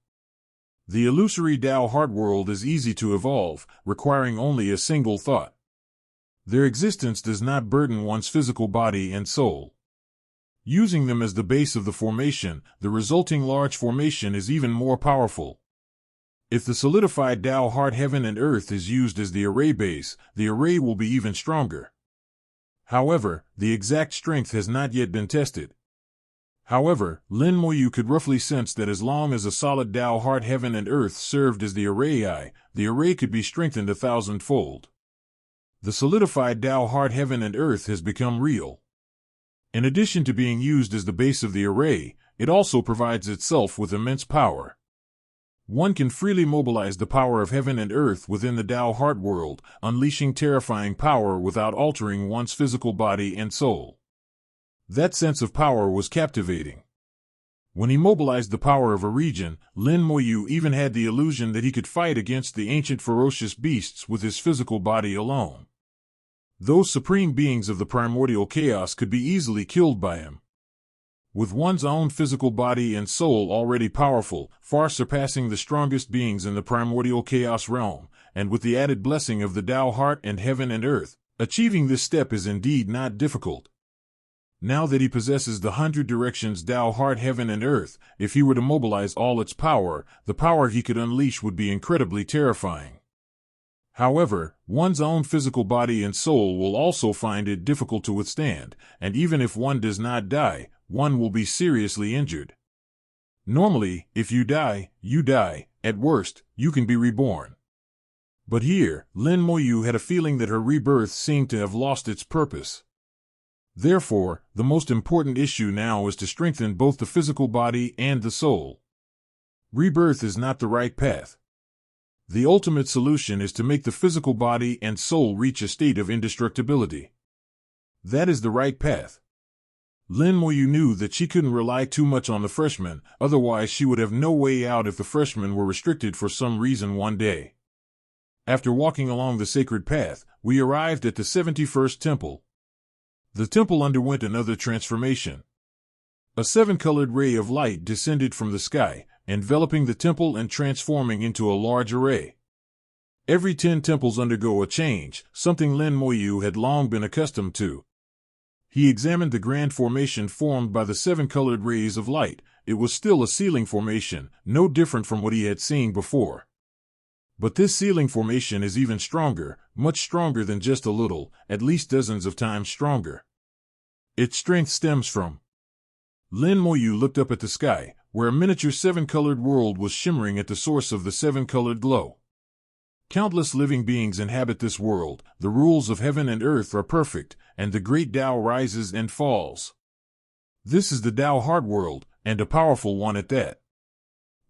The illusory Tao heart world is easy to evolve, requiring only a single thought. Their existence does not burden one's physical body and soul. Using them as the base of the formation, the resulting large formation is even more powerful. If the solidified Tao heart heaven and earth is used as the array base, the array will be even stronger. However, the exact strength has not yet been tested. However, Lin Moyu could roughly sense that as long as a solid Tao heart heaven and earth served as the array could be strengthened 1,000-fold. The solidified Tao heart heaven and earth has become real. In addition to being used as the base of the array, it also provides itself with immense power. One can freely mobilize the power of heaven and earth within the Tao heart world, unleashing terrifying power without altering one's physical body and soul. That sense of power was captivating. When he mobilized the power of a region, Lin Moyu even had the illusion that he could fight against the ancient ferocious beasts with his physical body alone. Those supreme beings of the primordial chaos could be easily killed by him. With one's own physical body and soul already powerful, far surpassing the strongest beings in the primordial chaos realm, and with the added blessing of the Tao heart and heaven and earth, achieving this step is indeed not difficult. Now that he possesses the 100 directions Tao heart heaven and earth, if he were to mobilize all its power, the power he could unleash would be incredibly terrifying. However, one's own physical body and soul will also find it difficult to withstand, and even if one does not die, one will be seriously injured. Normally, if you die, you die. At worst, you can be reborn. But here, Lin Moyu had a feeling that her rebirth seemed to have lost its purpose. Therefore, the most important issue now is to strengthen both the physical body and the soul. Rebirth is not the right path. The ultimate solution is to make the physical body and soul reach a state of indestructibility. That is the right path. Lin Moyu knew that she couldn't rely too much on the freshman, otherwise she would have no way out if the freshmen were restricted for some reason one day. After walking along the sacred path, we arrived at the 71st temple. The temple underwent another transformation. A 7-colored ray of light descended from the sky, enveloping the temple and transforming into a large array. Every 10 temples undergo a change, something Lin Moyu had long been accustomed to. He examined the grand formation formed by the 7-colored rays of light. It was still a ceiling formation, no different from what he had seen before. But this ceiling formation is even stronger, much stronger than just a little, at least dozens of times stronger. Its strength stems from... Lin Moyu looked up at the sky, where a miniature 7-colored world was shimmering at the source of the 7-colored glow. Countless living beings inhabit this world, the rules of heaven and earth are perfect, and the great Tao rises and falls. This is the Tao heart world, and a powerful one at that.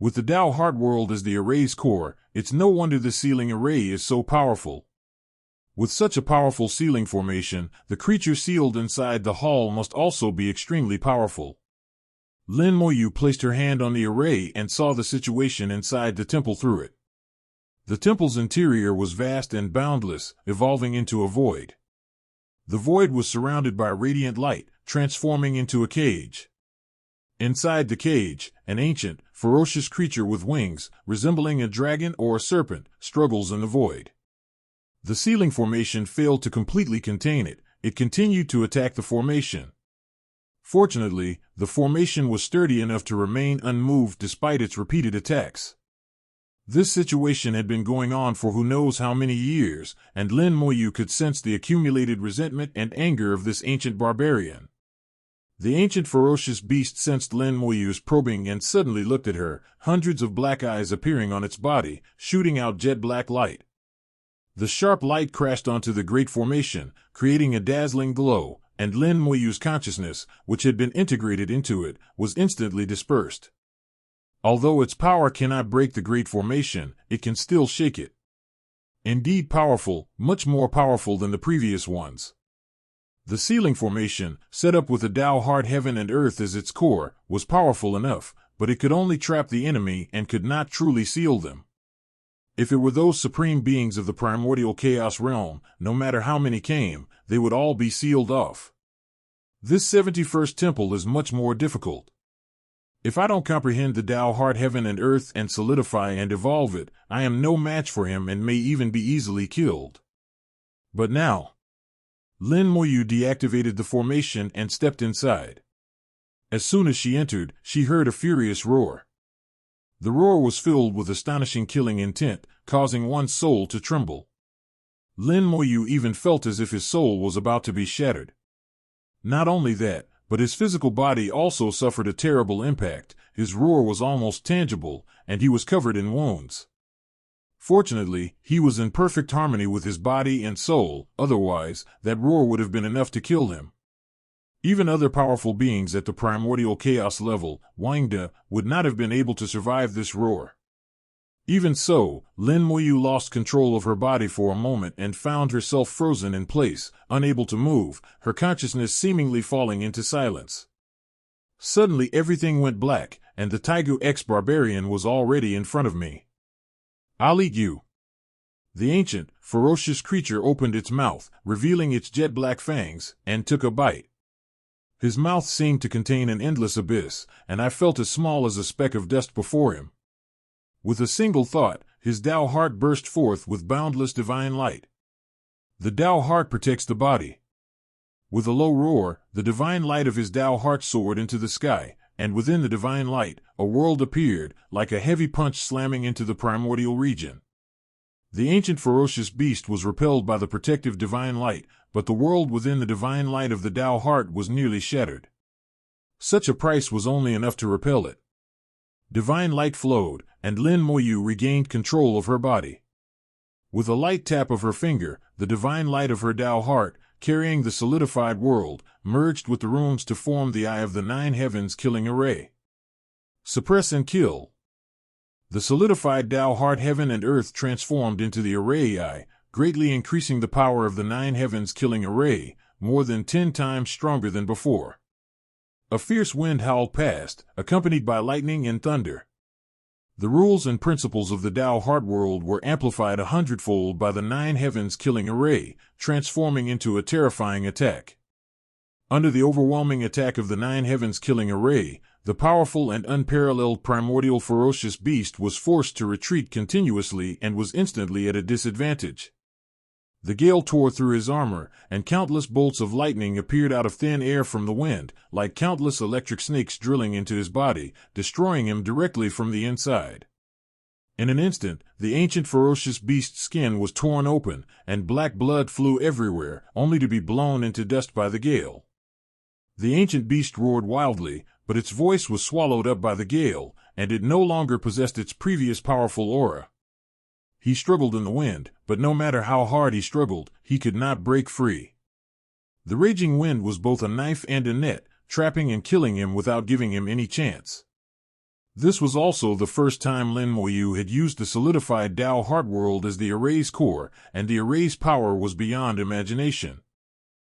With the Tao heart world as the array's core, it's no wonder the ceiling array is so powerful. With such a powerful ceiling formation, the creature sealed inside the hall must also be extremely powerful. Lin Moyu placed her hand on the array and saw the situation inside the temple through it. The temple's interior was vast and boundless, evolving into a void. The void was surrounded by radiant light, transforming into a cage. Inside the cage, an ancient, ferocious creature with wings, resembling a dragon or a serpent, struggles in the void. The ceiling formation failed to completely contain it. It continued to attack the formation. Fortunately, the formation was sturdy enough to remain unmoved despite its repeated attacks. This situation had been going on for who knows how many years, and Lin Moyu could sense the accumulated resentment and anger of this ancient barbarian. The ancient ferocious beast sensed Lin Moyu's probing and suddenly looked at her, hundreds of black eyes appearing on its body, shooting out jet-black light. The sharp light crashed onto the great formation, creating a dazzling glow, and Lin Moyu's consciousness, which had been integrated into it, was instantly dispersed. Although its power cannot break the great formation, it can still shake it. Indeed powerful, much more powerful than the previous ones. The ceiling formation, set up with the Tao heart heaven and earth as its core, was powerful enough, but it could only trap the enemy and could not truly seal them. If it were those supreme beings of the primordial chaos realm, no matter how many came, they would all be sealed off. This 71st temple is much more difficult. If I don't comprehend the Tao heart heaven and earth and solidify and evolve it, I am no match for him and may even be easily killed. But now, Lin Moyu deactivated the formation and stepped inside. As soon as she entered, she heard a furious roar. The roar was filled with astonishing killing intent, causing one's soul to tremble. Lin Moyu even felt as if his soul was about to be shattered. Not only that, but his physical body also suffered a terrible impact. His roar was almost tangible, and he was covered in wounds. Fortunately, he was in perfect harmony with his body and soul, otherwise, that roar would have been enough to kill him. Even other powerful beings at the primordial chaos level, Wangda, would not have been able to survive this roar. Even so, Lin Moyu lost control of her body for a moment and found herself frozen in place, unable to move, her consciousness seemingly falling into silence. Suddenly everything went black, and the Taigu ex-barbarian was already in front of me. "I'll eat you." The ancient, ferocious creature opened its mouth, revealing its jet-black fangs, and took a bite. His mouth seemed to contain an endless abyss, and I felt as small as a speck of dust before him. With a single thought, his Tao heart burst forth with boundless divine light. The Tao heart protects the body. With a low roar, the divine light of his Tao heart soared into the sky, and within the divine light, a world appeared, like a heavy punch slamming into the primordial region. The ancient ferocious beast was repelled by the protective divine light, but the world within the divine light of the Tao heart was nearly shattered. Such a price was only enough to repel it. Divine light flowed, and Lin Moyu regained control of her body. With a light tap of her finger, the divine light of her Tao heart, carrying the solidified world, merged with the runes to form the Eye of the Nine Heavens killing array. Suppress and kill. The solidified Tao heart heaven and earth transformed into the array eye, greatly increasing the power of the Nine Heavens killing array, more than 10 times stronger than before. A fierce wind howled past, accompanied by lightning and thunder. The rules and principles of the Tao heart world were amplified 100-fold by the Nine Heavens killing array, transforming into a terrifying attack. Under the overwhelming attack of the Nine Heavens killing array, the powerful and unparalleled primordial ferocious beast was forced to retreat continuously and was instantly at a disadvantage. The gale tore through his armor, and countless bolts of lightning appeared out of thin air from the wind, like countless electric snakes drilling into his body, destroying him directly from the inside. In an instant, the ancient ferocious beast's skin was torn open, and black blood flew everywhere, only to be blown into dust by the gale. The ancient beast roared wildly, but its voice was swallowed up by the gale, and it no longer possessed its previous powerful aura. He struggled in the wind, but no matter how hard he struggled, he could not break free. The raging wind was both a knife and a net, trapping and killing him without giving him any chance. This was also the first time Lin Moyu had used the solidified Tao heart world as the array's core, and the array's power was beyond imagination.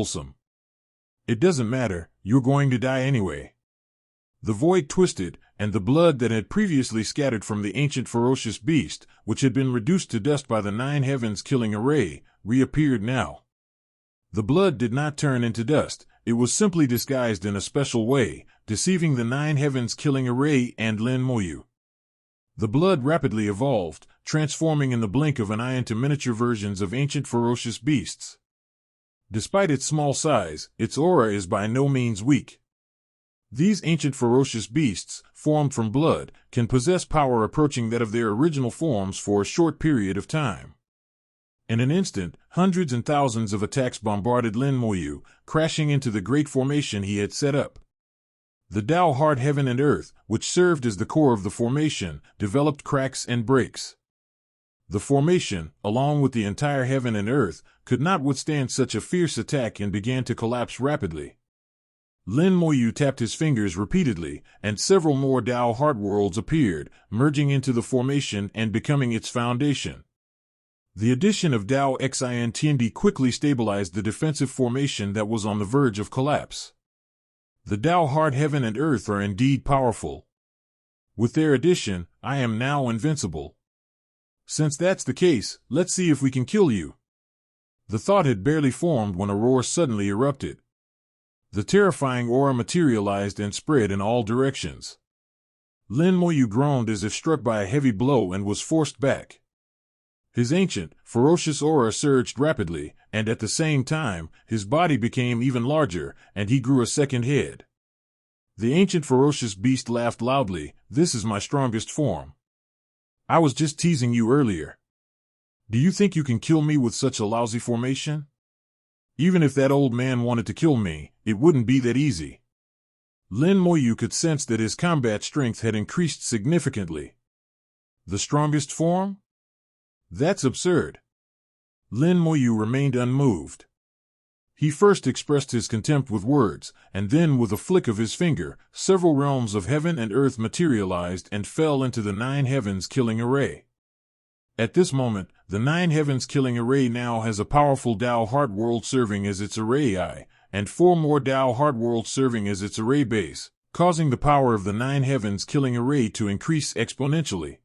troublesome. It doesn't matter, you're going to die anyway. The void twisted, and the blood that had previously scattered from the ancient ferocious beast, which had been reduced to dust by the nine heavens killing array, reappeared now. The blood did not turn into dust, it was simply disguised in a special way, deceiving the nine heavens killing array and Lin Moyu. The blood rapidly evolved, transforming in the blink of an eye into miniature versions of ancient ferocious beasts. Despite its small size, its aura is by no means weak. These ancient ferocious beasts, formed from blood, can possess power approaching that of their original forms for a short period of time. In an instant, hundreds and thousands of attacks bombarded Lin Moyu, crashing into the great formation he had set up. The Tao Heart Heaven and Earth, which served as the core of the formation, developed cracks and breaks. The formation, along with the entire heaven and earth, could not withstand such a fierce attack and began to collapse rapidly. Lin Moyu tapped his fingers repeatedly, and several more Tao Heart worlds appeared, merging into the formation and becoming its foundation. The addition of Tao Xintnd quickly stabilized the defensive formation that was on the verge of collapse. The Tao Heart Heaven and Earth are indeed powerful. With their addition, I am now invincible. Since that's the case, let's see if we can kill you. The thought had barely formed when a roar suddenly erupted. The terrifying aura materialized and spread in all directions. Lin Moyu groaned as if struck by a heavy blow and was forced back. His ancient, ferocious aura surged rapidly, and at the same time, his body became even larger, and he grew a second head. The ancient ferocious beast laughed loudly. This is my strongest form. I was just teasing you earlier. Do you think you can kill me with such a lousy formation? Even if that old man wanted to kill me, it wouldn't be that easy. Lin Moyu could sense that his combat strength had increased significantly. The strongest form? That's absurd. Lin Moyu remained unmoved. He first expressed his contempt with words, and then with a flick of his finger, several realms of heaven and earth materialized and fell into the nine heavens killing array. At this moment, the nine heavens killing array now has a powerful Tao Heart world serving as its array eye, and 4 more Tao Heart worlds serving as its array base, causing the power of the nine heavens killing array to increase exponentially.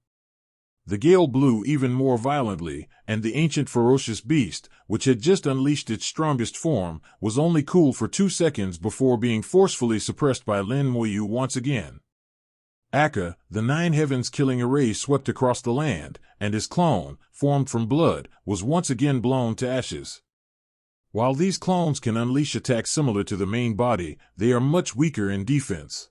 The gale blew even more violently, and the ancient ferocious beast, which had just unleashed its strongest form, was only cool for 2 seconds before being forcefully suppressed by Lin Moyu once again. Akka, the nine heavens killing array, swept across the land, and his clone, formed from blood, was once again blown to ashes. While these clones can unleash attacks similar to the main body, they are much weaker in defense.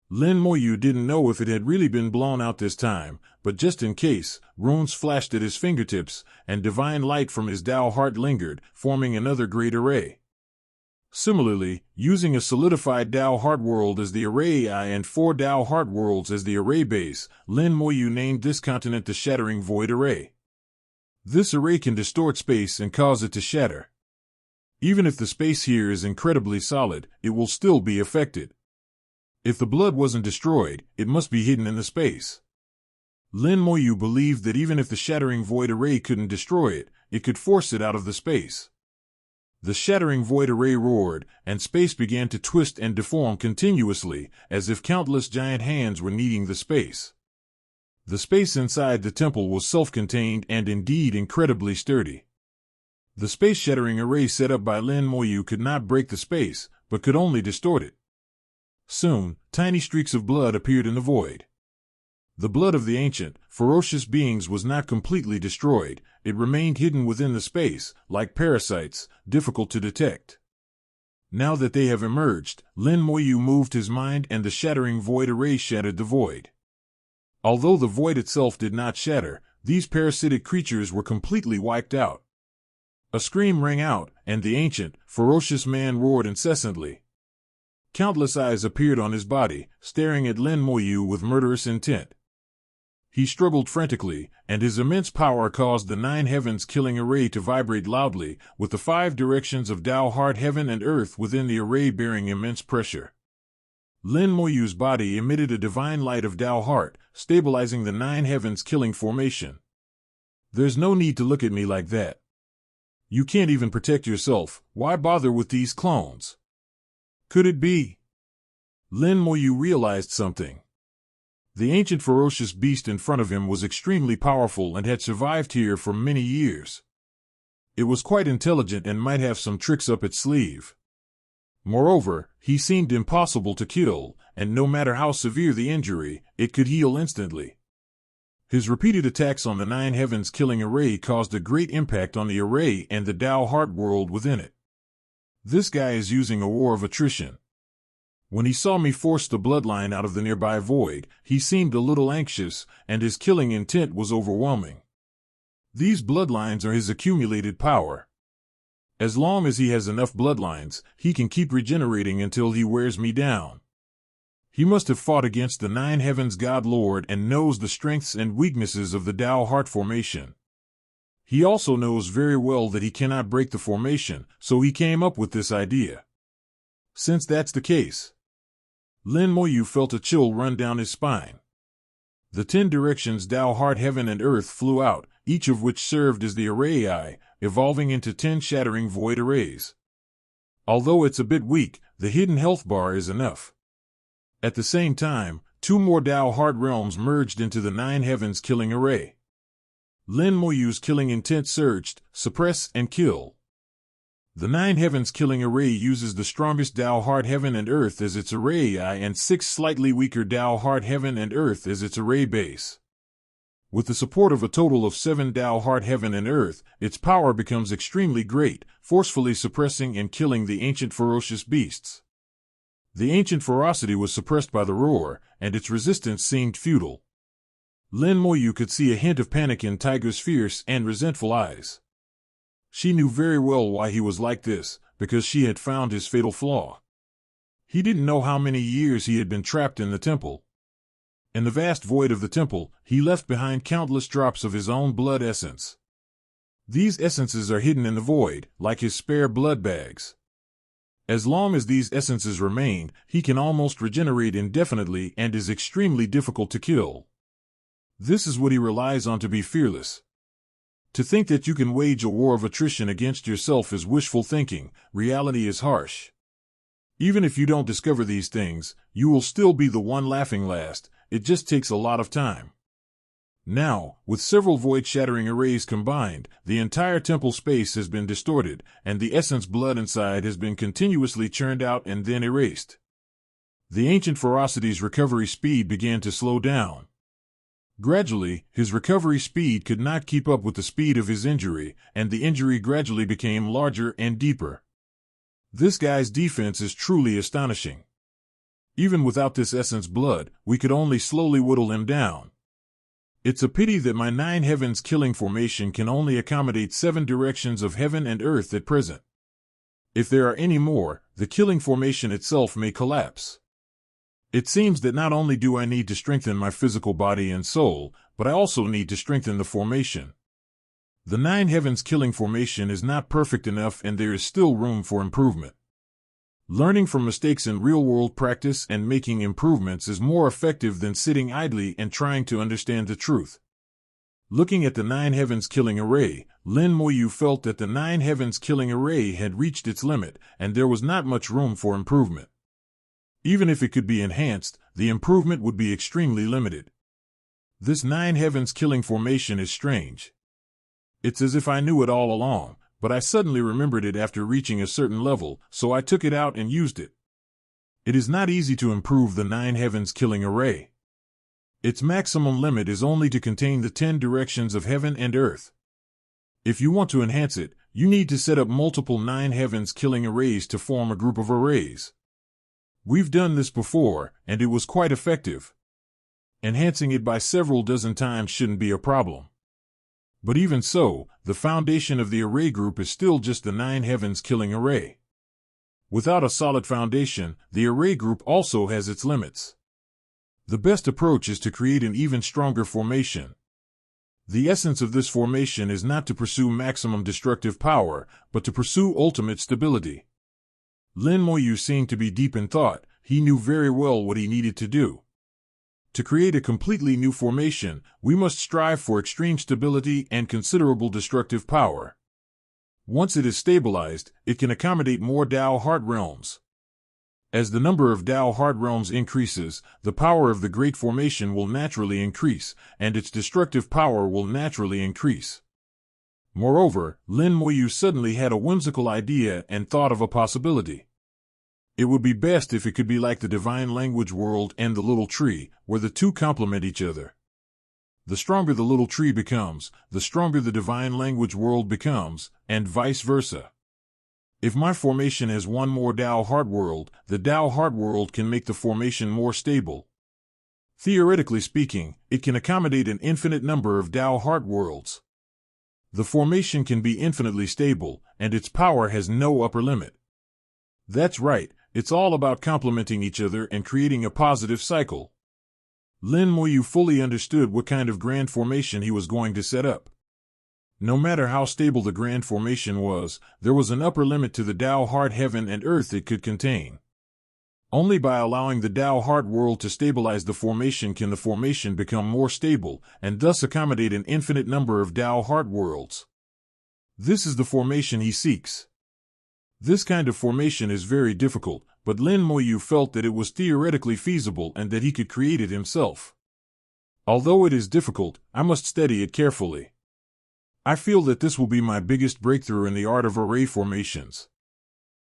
Lin Moyu didn't know if it had really been blown out this time, but just in case, runes flashed at his fingertips, and divine light from his Tao Heart lingered, forming another great array. Similarly, using a solidified Tao Heart world as the array eye and 4 Tao Heart worlds as the array base, Lin Moyu named this continent the Shattering Void Array. This array can distort space and cause it to shatter. Even if the space here is incredibly solid, it will still be affected. If the blood wasn't destroyed, it must be hidden in the space. Lin Moyu believed that even if the shattering void array couldn't destroy it, it could force it out of the space. The shattering void array roared, and space began to twist and deform continuously, as if countless giant hands were kneading the space. The space inside the temple was self-contained and indeed incredibly sturdy. The space-shattering array set up by Lin Moyu could not break the space, but could only distort it. Soon, tiny streaks of blood appeared in the void. The blood of the ancient, ferocious beings was not completely destroyed, it remained hidden within the space, like parasites, difficult to detect. Now that they have emerged, Lin Moyu moved his mind and the shattering void array shattered the void. Although the void itself did not shatter, these parasitic creatures were completely wiped out. A scream rang out, and the ancient, ferocious man roared incessantly. Countless eyes appeared on his body, staring at Lin Moyu with murderous intent. He struggled frantically, and his immense power caused the 9 heavens killing array to vibrate loudly, with the 5 directions of Tao heart heaven and earth within the array bearing immense pressure. Lin Moyu's body emitted a divine light of Tao heart, stabilizing the 9 heavens killing formation. There's no need to look at me like that. You can't even protect yourself, why bother with these clones? Could it be? Lin Moyu realized something. The ancient ferocious beast in front of him was extremely powerful and had survived here for many years. It was quite intelligent and might have some tricks up its sleeve. Moreover, he seemed impossible to kill, and no matter how severe the injury, it could heal instantly. His repeated attacks on the 9 heavens killing array caused a great impact on the array and the Tao heart world within it. This guy is using a war of attrition. When he saw me force the bloodline out of the nearby void, he seemed a little anxious, and his killing intent was overwhelming. These bloodlines are his accumulated power. As long as he has enough bloodlines, he can keep regenerating until he wears me down. He must have fought against the 9 heavens God Lord and knows the strengths and weaknesses of the Tao heart formation. He also knows very well that he cannot break the formation, so he came up with this idea. Since that's the case, Lin Moyu felt a chill run down his spine. The 10 directions Tao heart heaven and earth flew out, each of which served as the array eye, evolving into 10 shattering void arrays. Although it's a bit weak, the hidden health bar is enough. At the same time, 2 more Tao heart realms merged into the 9 heavens killing array. Lin Moyu's killing intent surged, suppress and kill. The 9 heavens killing array uses the strongest Tao heart heaven and earth as its array eye and 6 slightly weaker Tao heart heaven and earth as its array base. With the support of a total of 7 Tao heart heaven and earth, its power becomes extremely great, forcefully suppressing and killing the ancient ferocious beasts. The ancient ferocity was suppressed by the roar, and its resistance seemed futile. Lin Moyu could see a hint of panic in Tiger's fierce and resentful eyes. She knew very well why he was like this, because she had found his fatal flaw. He didn't know how many years he had been trapped in the temple. In the vast void of the temple, he left behind countless drops of his own blood essence. These essences are hidden in the void, like his spare blood bags. As long as these essences remain, he can almost regenerate indefinitely and is extremely difficult to kill. This is what he relies on to be fearless. To think that you can wage a war of attrition against yourself is wishful thinking, reality is harsh. Even if you don't discover these things, you will still be the one laughing last, it just takes a lot of time. Now, with several void-shattering arrays combined, the entire temple space has been distorted, and the essence blood inside has been continuously churned out and then erased. The ancient ferocity's recovery speed began to slow down. Gradually, his recovery speed could not keep up with the speed of his injury, and the injury gradually became larger and deeper. This guy's defense is truly astonishing. Even without this essence blood, we could only slowly whittle him down. It's a pity that my 9 heavens killing formation can only accommodate 7 directions of heaven and earth at present. If there are any more, the killing formation itself may collapse. It seems that not only do I need to strengthen my physical body and soul, but I also need to strengthen the formation. The Nine Heavens killing formation is not perfect enough and there is still room for improvement. Learning from mistakes in real-world practice and making improvements is more effective than sitting idly and trying to understand the truth. Looking at the Nine Heavens killing array, Lin Moyu felt that the Nine Heavens killing array had reached its limit, and there was not much room for improvement. Even if it could be enhanced, the improvement would be extremely limited. This Nine Heavens killing formation is strange. It's as if I knew it all along, but I suddenly remembered it after reaching a certain level, so I took it out and used it. It is not easy to improve the Nine Heavens killing array. Its maximum limit is only to contain the 10 directions of heaven and earth. If you want to enhance it, you need to set up multiple Nine Heavens killing arrays to form a group of arrays. We've done this before, and it was quite effective. Enhancing it by several dozen times shouldn't be a problem. But even so, the foundation of the array group is still just the Nine Heavens killing array. Without a solid foundation, the array group also has its limits. The best approach is to create an even stronger formation. The essence of this formation is not to pursue maximum destructive power, but to pursue ultimate stability. Lin Moyu seemed to be deep in thought. He knew very well what he needed to do. To create a completely new formation, we must strive for extreme stability and considerable destructive power. Once it is stabilized, it can accommodate more Tao Heart realms. As the number of Tao Heart realms increases, the power of the Great Formation will naturally increase, and its destructive power will naturally increase. Moreover, Lin Moyu suddenly had a whimsical idea and thought of a possibility. It would be best if it could be like the divine language world and the little tree, where the two complement each other. The stronger the little tree becomes, the stronger the divine language world becomes, and vice versa. If my formation has one more Tao Heart world, the Tao Heart world can make the formation more stable. Theoretically speaking, it can accommodate an infinite number of Tao Heart worlds. The formation can be infinitely stable, and its power has no upper limit. That's right. It's all about complementing each other and creating a positive cycle. Lin Moyu fully understood what kind of grand formation he was going to set up. No matter how stable the grand formation was, there was an upper limit to the Tao Heart heaven and earth it could contain. Only by allowing the Tao Heart world to stabilize the formation can the formation become more stable, and thus accommodate an infinite number of Tao Heart worlds. This is the formation he seeks. This kind of formation is very difficult, but Lin Moyu felt that it was theoretically feasible and that he could create it himself. Although it is difficult, I must study it carefully. I feel that this will be my biggest breakthrough in the art of array formations.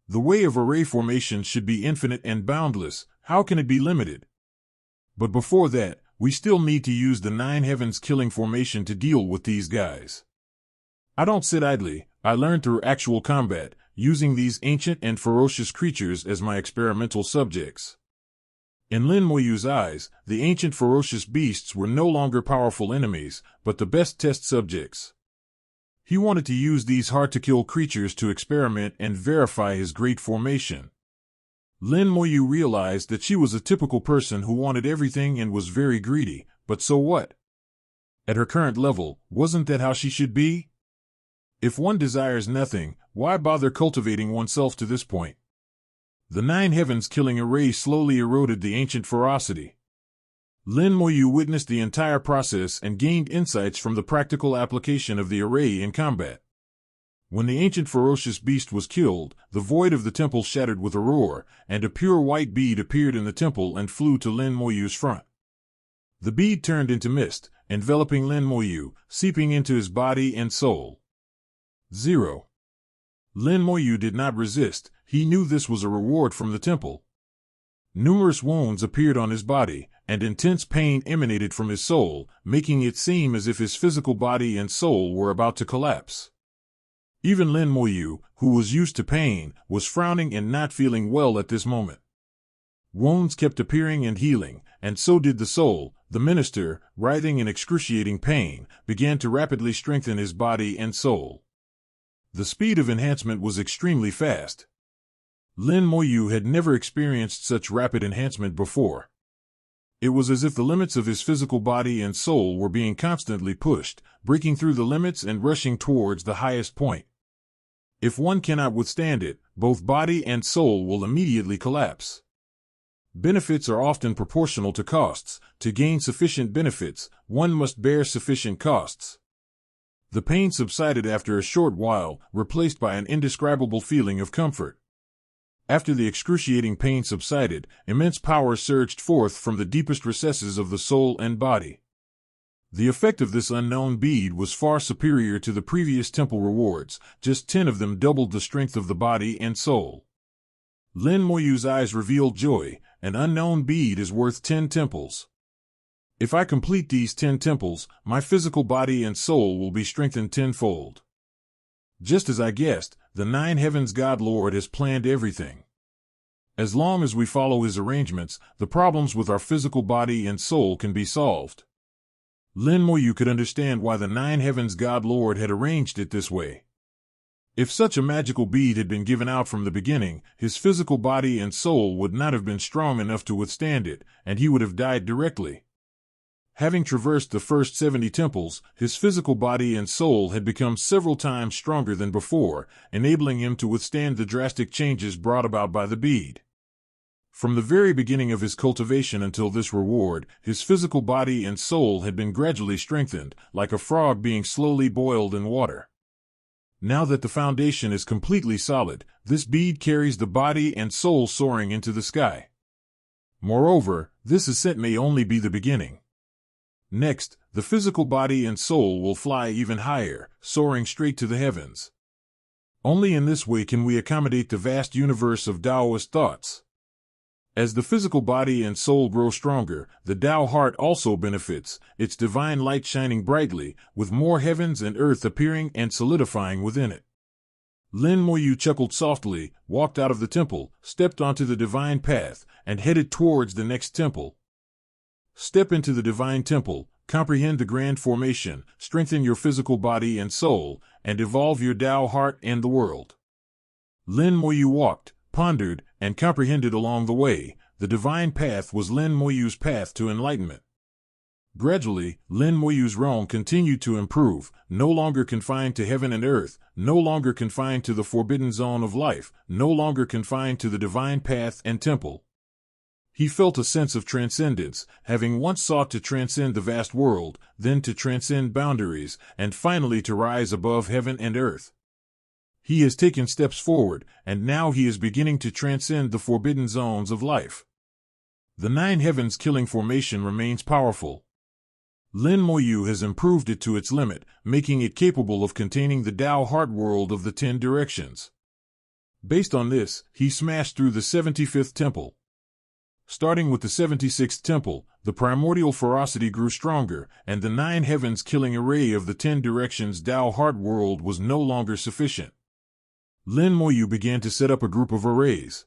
The way of array formations should be infinite and boundless. How can it be limited? But before that, we still need to use the Nine Heavens killing formation to deal with these guys. I don't sit idly. I learn through actual combat, using these ancient and ferocious creatures as my experimental subjects. In Lin Moyu's eyes, the ancient ferocious beasts were no longer powerful enemies, but the best test subjects. He wanted to use these hard-to-kill creatures to experiment and verify his great formation. Lin Moyu realized that she was a typical person who wanted everything and was very greedy, but so what? At her current level, wasn't that how she should be? If one desires nothing, why bother cultivating oneself to this point? The Nine Heavens killing array slowly eroded the ancient ferocity. Lin Moyu witnessed the entire process and gained insights from the practical application of the array in combat. When the ancient ferocious beast was killed, the void of the temple shattered with a roar, and a pure white bead appeared in the temple and flew to Lin Moyu's front. The bead turned into mist, enveloping Lin Moyu, seeping into his body and soul. 0. Lin Moyu did not resist. He knew this was a reward from the temple. Numerous wounds appeared on his body, and intense pain emanated from his soul, making it seem as if his physical body and soul were about to collapse. Even Lin Moyu, who was used to pain, was frowning and not feeling well at this moment. Wounds kept appearing and healing, and so did the soul. The minister, writhing in excruciating pain, began to rapidly strengthen his body and soul. The speed of enhancement was extremely fast. Lin Moyu had never experienced such rapid enhancement before. It was as if the limits of his physical body and soul were being constantly pushed, breaking through the limits and rushing towards the highest point. If one cannot withstand it, both body and soul will immediately collapse. Benefits are often proportional to costs. To gain sufficient benefits, one must bear sufficient costs. The pain subsided after a short while, replaced by an indescribable feeling of comfort. After the excruciating pain subsided, immense power surged forth from the deepest recesses of the soul and body. The effect of this unknown bead was far superior to the previous temple rewards. Just 10 of them doubled the strength of the body and soul. Lin Moyu's eyes revealed joy. An unknown bead is worth 10 temples. If I complete these 10 temples, my physical body and soul will be strengthened tenfold. Just as I guessed, the 9 Heavens God Lord has planned everything. As long as we follow his arrangements, the problems with our physical body and soul can be solved. Lin Moyu could understand why the 9 Heavens God Lord had arranged it this way. If such a magical bead had been given out from the beginning, his physical body and soul would not have been strong enough to withstand it, and he would have died directly. Having traversed the first 70 temples, his physical body and soul had become several times stronger than before, enabling him to withstand the drastic changes brought about by the bead. From the very beginning of his cultivation until this reward, his physical body and soul had been gradually strengthened, like a frog being slowly boiled in water. Now that the foundation is completely solid, this bead carries the body and soul soaring into the sky. Moreover, this ascent may only be the beginning. Next, the physical body and soul will fly even higher, soaring straight to the heavens. Only in this way can we accommodate the vast universe of Taoist thoughts. As the physical body and soul grow stronger, the Tao heart also benefits, its divine light shining brightly, with more heavens and earth appearing and solidifying within it. Lin Moyu chuckled softly, walked out of the temple, stepped onto the divine path, and headed towards the next temple. Step into the divine temple, comprehend the grand formation, strengthen your physical body and soul, and evolve your Tao heart and the world. Lin Moyu walked, pondered, and comprehended along the way. The divine path was Lin Moyu's path to enlightenment. Gradually, Lin Moyu's realm continued to improve, no longer confined to heaven and earth, no longer confined to the forbidden zone of life, no longer confined to the divine path and temple. He felt a sense of transcendence, having once sought to transcend the vast world, then to transcend boundaries, and finally to rise above heaven and earth. He has taken steps forward, and now he is beginning to transcend the forbidden zones of life. The 9 Heavens killing formation remains powerful. Lin Moyu has improved it to its limit, making it capable of containing the Tao heart world of the 10 directions. Based on this, he smashed through the 75th temple. Starting with the 76th temple, the primordial ferocity grew stronger, and the 9 Heavens killing array of the 10 directions Tao heart world was no longer sufficient. Lin Moyu began to set up a group of arrays.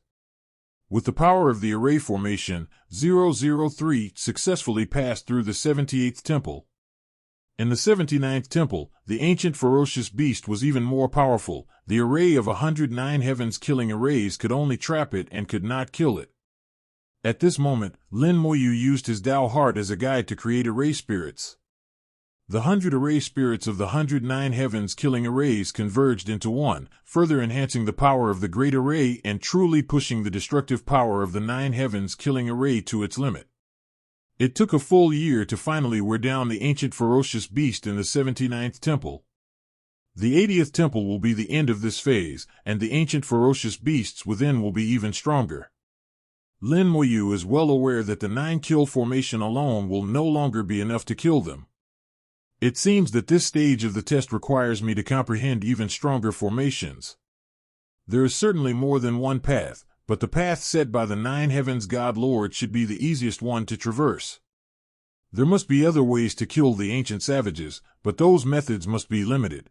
With the power of the array formation, 003 successfully passed through the 78th temple. In the 79th temple, the ancient ferocious beast was even more powerful. The array of 109 Heavens killing arrays could only trap it and could not kill it. At this moment, Lin Moyu used his Tao heart as a guide to create array spirits. The 100 array spirits of the 109 Heavens killing arrays converged into one, further enhancing the power of the great array and truly pushing the destructive power of the 9 Heavens killing array to its limit. It took a full year to finally wear down the ancient ferocious beast in the 79th temple. The 80th temple will be the end of this phase, and the ancient ferocious beasts within will be even stronger. Lin Moyu is well aware that the 9 kill formation alone will no longer be enough to kill them. It seems that this stage of the test requires me to comprehend even stronger formations. There is certainly more than one path, but the path set by the 9 Heavens God Lord should be the easiest one to traverse. There must be other ways to kill the ancient savages, but those methods must be limited.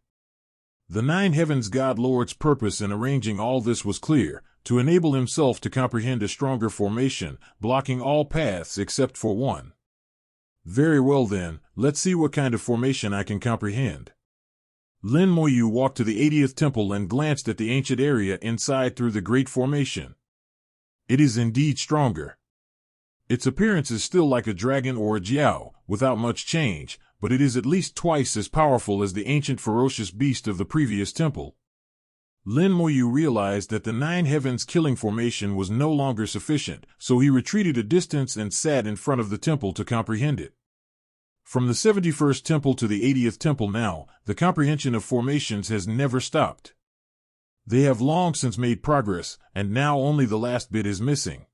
The 9 Heavens God Lord's purpose in arranging all this was clear, to enable himself to comprehend a stronger formation, blocking all paths except for one. Very well then, let's see what kind of formation I can comprehend. Lin Moyu walked to the 80th temple and glanced at the ancient area inside through the great formation. It is indeed stronger. Its appearance is still like a dragon or a jiao, without much change, but it is at least twice as powerful as the ancient ferocious beast of the previous temple. Lin Moyu realized that the Nine Heavens killing formation was no longer sufficient, so he retreated a distance and sat in front of the temple to comprehend it. From the 71st temple to the 80th temple now, the comprehension of formations has never stopped. They have long since made progress, and now only the last bit is missing.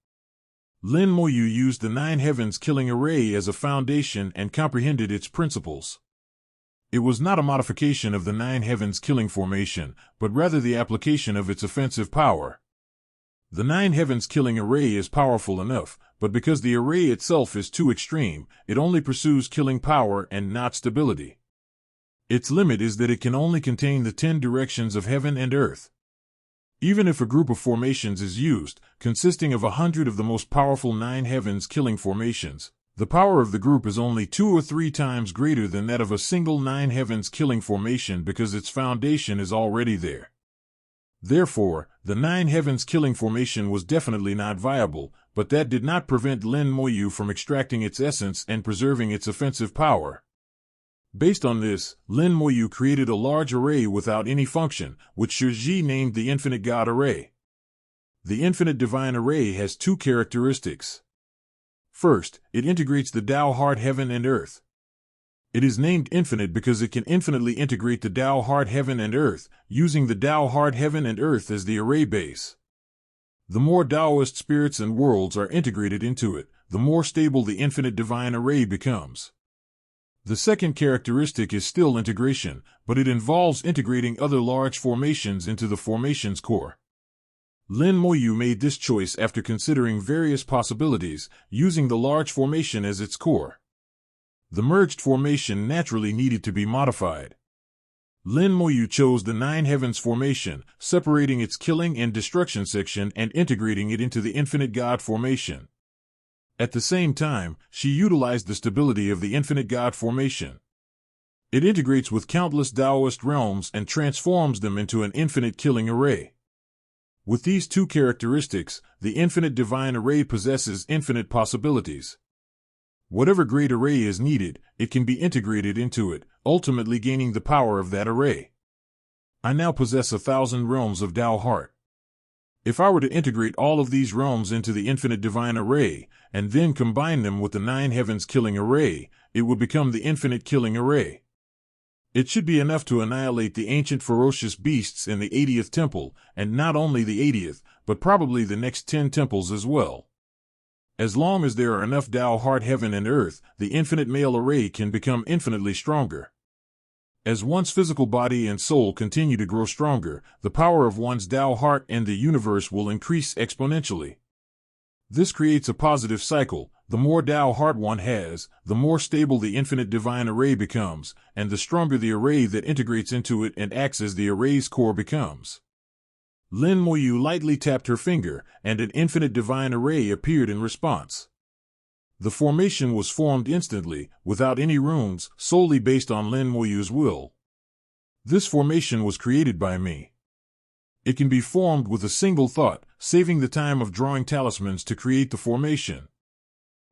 Lin Moyu used the Nine Heavens killing array as a foundation and comprehended its principles. It was not a modification of the Nine Heavens killing formation, but rather the application of its offensive power. The Nine Heavens killing array is powerful enough, but because the array itself is too extreme, it only pursues killing power and not stability. Its limit is that it can only contain the 10 directions of heaven and earth. Even if a group of formations is used, consisting of 100 of the most powerful Nine Heavens killing formations, the power of the group is only 2 or 3 times greater than that of a single Nine Heavens killing formation because its foundation is already there. Therefore, the Nine Heavens killing formation was definitely not viable, but that did not prevent Lin Moyu from extracting its essence and preserving its offensive power. Based on this, Lin Moyu created a large array without any function, which Shiji named the Infinite God Array. The Infinite Divine Array has 2 characteristics. First, it integrates the Tao Heart Heaven and Earth. It is named infinite because it can infinitely integrate the Tao Heart Heaven and Earth, using the Tao Heart Heaven and Earth as the array base. The more Taoist spirits and worlds are integrated into it, the more stable the Infinite Divine Array becomes. The second characteristic is still integration, but it involves integrating other large formations into the formation's core. Lin Moyu made this choice after considering various possibilities, using the large formation as its core. The merged formation naturally needed to be modified. Lin Moyu chose the Nine Heavens formation, separating its killing and destruction section and integrating it into the Infinite God formation. At the same time, she utilized the stability of the Infinite God formation. It integrates with countless Taoist realms and transforms them into an infinite killing array. With these 2 characteristics, the Infinite Divine Array possesses infinite possibilities. Whatever great array is needed, it can be integrated into it, ultimately gaining the power of that array. I now possess 1,000 realms of Tao Heart. If I were to integrate all of these realms into the Infinite Divine Array, and then combine them with the Nine Heavens Killing Array, it would become the Infinite Killing Array. It should be enough to annihilate the ancient ferocious beasts in the 80th temple, and not only the 80th, but probably the next 10 temples as well. As long as there are enough Tao Heart Heaven and Earth, the Infinite Male Array can become infinitely stronger. As one's physical body and soul continue to grow stronger, the power of one's Tao Heart and the universe will increase exponentially. This creates a positive cycle. The more Tao Heart one has, the more stable the Infinite Divine Array becomes, and the stronger the array that integrates into it and acts as the array's core becomes. Lin Moyu lightly tapped her finger, and an Infinite Divine Array appeared in response. The formation was formed instantly, without any runes, solely based on Lin Moyu's will. This formation was created by me. It can be formed with a single thought, saving the time of drawing talismans to create the formation.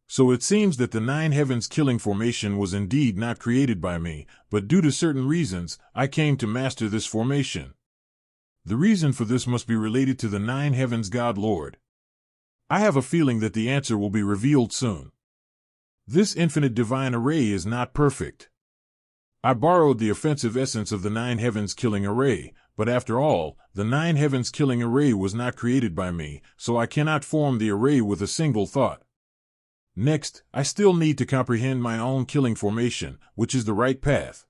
So it seems that the Nine Heavens Killing formation was indeed not created by me, but due to certain reasons, I came to master this formation. The reason for this must be related to the Nine Heavens God Lord. I have a feeling that the answer will be revealed soon. This Infinite Divine Array is not perfect. I borrowed the offensive essence of the Nine Heavens Killing Array, but after all, the Nine Heavens Killing Array was not created by me, so I cannot form the array with a single thought. Next, I still need to comprehend my own killing formation, which is the right path.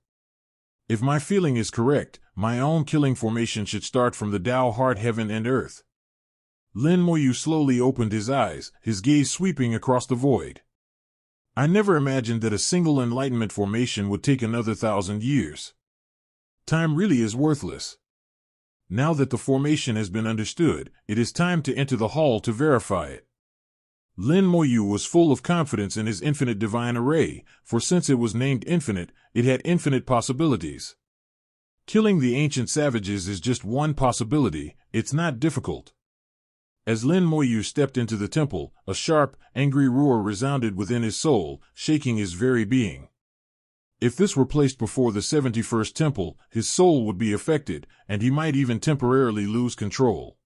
If my feeling is correct, my own killing formation should start from the Tao Heart Heaven and Earth. Lin Moyu slowly opened his eyes, his gaze sweeping across the void. I never imagined that a single enlightenment formation would take another 1,000 years. Time really is worthless. Now that the formation has been understood, it is time to enter the hall to verify it. Lin Moyu was full of confidence in his Infinite Divine Array, for since it was named infinite, it had infinite possibilities. Killing the ancient savages is just one possibility, it's not difficult. As Lin Moyu stepped into the temple, a sharp, angry roar resounded within his soul, shaking his very being. If this were placed before the 71st temple, his soul would be affected, and he might even temporarily lose control.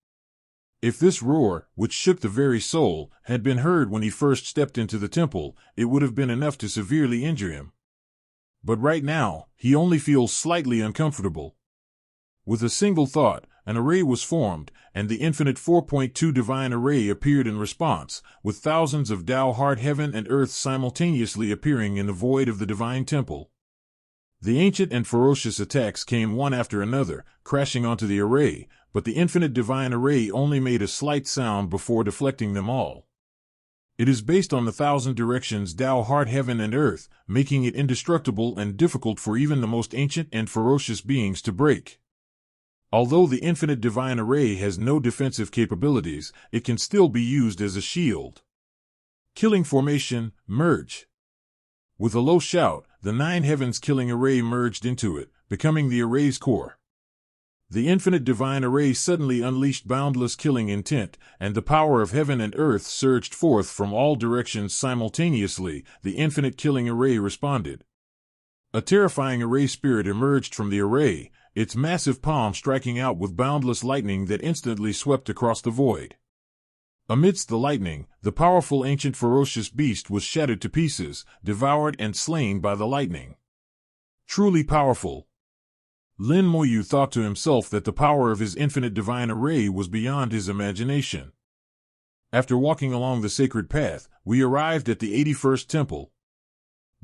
If this roar, which shook the very soul, had been heard when he first stepped into the temple, it would have been enough to severely injure him. But right now, he only feels slightly uncomfortable. With a single thought, an array was formed, and the infinite 4.2 divine array appeared in response, with thousands of Tao heart heaven and earth simultaneously appearing in the void of the divine temple. The ancient and ferocious attacks came one after another, crashing onto the array, but the infinite divine array only made a slight sound before deflecting them all. It is based on the 1,000 directions Tao heart heaven and earth, making it indestructible and difficult for even the most ancient and ferocious beings to break. Although the infinite divine array has no defensive capabilities, it can still be used as a shield. Killing formation, merge. With a low shout, the 9 heavens killing array merged into it, becoming the array's core. The infinite divine array suddenly unleashed boundless killing intent, and the power of heaven and earth surged forth from all directions simultaneously. The infinite killing array responded. A terrifying array spirit emerged from the array, its massive palm striking out with boundless lightning that instantly swept across the void. Amidst the lightning, the powerful ancient ferocious beast was shattered to pieces, devoured and slain by the lightning. Truly powerful. Lin Moyu thought to himself that the power of his infinite divine array was beyond his imagination. After walking along the sacred path, we arrived at the 81st temple.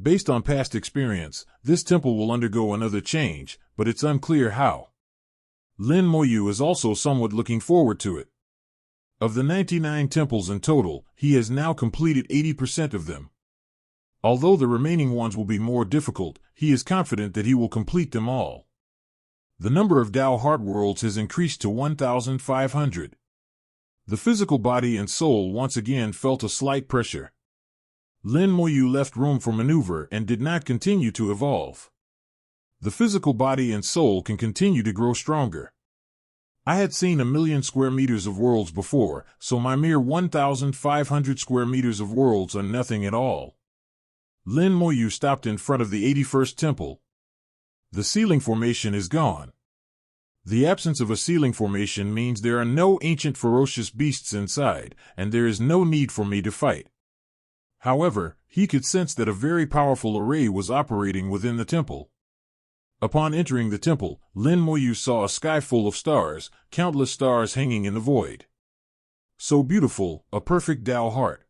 Based on past experience, this temple will undergo another change, but it's unclear how. Lin Moyu is also somewhat looking forward to it. Of the 99 temples in total, he has now completed 80% of them. Although the remaining ones will be more difficult, he is confident that he will complete them all. The number of Tao heart worlds has increased to 1,500. The physical body and soul once again felt a slight pressure. Lin Moyu left room for maneuver and did not continue to evolve. The physical body and soul can continue to grow stronger. I had seen 1,000,000 square meters of worlds before, so my mere 1,500 square meters of worlds are nothing at all. Lin Moyu stopped in front of the 81st temple. The ceiling formation is gone. The absence of a ceiling formation means there are no ancient ferocious beasts inside, and there is no need for me to fight. However, he could sense that a very powerful array was operating within the temple. Upon entering the temple, Lin Moyu saw a sky full of stars, countless stars hanging in the void. So beautiful, a perfect Tao heart.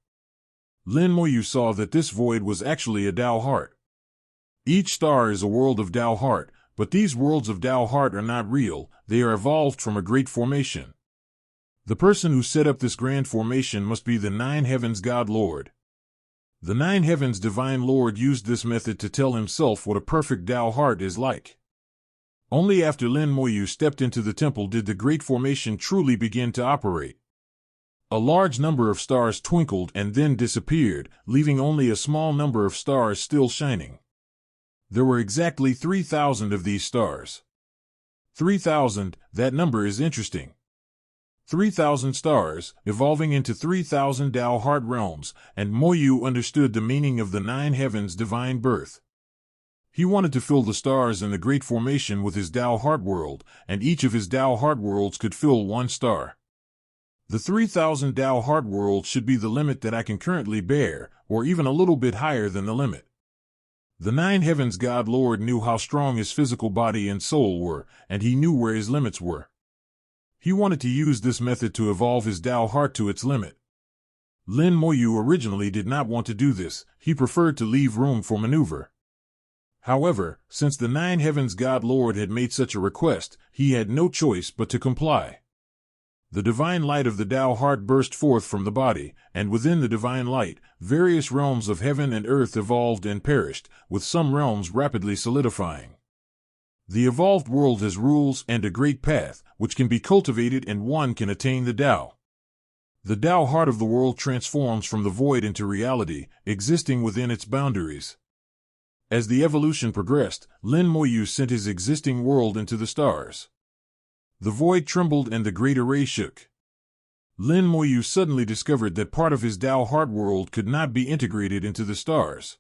Lin Moyu saw that this void was actually a Tao heart. Each star is a world of Tao heart, but these worlds of Tao heart are not real, they are evolved from a great formation. The person who set up this grand formation must be the 9 heavens God Lord. The 9 heavens divine Lord used this method to tell himself what a perfect Tao heart is like. Only after Lin Moyu stepped into the temple did the great formation truly begin to operate. A large number of stars twinkled and then disappeared, leaving only a small number of stars still shining. There were exactly 3,000 of these stars. 3,000, that number is interesting. 3,000 stars, evolving into 3,000 Tao heart realms, and Moyu understood the meaning of the 9 heavens divine birth. He wanted to fill the stars in the great formation with his Tao heart world, and each of his Tao heart worlds could fill 1 star. The 3,000 Tao heart worlds should be the limit that I can currently bear, or even a little bit higher than the limit. The 9 heavens God Lord knew how strong his physical body and soul were, and he knew where his limits were. He wanted to use this method to evolve his Tao heart to its limit. Lin Moyu originally did not want to do this, he preferred to leave room for maneuver. However, since the 9 heavens God Lord had made such a request, he had no choice but to comply. The divine light of the Tao heart burst forth from the body, and within the divine light, various realms of heaven and earth evolved and perished, with some realms rapidly solidifying. The evolved world has rules and a great path, which can be cultivated and one can attain the Tao. The Tao heart of the world transforms from the void into reality, existing within its boundaries. As the evolution progressed, Lin Moyu sent his existing world into the stars. The void trembled and the great array shook. Lin Moyu suddenly discovered that part of his Tao heart world could not be integrated into the stars.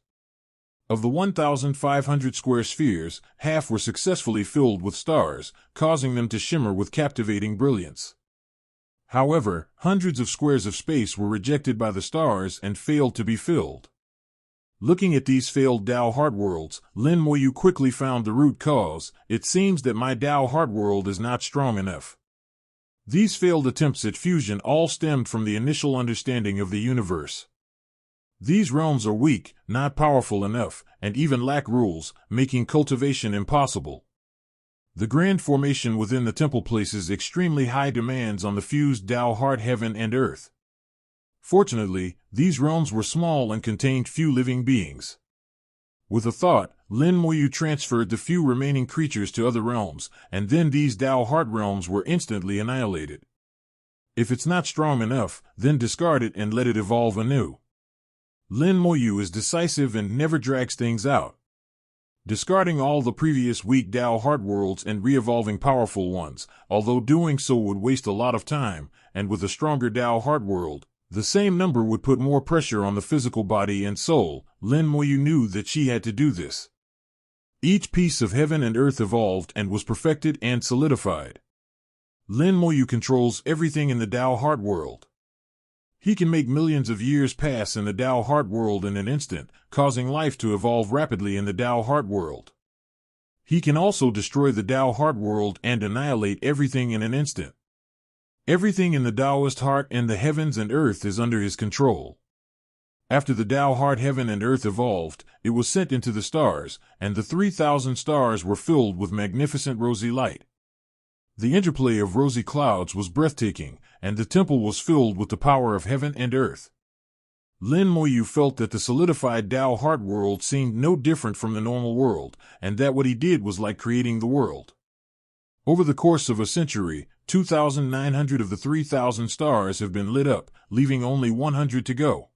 Of the 1,500 square spheres, half were successfully filled with stars, causing them to shimmer with captivating brilliance. However, hundreds of squares of space were rejected by the stars and failed to be filled. Looking at these failed Tao heart worlds, Lin Moyu quickly found the root cause. It seems that my Tao heart world is not strong enough. These failed attempts at fusion all stemmed from the initial understanding of the universe. These realms are weak, not powerful enough, and even lack rules, making cultivation impossible. The grand formation within the temple places extremely high demands on the fused Tao heart heaven and earth. Fortunately, these realms were small and contained few living beings. With a thought, Lin Moyu transferred the few remaining creatures to other realms, and then these Tao heart realms were instantly annihilated. If it's not strong enough, then discard it and let it evolve anew. Lin Moyu is decisive and never drags things out. Discarding all the previous weak Tao heart worlds and re-evolving powerful ones, although doing so would waste a lot of time, and with a stronger Tao heart world, the same number would put more pressure on the physical body and soul. Lin Moyu knew that she had to do this. Each piece of heaven and earth evolved and was perfected and solidified. Lin Moyu controls everything in the Tao heart world. He can make millions of years pass in the Tao heart world in an instant, causing life to evolve rapidly in the Tao heart world. He can also destroy the Tao heart world and annihilate everything in an instant. Everything in the Taoist heart and the heavens and earth is under his control. After the Tao heart heaven and earth evolved, it was sent into the stars, and the 3,000 stars were filled with magnificent rosy light. The interplay of rosy clouds was breathtaking, and the temple was filled with the power of heaven and earth. Lin Moyu felt that the solidified Tao heart world seemed no different from the normal world, and that what he did was like creating the world. Over the course of a century, 2,900 of the 3,000 stars have been lit up, leaving only 100 to go.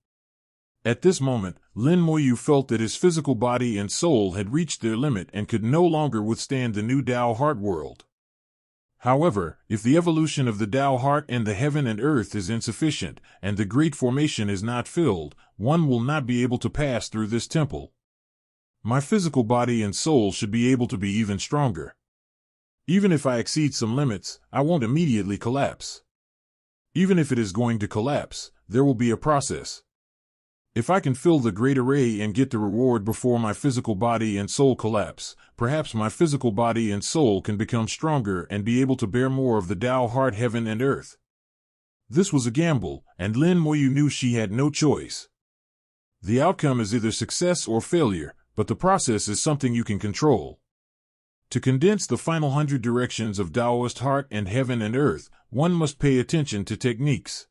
At this moment, Lin Moyu felt that his physical body and soul had reached their limit and could no longer withstand the new Tao heart world. However, if the evolution of the Tao heart and the heaven and earth is insufficient, and the great formation is not filled, one will not be able to pass through this temple. My physical body and soul should be able to be even stronger. Even if I exceed some limits, I won't immediately collapse. Even if it is going to collapse, there will be a process. If I can fill the great array and get the reward before my physical body and soul collapse, perhaps my physical body and soul can become stronger and be able to bear more of the Tao heart heaven and earth. This was a gamble, and Lin Moyu knew she had no choice. The outcome is either success or failure, but the process is something you can control. To condense the final 100 directions of Taoist heart and heaven and earth, one must pay attention to techniques.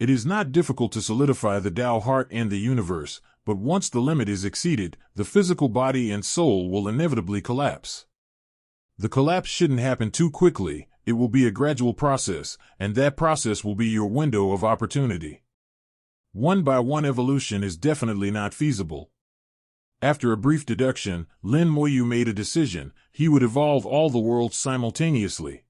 It is not difficult to solidify the Tao heart and the universe, but once the limit is exceeded, the physical body and soul will inevitably collapse. The collapse shouldn't happen too quickly, it will be a gradual process, and that process will be your window of opportunity. One-by-one evolution is definitely not feasible. After a brief deduction, Lin Moyu made a decision: he would evolve all the worlds simultaneously.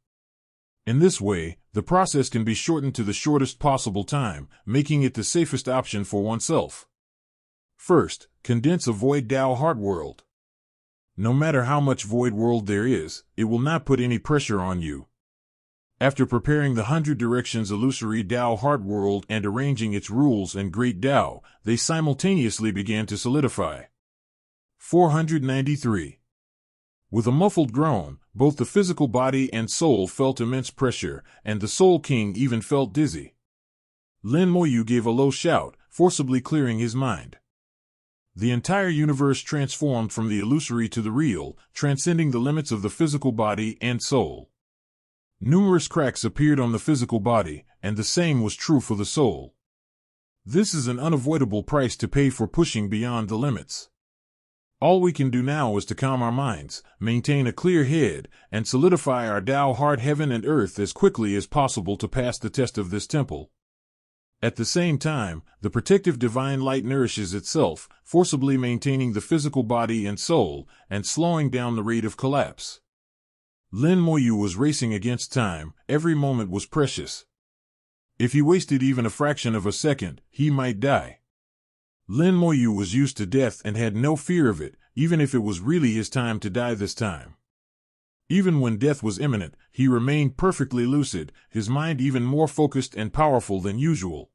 In this way, the process can be shortened to the shortest possible time, making it the safest option for oneself. First, condense a void Tao heart world. No matter how much void world there is, it will not put any pressure on you. After preparing the 100 directions illusory Tao heart world and arranging its rules and great Tao, they simultaneously began to solidify. 493. With a muffled groan, both the physical body and soul felt immense pressure, and the Soul King even felt dizzy. Lin Moyu gave a low shout, forcibly clearing his mind. The entire universe transformed from the illusory to the real, transcending the limits of the physical body and soul. Numerous cracks appeared on the physical body, and the same was true for the soul. This is an unavoidable price to pay for pushing beyond the limits. All we can do now is to calm our minds, maintain a clear head, and solidify our Tao heart heaven and earth as quickly as possible to pass the test of this temple. At the same time, the protective divine light nourishes itself, forcibly maintaining the physical body and soul, and slowing down the rate of collapse. Lin Moyu was racing against time, every moment was precious. If he wasted even a fraction of a second, he might die. Lin Moyu was used to death and had no fear of it, even if it was really his time to die this time. Even when death was imminent, he remained perfectly lucid, his mind even more focused and powerful than usual.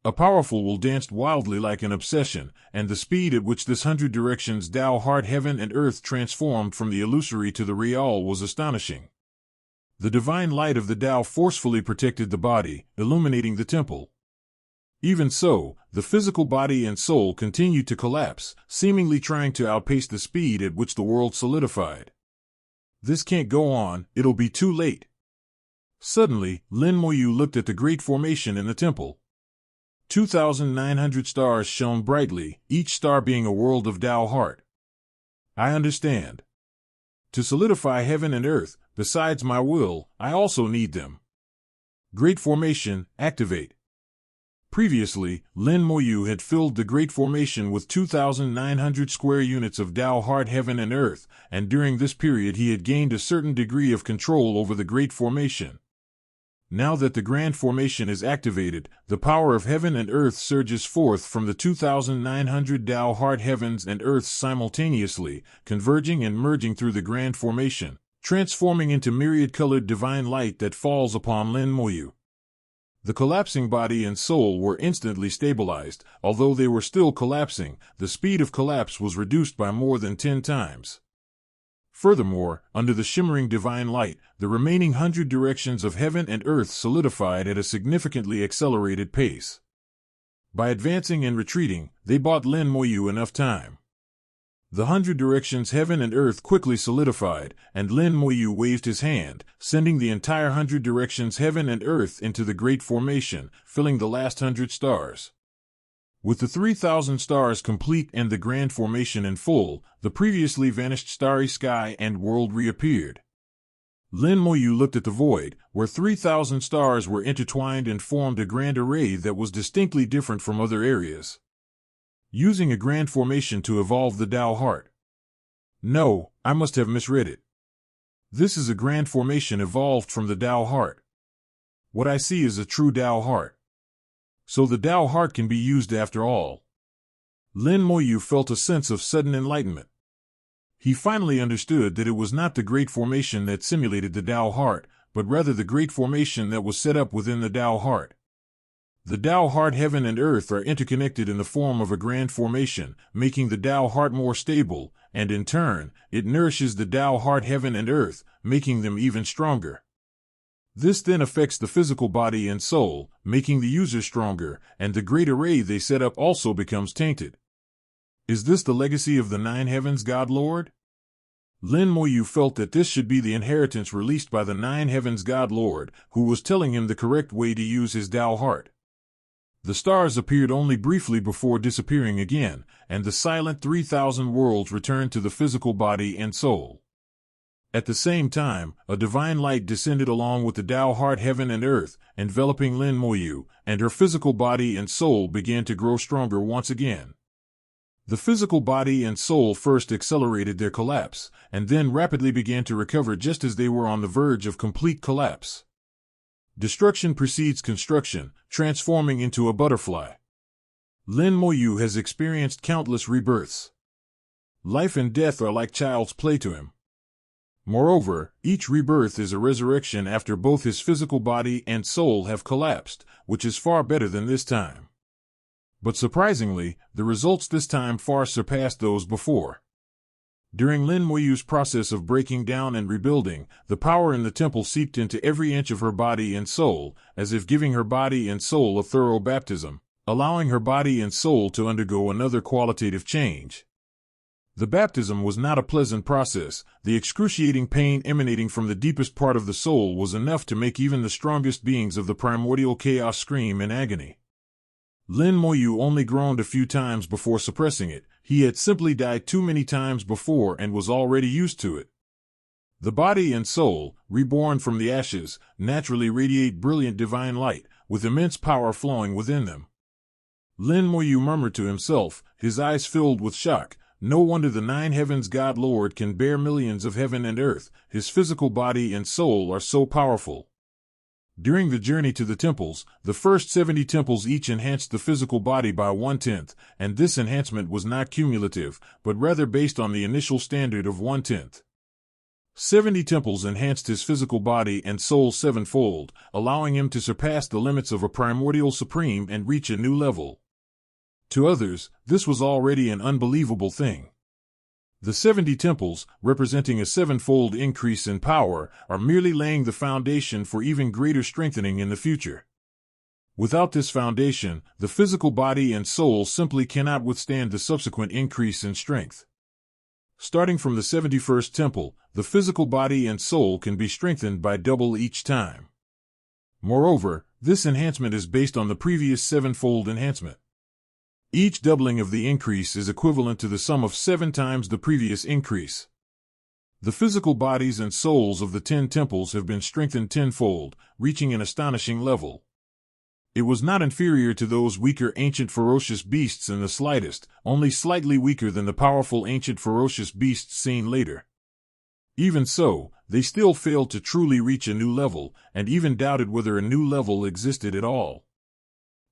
A powerful will danced wildly like an obsession, and the speed at which this 100 directions Tao heart heaven and earth transformed from the illusory to the real was astonishing. The divine light of the Tao forcefully protected the body, illuminating the temple. Even so, the physical body and soul continued to collapse, seemingly trying to outpace the speed at which the world solidified. This can't go on, it'll be too late. Suddenly, Lin Moyu looked at the great formation in the temple. 2,900 stars shone brightly, each star being a world of Tao heart. I understand. To solidify heaven and earth, besides my will, I also need them. Great Formation, activate. Previously, Lin Moyu had filled the Great Formation with 2,900 square units of Tao heart heaven and earth, and during this period he had gained a certain degree of control over the Great Formation. Now that the Grand Formation is activated, the power of heaven and earth surges forth from the 2,900 Tao heart heavens and earths simultaneously, converging and merging through the Grand Formation, transforming into myriad-colored divine light that falls upon Lin Moyu. The collapsing body and soul were instantly stabilized. Although they were still collapsing, the speed of collapse was reduced by more than 10 times. Furthermore, under the shimmering divine light, the remaining 100 directions of heaven and earth solidified at a significantly accelerated pace. By advancing and retreating, they bought Lin Moyu enough time. The 100 directions heaven and earth quickly solidified, and Lin Moyu waved his hand, sending the entire 100 directions heaven and earth into the Great Formation, filling the last 100 stars. With the 3,000 stars complete and the Grand Formation in full, the previously vanished starry sky and world reappeared. Lin Moyu looked at the void, where 3,000 stars were intertwined and formed a grand array that was distinctly different from other areas. Using a Grand Formation to evolve the Tao heart. No, I must have misread it. This is a Grand Formation evolved from the Tao heart. What I see is a true Tao heart. So the Tao heart can be used after all. Lin Moyu felt a sense of sudden enlightenment. He finally understood that it was not the Great Formation that simulated the Tao heart, but rather the Great Formation that was set up within the Tao heart. The Tao heart heaven and earth are interconnected in the form of a Grand Formation, making the Tao heart more stable, and in turn, it nourishes the Tao heart heaven and earth, making them even stronger. This then affects the physical body and soul, making the user stronger, and the great array they set up also becomes tainted. Is this the legacy of the Nine Heavens God Lord? Lin Moyu felt that this should be the inheritance released by the Nine Heavens God Lord, who was telling him the correct way to use his Tao heart. The stars appeared only briefly before disappearing again, and the silent 3,000 worlds returned to the physical body and soul. At the same time, a divine light descended along with the Tao heart heaven and earth, enveloping Lin Moyu, and her physical body and soul began to grow stronger once again. The physical body and soul first accelerated their collapse, and then rapidly began to recover just as they were on the verge of complete collapse. Destruction precedes construction, transforming into a butterfly. Lin Moyu has experienced countless rebirths. Life and death are like child's play to him. Moreover, each rebirth is a resurrection after both his physical body and soul have collapsed, which is far better than this time. But surprisingly, the results this time far surpassed those before. During Lin Moyu's process of breaking down and rebuilding, the power in the temple seeped into every inch of her body and soul, as if giving her body and soul a thorough baptism, allowing her body and soul to undergo another qualitative change. The baptism was not a pleasant process. The excruciating pain emanating from the deepest part of the soul was enough to make even the strongest beings of the primordial chaos scream in agony. Lin Moyu only groaned a few times before suppressing it. He had simply died too many times before and was already used to it. The body and soul, reborn from the ashes, naturally radiate brilliant divine light, with immense power flowing within them. Lin Moyu murmured to himself, his eyes filled with shock. No wonder the Nine Heavens God Lord can bear millions of heaven and earth. His physical body and soul are so powerful. During the journey to the temples, the first 70 temples each enhanced the physical body by 1/10, and this enhancement was not cumulative, but rather based on the initial standard of 1/10. 70 temples enhanced his physical body and soul sevenfold, allowing him to surpass the limits of a primordial supreme and reach a new level. To others, this was already an unbelievable thing. The 70 temples, representing a sevenfold increase in power, are merely laying the foundation for even greater strengthening in the future. Without this foundation, the physical body and soul simply cannot withstand the subsequent increase in strength. Starting from the 71st temple, the physical body and soul can be strengthened by double each time. Moreover, this enhancement is based on the previous sevenfold enhancement. Each doubling of the increase is equivalent to the sum of 7 times the previous increase. The physical bodies and souls of the 10 temples have been strengthened tenfold, reaching an astonishing level. It was not inferior to those weaker ancient ferocious beasts in the slightest, only slightly weaker than the powerful ancient ferocious beasts seen later. Even so, they still failed to truly reach a new level, and even doubted whether a new level existed at all.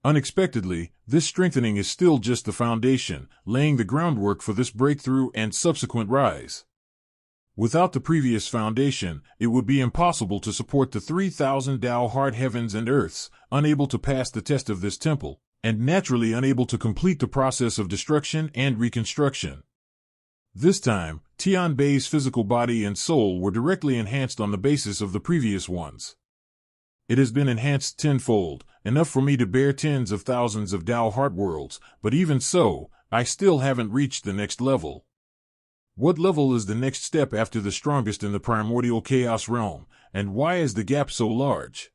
Unexpectedly, this strengthening is still just the foundation, laying the groundwork for this breakthrough and subsequent rise. Without the previous foundation, it would be impossible to support the 3,000 Tao heart heavens and earths, unable to pass the test of this temple, and naturally unable to complete the process of destruction and reconstruction. This time, Tian Bei's physical body and soul were directly enhanced on the basis of the previous ones. It has been enhanced tenfold, enough for me to bear tens of thousands of Tao heart worlds, but even so, I still haven't reached the next level. What level is the next step after the strongest in the primordial chaos realm, and why is the gap so large?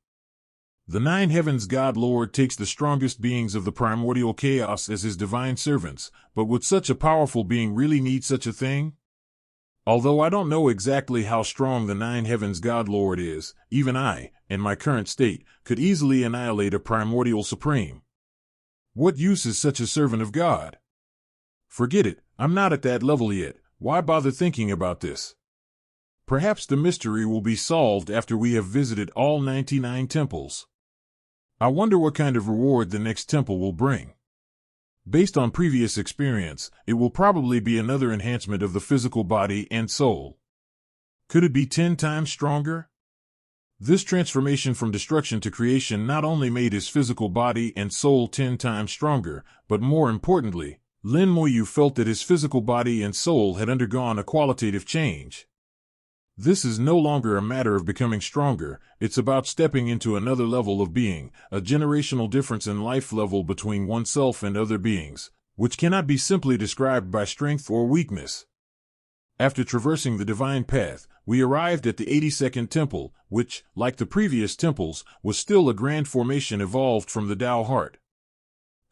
The 9 heavens God Lord takes the strongest beings of the primordial chaos as his divine servants, but would such a powerful being really need such a thing? Although I don't know exactly how strong the 9 heavens God Lord is, even I, in my current state, could easily annihilate a primordial supreme. What use is such a servant of God? Forget it, I'm not at that level yet. Why bother thinking about this? Perhaps the mystery will be solved after we have visited all 99 temples. I wonder what kind of reward the next temple will bring. Based on previous experience, it will probably be another enhancement of the physical body and soul. Could it be 10 times stronger? This transformation from destruction to creation not only made his physical body and soul 10 times stronger, but more importantly, Lin Moyu felt that his physical body and soul had undergone a qualitative change. This is no longer a matter of becoming stronger, it's about stepping into another level of being, a generational difference in life level between oneself and other beings, which cannot be simply described by strength or weakness. After traversing the divine path, we arrived at the 82nd temple, which, like the previous temples, was still a grand formation evolved from the Tao heart.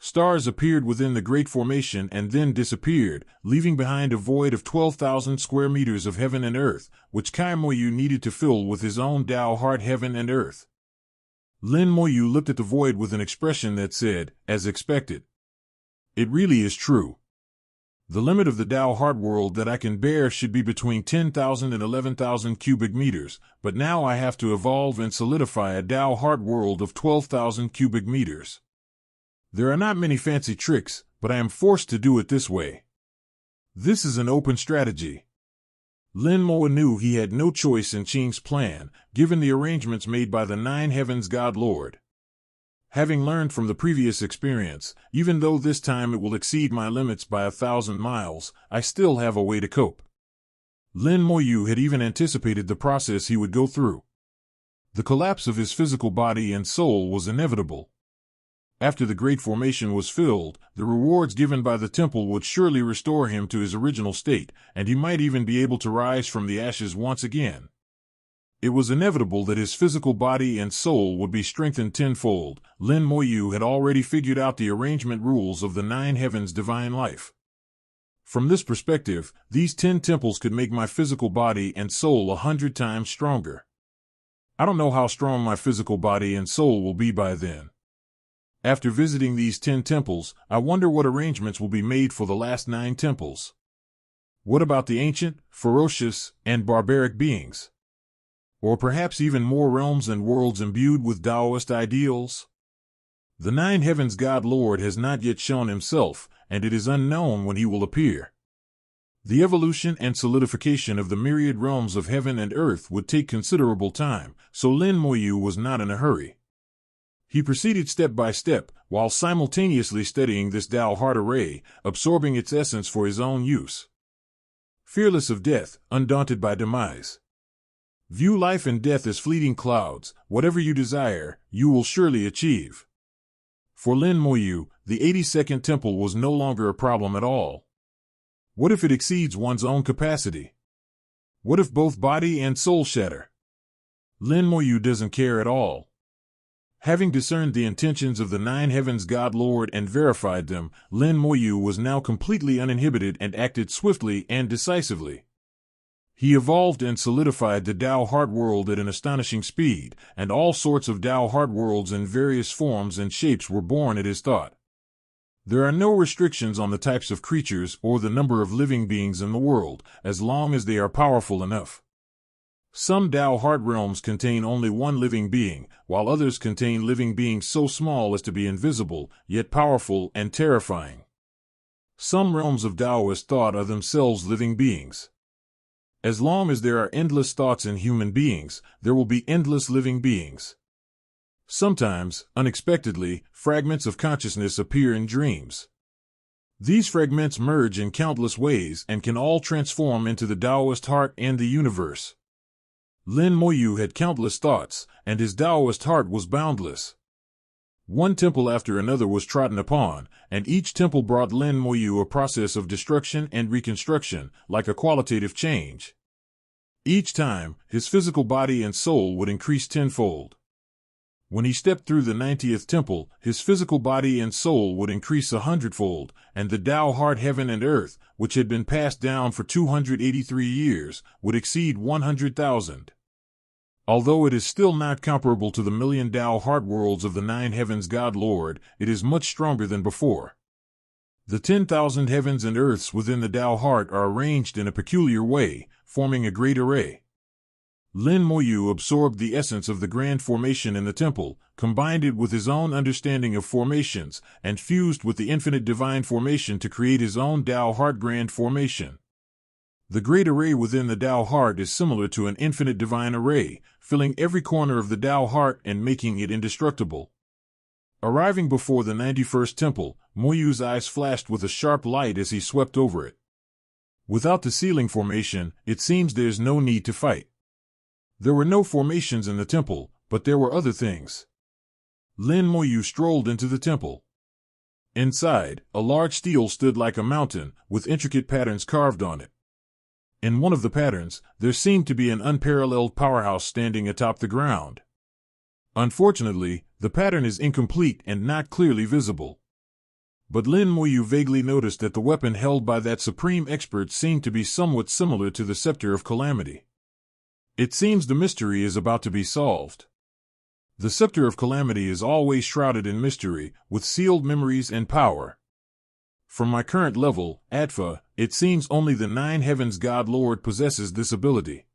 Stars appeared within the great formation and then disappeared, leaving behind a void of 12,000 square meters of heaven and earth, which Kai Moyu needed to fill with his own Tao heart heaven and earth. Lin Moyu looked at the void with an expression that said, as expected. It really is true. The limit of the Tao heart world that I can bear should be between 10,000 and 11,000 cubic meters, but now I have to evolve and solidify a Tao heart world of 12,000 cubic meters. There are not many fancy tricks, but I am forced to do it this way. This is an open strategy. Lin Mo knew he had no choice in Qing's plan, given the arrangements made by the 9 heavens God Lord. Having learned from the previous experience, even though this time it will exceed my limits by 1,000 miles, I still have a way to cope. Lin Moyu had even anticipated the process he would go through. The collapse of his physical body and soul was inevitable. After the great formation was filled, the rewards given by the temple would surely restore him to his original state, and he might even be able to rise from the ashes once again. It was inevitable that his physical body and soul would be strengthened tenfold. Lin Moyu had already figured out the arrangement rules of the 9 heavens divine life. From this perspective, these 10 temples could make my physical body and soul 100 times stronger. I don't know how strong my physical body and soul will be by then. After visiting these 10 temples, I wonder what arrangements will be made for the last 9 temples. What about the ancient, ferocious, and barbaric beings? Or perhaps even more realms and worlds imbued with Taoist ideals? The nine heavens God Lord has not yet shown himself, and it is unknown when he will appear. The evolution and solidification of the myriad realms of heaven and earth would take considerable time, so Lin Moyu was not in a hurry. He proceeded step by step, while simultaneously studying this Tao heart array, absorbing its essence for his own use. Fearless of death, undaunted by demise. View life and death as fleeting clouds. Whatever you desire, you will surely achieve. For Lin Moyu, the 82nd temple was no longer a problem at all. What if it exceeds one's own capacity? What if both body and soul shatter? Lin Moyu doesn't care at all. Having discerned the intentions of the nine heavens God Lord and verified them, Lin Moyu was now completely uninhibited and acted swiftly and decisively. He evolved and solidified the Tao heart world at an astonishing speed, and all sorts of Tao heart worlds in various forms and shapes were born at his thought. There are no restrictions on the types of creatures or the number of living beings in the world, as long as they are powerful enough. Some Tao heart realms contain only one living being, while others contain living beings so small as to be invisible, yet powerful and terrifying. Some realms of Taoist thought are themselves living beings. As long as there are endless thoughts in human beings, there will be endless living beings. Sometimes, unexpectedly, fragments of consciousness appear in dreams. These fragments merge in countless ways and can all transform into the Taoist heart and the universe. Lin Moyu had countless thoughts, and his Taoist heart was boundless. One temple after another was trodden upon, and each temple brought Lin Moyu a process of destruction and reconstruction, like a qualitative change. Each time, his physical body and soul would increase tenfold. When he stepped through the 90th temple, his physical body and soul would increase 100-fold, and the Tao heart heaven and earth, which had been passed down for 283 years, would exceed 100,000. Although it is still not comparable to the million Tao heart worlds of the nine heavens God Lord, it is much stronger than before. The 10,000 heavens and earths within the Tao heart are arranged in a peculiar way, forming a great array. Lin Moyu absorbed the essence of the grand formation in the temple, combined it with his own understanding of formations, and fused with the infinite divine formation to create his own Tao heart grand formation. The great array within the Tao heart is similar to an infinite divine array, filling every corner of the Tao heart and making it indestructible. Arriving before the 91st temple, Moyu's eyes flashed with a sharp light as he swept over it. Without the ceiling formation, it seems there's no need to fight. There were no formations in the temple, but there were other things. Lin Moyu strolled into the temple. Inside, a large stele stood like a mountain, with intricate patterns carved on it. In one of the patterns, there seemed to be an unparalleled powerhouse standing atop the ground. Unfortunately, the pattern is incomplete and not clearly visible. But Lin Moyu vaguely noticed that the weapon held by that supreme expert seemed to be somewhat similar to the Scepter of Calamity. It seems the mystery is about to be solved. The Scepter of Calamity is always shrouded in mystery, with sealed memories and power. From my current level, Atfa, it seems only the nine heavens God Lord possesses this ability.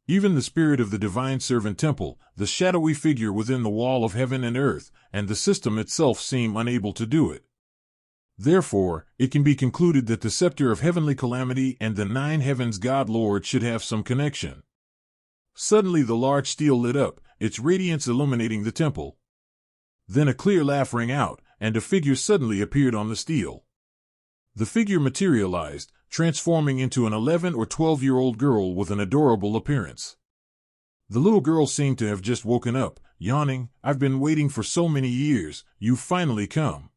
Even the spirit of the Divine Servant Temple, the shadowy figure within the wall of heaven and earth, and the system itself seem unable to do it. Therefore, it can be concluded that the Scepter of Heavenly Calamity and the nine heavens God Lord should have some connection. Suddenly the large stele lit up, its radiance illuminating the temple. Then a clear laugh rang out, and a figure suddenly appeared on the stele. The figure materialized, transforming into an 11 or 12-year-old girl with an adorable appearance. The little girl seemed to have just woken up, yawning, "I've been waiting for so many years, you've finally come."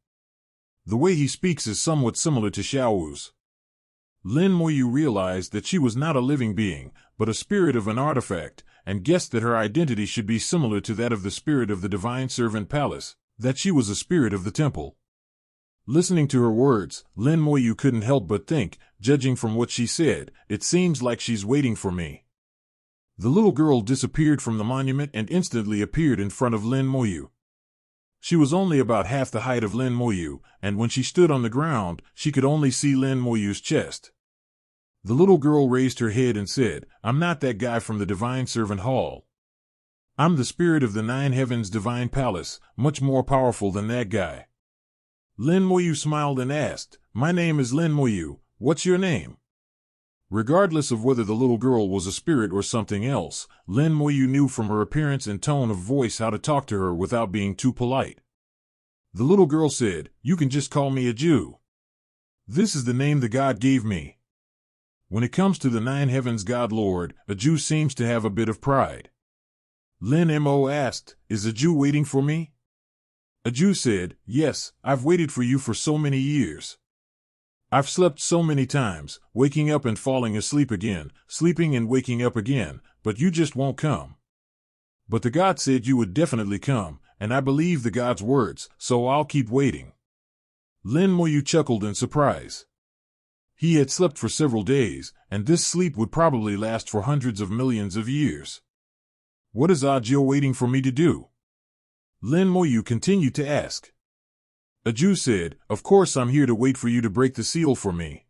The way he speaks is somewhat similar to Xiaowu's. Lin Moyu realized that she was not a living being, but a spirit of an artifact, and guessed that her identity should be similar to that of the spirit of the Divine Servant Palace, that she was a spirit of the temple. Listening to her words, Lin Moyu couldn't help but think, judging from what she said, it seems like she's waiting for me. The little girl disappeared from the monument and instantly appeared in front of Lin Moyu. She was only about half the height of Lin Moyu, and when she stood on the ground, she could only see Lin Moyu's chest. The little girl raised her head and said, I'm not that guy from the divine servant hall. I'm the spirit of the nine heavens divine palace, much more powerful than that guy. Lin Moyu smiled and asked, My name is Lin Moyu, what's your name? Regardless of whether the little girl was a spirit or something else, Lin Moyu knew from her appearance and tone of voice how to talk to her without being too polite. The little girl said, You can just call me a Jew. This is the name the God gave me. When it comes to the nine heavens God Lord, a Jew seems to have a bit of pride. Lin Mo asked, Is a Jew waiting for me? A Jew said, Yes, I've waited for you for so many years. I've slept so many times, waking up and falling asleep again, sleeping and waking up again, but you just won't come. But the God said you would definitely come, and I believe the God's words, so I'll keep waiting. Lin Moyu chuckled in surprise. He had slept for several days, and this sleep would probably last for hundreds of millions of years. What is Ajio waiting for me to do? Lin Moyu continued to ask. A Jew said, Of course I'm here to wait for you to break the seal for me.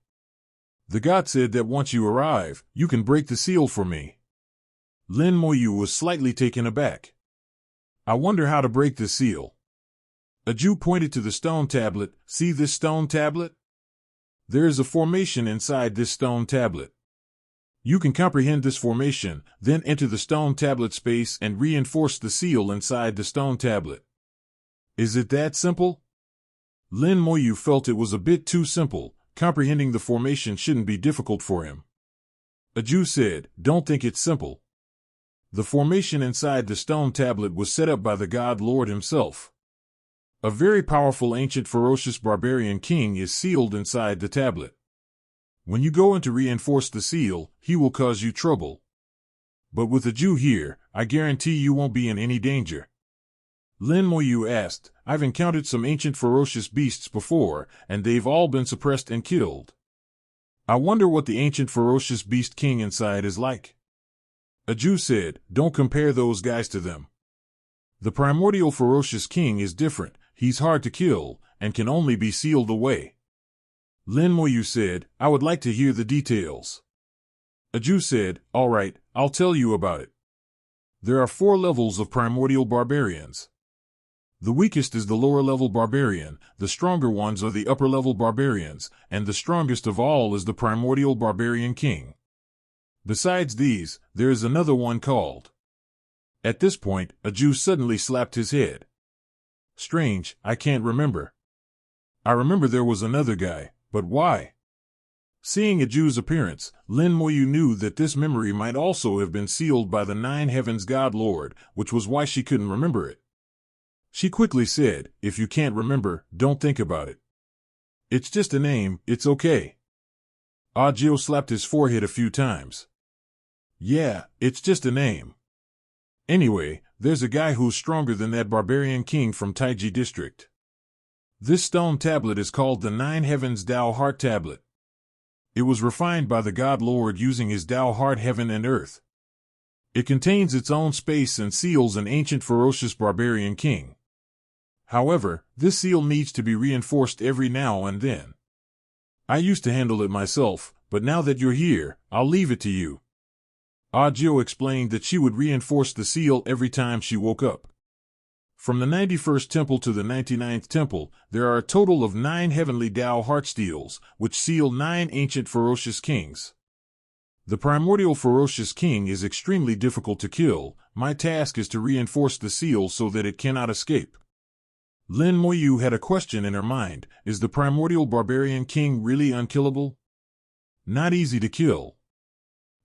The God said that once you arrive, you can break the seal for me. Lin Moyu was slightly taken aback. I wonder how to break the seal. A Jew pointed to the stone tablet. See this stone tablet? There is a formation inside this stone tablet. You can comprehend this formation, then enter the stone tablet space and reinforce the seal inside the stone tablet. Is it that simple? Lin Moyu felt it was a bit too simple. Comprehending the formation shouldn't be difficult for him. A Jew said, Don't think it's simple. The formation inside the stone tablet was set up by the God Lord himself. A very powerful ancient ferocious barbarian king is sealed inside the tablet. When you go in to reinforce the seal, he will cause you trouble. But with a Jew here, I guarantee you won't be in any danger. Lin Moyu asked, I've encountered some ancient ferocious beasts before, and they've all been suppressed and killed. I wonder what the ancient ferocious beast king inside is like. A Jew said, Don't compare those guys to them. The primordial ferocious king is different, he's hard to kill, and can only be sealed away. Lin Moyu said, I would like to hear the details. A Jew said, All right, I'll tell you about it. There are 4 levels of primordial barbarians. The weakest is the lower-level barbarian, the stronger ones are the upper-level barbarians, and the strongest of all is the primordial barbarian king. Besides these, there is another one called. At this point, a Jew suddenly slapped his head. Strange, I can't remember. I remember there was another guy, but why? Seeing a Jew's appearance, Lin Moyu knew that this memory might also have been sealed by the nine heavens God Lord, which was why she couldn't remember it. She quickly said, If you can't remember, don't think about it. It's just a name, it's okay. Ajio slapped his forehead a few times. Yeah, it's just a name. Anyway, there's a guy who's stronger than that barbarian king from Taiji district. This stone tablet is called the Nine Heavens Tao Heart Tablet. It was refined by the God Lord using his Tao Heart heaven and earth. It contains its own space and seals an ancient ferocious barbarian king. However, this seal needs to be reinforced every now and then. I used to handle it myself, but now that you're here, I'll leave it to you. Ajio explained that she would reinforce the seal every time she woke up. From the 91st temple to the 99th temple, there are a total of 9 heavenly Tao heart seals, which seal 9 ancient ferocious kings. The primordial ferocious king is extremely difficult to kill. My task is to reinforce the seal so that it cannot escape. Lin Moyu had a question in her mind. Is the primordial barbarian king really unkillable? Not easy to kill.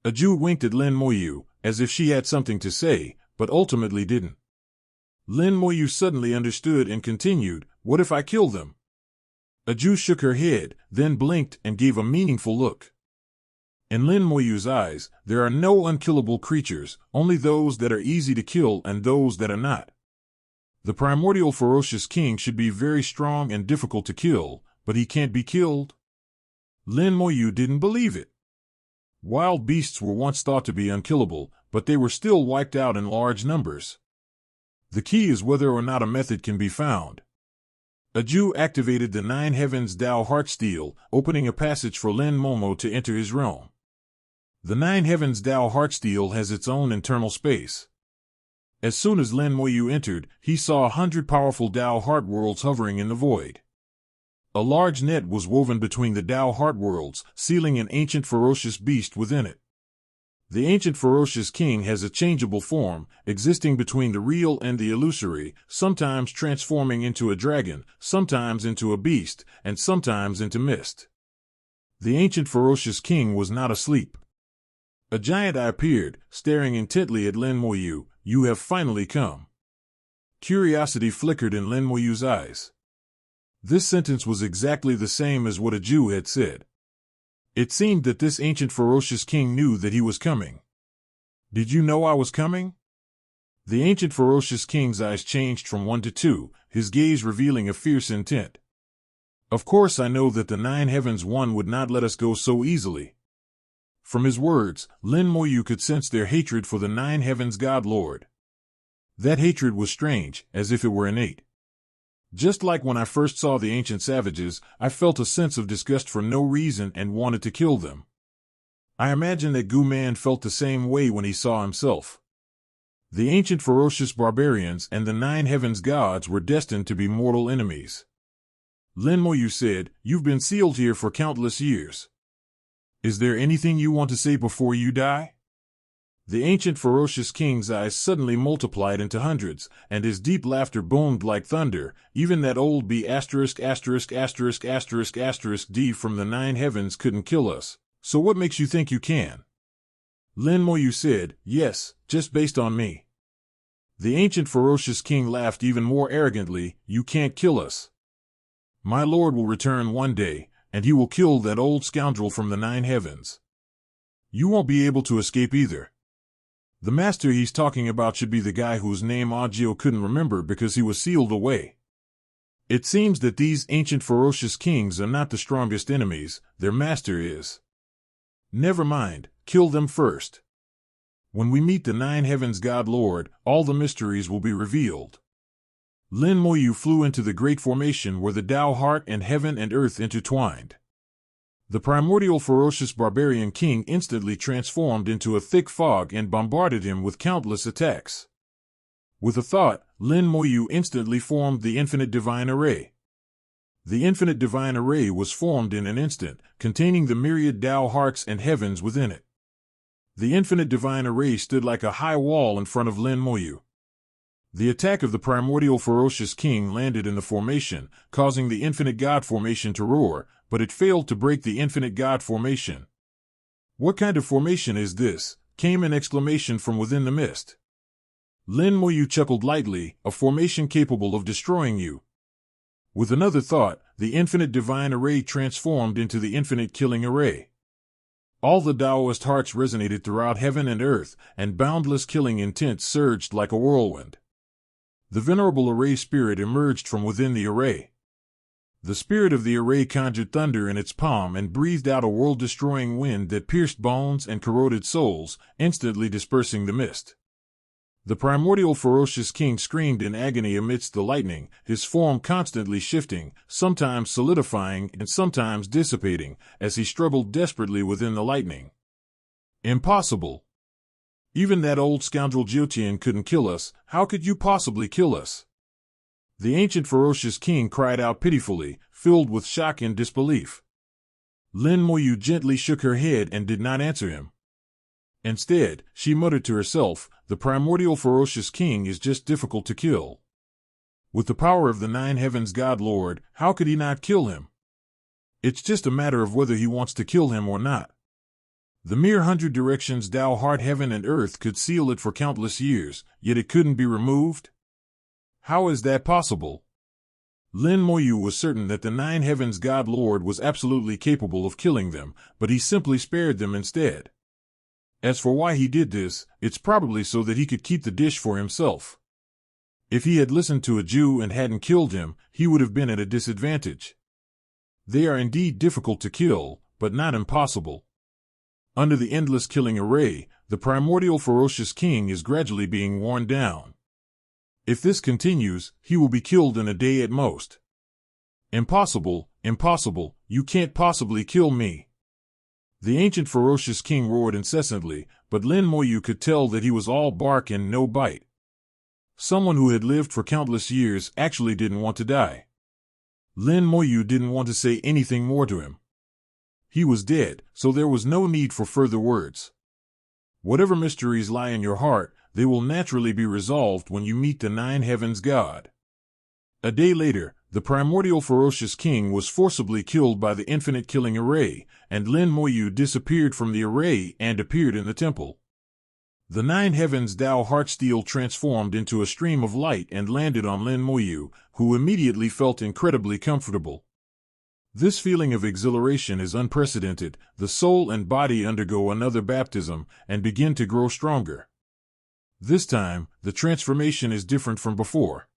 A Jew winked at Lin Moyu, as if she had something to say, but ultimately didn't. Lin Moyu suddenly understood and continued, What if I kill them? A Jew shook her head, then blinked and gave a meaningful look. In Lin Moyu's eyes, there are no unkillable creatures, only those that are easy to kill and those that are not. The primordial ferocious king should be very strong and difficult to kill, but he can't be killed. Lin Moyu didn't believe it. Wild beasts were once thought to be unkillable, but they were still wiped out in large numbers. The key is whether or not a method can be found. A Jew activated the Nine Heavens Tao Heart Steel, opening a passage for Lin Momo to enter his realm. The Nine Heavens Dao Heartsteel has its own internal space. As soon as Lin Moyu entered, he saw 100 powerful Dao Heart Worlds hovering in the void. A large net was woven between the Dao Heart Worlds, sealing an ancient ferocious beast within it. The ancient ferocious king has a changeable form, existing between the real and the illusory, sometimes transforming into a dragon, sometimes into a beast, and sometimes into mist. The ancient ferocious king was not asleep. A giant eye appeared, staring intently at Lin Moyu. "You have finally come." Curiosity flickered in Lin Moyu's eyes. This sentence was exactly the same as what a Jew had said. It seemed that this ancient ferocious king knew that he was coming. "Did you know I was coming?" The ancient ferocious king's eyes changed from 1 to 2, his gaze revealing a fierce intent. "Of course I know that the Nine Heavens One would not let us go so easily." From his words, Lin Moyu could sense their hatred for the Nine Heavens God Lord. That hatred was strange, as if it were innate. Just like when I first saw the ancient savages, I felt a sense of disgust for no reason and wanted to kill them. I imagine that Gu Man felt the same way when he saw himself. The ancient ferocious barbarians and the Nine Heavens gods were destined to be mortal enemies. Lin Moyu said, "You've been sealed here for countless years. Is there anything you want to say before you die?" The ancient ferocious king's eyes suddenly multiplied into hundreds, and his deep laughter boomed like thunder. "Even that old B************* D from the Nine Heavens couldn't kill us, so what makes you think you can?" Lin Moyu said, "Yes, just based on me." The ancient ferocious king laughed even more arrogantly. "You can't kill us. My lord will return one day, and he will kill that old scoundrel from the Nine Heavens. You won't be able to escape either. The master he's talking about should be the guy whose name Agio couldn't remember because he was sealed away." It seems that these ancient ferocious kings are not the strongest enemies, their master is. Never mind, kill them first. When we meet the Nine Heavens God Lord, all the mysteries will be revealed. Lin Moyu flew into the great formation where the Dao Heart and heaven and earth intertwined. The primordial ferocious barbarian king instantly transformed into a thick fog and bombarded him with countless attacks. With a thought, Lin Moyu instantly formed the infinite divine array. The infinite divine array was formed in an instant, containing the myriad Dao hearts and heavens within it. The infinite divine array stood like a high wall in front of Lin Moyu. The attack of the primordial ferocious king landed in the formation, causing the infinite god formation to roar, but it failed to break the infinite god formation. "What kind of formation is this?" came an exclamation from within the mist. Lin Moyu chuckled lightly, "A formation capable of destroying you." With another thought, the infinite divine array transformed into the infinite killing array. All the Taoist hearts resonated throughout heaven and earth, and boundless killing intent surged like a whirlwind. The venerable array spirit emerged from within the array. The spirit of the array conjured thunder in its palm and breathed out a world-destroying wind that pierced bones and corroded souls, instantly dispersing the mist. The primordial ferocious king screamed in agony amidst the lightning, his form constantly shifting, sometimes solidifying and sometimes dissipating, as he struggled desperately within the lightning. "Impossible! Even that old scoundrel Jiotian couldn't kill us. How could you possibly kill us?" The ancient ferocious king cried out pitifully, filled with shock and disbelief. Lin Moyu gently shook her head and did not answer him. Instead, she muttered to herself, "The primordial ferocious king is just difficult to kill. With the power of the Nine Heavens God Lord, how could he not kill him? It's just a matter of whether he wants to kill him or not. The mere 100 directions Tao Heart Heaven and Earth could seal it for countless years, yet it couldn't be removed? How is that possible?" Lin Moyu was certain that the Nine Heavens God Lord was absolutely capable of killing them, but he simply spared them instead. As for why he did this, it's probably so that he could keep the dish for himself. If he had listened to a Jew and hadn't killed him, he would have been at a disadvantage. They are indeed difficult to kill, but not impossible. Under the endless killing array, the primordial ferocious king is gradually being worn down. If this continues, he will be killed in a day at most. "Impossible, impossible, you can't possibly kill me." The ancient ferocious king roared incessantly, but Lin Moyu could tell that he was all bark and no bite. Someone who had lived for countless years actually didn't want to die. Lin Moyu didn't want to say anything more to him. He was dead, so there was no need for further words. Whatever mysteries lie in your heart, they will naturally be resolved when you meet the Nine Heavens God. A day later, the primordial ferocious king was forcibly killed by the infinite killing array, and Lin Moyu disappeared from the array and appeared in the temple. The Nine Heavens Tao Heartsteel transformed into a stream of light and landed on Lin Moyu, who immediately felt incredibly comfortable. This feeling of exhilaration is unprecedented. The soul and body undergo another baptism and begin to grow stronger. This time, the transformation is different from before.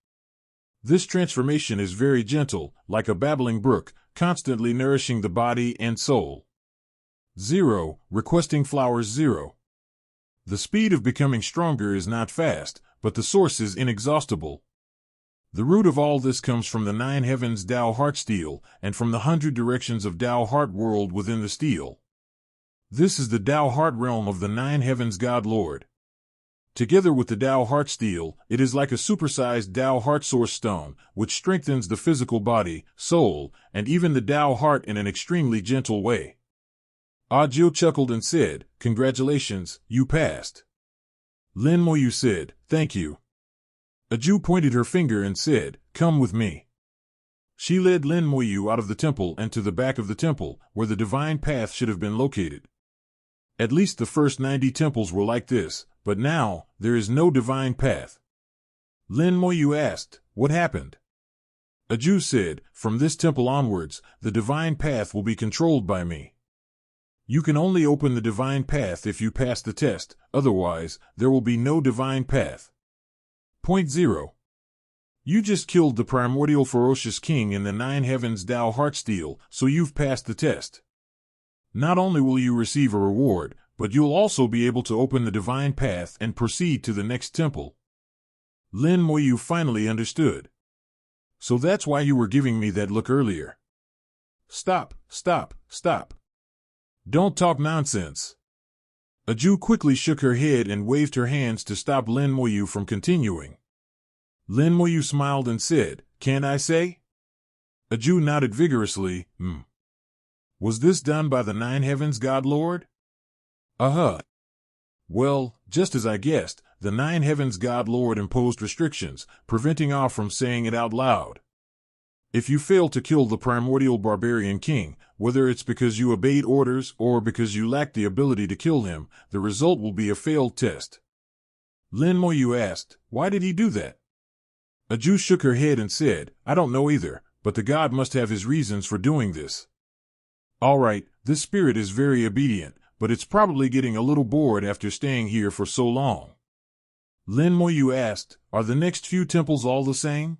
This transformation is very gentle, like a babbling brook, constantly nourishing the body and soul. 0. Requesting flowers 0. The speed of becoming stronger is not fast, but the source is inexhaustible. The root of all this comes from the Nine Heavens Tao Heartsteel, and from the 100 directions of Tao Heart World within the steel. This is the Tao Heart realm of the Nine Heavens God Lord. Together with the Tao Heartsteel, it is like a supersized Tao Heart Source Stone, which strengthens the physical body, soul, and even the Tao Heart in an extremely gentle way. Ah Jiu chuckled and said, "Congratulations, you passed." Lin Moyu said, "Thank you." Aju pointed her finger and said, "Come with me." She led Lin Moyu out of the temple and to the back of the temple, where the divine path should have been located. At least the first 90 temples were like this, but now, there is no divine path. Lin Moyu asked, "What happened?" Aju said, "From this temple onwards, the divine path will be controlled by me. You can only open the divine path if you pass the test, otherwise, there will be no divine path." Point 0. You just killed the primordial ferocious king in the Nine Heavens Tao Heartsteel, so you've passed the test. Not only will you receive a reward, but you'll also be able to open the divine path and proceed to the next temple. Lin Moyu finally understood. So that's why you were giving me that look earlier. Stop, stop, stop. Don't talk nonsense. Aju quickly shook her head and waved her hands to stop Lin Moyu from continuing. Lin Moyu smiled and said, "Can I say?" Aju nodded vigorously, Was this done by the Nine Heavens God Lord? Well, just as I guessed, the Nine Heavens God Lord imposed restrictions, preventing Ah from saying it out loud. If you fail to kill the primordial barbarian king, whether it's because you obeyed orders or because you lack the ability to kill him, the result will be a failed test. Lin Moyu asked, "Why did he do that?" Aju shook her head and said, "I don't know either, but the god must have his reasons for doing this. All right, this spirit is very obedient, but it's probably getting a little bored after staying here for so long." Lin Moyu asked, "Are the next few temples all the same?"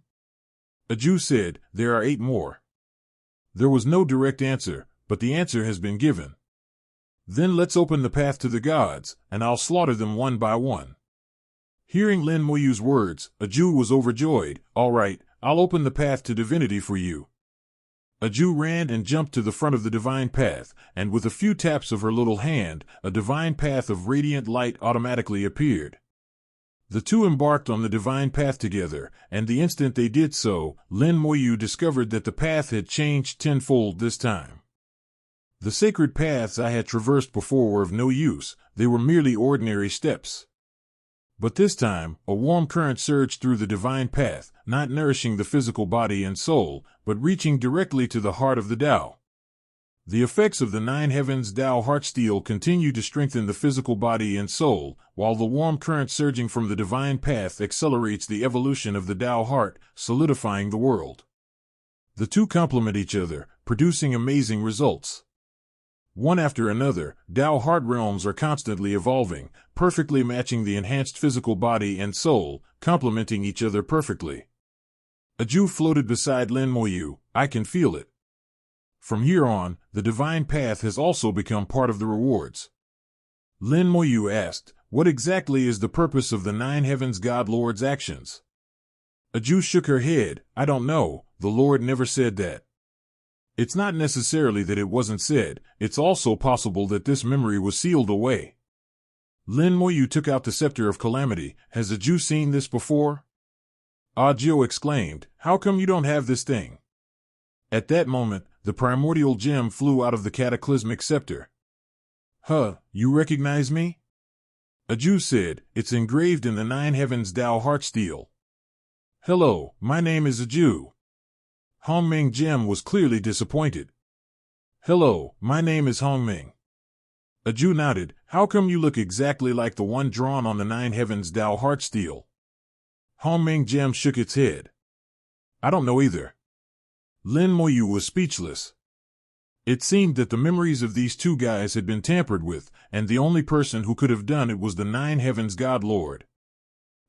Aju said, "There are 8 more." There was no direct answer, but the answer has been given. "Then let's open the path to the gods, and I'll slaughter them one by one." Hearing Lin Moyu's words, Aju was overjoyed. "All right, I'll open the path to divinity for you." Aju ran and jumped to the front of the divine path, and with a few taps of her little hand, a divine path of radiant light automatically appeared. The two embarked on the divine path together, and the instant they did so, Lin Moyu discovered that the path had changed tenfold this time. The sacred paths I had traversed before were of no use, they were merely ordinary steps. But this time, a warm current surged through the divine path, not nourishing the physical body and soul, but reaching directly to the heart of the Tao. The effects of the Nine Heavens Tao Heartsteel continue to strengthen the physical body and soul, while the warm current surging from the divine path accelerates the evolution of the Tao Heart, solidifying the world. The two complement each other, producing amazing results. One after another, Tao Heart realms are constantly evolving, perfectly matching the enhanced physical body and soul, complementing each other perfectly. Aju floated beside Lin Moyu. "I can feel it." From here on, the divine path has also become part of the rewards. Lin Moyu asked, "What exactly is the purpose of the Nine Heavens God Lord's actions?" Aju shook her head. "I don't know, the Lord never said that." It's not necessarily that it wasn't said, it's also possible that this memory was sealed away. Lin Moyu took out the Scepter of Calamity. Has the Jew seen this before? Jiu exclaimed, how come you don't have this thing? At that moment, the primordial gem flew out of the cataclysmic scepter. Huh, you recognize me? Jiu said, it's engraved in the Nine Heavens Tao Heart Steel. Hello, my name is Jiu. Hongming Gem was clearly disappointed. Hello, my name is Hongming. Jiu nodded, how come you look exactly like the one drawn on the Nine Heavens Tao Heart Steel? Hongming Gem shook its head. I don't know either. Lin Moyu was speechless. It seemed that the memories of these two guys had been tampered with, and the only person who could have done it was the Nine Heavens God Lord.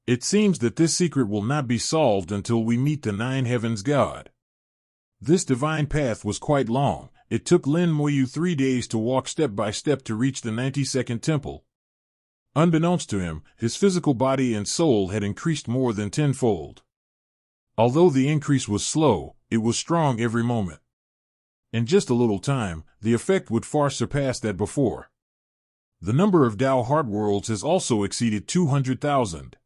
It seems that this secret will not be solved until we meet the Nine Heavens God. This divine path was quite long. It took Lin Moyu 3 days to walk step by step to reach the 92nd temple. Unbeknownst to him, his physical body and soul had increased more than tenfold. Although the increase was slow, it was strong every moment. In just a little time, the effect would far surpass that before. The number of Tao Heart Worlds has also exceeded 200,000.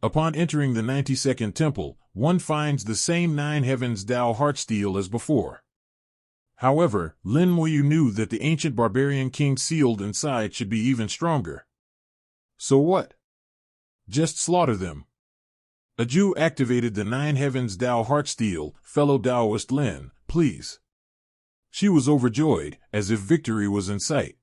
Upon entering the 92nd temple, one finds the same Nine Heavens Tao Heart Steel as before. However, Lin Moyu knew that the ancient barbarian king sealed inside should be even stronger. So what? Just slaughter them. Jiu activated the Nine Heavens Tao Heart Steel. Fellow Taoist Lin, please. She was overjoyed, as if victory was in sight.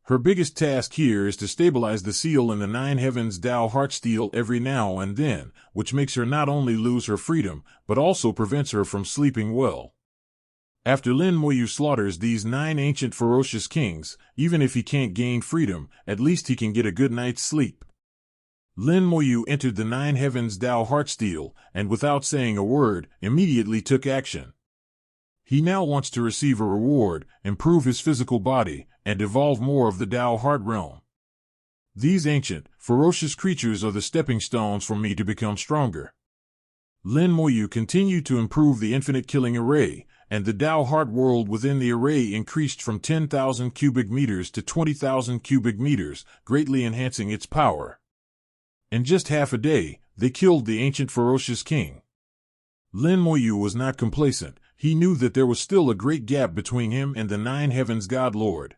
Her biggest task here is to stabilize the seal in the Nine Heavens Tao Heart Steel every now and then, which makes her not only lose her freedom, but also prevents her from sleeping well. After Lin Moyu slaughters these 9 ancient ferocious kings, even if he can't gain freedom, at least he can get a good night's sleep. Lin Moyu entered the Nine Heavens Tao Heart Steel, and without saying a word, immediately took action. He now wants to receive a reward, improve his physical body, and evolve more of the Tao Heart realm. These ancient, ferocious creatures are the stepping stones for me to become stronger. Lin Moyu continued to improve the infinite killing array, and the Tao Heart world within the array increased from 10,000 cubic meters to 20,000 cubic meters, greatly enhancing its power. In just half a day, they killed the ancient ferocious king. Lin Moyu was not complacent. He knew that there was still a great gap between him and the Nine Heavens God Lord.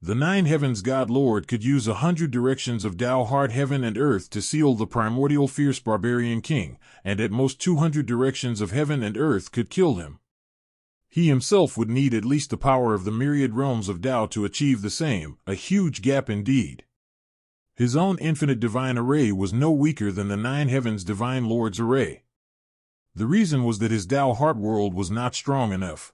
The Nine Heavens God Lord could use 100 directions of Tao Heart heaven and earth to seal the primordial fierce barbarian king, and at most 200 directions of heaven and earth could kill him. He himself would need at least the power of the myriad realms of Tao to achieve the same, a huge gap indeed. His own infinite divine array was no weaker than the Nine Heavens Divine Lord's array. The reason was that his Tao Heart world was not strong enough.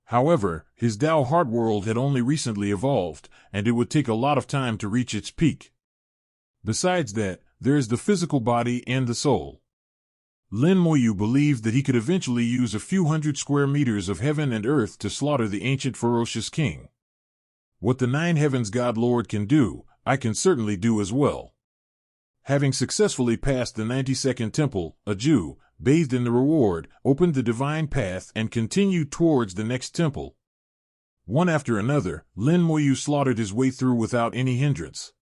However, his Tao Heart world had only recently evolved, and it would take a lot of time to reach its peak. Besides that, there is the physical body and the soul. Lin Moyu believed that he could eventually use a few hundred square meters of heaven and earth to slaughter the ancient ferocious king. What the Nine Heavens God Lord can do, I can certainly do as well. Having successfully passed the 92nd temple, Jiu, bathed in the reward, opened the divine path and continued towards the next temple. One after another, Lin Moyu slaughtered his way through without any hindrance.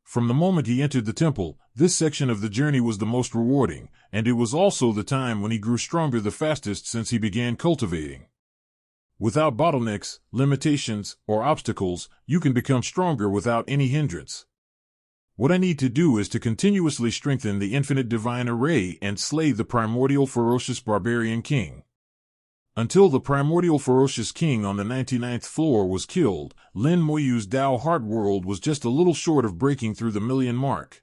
From the moment he entered the temple, this section of the journey was the most rewarding, and it was also the time when he grew stronger the fastest since he began cultivating. Without bottlenecks, limitations, or obstacles, you can become stronger without any hindrance. What I need to do is to continuously strengthen the infinite divine array and slay the primordial ferocious barbarian king. Until the primordial ferocious king on the 99th floor was killed, Lin Moyu's Tao Heart world was just a little short of breaking through the million mark.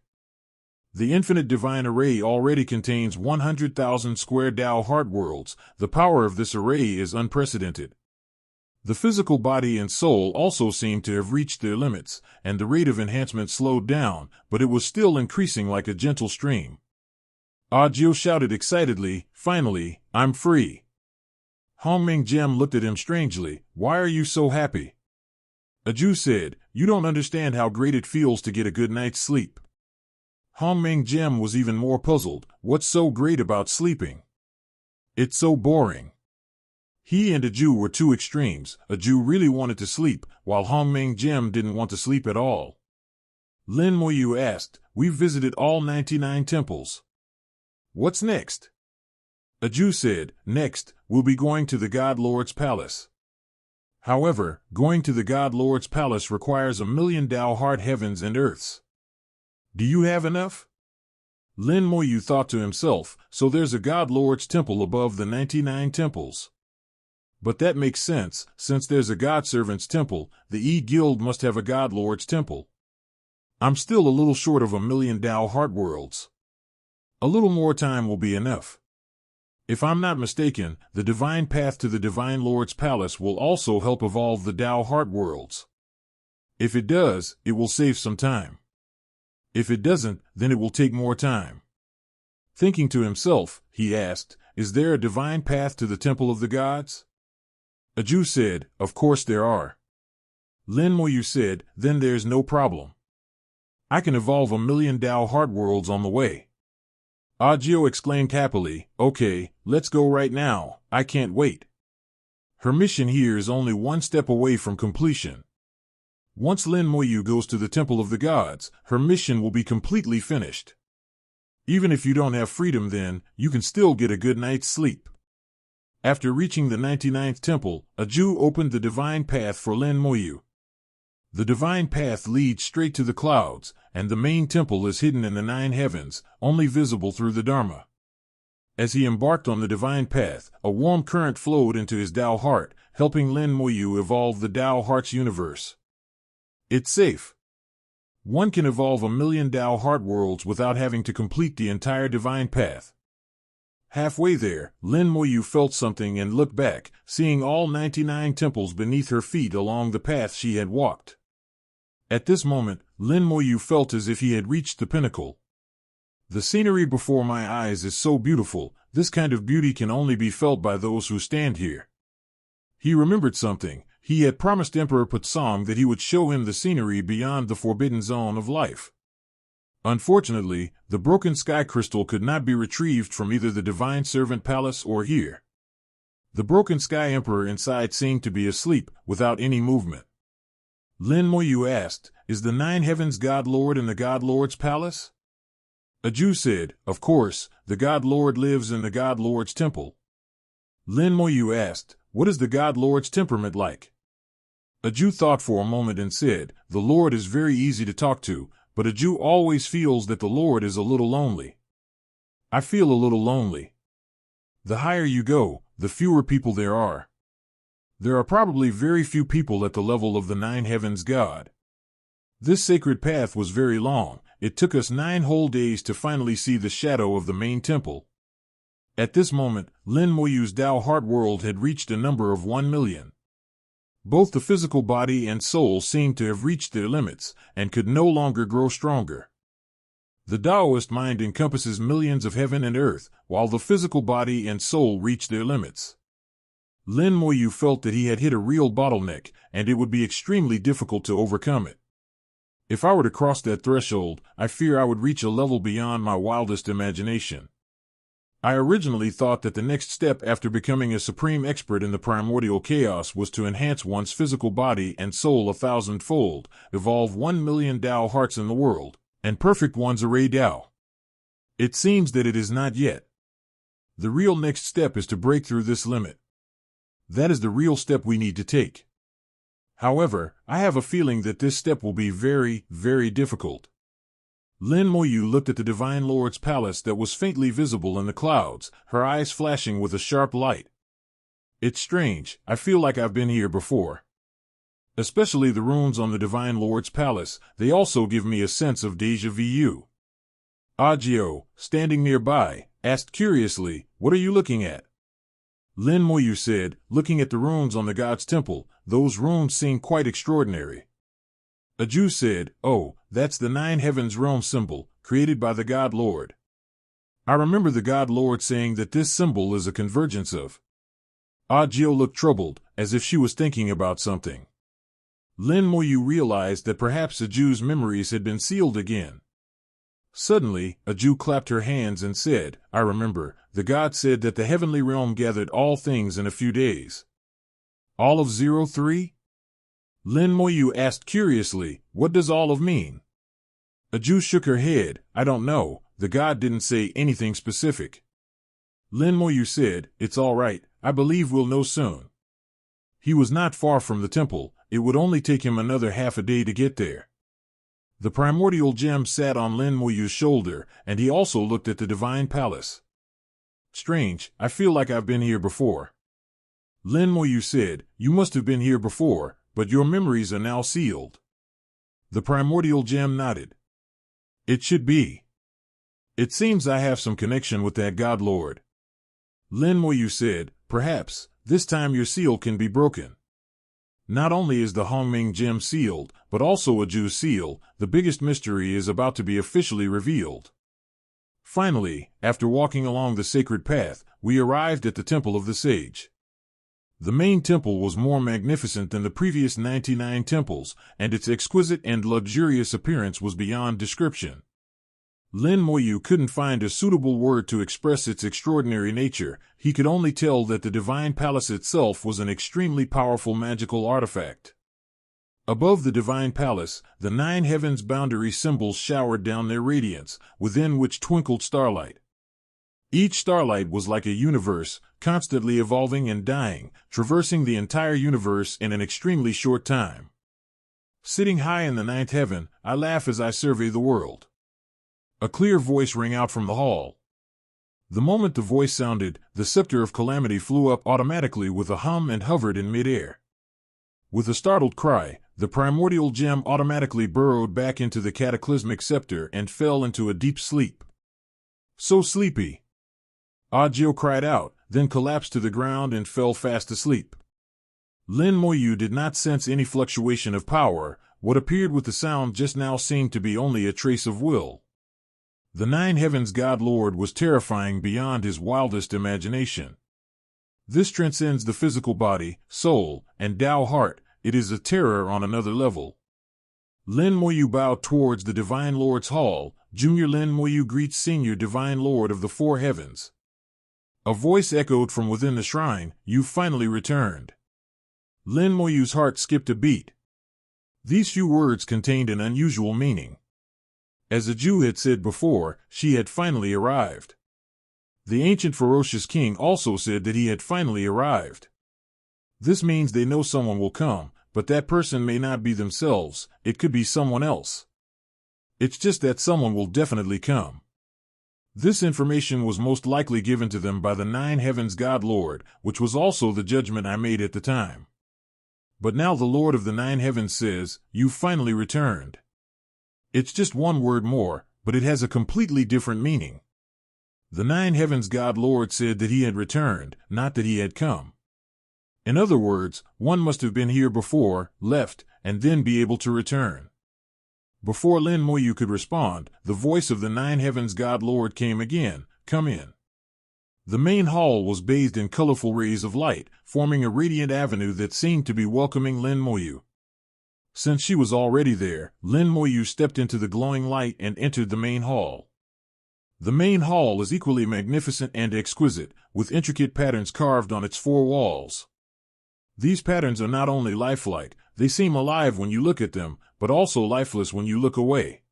The infinite divine array already contains 100,000 square Tao Heart worlds. The power of this array is unprecedented. The physical body and soul also seemed to have reached their limits, and the rate of enhancement slowed down, but it was still increasing like a gentle stream. Jiu shouted excitedly, "Finally, I'm free." Hongming Gem looked at him strangely. "Why are you so happy?" Jiu said, "You don't understand how great it feels to get a good night's sleep." Hongming Gem was even more puzzled. What's so great about sleeping? It's so boring. He and Aju were two extremes. Aju really wanted to sleep, while Hongming Jem didn't want to sleep at all. Lin Moyu asked, "We've visited all 99 temples. What's next?" Aju said, "Next, we'll be going to the God Lord's palace. However, going to the God Lord's palace requires 1,000,000 Dao heart heavens and earths. Do you have enough?" Lin Moyu thought to himself, so there's a God Lord's temple above the 99 temples. But that makes sense, since there's a God Servant's temple, the E Guild must have a God Lord's temple. I'm still a little short of 1,000,000 Dao heart worlds. A little more time will be enough. If I'm not mistaken, the divine path to the Divine Lord's palace will also help evolve the Dao heart worlds. If it does, it will save some time. If it doesn't, then it will take more time. Thinking to himself, he asked, "Is there a divine path to the Temple of the Gods?" Aju said, "Of course there are." Lin Moyu said, "Then there's no problem. I can evolve 1,000,000 Dao heart worlds on the way." Ajio exclaimed happily, "Okay, let's go right now, I can't wait." Her mission here is only one step away from completion. Once Lin Moyu goes to the Temple of the Gods, her mission will be completely finished. Even if you don't have freedom then, you can still get a good night's sleep. After reaching the 99th temple, Aju opened the divine path for Lin Moyu. The divine path leads straight to the clouds, and the main temple is hidden in the 9 heavens, only visible through the Dharma. As he embarked on the divine path, a warm current flowed into his Dao heart, helping Lin Moyu evolve the Dao heart's universe. It's safe. One can evolve 1,000,000 Dao heart worlds without having to complete the entire divine path. Halfway there, Lin Moyu felt something and looked back, seeing all 99 temples beneath her feet along the path she had walked. At this moment, Lin Moyu felt as if he had reached the pinnacle. "The scenery before my eyes is so beautiful, this kind of beauty can only be felt by those who stand here." He remembered something. He had promised Emperor Putsong that he would show him the scenery beyond the forbidden zone of life. Unfortunately, the broken sky crystal could not be retrieved from either the Divine Servant Palace or here. The broken sky emperor inside seemed to be asleep, without any movement. Lin Moyu asked, "Is the 9 heavens God Lord in the God Lord's palace?" Aju said, "Of course, the God Lord lives in the God Lord's temple." Lin Moyu asked, "What is the God Lord's temperament like?" Aju thought for a moment and said, "The Lord is very easy to talk to, but Aju always feels that the Lord is a little lonely." "I feel a little lonely. The higher you go, the fewer people there are. There are probably very few people at the level of the 9 heavens God. This sacred path was very long. It took us 9 whole days to finally see the shadow of the main temple." At this moment, Lin Moyu's Dao heart world had reached a number of 1,000,000. Both the physical body and soul seemed to have reached their limits, and could no longer grow stronger. The Taoist mind encompasses millions of heaven and earth, while the physical body and soul reach their limits. Lin Moyu felt that he had hit a real bottleneck, and it would be extremely difficult to overcome it. If I were to cross that threshold, I fear I would reach a level beyond my wildest imagination. I originally thought that the next step after becoming a supreme expert in the primordial chaos was to enhance one's physical body and soul 1,000-fold, evolve 1,000,000 Dao hearts in the world, and perfect one's array Dao. It seems that it is not yet. The real next step is to break through this limit. That is the real step we need to take. However, I have a feeling that this step will be very, very difficult. Lin Moyu looked at the Divine Lord's palace that was faintly visible in the clouds, her eyes flashing with a sharp light. "It's strange, I feel like I've been here before. Especially the runes on the Divine Lord's palace, they also give me a sense of déjà vu." Ajio, standing nearby, asked curiously, "What are you looking at?" Lin Moyu said, "Looking at the runes on the god's temple, those runes seem quite extraordinary." Aju said, "Oh, that's the 9 heavens realm symbol, created by the God Lord. I remember the God Lord saying that this symbol is a convergence of." Ajio looked troubled, as if she was thinking about something. Lin Moyu realized that perhaps Aju's memories had been sealed again. Suddenly, a Jew clapped her hands and said, I remember, the God said that the heavenly realm gathered all things in a few days. All of 03? Lin Moyu asked curiously, what does all of mean? A Jew shook her head, I don't know, the God didn't say anything specific. Lin Moyu said, it's all right, I believe we'll know soon. He was not far from the temple, it would only take him another half a day to get there. The primordial gem sat on Lin Moyu's shoulder, and he also looked at the divine palace. Strange, I feel like I've been here before. Lin Moyu said, you must have been here before, but your memories are now sealed. The primordial gem nodded. It should be. It seems I have some connection with that God Lord. Lin Moyu said, perhaps, this time your seal can be broken. Not only is the Hongming gem sealed, but also a Jew's seal, the biggest mystery is about to be officially revealed. Finally, after walking along the sacred path, we arrived at the Temple of the Sage. The main temple was more magnificent than the previous 99 temples, and its exquisite and luxurious appearance was beyond description. Lin Moyu couldn't find a suitable word to express its extraordinary nature. He could only tell that the divine palace itself was an extremely powerful magical artifact. Above the divine palace, the 9 heavens boundary symbols showered down their radiance, within which twinkled starlight. Each starlight was like a universe, constantly evolving and dying, traversing the entire universe in an extremely short time. Sitting high in the 9th heaven, I laugh as I survey the world. A clear voice rang out from the hall. The moment the voice sounded, the scepter of calamity flew up automatically with a hum and hovered in midair. With a startled cry, the primordial gem automatically burrowed back into the cataclysmic scepter and fell into a deep sleep. So sleepy. Ajio cried out, then collapsed to the ground and fell fast asleep. Lin Moyu did not sense any fluctuation of power. What appeared with the sound just now seemed to be only a trace of will. The 9 heavens God Lord was terrifying beyond his wildest imagination. This transcends the physical body, soul, and Tao heart. It is a terror on another level. Lin Moyu bowed towards the Divine Lord's hall. Junior Lin Moyu greets Senior Divine Lord of the 4 heavens. A voice echoed from within the shrine, you've finally returned. Lin Moyu's heart skipped a beat. These few words contained an unusual meaning. As a Jew had said before, she had finally arrived. The ancient ferocious king also said that he had finally arrived. This means they know someone will come, but that person may not be themselves, it could be someone else. It's just that someone will definitely come. This information was most likely given to them by the 9 heavens God Lord, which was also the judgment I made at the time. But now the Lord of the 9 heavens says, you've finally returned. It's just one word more, but it has a completely different meaning. The 9 heavens God Lord said that he had returned, not that he had come. In other words, one must have been here before, left, and then be able to return. Before Lin Moyu could respond, the voice of the 9 heavens God Lord came again, come in. The main hall was bathed in colorful rays of light, forming a radiant avenue that seemed to be welcoming Lin Moyu. Since she was already there, Lin Moyu stepped into the glowing light and entered the main hall. The main hall is equally magnificent and exquisite, with intricate patterns carved on its 4 walls. These patterns are not only lifelike, they seem alive when you look at them, but also lifeless when you look away.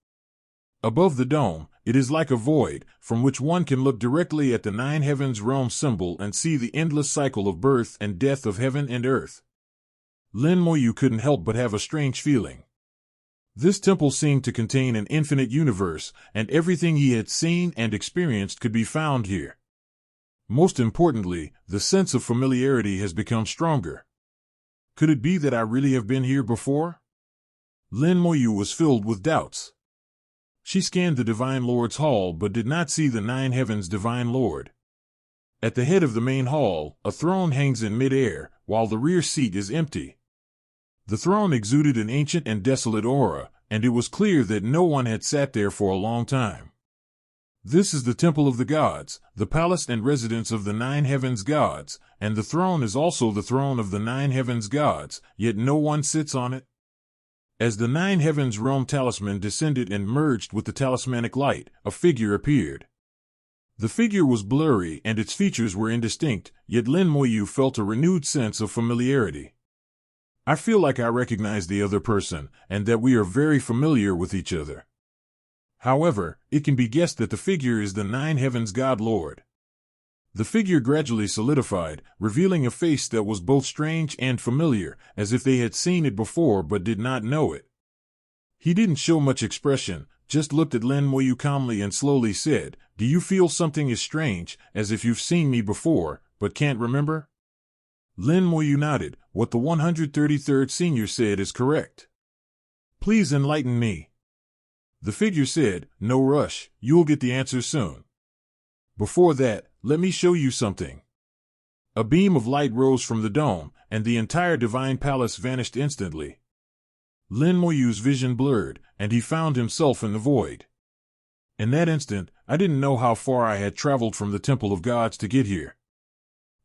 Above the dome, it is like a void, from which one can look directly at the 9 heavens realm symbol and see the endless cycle of birth and death of heaven and earth. Lin Moyu couldn't help but have a strange feeling. This temple seemed to contain an infinite universe, and everything he had seen and experienced could be found here. Most importantly, the sense of familiarity has become stronger. Could it be that I really have been here before? Lin Moyu was filled with doubts. She scanned the Divine Lord's hall but did not see the 9 heavens Divine Lord. At the head of the main hall, a throne hangs in mid-air, while the rear seat is empty. The throne exuded an ancient and desolate aura, and it was clear that no one had sat there for a long time. This is the Temple of the Gods, the palace and residence of the 9 heavens gods, and the throne is also the throne of the 9 heavens gods, yet no one sits on it. As the Nine Heavens Realm talisman descended and merged with the talismanic light, a figure appeared. The figure was blurry and its features were indistinct, yet Lin Moyu felt a renewed sense of familiarity. I feel like I recognize the other person, and that we are very familiar with each other. However, it can be guessed that the figure is the Nine Heavens God Lord. The figure gradually solidified, revealing a face that was both strange and familiar, as if they had seen it before but did not know it. He didn't show much expression, just looked at Lin Moyu calmly and slowly said, "Do you feel something is strange, as if you've seen me before, but can't remember?" Lin Moyu nodded. "What the 133rd senior said is correct. Please enlighten me." The figure said, "No rush, you'll get the answer soon. Before that, let me show you something." A beam of light rose from the dome, and the entire divine palace vanished instantly. Lin Moyu's vision blurred, and he found himself in the void. In that instant, I didn't know how far I had traveled from the Temple of Gods to get here.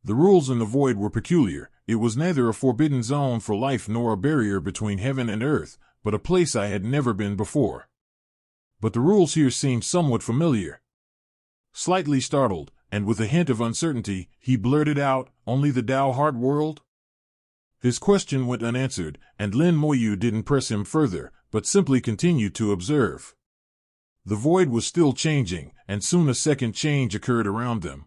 The rules in the void were peculiar. It was neither a forbidden zone for life nor a barrier between heaven and earth, but a place I had never been before. But the rules here seemed somewhat familiar. Slightly startled, and with a hint of uncertainty, he blurted out, "Only the Tao Heart World?" His question went unanswered, and Lin Moyu didn't press him further, but simply continued to observe. The void was still changing, and soon a second change occurred around them.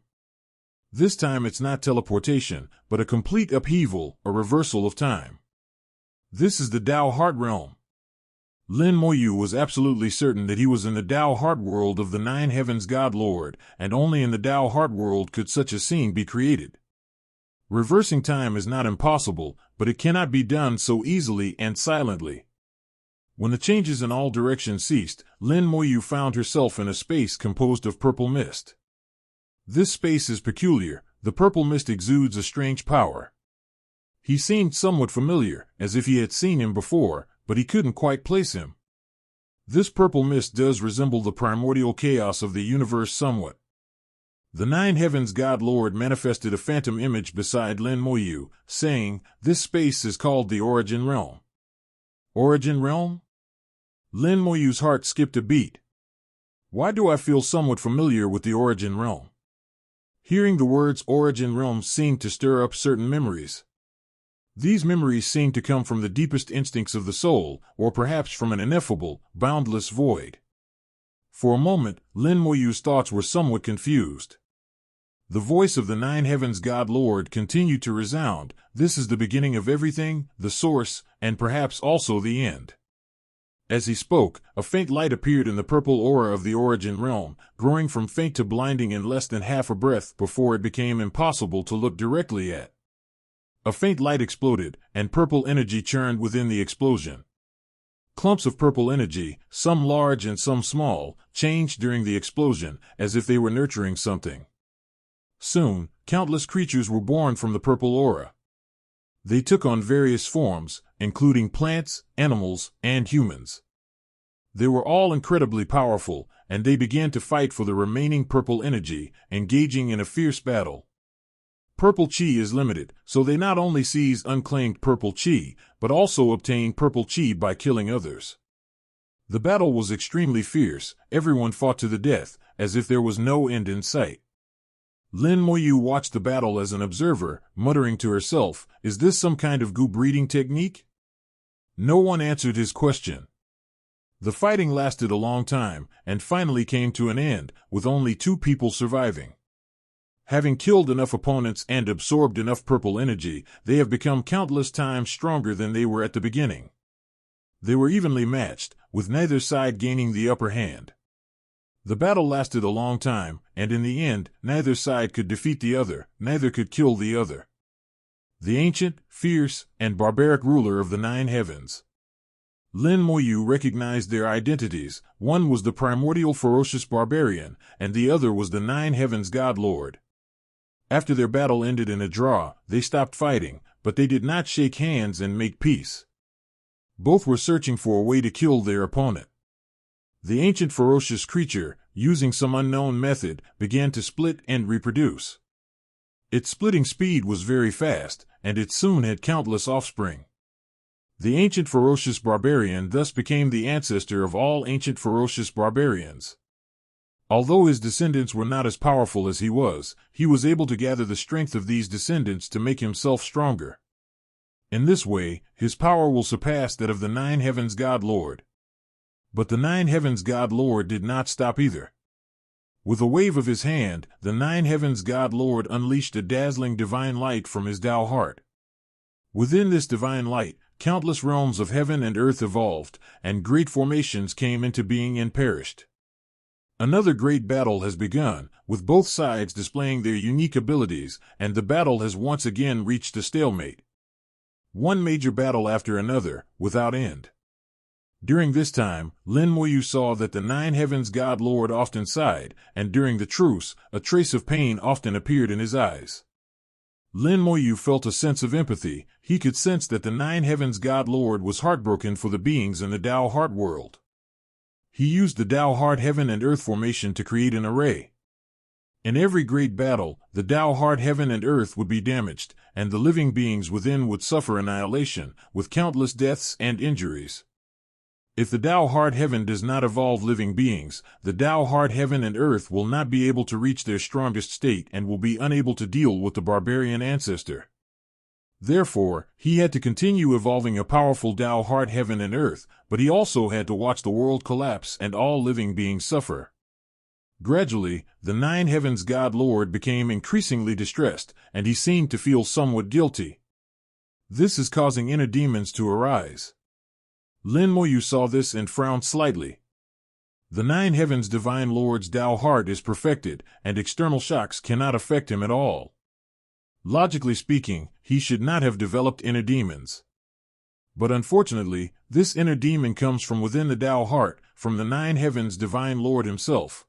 This time it's not teleportation, but a complete upheaval, a reversal of time. This is the Tao Heart Realm. Lin Moyu was absolutely certain that he was in the Tao Heart World of the Nine Heavens God Lord, and only in the Tao Heart World could such a scene be created. Reversing time is not impossible, but it cannot be done so easily and silently. When the changes in all directions ceased, Lin Moyu found herself in a space composed of purple mist. This space is peculiar. The purple mist exudes a strange power. He seemed somewhat familiar, as if he had seen him before, but he couldn't quite place him. This purple mist does resemble the primordial chaos of the universe somewhat. The Nine Heavens God Lord manifested a phantom image beside Lin Moyu, saying, "This space is called the Origin Realm." Origin Realm? Lin Moyu's heart skipped a beat. Why do I feel somewhat familiar with the Origin Realm? Hearing the words Origin Realm seemed to stir up certain memories. These memories seemed to come from the deepest instincts of the soul, or perhaps from an ineffable, boundless void. For a moment, Lin Moyu's thoughts were somewhat confused. The voice of the Nine Heavens God Lord continued to resound. This is the beginning of everything, the source, and perhaps also the end. As he spoke, a faint light appeared in the purple aura of the Origin Realm, growing from faint to blinding in less than half a breath before it became impossible to look directly at. A faint light exploded, and purple energy churned within the explosion. Clumps of purple energy, some large and some small, changed during the explosion, as if they were nurturing something. Soon, countless creatures were born from the purple aura. They took on various forms, including plants, animals, and humans. They were all incredibly powerful, and they began to fight for the remaining purple energy, engaging in a fierce battle. Purple chi is limited, so they not only seize unclaimed purple chi, but also obtain purple chi by killing others. The battle was extremely fierce. Everyone fought to the death, as if there was no end in sight. Lin Moyu watched the battle as an observer, muttering to herself, "Is this some kind of goo breeding technique?" No one answered his question. The fighting lasted a long time, and finally came to an end, with only 2 people surviving. Having killed enough opponents and absorbed enough purple energy, they have become countless times stronger than they were at the beginning. They were evenly matched, with neither side gaining the upper hand. The battle lasted a long time, and in the end, neither side could defeat the other, neither could kill the other. The ancient, fierce, and barbaric ruler of the Nine Heavens. Lin Moyu recognized their identities. One was the primordial ferocious barbarian, and the other was the Nine Heavens God Lord. After their battle ended in a draw, they stopped fighting, but they did not shake hands and make peace. Both were searching for a way to kill their opponent. The ancient ferocious creature, using some unknown method, began to split and reproduce. Its splitting speed was very fast, and it soon had countless offspring. The ancient ferocious barbarian thus became the ancestor of all ancient ferocious barbarians. Although his descendants were not as powerful as he was able to gather the strength of these descendants to make himself stronger. In this way, his power will surpass that of the Nine Heavens God Lord. But the Nine Heavens God Lord did not stop either. With a wave of his hand, the Nine Heavens God Lord unleashed a dazzling divine light from his Tao heart. Within this divine light, countless realms of heaven and earth evolved, and great formations came into being and perished. Another great battle has begun, with both sides displaying their unique abilities, and the battle has once again reached a stalemate. One major battle after another, without end. During this time, Lin Moyu saw that the Nine Heavens God Lord often sighed, and during the truce, a trace of pain often appeared in his eyes. Lin Moyu felt a sense of empathy. He could sense that the Nine Heavens God Lord was heartbroken for the beings in the Tao Heart world. He used the Tao Heart Heaven and Earth formation to create an array. In every great battle, the Tao Heart Heaven and Earth would be damaged, and the living beings within would suffer annihilation, with countless deaths and injuries. If the Tao Heart Heaven does not evolve living beings, the Tao Heart Heaven and Earth will not be able to reach their strongest state and will be unable to deal with the barbarian ancestor. Therefore, he had to continue evolving a powerful Tao Heart Heaven and Earth, but he also had to watch the world collapse and all living beings suffer. Gradually, the Nine Heavens God Lord became increasingly distressed, and he seemed to feel somewhat guilty. This is causing inner demons to arise. Lin Moyu saw this and frowned slightly. The Nine Heavens Divine Lord's Tao Heart is perfected, and external shocks cannot affect him at all. Logically speaking, he should not have developed inner demons. But unfortunately, this inner demon comes from within the Tao Heart, from the Nine Heavens Divine Lord himself.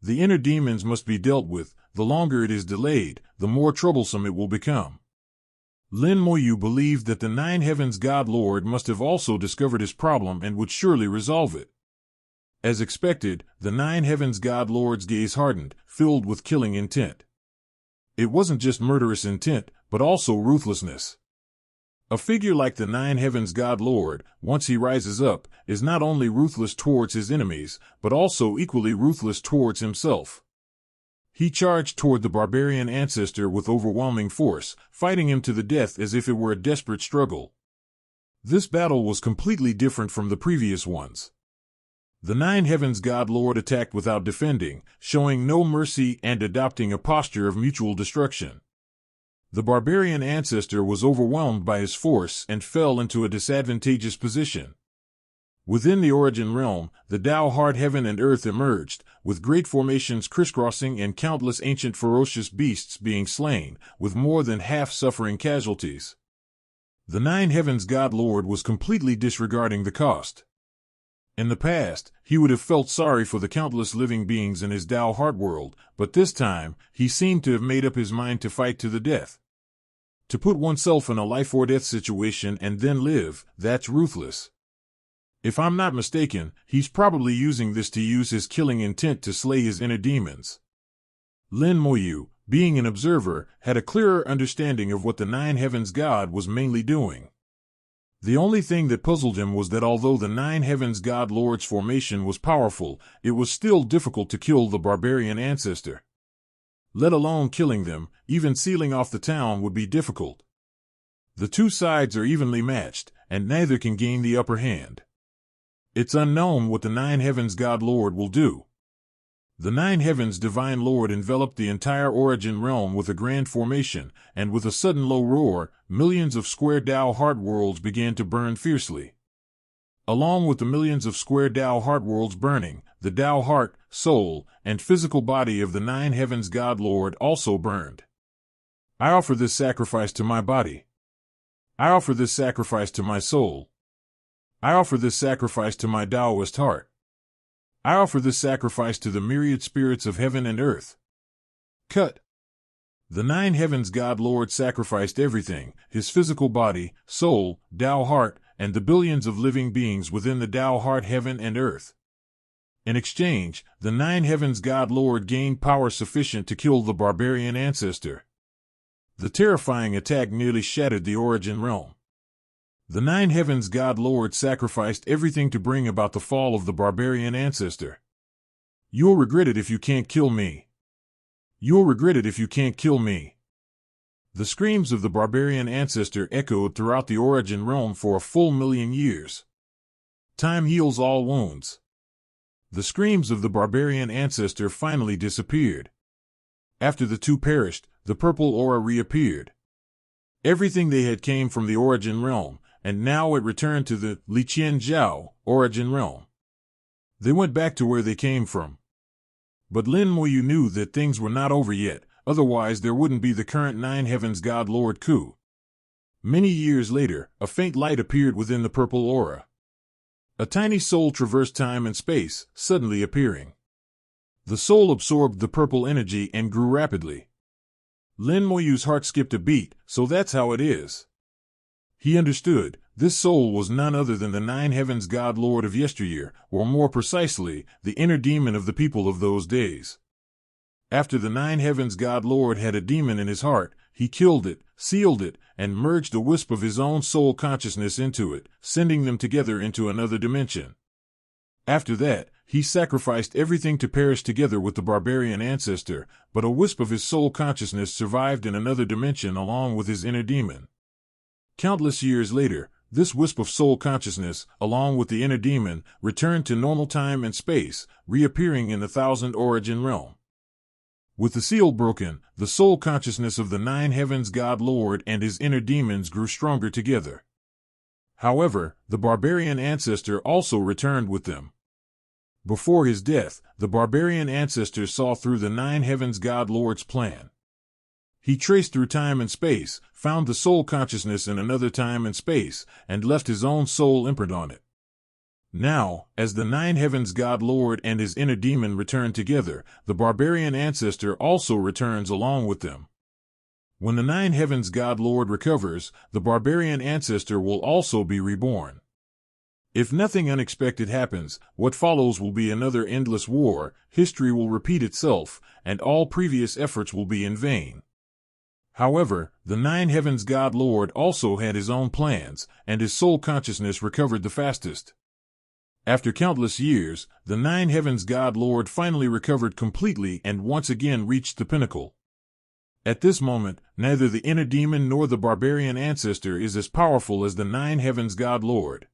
The inner demons must be dealt with. The longer it is delayed, the more troublesome it will become. Lin Moyu believed that the Nine Heavens God Lord must have also discovered his problem and would surely resolve it. As expected, the Nine Heavens God Lord's gaze hardened, filled with killing intent. It wasn't just murderous intent, but also ruthlessness. A figure like the Nine Heavens God Lord, once he rises up, is not only ruthless towards his enemies, but also equally ruthless towards himself. He charged toward the barbarian ancestor with overwhelming force, fighting him to the death as if it were a desperate struggle. This battle was completely different from the previous ones. The Nine Heavens God Lord attacked without defending, showing no mercy and adopting a posture of mutual destruction. The barbarian ancestor was overwhelmed by his force and fell into a disadvantageous position. Within the origin realm, the Tao Heart Heaven and Earth emerged, with great formations crisscrossing and countless ancient ferocious beasts being slain, with more than half suffering casualties. The Nine Heavens God Lord was completely disregarding the cost. In the past, he would have felt sorry for the countless living beings in his Tao Heart world, but this time, he seemed to have made up his mind to fight to the death. To put oneself in a life-or-death situation and then live, that's ruthless. If I'm not mistaken, he's probably using this to use his killing intent to slay his inner demons. Lin Moyu, being an observer, had a clearer understanding of what the Nine Heavens God was mainly doing. The only thing that puzzled him was that although the Nine Heavens God Lord's formation was powerful, it was still difficult to kill the barbarian ancestor. Let alone killing them, even sealing off the town would be difficult. The two sides are evenly matched, and neither can gain the upper hand. It's unknown what the Nine Heavens God Lord will do. The Nine Heavens Divine Lord enveloped the entire origin realm with a grand formation, and with a sudden low roar, millions of square Tao Heart worlds began to burn fiercely. Along with the millions of square Tao Heart worlds burning, the Tao Heart, soul, and physical body of the Nine Heavens God Lord also burned. I offer this sacrifice to my body. I offer this sacrifice to my soul. I offer this sacrifice to my Taoist heart. I offer this sacrifice to the myriad spirits of heaven and earth. Cut. The Nine Heavens God Lord sacrificed everything, his physical body, soul, Tao Heart, and the billions of living beings within the Tao Heart heaven and earth. In exchange, the Nine Heavens God Lord gained power sufficient to kill the barbarian ancestor. The terrifying attack nearly shattered the origin realm. The Nine Heavens God Lord sacrificed everything to bring about the fall of the barbarian ancestor. You'll regret it if you can't kill me. You'll regret it if you can't kill me. The screams of the barbarian ancestor echoed throughout the origin realm for a full 1,000,000 years. Time heals all wounds. The screams of the barbarian ancestor finally disappeared. After the two perished, the purple aura reappeared. Everything they had came from the origin realm, and now it returned to the Li Qian Zhao origin realm. They went back to where they came from. But Lin Moyu knew that things were not over yet, otherwise there wouldn't be the current Nine Heavens God Lord coup. Many years later, a faint light appeared within the purple aura. A tiny soul traversed time and space, suddenly appearing. The soul absorbed the purple energy and grew rapidly. Lin Moyu's heart skipped a beat, so that's how it is. He understood, this soul was none other than the Nine Heavens God Lord of yesteryear, or more precisely, the inner demon of the people of those days. After the Nine Heavens God Lord had a demon in his heart, he killed it, sealed it, and merged a wisp of his own soul consciousness into it, sending them together into another dimension. After that, he sacrificed everything to perish together with the barbarian ancestor, but a wisp of his soul consciousness survived in another dimension along with his inner demon. Countless years later, this wisp of soul consciousness, along with the inner demon, returned to normal time and space, reappearing in the Thousand Origin realm. With the seal broken, the soul consciousness of the Nine Heavens God Lord and his inner demons grew stronger together. However, the barbarian ancestor also returned with them. Before his death, the barbarian ancestor saw through the Nine Heavens God Lord's plan. He traced through time and space, found the soul consciousness in another time and space, and left his own soul imprint on it. Now, as the Nine Heavens God Lord and his inner demon return together, the barbarian ancestor also returns along with them. When the Nine Heavens God Lord recovers, the barbarian ancestor will also be reborn. If nothing unexpected happens, what follows will be another endless war, history will repeat itself, and all previous efforts will be in vain. However, the Nine Heavens God Lord also had his own plans, and his soul consciousness recovered the fastest. After countless years, the Nine Heavens God Lord finally recovered completely and once again reached the pinnacle. At this moment, neither the inner demon nor the barbarian ancestor is as powerful as the Nine Heavens God Lord.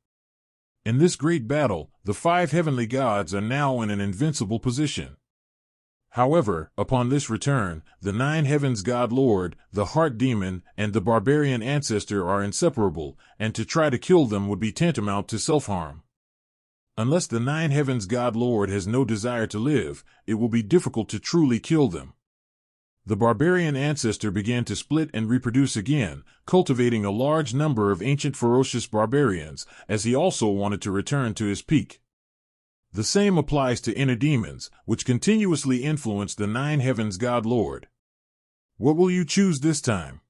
In this great battle, the five heavenly gods are now in an invincible position. However, upon this return, the Nine Heavens God Lord, the Heart Demon, and the barbarian ancestor are inseparable, and to try to kill them would be tantamount to self-harm. Unless the Nine Heavens God Lord has no desire to live, it will be difficult to truly kill them. The barbarian ancestor began to split and reproduce again, cultivating a large number of ancient ferocious barbarians, as he also wanted to return to his peak. The same applies to inner demons, which continuously influence the Nine Heavens God Lord. What will you choose this time?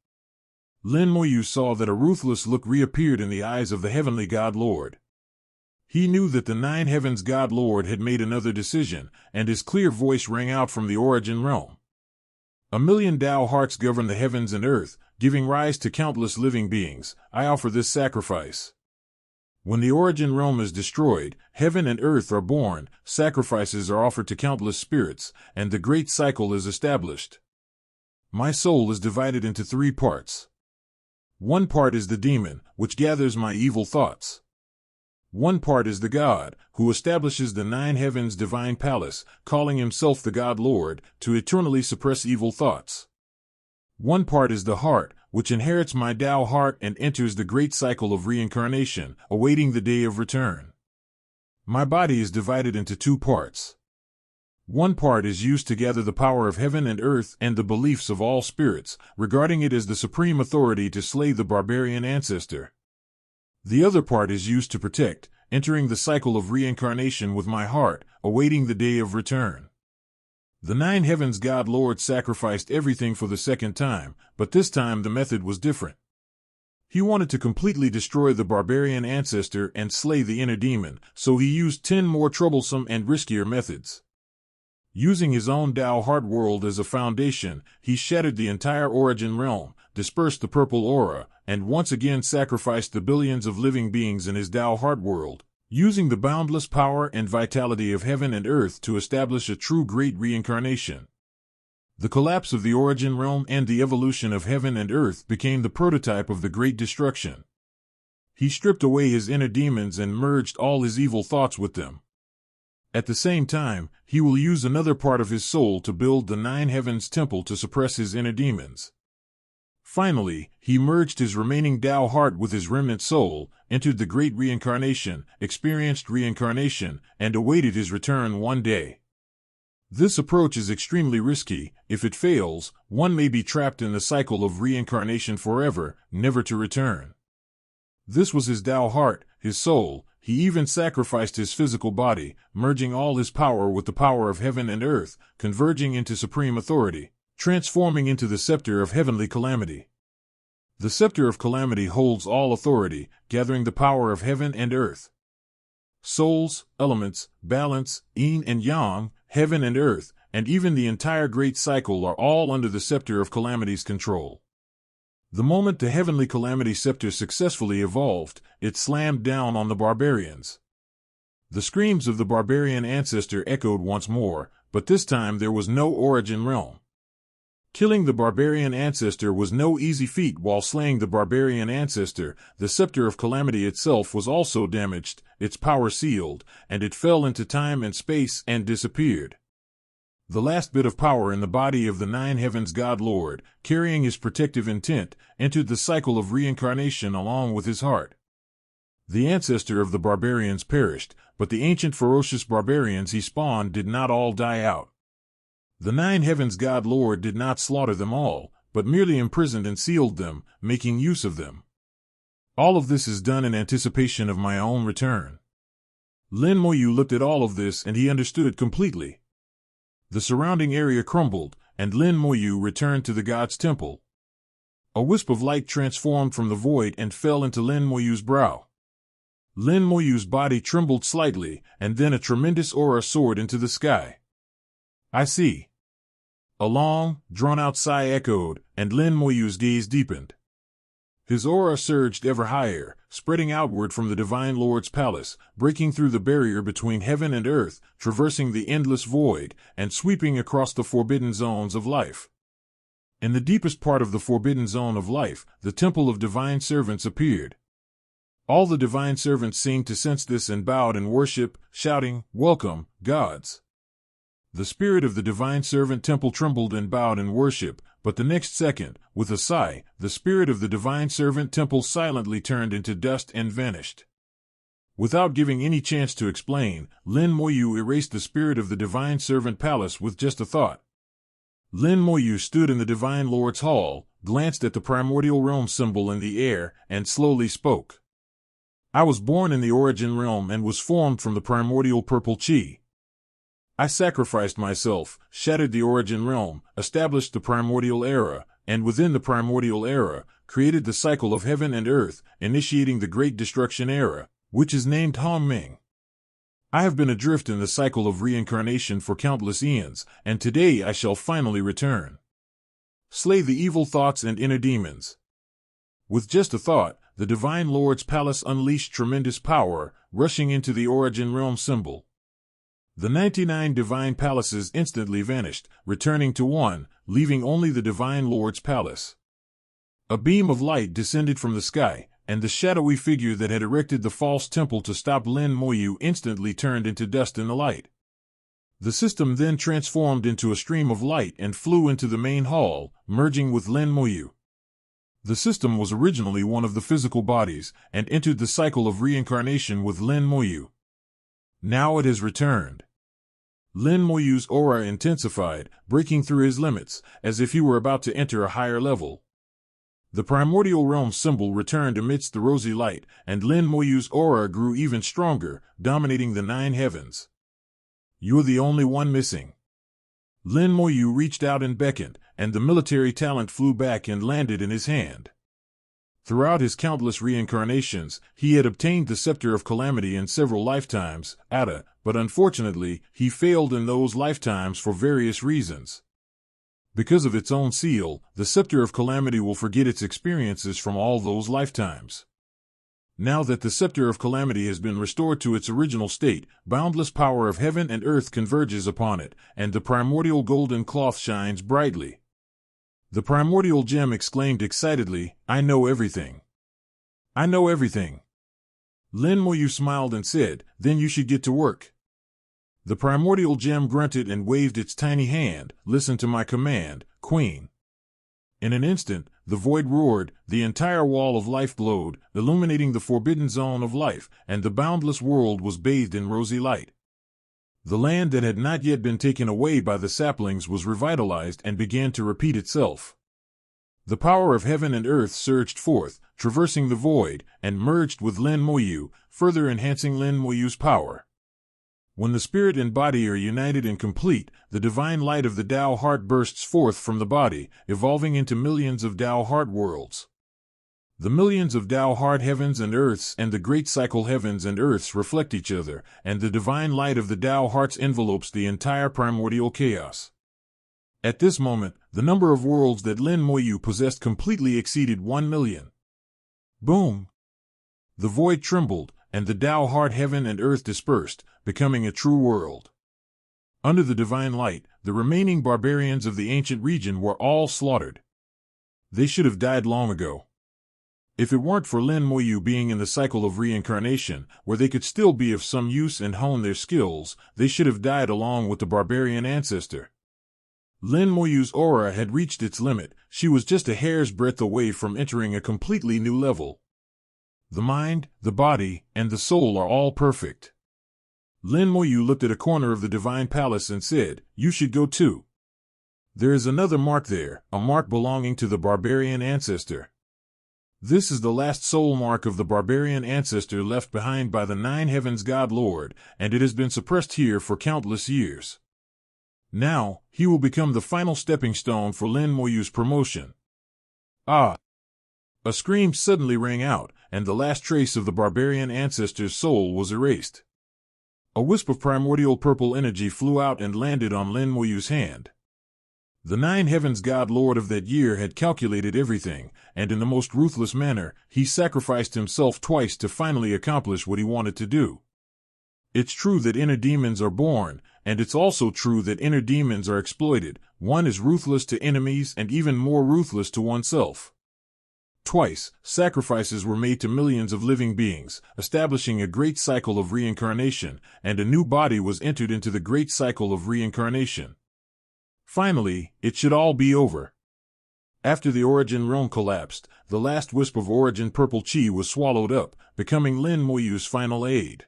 Lin Moyu saw that a ruthless look reappeared in the eyes of the Heavenly God Lord. He knew that the Nine Heavens God Lord had made another decision, and his clear voice rang out from the origin realm. 1,000,000 Tao hearts govern the heavens and earth, giving rise to countless living beings. I offer this sacrifice. When the origin realm is destroyed, heaven and earth are born, sacrifices are offered to countless spirits, and the great cycle is established. My soul is divided into 3 parts. One part is the demon, which gathers my evil thoughts. One part is the God, who establishes the Nine Heavens divine palace, calling himself the God Lord, to eternally suppress evil thoughts. One part is the heart, which inherits my Tao heart and enters the great cycle of reincarnation, awaiting the day of return. My body is divided into 2 parts. One part is used to gather the power of heaven and earth and the beliefs of all spirits, regarding it as the supreme authority to slay the barbarian ancestor. The other part is used to protect, entering the cycle of reincarnation with my heart, awaiting the day of return. The Nine Heavens God Lord sacrificed everything for the second time, but this time the method was different. He wanted to completely destroy the barbarian ancestor and slay the inner demon, so he used 10 more troublesome and riskier methods. Using his own Tao heart world as a foundation, he shattered the entire origin realm, dispersed the purple aura, and once again sacrificed the billions of living beings in his Tao heart world, using the boundless power and vitality of heaven and earth to establish a true great reincarnation. The collapse of the origin realm and the evolution of heaven and earth became the prototype of the great destruction. He stripped away his inner demons and merged all his evil thoughts with them. At the same time, he will use another part of his soul to build the Nine Heavens Temple to suppress his inner demons. Finally, he merged his remaining Tao heart with his remnant soul, entered the great reincarnation, experienced reincarnation, and awaited his return one day. This approach is extremely risky. If it fails, one may be trapped in the cycle of reincarnation forever, never to return. This was his Tao heart, his soul. He even sacrificed his physical body, merging all his power with the power of heaven and earth, converging into supreme authority, transforming into the scepter of heavenly calamity. The scepter of calamity holds all authority, gathering the power of heaven and earth. Souls, elements, balance, yin and yang, heaven and earth, and even the entire great cycle are all under the scepter of calamity's control. The moment the heavenly calamity scepter successfully evolved, it slammed down on the barbarians. The screams of the barbarian ancestor echoed once more, but this time there was no origin realm. Killing the barbarian ancestor was no easy feat. While slaying the barbarian ancestor, the scepter of calamity itself was also damaged, its power sealed, and it fell into time and space and disappeared. The last bit of power in the body of the Nine Heavens God Lord, carrying his protective intent, entered the cycle of reincarnation along with his heart. The ancestor of the barbarians perished, but the ancient ferocious barbarians he spawned did not all die out. The Nine Heavens God Lord did not slaughter them all, but merely imprisoned and sealed them, making use of them. All of this is done in anticipation of my own return. Lin Moyu looked at all of this and he understood it completely. The surrounding area crumbled, and Lin Moyu returned to the god's temple. A wisp of light transformed from the void and fell into Lin Moyu's brow. Lin Moyu's body trembled slightly, and then a tremendous aura soared into the sky. I see. A long, drawn-out sigh echoed, and Lin Moyu's gaze deepened. His aura surged ever higher, spreading outward from the Divine Lord's palace, breaking through the barrier between heaven and earth, traversing the endless void, and sweeping across the forbidden zones of life. In the deepest part of the forbidden zone of life, the temple of divine servants appeared. All the divine servants seemed to sense this and bowed in worship, shouting, "Welcome, gods!" The spirit of the divine servant temple trembled and bowed in worship, but the next second, with a sigh, the spirit of the divine servant temple silently turned into dust and vanished. Without giving any chance to explain, Lin Moyu erased the spirit of the divine servant palace with just a thought. Lin Moyu stood in the divine lord's hall, glanced at the primordial realm symbol in the air, and slowly spoke. I was born in the origin realm and was formed from the primordial purple chi. I sacrificed myself, shattered the origin realm, established the primordial era, and within the primordial era, created the cycle of heaven and earth, initiating the great destruction era, which is named Hongming. I have been adrift in the cycle of reincarnation for countless eons, and today I shall finally return. Slay the evil thoughts and inner demons. With just a thought, the Divine Lord's palace unleashed tremendous power, rushing into the origin realm symbol. The 99 divine palaces instantly vanished, returning to one, leaving only the Divine Lord's palace. A beam of light descended from the sky, and the shadowy figure that had erected the false temple to stop Lin Moyu instantly turned into dust in the light. The system then transformed into a stream of light and flew into the main hall, merging with Lin Moyu. The system was originally one of the physical bodies, and entered the cycle of reincarnation with Lin Moyu. Now it has returned. Lin Moyu's aura intensified, breaking through his limits, as if he were about to enter a higher level. The primordial realm symbol returned amidst the rosy light, and Lin Moyu's aura grew even stronger, dominating the 9 heavens. You're the only one missing. Lin Moyu reached out and beckoned, and the military talent flew back and landed in his hand. Throughout his countless reincarnations, he had obtained the Scepter of Calamity in several lifetimes, but unfortunately, he failed in those lifetimes for various reasons. Because of its own seal, the Scepter of Calamity will forget its experiences from all those lifetimes. Now that the Scepter of Calamity has been restored to its original state, boundless power of heaven and earth converges upon it, and the primordial golden cloth shines brightly. The primordial gem exclaimed excitedly, "I know everything. I know everything." Lin Moyu smiled and said, "Then you should get to work." The primordial gem grunted and waved its tiny hand, "Listen to my command, Queen." In an instant, the void roared, the entire wall of life glowed, illuminating the forbidden zone of life, and the boundless world was bathed in rosy light. The land that had not yet been taken away by the saplings was revitalized and began to repeat itself. The power of heaven and earth surged forth, traversing the void, and merged with Lin Moyu, further enhancing Lin Moyu's power. When the spirit and body are united and complete, the divine light of the Tao heart bursts forth from the body, evolving into millions of Tao heart worlds. The millions of Tao heart heavens and earths and the great cycle heavens and earths reflect each other, and the divine light of the Tao hearts envelopes the entire primordial chaos. At this moment, the number of worlds that Lin Moyu possessed completely exceeded 1,000,000. Boom! The void trembled, and the Tao heart heaven and earth dispersed, becoming a true world. Under the divine light, the remaining barbarians of the ancient region were all slaughtered. They should have died long ago. If it weren't for Lin Moyu being in the cycle of reincarnation, where they could still be of some use and hone their skills, they should have died along with the barbarian ancestor. Lin Moyu's aura had reached its limit. She was just a hair's breadth away from entering a completely new level. The mind, the body, and the soul are all perfect. Lin Moyu looked at a corner of the divine palace and said, "You should go too. There is another mark there, a mark belonging to the barbarian ancestor. This is the last soul mark of the barbarian ancestor left behind by the Nine Heavens God Lord, and it has been suppressed here for countless years. Now, he will become the final stepping stone for Lin Moyu's promotion." Ah! A scream suddenly rang out, and the last trace of the barbarian ancestor's soul was erased. A wisp of primordial purple energy flew out and landed on Lin Moyu's hand. The Nine Heavens God Lord of that year had calculated everything, and in the most ruthless manner, he sacrificed himself twice to finally accomplish what he wanted to do. It's true that inner demons are born, and it's also true that inner demons are exploited. One is ruthless to enemies and even more ruthless to oneself. Twice, sacrifices were made to millions of living beings, establishing a great cycle of reincarnation, and a new body was entered into the great cycle of reincarnation. Finally, it should all be over. After the Origin realm collapsed, the last wisp of Origin purple chi was swallowed up, becoming Lin Moyu's final aid.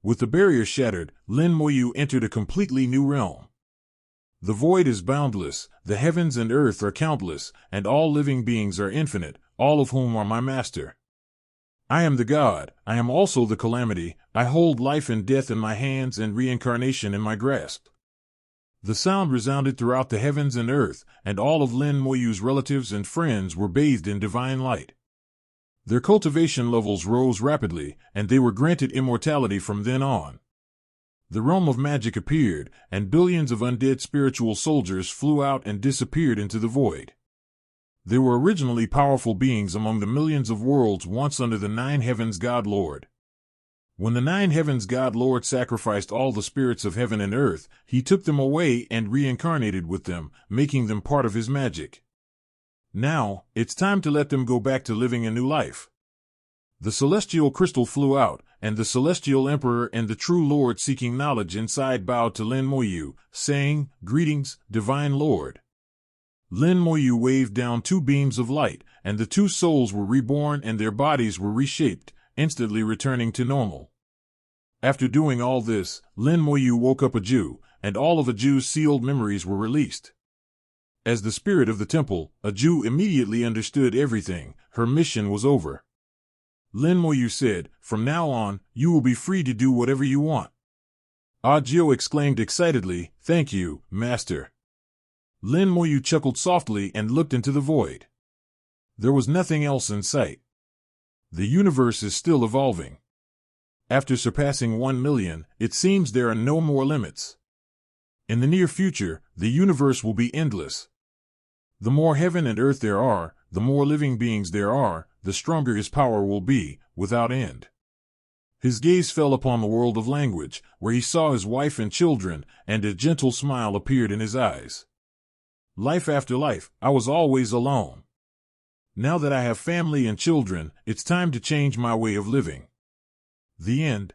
With the barrier shattered, Lin Moyu entered a completely new realm. The void is boundless, the heavens and earth are countless, and all living beings are infinite, all of whom are my master. I am the God, I am also the calamity, I hold life and death in my hands and reincarnation in my grasp. The sound resounded throughout the heavens and earth, and all of Lin Moyu's relatives and friends were bathed in divine light. Their cultivation levels rose rapidly, and they were granted immortality from then on. The realm of magic appeared, and billions of undead spiritual soldiers flew out and disappeared into the void. They were originally powerful beings among the millions of worlds once under the Nine Heavens God Lord. When the Nine Heavens God Lord sacrificed all the spirits of heaven and earth, he took them away and reincarnated with them, making them part of his magic. Now, it's time to let them go back to living a new life. The celestial crystal flew out, and the celestial emperor and the true lord seeking knowledge inside bowed to Lin Moyu, saying, "Greetings, divine lord." Lin Moyu waved down two beams of light, and the two souls were reborn and their bodies were reshaped, instantly returning to normal. After doing all this, Lin Moyu woke up a Jew, and all of a Jew's sealed memories were released. As the spirit of the temple, a Jew immediately understood everything. Her mission was over. Lin Moyu said, "From now on, you will be free to do whatever you want." Ah Jiu exclaimed excitedly, "Thank you, master." Lin Moyu chuckled softly and looked into the void. There was nothing else in sight. The universe is still evolving. After surpassing 1 million, it seems there are no more limits. In the near future, the universe will be endless. The more heaven and earth there are, the more living beings there are, the stronger his power will be, without end. His gaze fell upon the world of language, where he saw his wife and children, and a gentle smile appeared in his eyes. Life after life, I was always alone. Now that I have family and children, it's time to change my way of living. The end.